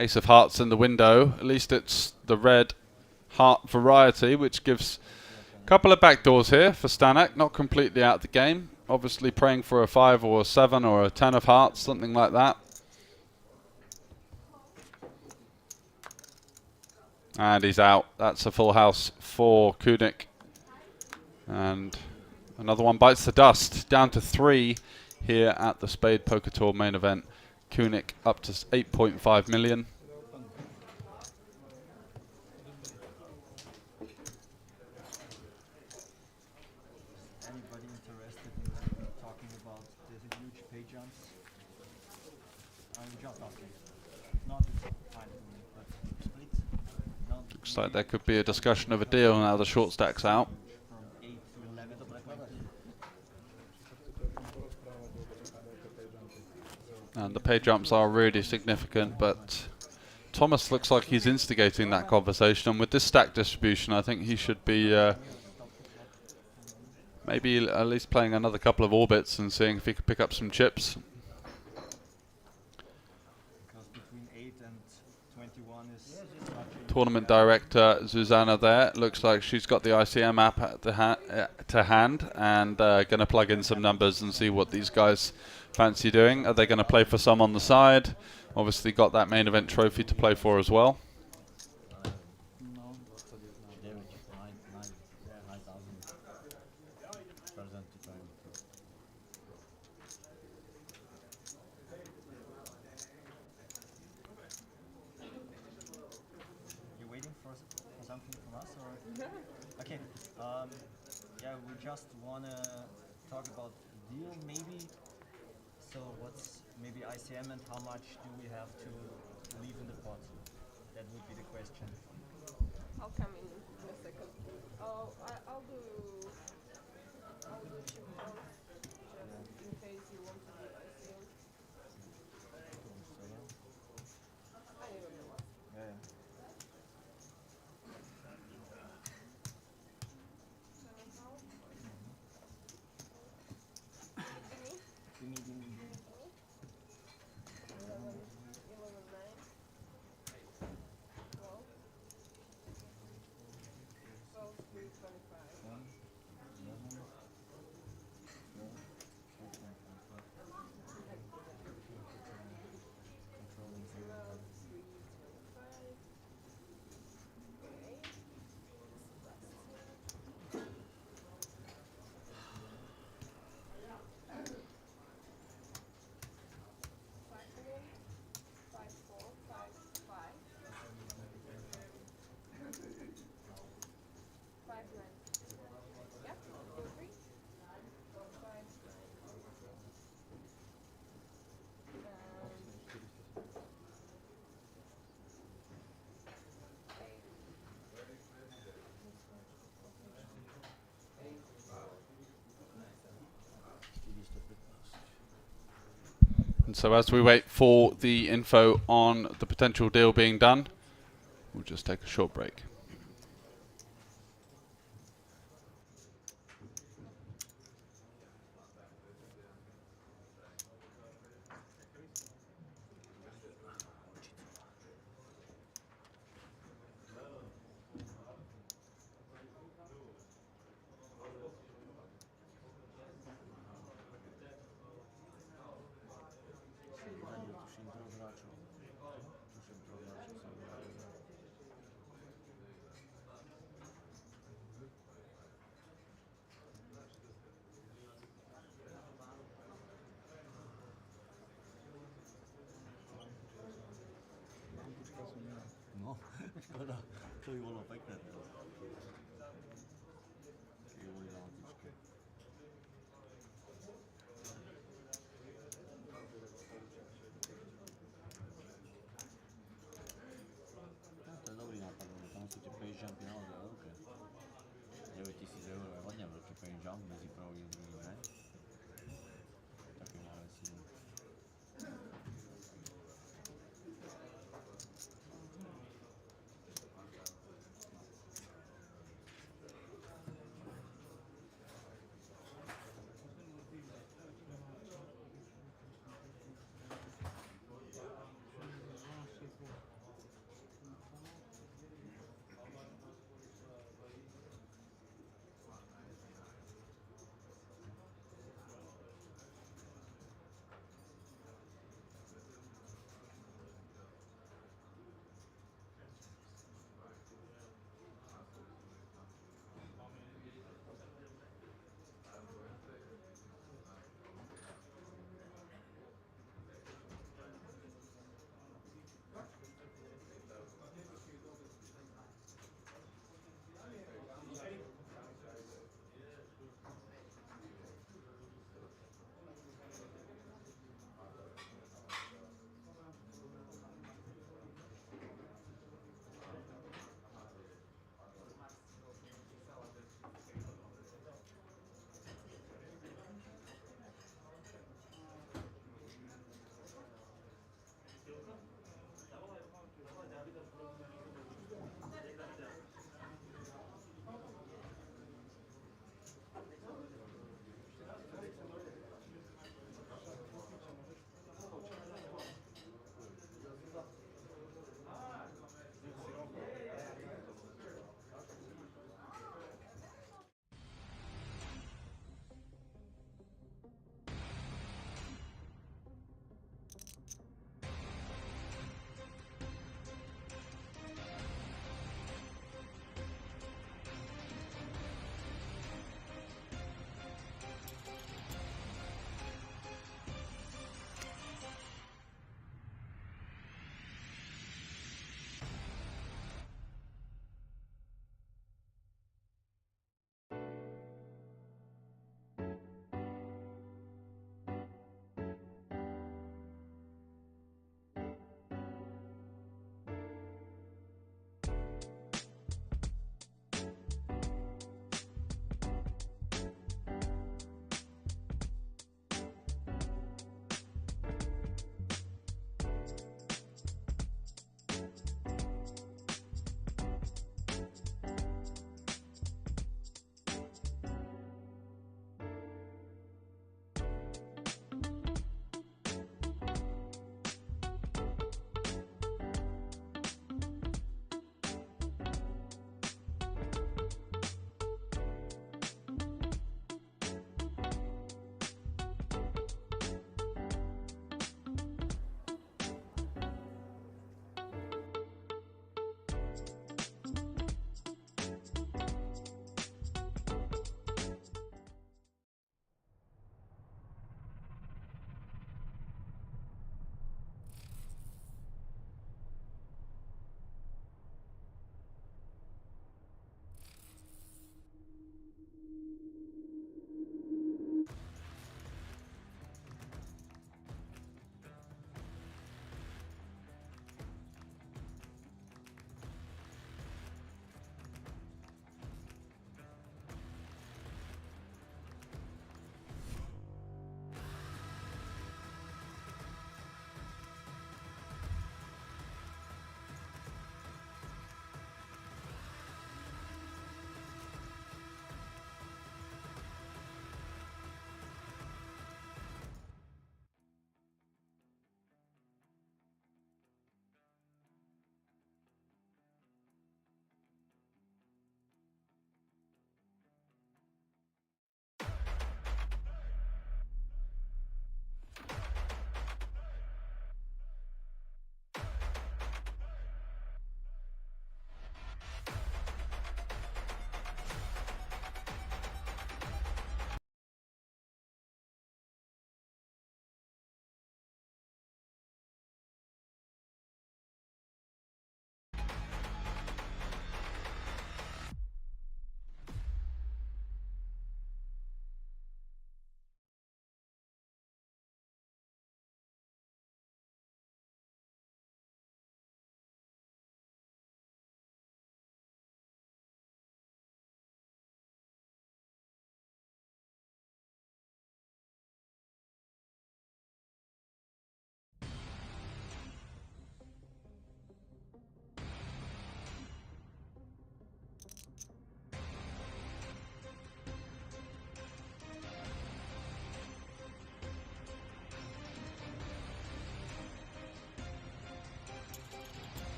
Ace of hearts in the window. At least it's the red heart variety, which gives a couple of backdoors here for Stanek. Not completely out of the game. Obviously praying for a 5 or a 7 or a 10 of hearts, something like that. And he's out. That's a full house for Kunik. And another one bites the dust. Down to 3 here at the Spade Poker Tour main event. Kunik up to 8.5 million. Anybody interested in talking about the huge pay jumps? I'm just asking. Not fine for me, but split. Looks like there could be a discussion of a deal now the short stack's out. From 8 to 11. And the pay jumps are really significant, but Thomas looks like he's instigating that conversation. And with this stack distribution, I think he should be maybe at least playing another couple of orbits and seeing if he could pick up some chips. Because between 8 and 21 is Tournament director Susanna there. Looks like she's got the ICM app at the to hand and going to plug in some numbers and see what these guys fancy doing. Are they going to play for some on the side? Obviously got that main event trophy to play for as well. Yeah, we just wanna talk about deal maybe. So what's maybe ICM and how much do we have to leave in the pot? That would be the question. I'll come in a second. Oh, I'll do chip points just in case you want to do ICM. I never know what. Yeah. Gimme. Give me. 11, 9, 12, 12, 3, 25. 1, 11, 12, controlling 0. 12, 3, 25. Okay. Five again. 5, 4, 5, 5. 5, 9. Yeah, you agree? 5, And so as we wait for the info on the potential deal being done, we'll just take a short break. No, škoda, to by bolo pekné. Keby boli na letičke. No, to je dobrý nápad, lebo tam sú tie page jumpy naozaj veľké. 9 000 eur je hodne veľký page jump medzi prvým a druhým, ne? Také malé síly.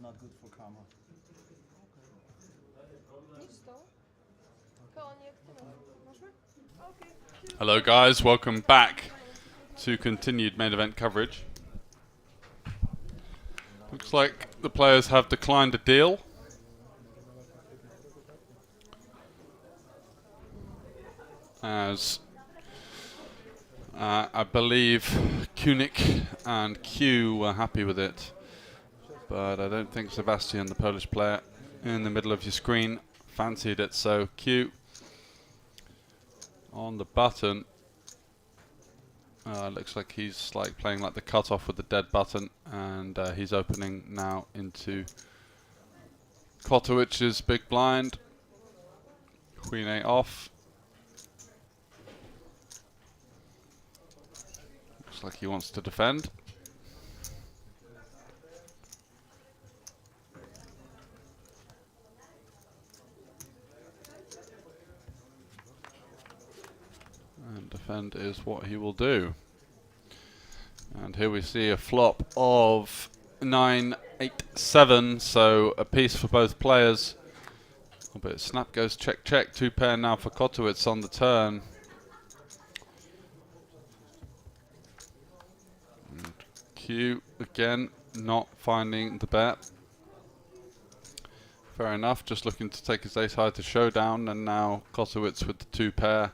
it's not good for karma. Hello guys, welcome back to continued main event coverage. Looks like the players have declined a deal. As I believe Kunik and Q were happy with it, but I don't think Sebastian, the Polish player in the middle of your screen, fancied it. So Q on the button. Looks like he's like playing like the cutoff with the dead button, and he's opening now into Kotowicz's big blind. Queen 8 off. Looks like he wants to defend. And defend is what he will do. And here we see a flop of 9-8-7, so a piece for both players. But snap goes check check, 2 pair now for Kotowicz on the turn. And Q again not finding the bet. Fair enough, just looking to take his ace high to showdown, and now Kotowicz with the 2 pair.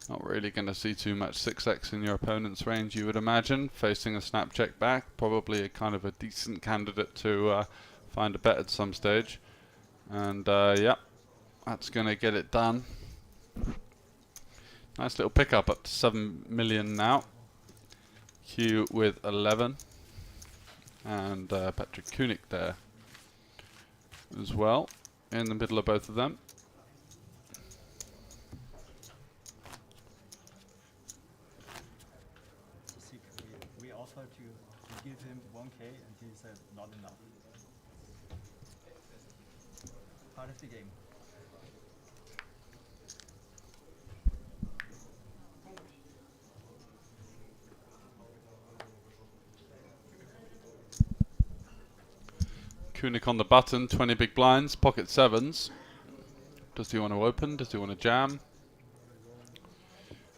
Not really going to see too much 6x in your opponent's range, you would imagine. Facing a snap check back, probably a kind of a decent candidate to find a bet at some stage. And yeah, that's going to get it done. Nice little pickup, up to 7 million now. Q with 11. And Patrick Kunik there as well, in the middle of both of them. To give him 1k and he said not enough. Part of the game. Kunik on the button, 20 big blinds, pocket 7s. Does he want to open? Does he want to jam?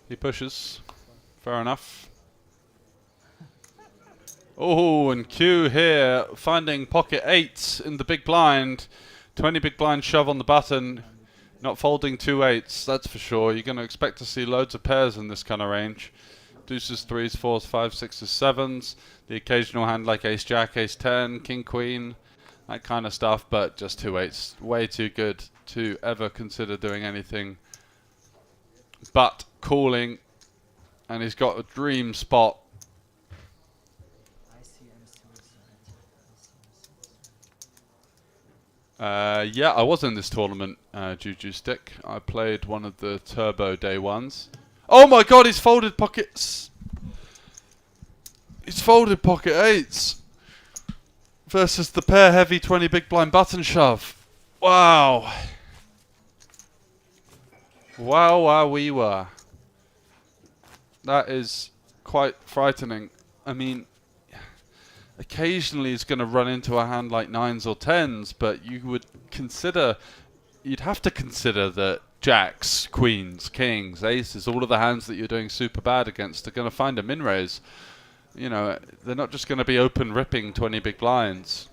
He pushes. Fair enough. Oh, and Q here finding pocket 8s in the big blind. 20 big blind shove on the button. Not folding 2 8s, that's for sure. You're going to expect to see loads of pairs in this kind of range. Deuces, 3s, 4s, 5s, 6s, 7s. The occasional hand like ace jack, ace 10, king queen. That kind of stuff, but just 2 8s. Way too good to ever consider doing anything but calling. And he's got a dream spot. Yeah, I was in this tournament, Juju Stick. I played one of the Turbo Day 1s. Oh my god, he's folded pockets! He's folded pocket 8s! Versus the pair heavy 20 big blind button shove. Wow! Wow, wow, we were. That is quite frightening. I mean, occasionally it's going to run into a hand like 9s or 10s, but you would consider, you'd have to consider that jacks, queens, kings, aces, all of the hands that you're doing super bad against are going to find a min raise. You know, they're not just going to be open ripping 20 big blinds.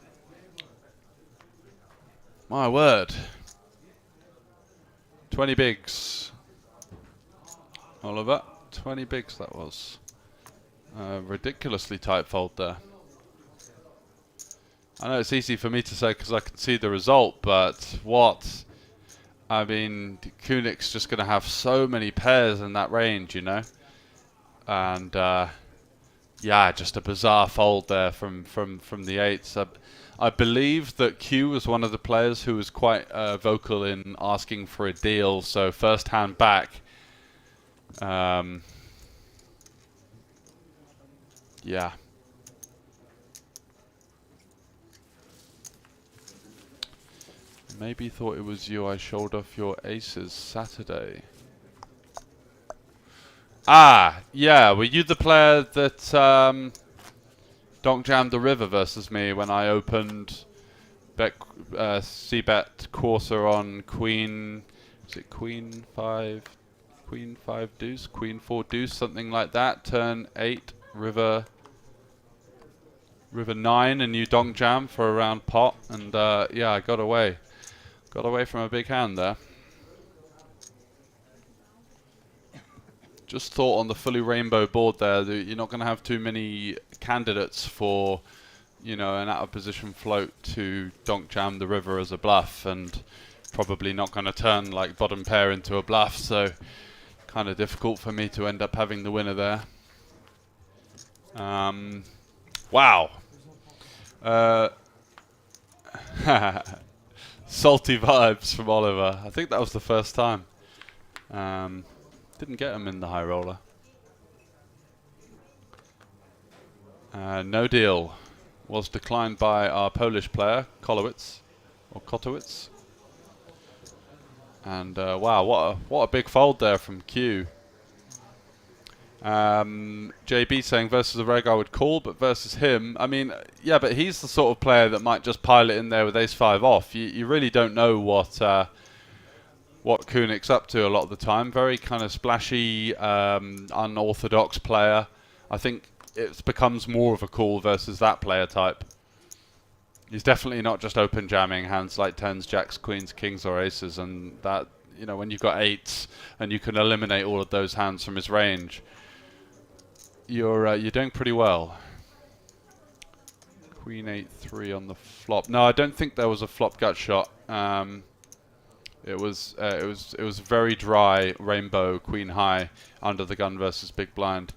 My word. 20 bigs. Oliver, 20 bigs that was. Ridiculously tight fold there. I know it's easy for me to say because I can see the result, but what? I mean, Kunik's just going to have so many pairs in that range, you know? And, yeah, just a bizarre fold there from the 8s. I believe that Q was one of the players who was quite vocal in asking for a deal, so first hand back. Yeah. Maybe thought it was you. I showed off your aces Saturday. Ah, yeah. Were you the player that donk jammed the river versus me when I opened C-bet quarter on queen. Is it queen 5? Queen 5 deuce, queen 4 deuce, something like that. Turn 8, river 9, and you donk jam for a round pot. And yeah, I got away from a big hand there. Just thought on the fully rainbow board there that you're not going to have too many candidates for, you know, an out of position float to donk jam the river as a bluff, and probably not going to turn like bottom pair into a bluff, so kind of difficult for me to end up having the winner there. Wow. Salty vibes from Oliver. I think that was the first time. Didn't get him in the high roller. No deal was declined by our Polish player, Kolowitz, or Kotowitz. And wow, what a big fold there from Q. JB saying versus a reg I would call, but versus him, I mean, yeah, but he's the sort of player that might just pile it in there with ace-5 off. You really don't know what Kunik's up to a lot of the time. Very kind of splashy, unorthodox player. I think it becomes more of a call versus that player type. He's definitely not just open jamming hands like 10s, jacks, queens, kings, or aces, and that, you know, when you've got 8s and you can eliminate all of those hands from his range, you're doing pretty well. Queen 8-3 on the flop. No, I don't think there was a flop gut shot. It was very dry rainbow queen high under the gun versus big blind.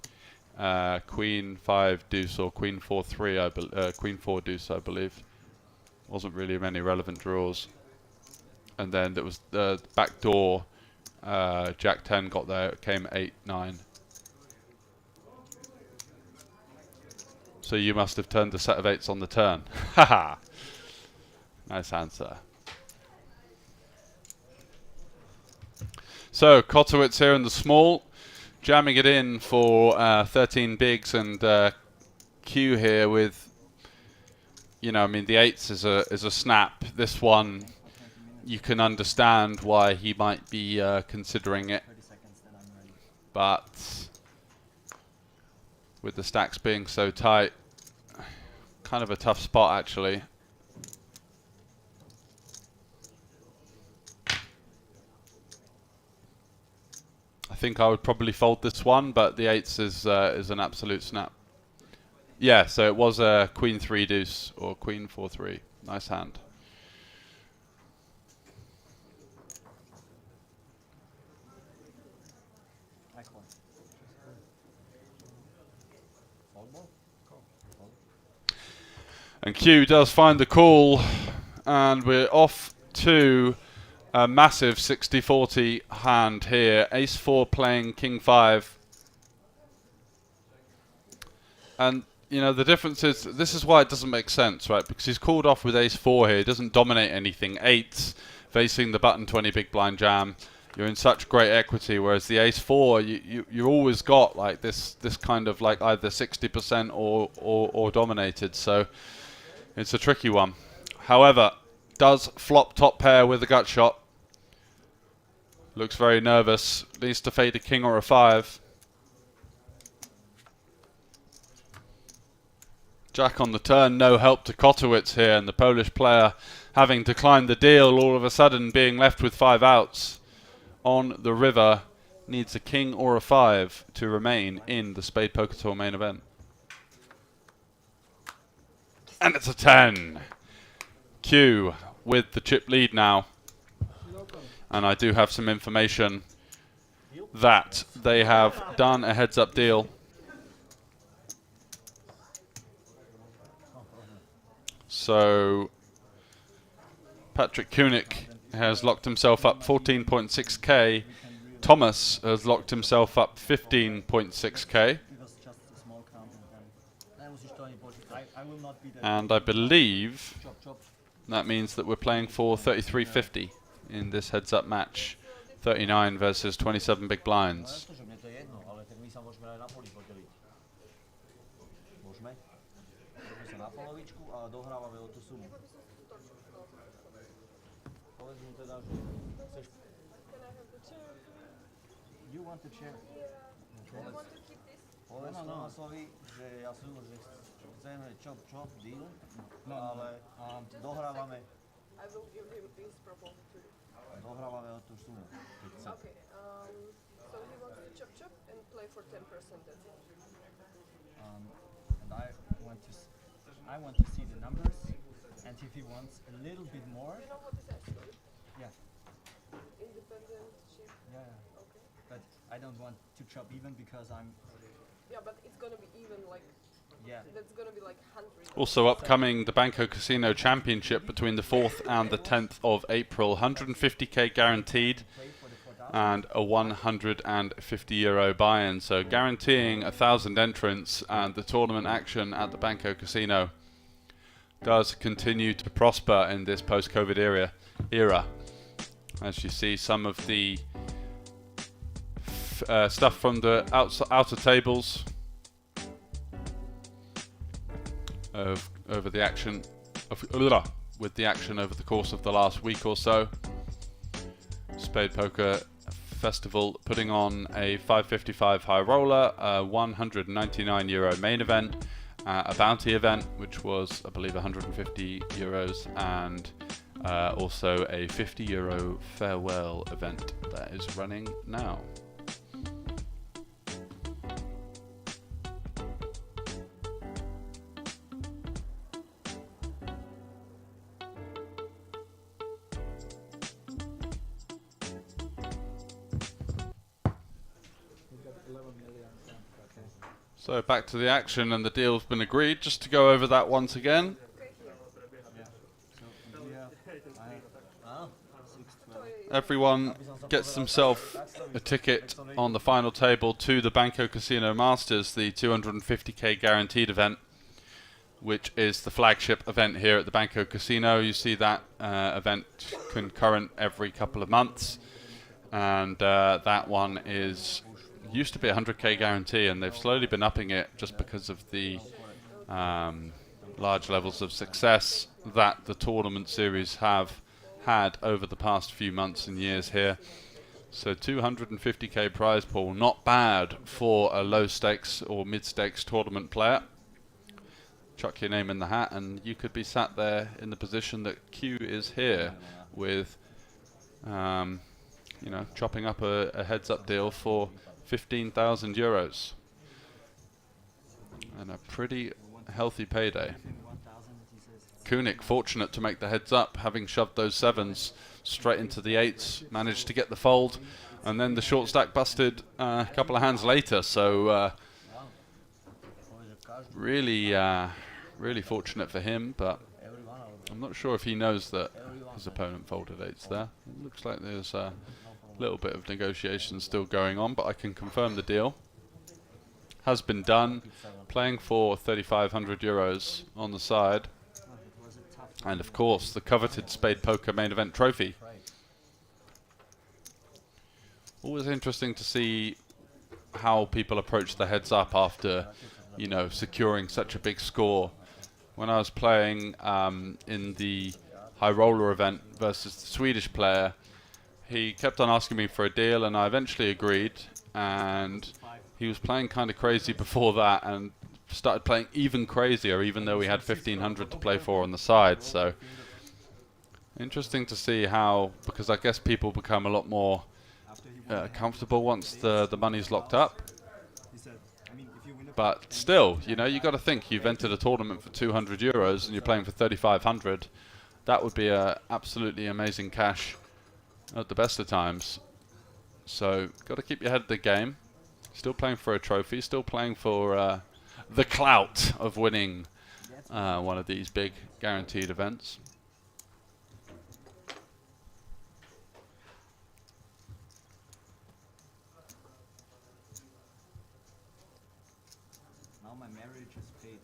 Queen 5 deuce or queen 4-3, queen 4 deuce, I believe. Wasn't really many relevant draws. And then there was the back door. Jack 10 got there. It came 8-9. So you must have turned the set of 8s on the turn. Haha. Nice answer. So Kotowitz here in the small, jamming it in for 13 bigs, and Q here with, you know, I mean the 8s is a snap. This one, you can understand why he might be considering it, but with the stacks being so tight, kind of a tough spot actually. I think I would probably fold this one, but the 8s is an absolute snap. Yeah, so it was a queen 3 deuce or queen 4-3. Nice hand. And Q does find the call, and we're off to a massive 60-40 hand here. Ace-4 playing king-5. And, you know, the difference is, this is why it doesn't make sense, right? Because he's called off with ace-4 here. He doesn't dominate anything. 8s facing the button 20 big blind jam. You're in such great equity, whereas the ace-4, you always got like this kind of like either 60% or dominated. So it's a tricky one. However, does flop top pair with a gut shot. Looks very nervous. Needs to fade a king or a 5. Jack on the turn. No help to Kotowitz here. And the Polish player, having declined the deal, all of a sudden being left with 5 outs on the river, needs a king or a 5 to remain in the Spade Poker Tour main event. And it's a 10. Q with the chip lead now. And I do have some information that they have done a heads-up deal. So Patrick Kunik has locked himself up 14.6k. Thomas has locked himself up 15.6k. And I believe that means that we're playing for 33.50 in this heads-up match. 39 versus 27 big blinds. Povedz mu teda, že chceš... Can I have the chair? You want the chair? Yeah. I want to keep this. Povedz Tomasovi, že ja sú, že chceme chop deal, ale dohrávame... I will give him this proposal to you. Dohrávame o tú sumu. Okay, so he wants to chop and play for 10%, that's it. And I want to see the numbers, and if he wants a little bit more, You know what is SPTV? yeah, Independent chip. yeah. Okay. But I don't want to chop even because I'm, Yeah, but it's gonna be even like, yeah. that's gonna be like 100. Also upcoming, the Banco Casino Championship between the 4th and the 10th of April. 150k guaranteed and a 150 euro buy-in. So guaranteeing 1,000 entrants, and the tournament action at the Banco Casino does continue to prosper in this post-COVID era. As you see, some of the stuff from the outer tables over the action with the action over the course of the last week or so. Spade Poker Festival putting on a 555 high roller, a 199 euro main event, a bounty event which was, I believe, 150 euros, and also a 50 euro farewell event that is running now. So back to the action, and the deal's been agreed. Just to go over that once again. Everyone gets himself a ticket on the final table to the Banco Casino Masters, the 250k guaranteed event, which is the flagship event here at the Banco Casino. You see that event concurrent every couple of months, and that one used to be 100k guarantee, and they've slowly been upping it just because of the large levels of success that the tournament series have had over the past few months and years here. So 250k prize pool, not bad for a low stakes or mid stakes tournament player. Chuck your name in the hat and you could be sat there in the position that Q is here with you know, chopping up a heads up deal for 15,000 euros and a pretty healthy payday. Kunik fortunate to make the heads up, having shoved those sevens straight into the eights, managed to get the fold, and then the short stack busted a couple of hands later. So really fortunate for him, but I'm not sure if he knows that his opponent folded eights there. It looks like there's a little bit of negotiation still going on, but I can confirm the deal has been done. Playing for 3,500 euros on the side, and of course the coveted Spade Poker main event trophy. Always interesting to see how people approach the heads up after, you know, securing such a big score. When I was playing in the high roller event versus the Swedish player, he kept on asking me for a deal, and I eventually agreed, and he was playing kind of crazy before that and started playing even crazier, even though we had 1,500 to play for on the side. So interesting to see how, because I guess people become a lot more comfortable once the money's locked up. But still, you know, you got to think, you've entered a tournament for 200 euros and you're playing for 3,500. That would be absolutely amazing cash at the best of times. So got to keep your head in the game. Still playing for a trophy, still playing for the clout of winning one of these big guaranteed events. Now my marriage is paid.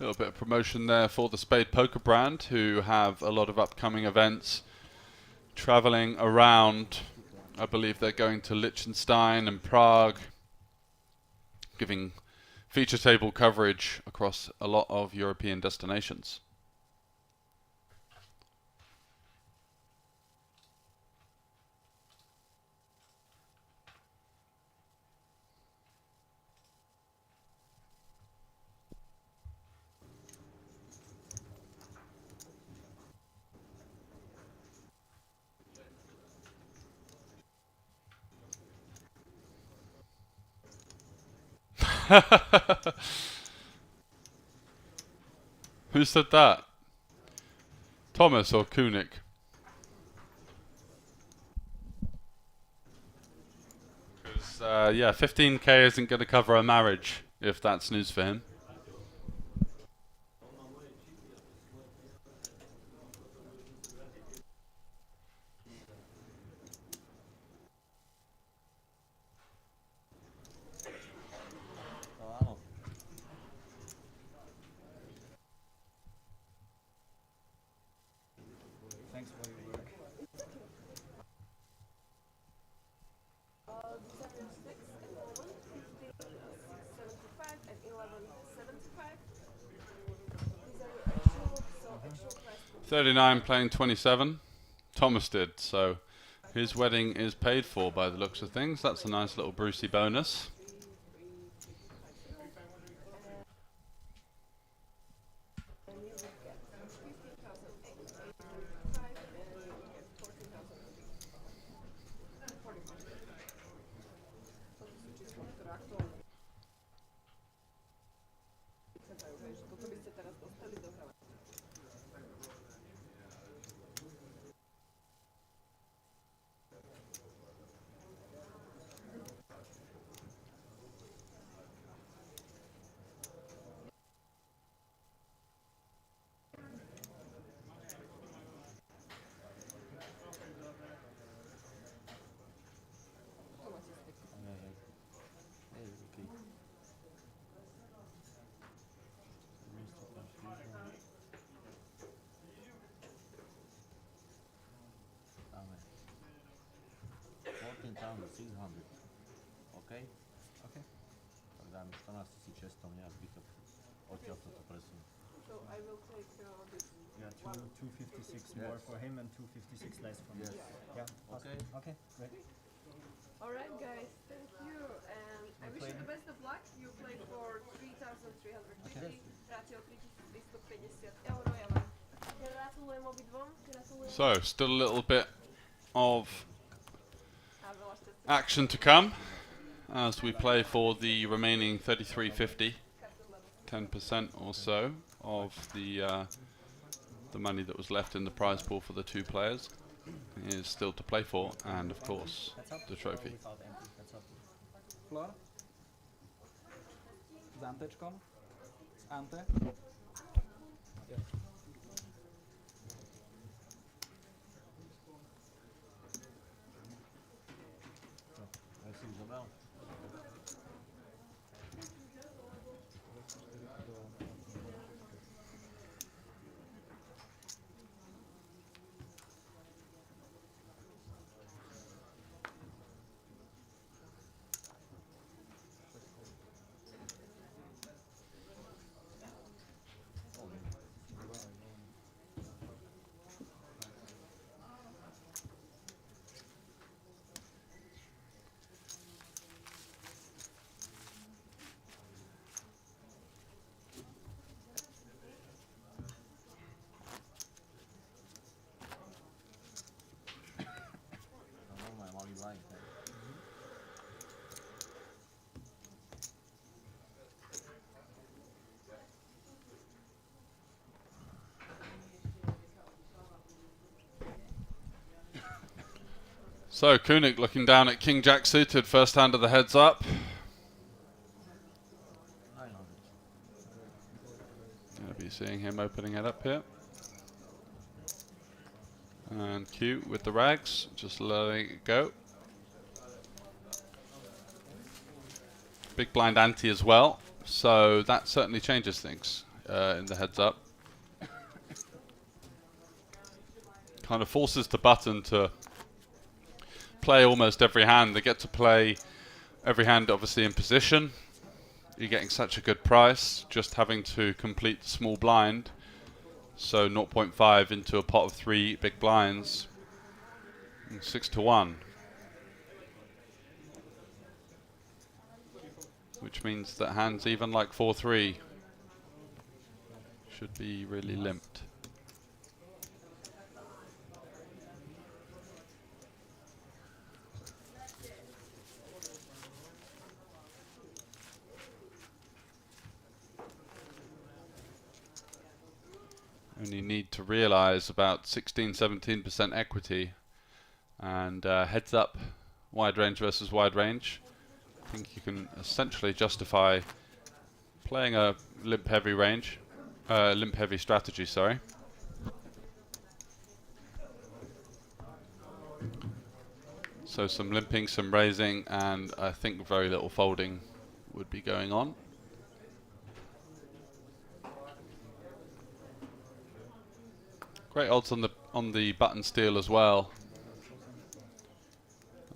little bit of promotion there for the Spade Poker brand, who have a lot of upcoming events traveling around. I believe they're going to Liechtenstein and Prague, giving feature table coverage across a lot of European destinations. Who said that? Thomas or Kunik? Because, yeah, 15k isn't going to cover a marriage, if that's news for him. Thanks for your work. And 11.75. 39 playing 27. Thomas did, so his wedding is paid for by the looks of things. That's a nice little Brucey bonus. OK? OK. Tak dáme 14 600 nejak bytov. Odtiaľ to presunú. So I will take this. Yeah, 256 more for him and 256 less for me. Yes. Yeah. Okay. Okay, great. Alright guys, thank you and I wish you the best of luck. You played for 3,350, vrátil 3,350 euro, ja vám gratulujem obidvom, gratulujem. So, still a little bit of A veľa šťastia. action to come as we play for the remaining 33.50, 10% or so of the money that was left in the prize pool for the two players is still to play for, and of course the trophy. Flor. Z Antečkom. Z Ante. Ja si už zobral. So Kunik looking down at King Jack suited, first hand of the heads up. Gonna be seeing him opening it up here. And Q with the rags, just letting it go. Big blind ante as well, so that certainly changes things. in the heads up. Kind of forces the button to play almost every hand. They get to play every hand obviously in position. You're getting such a good price just having to complete the small blind. So 0.5 into a pot of 3 big blinds. 6-1. Which means that hands even like 4-3 should be really limped. Only need to realize about 16-17% equity, and heads up, wide range versus wide range. I think you can essentially justify playing a limp heavy range, limp heavy strategy, sorry. So some limping, some raising, and I think very little folding would be going on. Great odds on the button steal as well.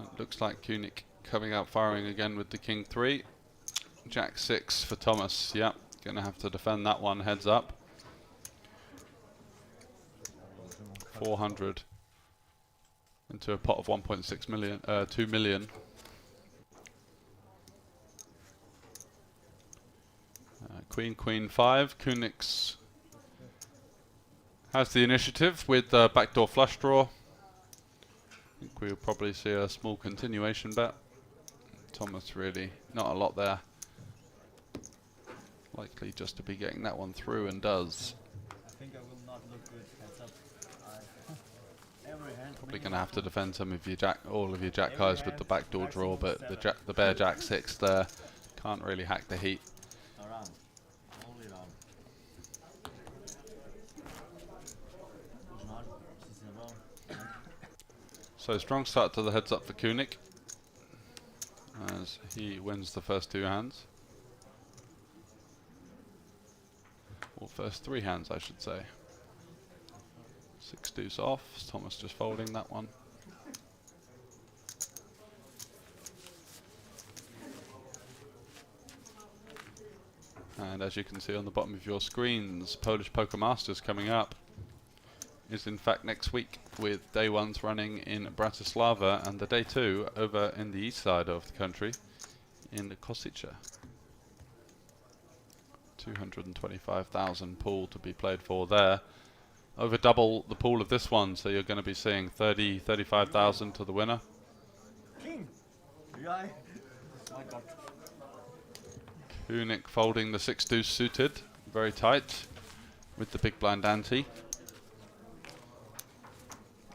It looks like Koenig coming out firing again with the king 3. Jack 6 for Thomas. Yep, gonna have to defend that one. Heads up. 400 into a pot of 1.6 million, 2 million. Queen 5. Koenig's has the initiative with the backdoor flush draw. I think we'll probably see a small continuation bet. Thomas really not a lot there. Likely just to be getting that one through, and does. I think I will not look good. Heads up. Probably going to have to defend some of your all of your jack highs with the backdoor draw, but the bear jack 6 there can't really hack the heat. Around. Only around. So strong start to the heads up for Koenig as he wins the first 2 hands. Or first 3 hands, I should say. 6 deuce off. Thomas just folding that one. And as you can see on the bottom of your screens, Polish Poker Masters coming up is in fact next week, with day 1s running in Bratislava and the day 2 over in the east side of the country in Košice. 225,000 pool to be played for there. Over double the pool of this one, so you're going to be seeing 35,000 to the winner. King! Yeah. My God. Koenig folding the 6 deuce suited, very tight with the big blind ante.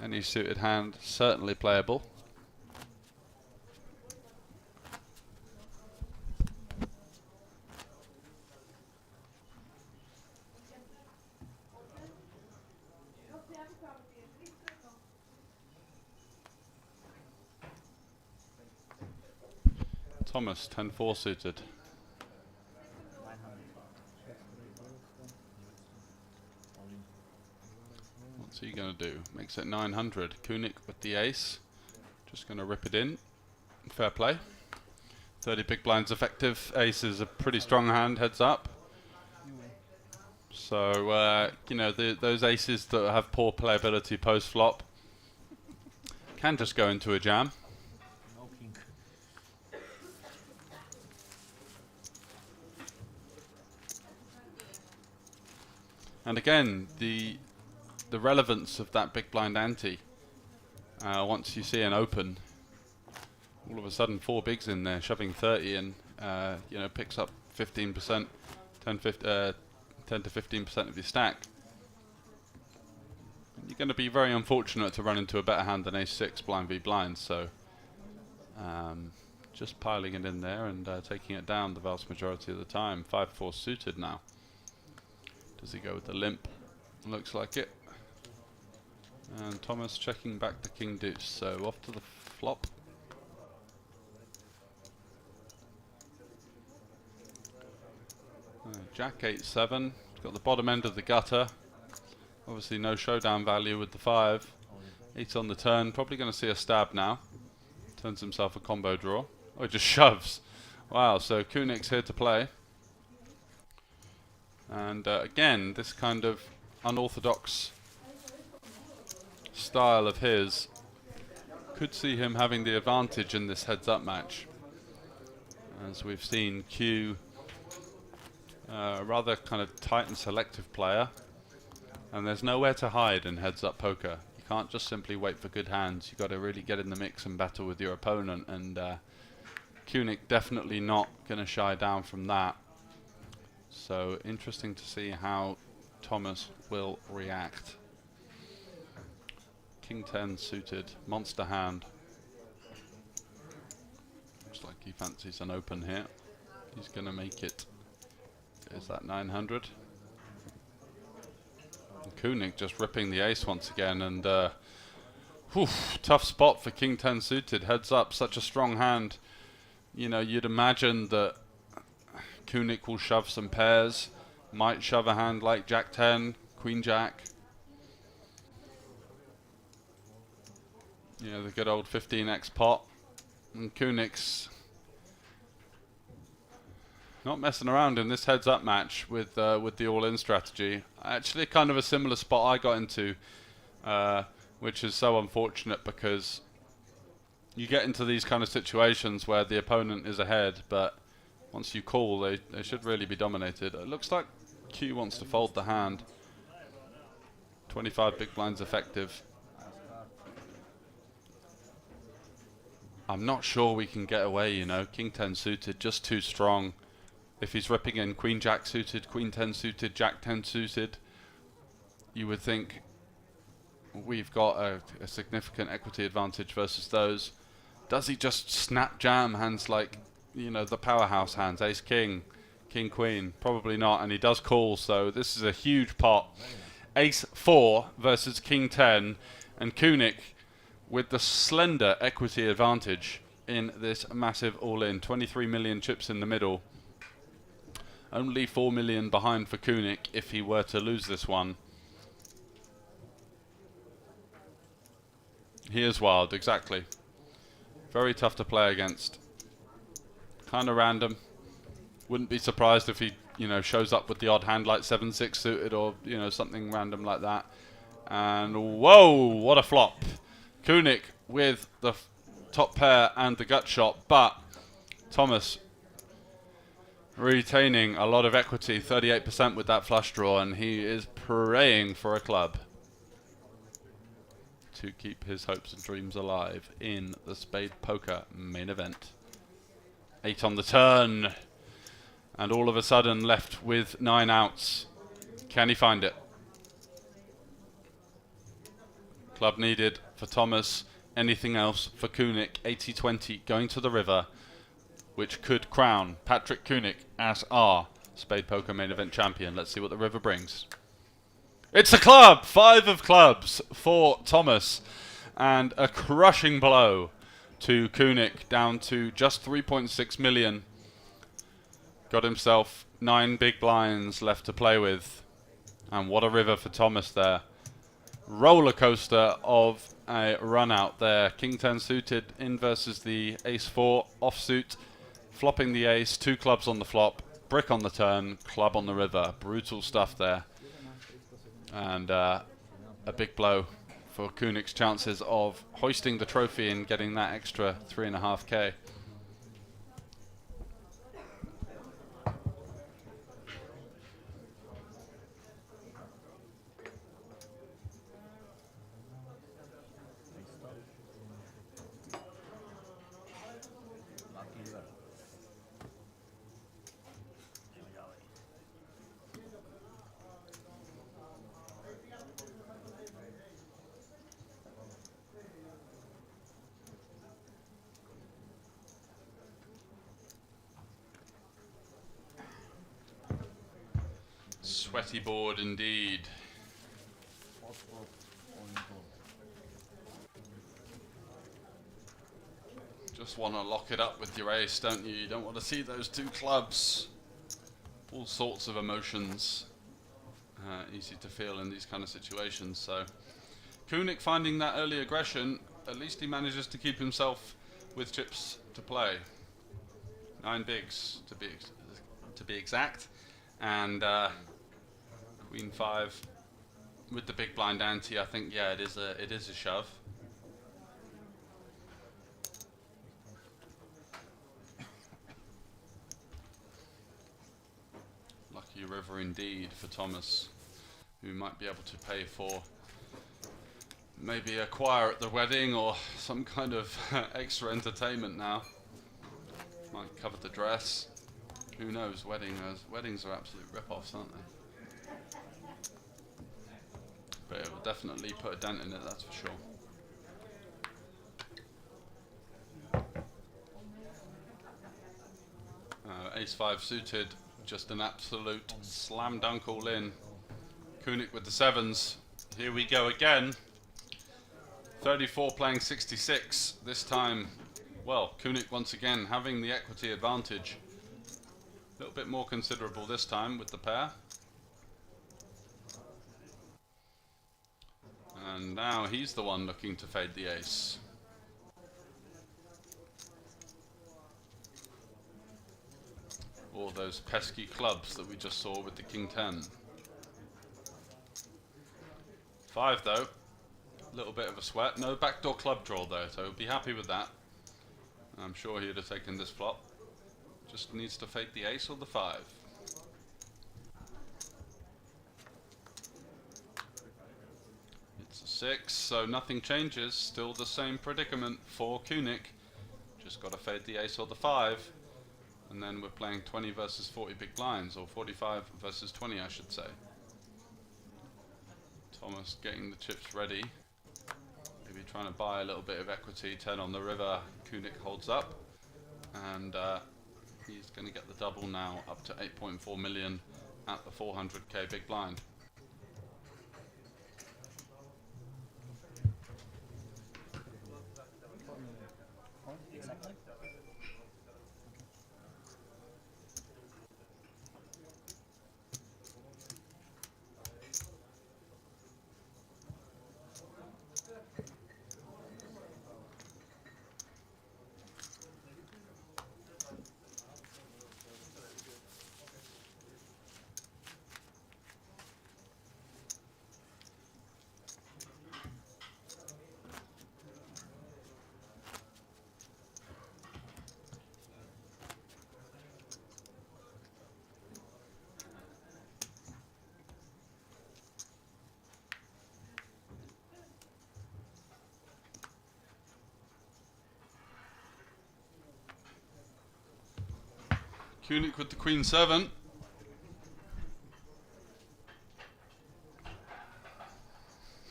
Any suited hand certainly playable. Thomas 10-4 suited. What's he going to do? Makes it 900. Koenig with the ace. Just going to rip it in. Fair play. 30 big blinds effective. Ace is a pretty strong hand, heads up. So, you know, those aces that have poor playability post flop can just go into a jam. No king. And again, the relevance of that big blind ante, once you see an open, all of a sudden 4 bigs in there, shoving 30 and you know, picks up 15%, 10 to 15% of your stack. You're going to be very unfortunate to run into a better hand than ace-6 blind v blind, so just piling it in there and taking it down the vast majority of the time. 5-4 suited now. Does he go with the limp? Looks like it. And Thomas checking back the king deuce, so off to the flop. Jack 8-7, got the bottom end of the gutter. Obviously no showdown value with the 5. 8 on the turn, probably going to see a stab now. Turns himself a combo draw. Oh, he just shoves. Wow, so Königs here to play. And again, this kind of unorthodox style of his could see him having the advantage in this heads-up match. As we've seen, Q, a rather kind of tight and selective player. And there's nowhere to hide in heads-up poker. You can't just simply wait for good hands. You've got to really get in the mix and battle with your opponent. And König definitely not going to shy down from that. So interesting to see how Thomas will react. King 10 suited, monster hand. Looks like he fancies an open here. He's going to make it. Is that 900? And König just ripping the ace once again, and tough spot for King 10 suited. Heads up, such a strong hand. You know, you'd imagine that König will shove some pairs, might shove a hand like Jack 10, Queen Jack. You know, the good old 15x pot. And Königs not messing around in this heads-up match with the all-in strategy. Actually, kind of a similar spot I got into, which is so unfortunate because you get into these kind of situations where the opponent is ahead, but once you call, they should really be dominated. It looks like Q wants to fold the hand. 25 big blinds effective. I'm not sure we can get away, you know. King 10 suited, just too strong. If he's ripping in Queen Jack suited, Queen 10 suited, Jack 10 suited, you would think we've got a significant equity advantage versus those. Does he just snap jam hands like, you know, the powerhouse hands, Ace King, King Queen? Probably not, and he does call, so this is a huge pot. Ace 4 versus King 10, and König with the slender equity advantage in this massive all-in. 23 million chips in the middle. Only 4 million behind for König if he were to lose this one. He is wild, exactly. Very tough to play against. Kind of random. Wouldn't be surprised if he, you know, shows up with the odd hand like 7-6 suited or, you know, something random like that. And whoa, what a flop. König with the top pair and the gut shot, but Thomas retaining a lot of equity, 38% with that flush draw, and he is praying for a club to keep his hopes and dreams alive in the Spade Poker main event. 8 on the turn, and all of a sudden left with 9 outs. Can he find it? Club needed for Thomas. Anything else for König? 80-20 going to the river, which could crown Patrick König as our Spade Poker main event champion. Let's see what the river brings. It's a club! 5 of clubs for Thomas, and a crushing blow to König, down to just 3.6 million. Got himself 9 big blinds left to play with, and what a river for Thomas there. Roller coaster of a run out there. King 10 suited in versus the Ace 4 offsuit, flopping the ace, 2 clubs on the flop, brick on the turn, club on the river. Brutal stuff there, and a big blow for König's chances of hoisting the trophy and getting that extra 3.5k. Sweaty board indeed. Just want to lock it up with your ace, don't you? You don't want to see those 2 clubs. All sorts of emotions easy to feel in these kind of situations. So Kunik finding that early aggression, at least he manages to keep himself with chips to play. 9 bigs to be exact, and Queen 5 with the big blind ante. I think, yeah, it is a shove. Lucky river indeed for Thomas, who might be able to pay for maybe a choir at the wedding or some kind of extra entertainment now. Might cover the dress. Who knows? Weddings are absolute rip-offs, aren't they? But it will definitely put a dent in it, that's for sure. Ace 5 suited, just an absolute slam dunk all in. Kunik with the 7s. Here we go again. 34 playing 66. This time, well, Kunik once again having the equity advantage. A little bit more considerable this time with the pair. And now he's the one looking to fade the ace. Or those pesky clubs that we just saw with the King 10. 5 though, a little bit of a sweat. No backdoor club draw though, so he'll be happy with that. I'm sure he'd have taken this flop. Just needs to fade the ace or the 5. It's a 6, so nothing changes. Still the same predicament for Kunik. Just got to fade the ace or the 5. And then we're playing 20 versus 40 big blinds, or 45 versus 20 I should say. Thomas getting the chips ready. Maybe trying to buy a little bit of equity. 10 on the river. Kunik holds up. And he's going to get the double now, up to 8.4 million at the 400k big blind. Kunik with the Queen 7.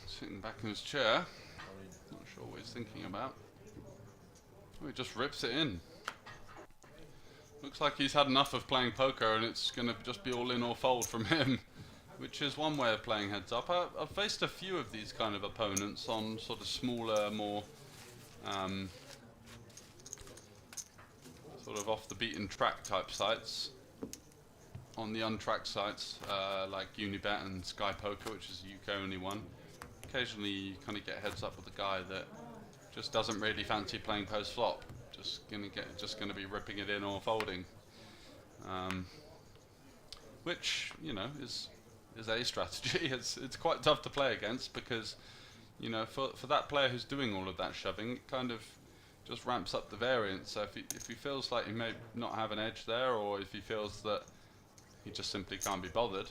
Sitting back in his chair. Not sure what he's thinking about. Oh, he just rips it in. Looks like he's had enough of playing poker and it's going to just be all in or fold from him. Which is one way of playing heads up. I've faced a few of these kind of opponents on sort of smaller, more sort of off the beaten track type sites. On the untracked sites like Unibet and Sky Poker, which is a UK only one. Occasionally you kind of get heads up with a guy that just doesn't really fancy playing post flop. Just gonna be ripping it in or folding. Which, you know, is a strategy. It's quite tough to play against because, you know, for that player who's doing all of that shoving, it kind of just ramps up the variance. So if he feels like he may not have an edge there, or if he feels that he just simply can't be bothered,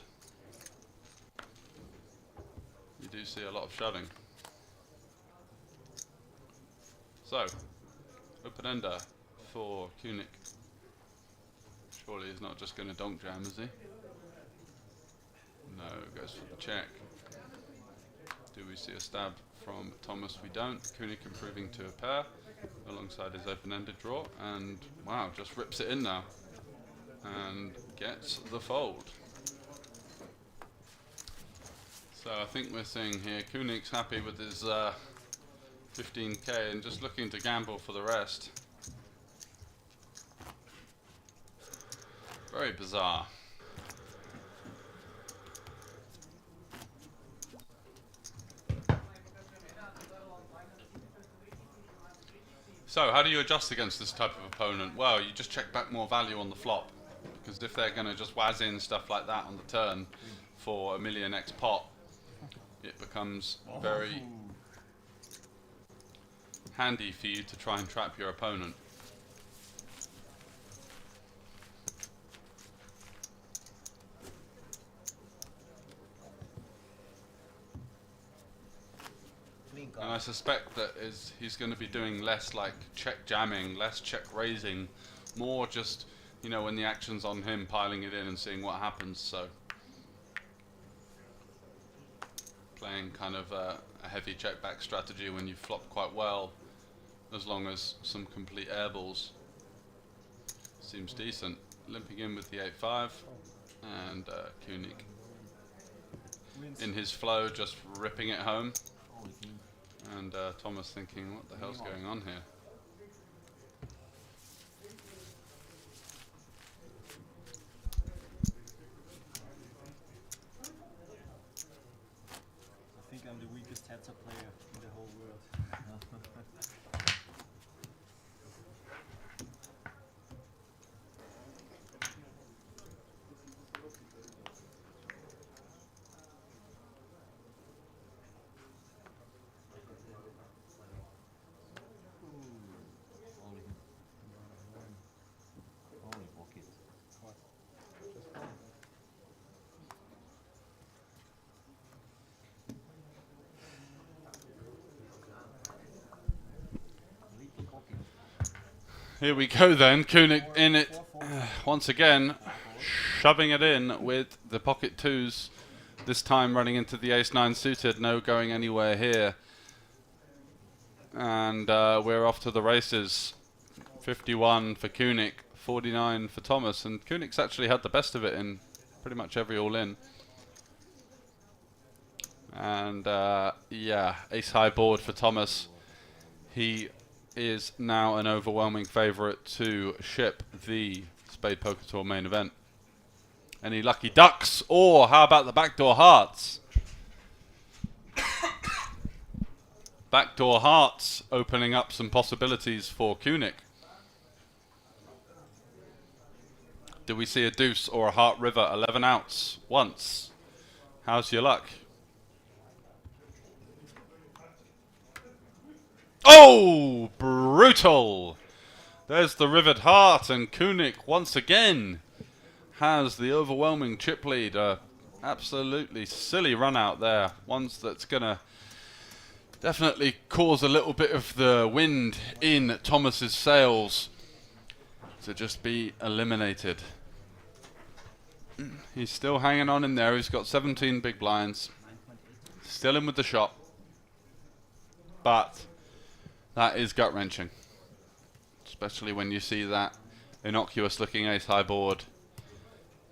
you do see a lot of shoving. So, open-ender for Kunik. Surely he's not just going to donk jam, is he? No, goes for the check. Do we see a stab from Thomas? We don't. Kunik improving to a pair alongside his open-ended draw, and wow, just rips it in now and gets the fold. So I think we're seeing here Kunik's happy with his 15k and just looking to gamble for the rest. Very bizarre. So how do you adjust against this type of opponent? Well, you just check back more value on the flop, because if they're going to just waz in stuff like that on the turn for a million X pot, it becomes very handy for you to try and trap your opponent. And I suspect that he's going to be doing less like check jamming, less check raising, more just, you know, when the action's on him, piling it in and seeing what happens. So playing kind of a heavy check back strategy when you flop quite well, as long as some complete airballs. Seems decent. Limping in with the 8-5 and Koenig in his flow, just ripping it home. And Thomas thinking, what the hell's going on here? I think I'm the weakest heads-up player in the whole world. Holy pocket. Here we go then, Koenig in it once again, shoving it in with the pocket twos, this time running into the ace-9 suited, no going anywhere here. And we're off to the races. 51 for Koenig, 49 for Thomas, and Koenig's actually had the best of it in pretty much every all-in. And yeah, ace-high board for Thomas. He is now an overwhelming favourite to ship the Spade Poker Tour main event. Any lucky ducks? Or how about the backdoor hearts? Backdoor hearts opening up some possibilities for Koenig. Do we see a deuce or a heart river? 11 outs once. How's your luck? Oh, brutal! There's the rivered heart, and Koenig once again has the overwhelming chip lead. Absolutely silly run out there. Ones that's gonna definitely cause a little bit of the wind in Thomas's sails to just be eliminated. He's still hanging on in there. He's got 17 big blinds. Still in with the shot. But that is gut-wrenching. Especially when you see that innocuous looking ace-high board.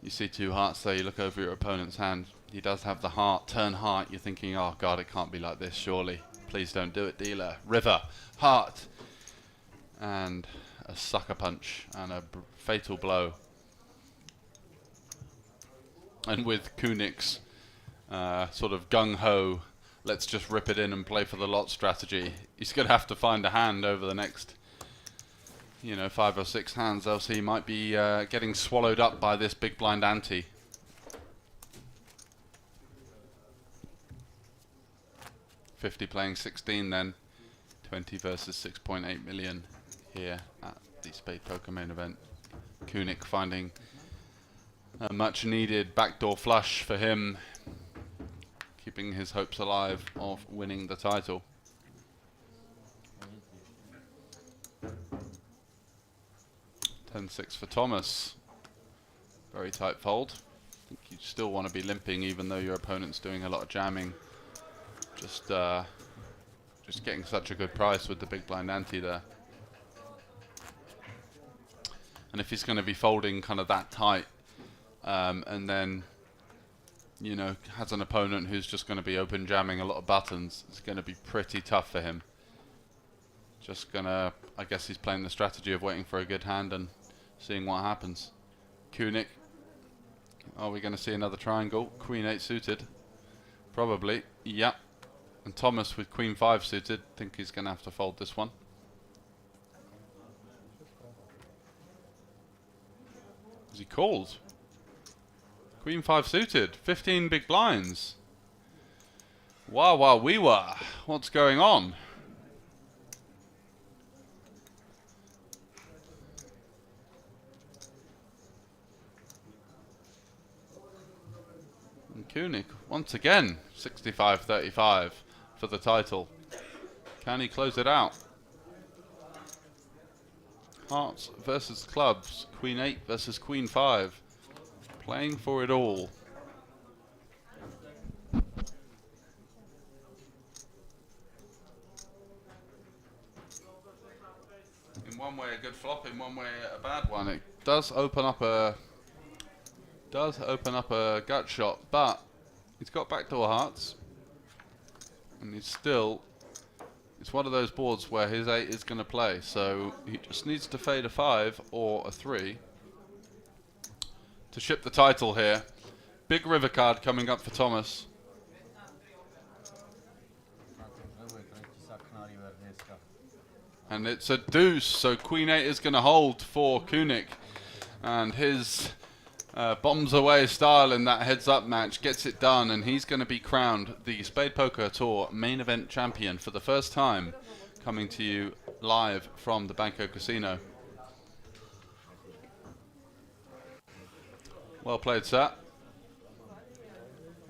You see two hearts there, you look over your opponent's hand. He does have the heart, turn heart. You're thinking, oh God, it can't be like this, surely. Please don't do it, dealer. River, heart. And a sucker punch and a fatal blow. And with Koenig's sort of gung-ho, let's just rip it in and play for the lot strategy, he's going to have to find a hand over the next, you know, 5 or 6 hands, else he might be getting swallowed up by this big blind ante. $50 playing 16 then, 20 versus 6.8 million here at the Spade Poker main event. Koenig finding a much needed backdoor flush for him, keeping his hopes alive of winning the title. $10-6 for Thomas. Very tight fold. I think you still want to be limping even though your opponent's doing a lot of jamming. Just getting such a good price with the big blind ante there. And if he's going to be folding kind of that tight, and then, you know, has an opponent who's just going to be open jamming a lot of buttons, it's going to be pretty tough for him. Just gonna, I guess he's playing the strategy of waiting for a good hand and seeing what happens. Koenig, are we going to see another triangle? Queen 8 suited, probably. Yeah. And Thomas with Queen 5 suited, think he's going to have to fold this one. he called? Queen 5 suited. 15 big blinds. Wow, wow, we were. What's going on? And Koenig, once again, 65-35 for the title. Can he close it out? Hearts versus clubs. Queen 8 versus Queen 5. Playing for it all. In one way a good flop, in one way a bad one. It does open up a gut shot, but he's got backdoor hearts, and he's still. It's one of those boards where his 8 is going to play, so he just needs to fade a 5 or a 3 to ship the title here. Big river card coming up for Thomas. And it's a deuce, so Queen 8 is going to hold for Koenig. And his bombs away style in that heads-up match gets it done, and he's going to be crowned the Spade Poker Tour main event champion for the first time, coming to you live from the Banco Casino. Well played, sir.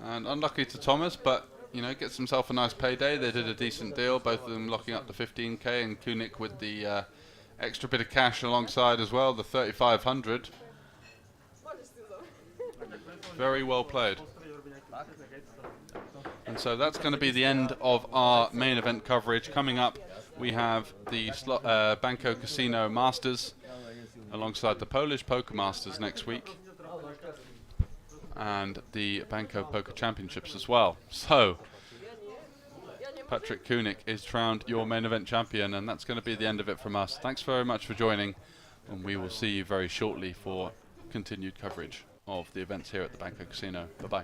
And unlucky to Thomas, but you know, gets himself a nice payday. They did a decent deal, both of them locking up the 15k, and Koenig with the extra bit of cash alongside as well, the 3,500. Very well played. And so that's going to be the end of our main event coverage. Coming up, we have the Banco Casino Masters alongside the Polish Poker Masters next week, and the Banco Poker Championships as well. So Patrick Koenig is crowned your main event champion, and that's going to be the end of it from us. Thanks very much for joining, and we will see you very shortly for continued coverage of the events here at the Banco Casino. Bye-bye.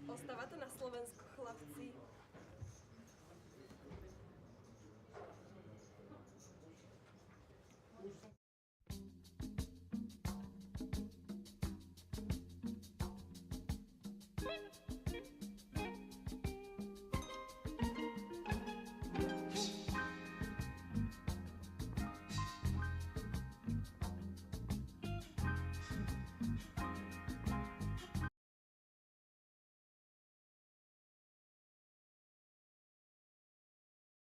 Ostávate na Slovensku, chlapci.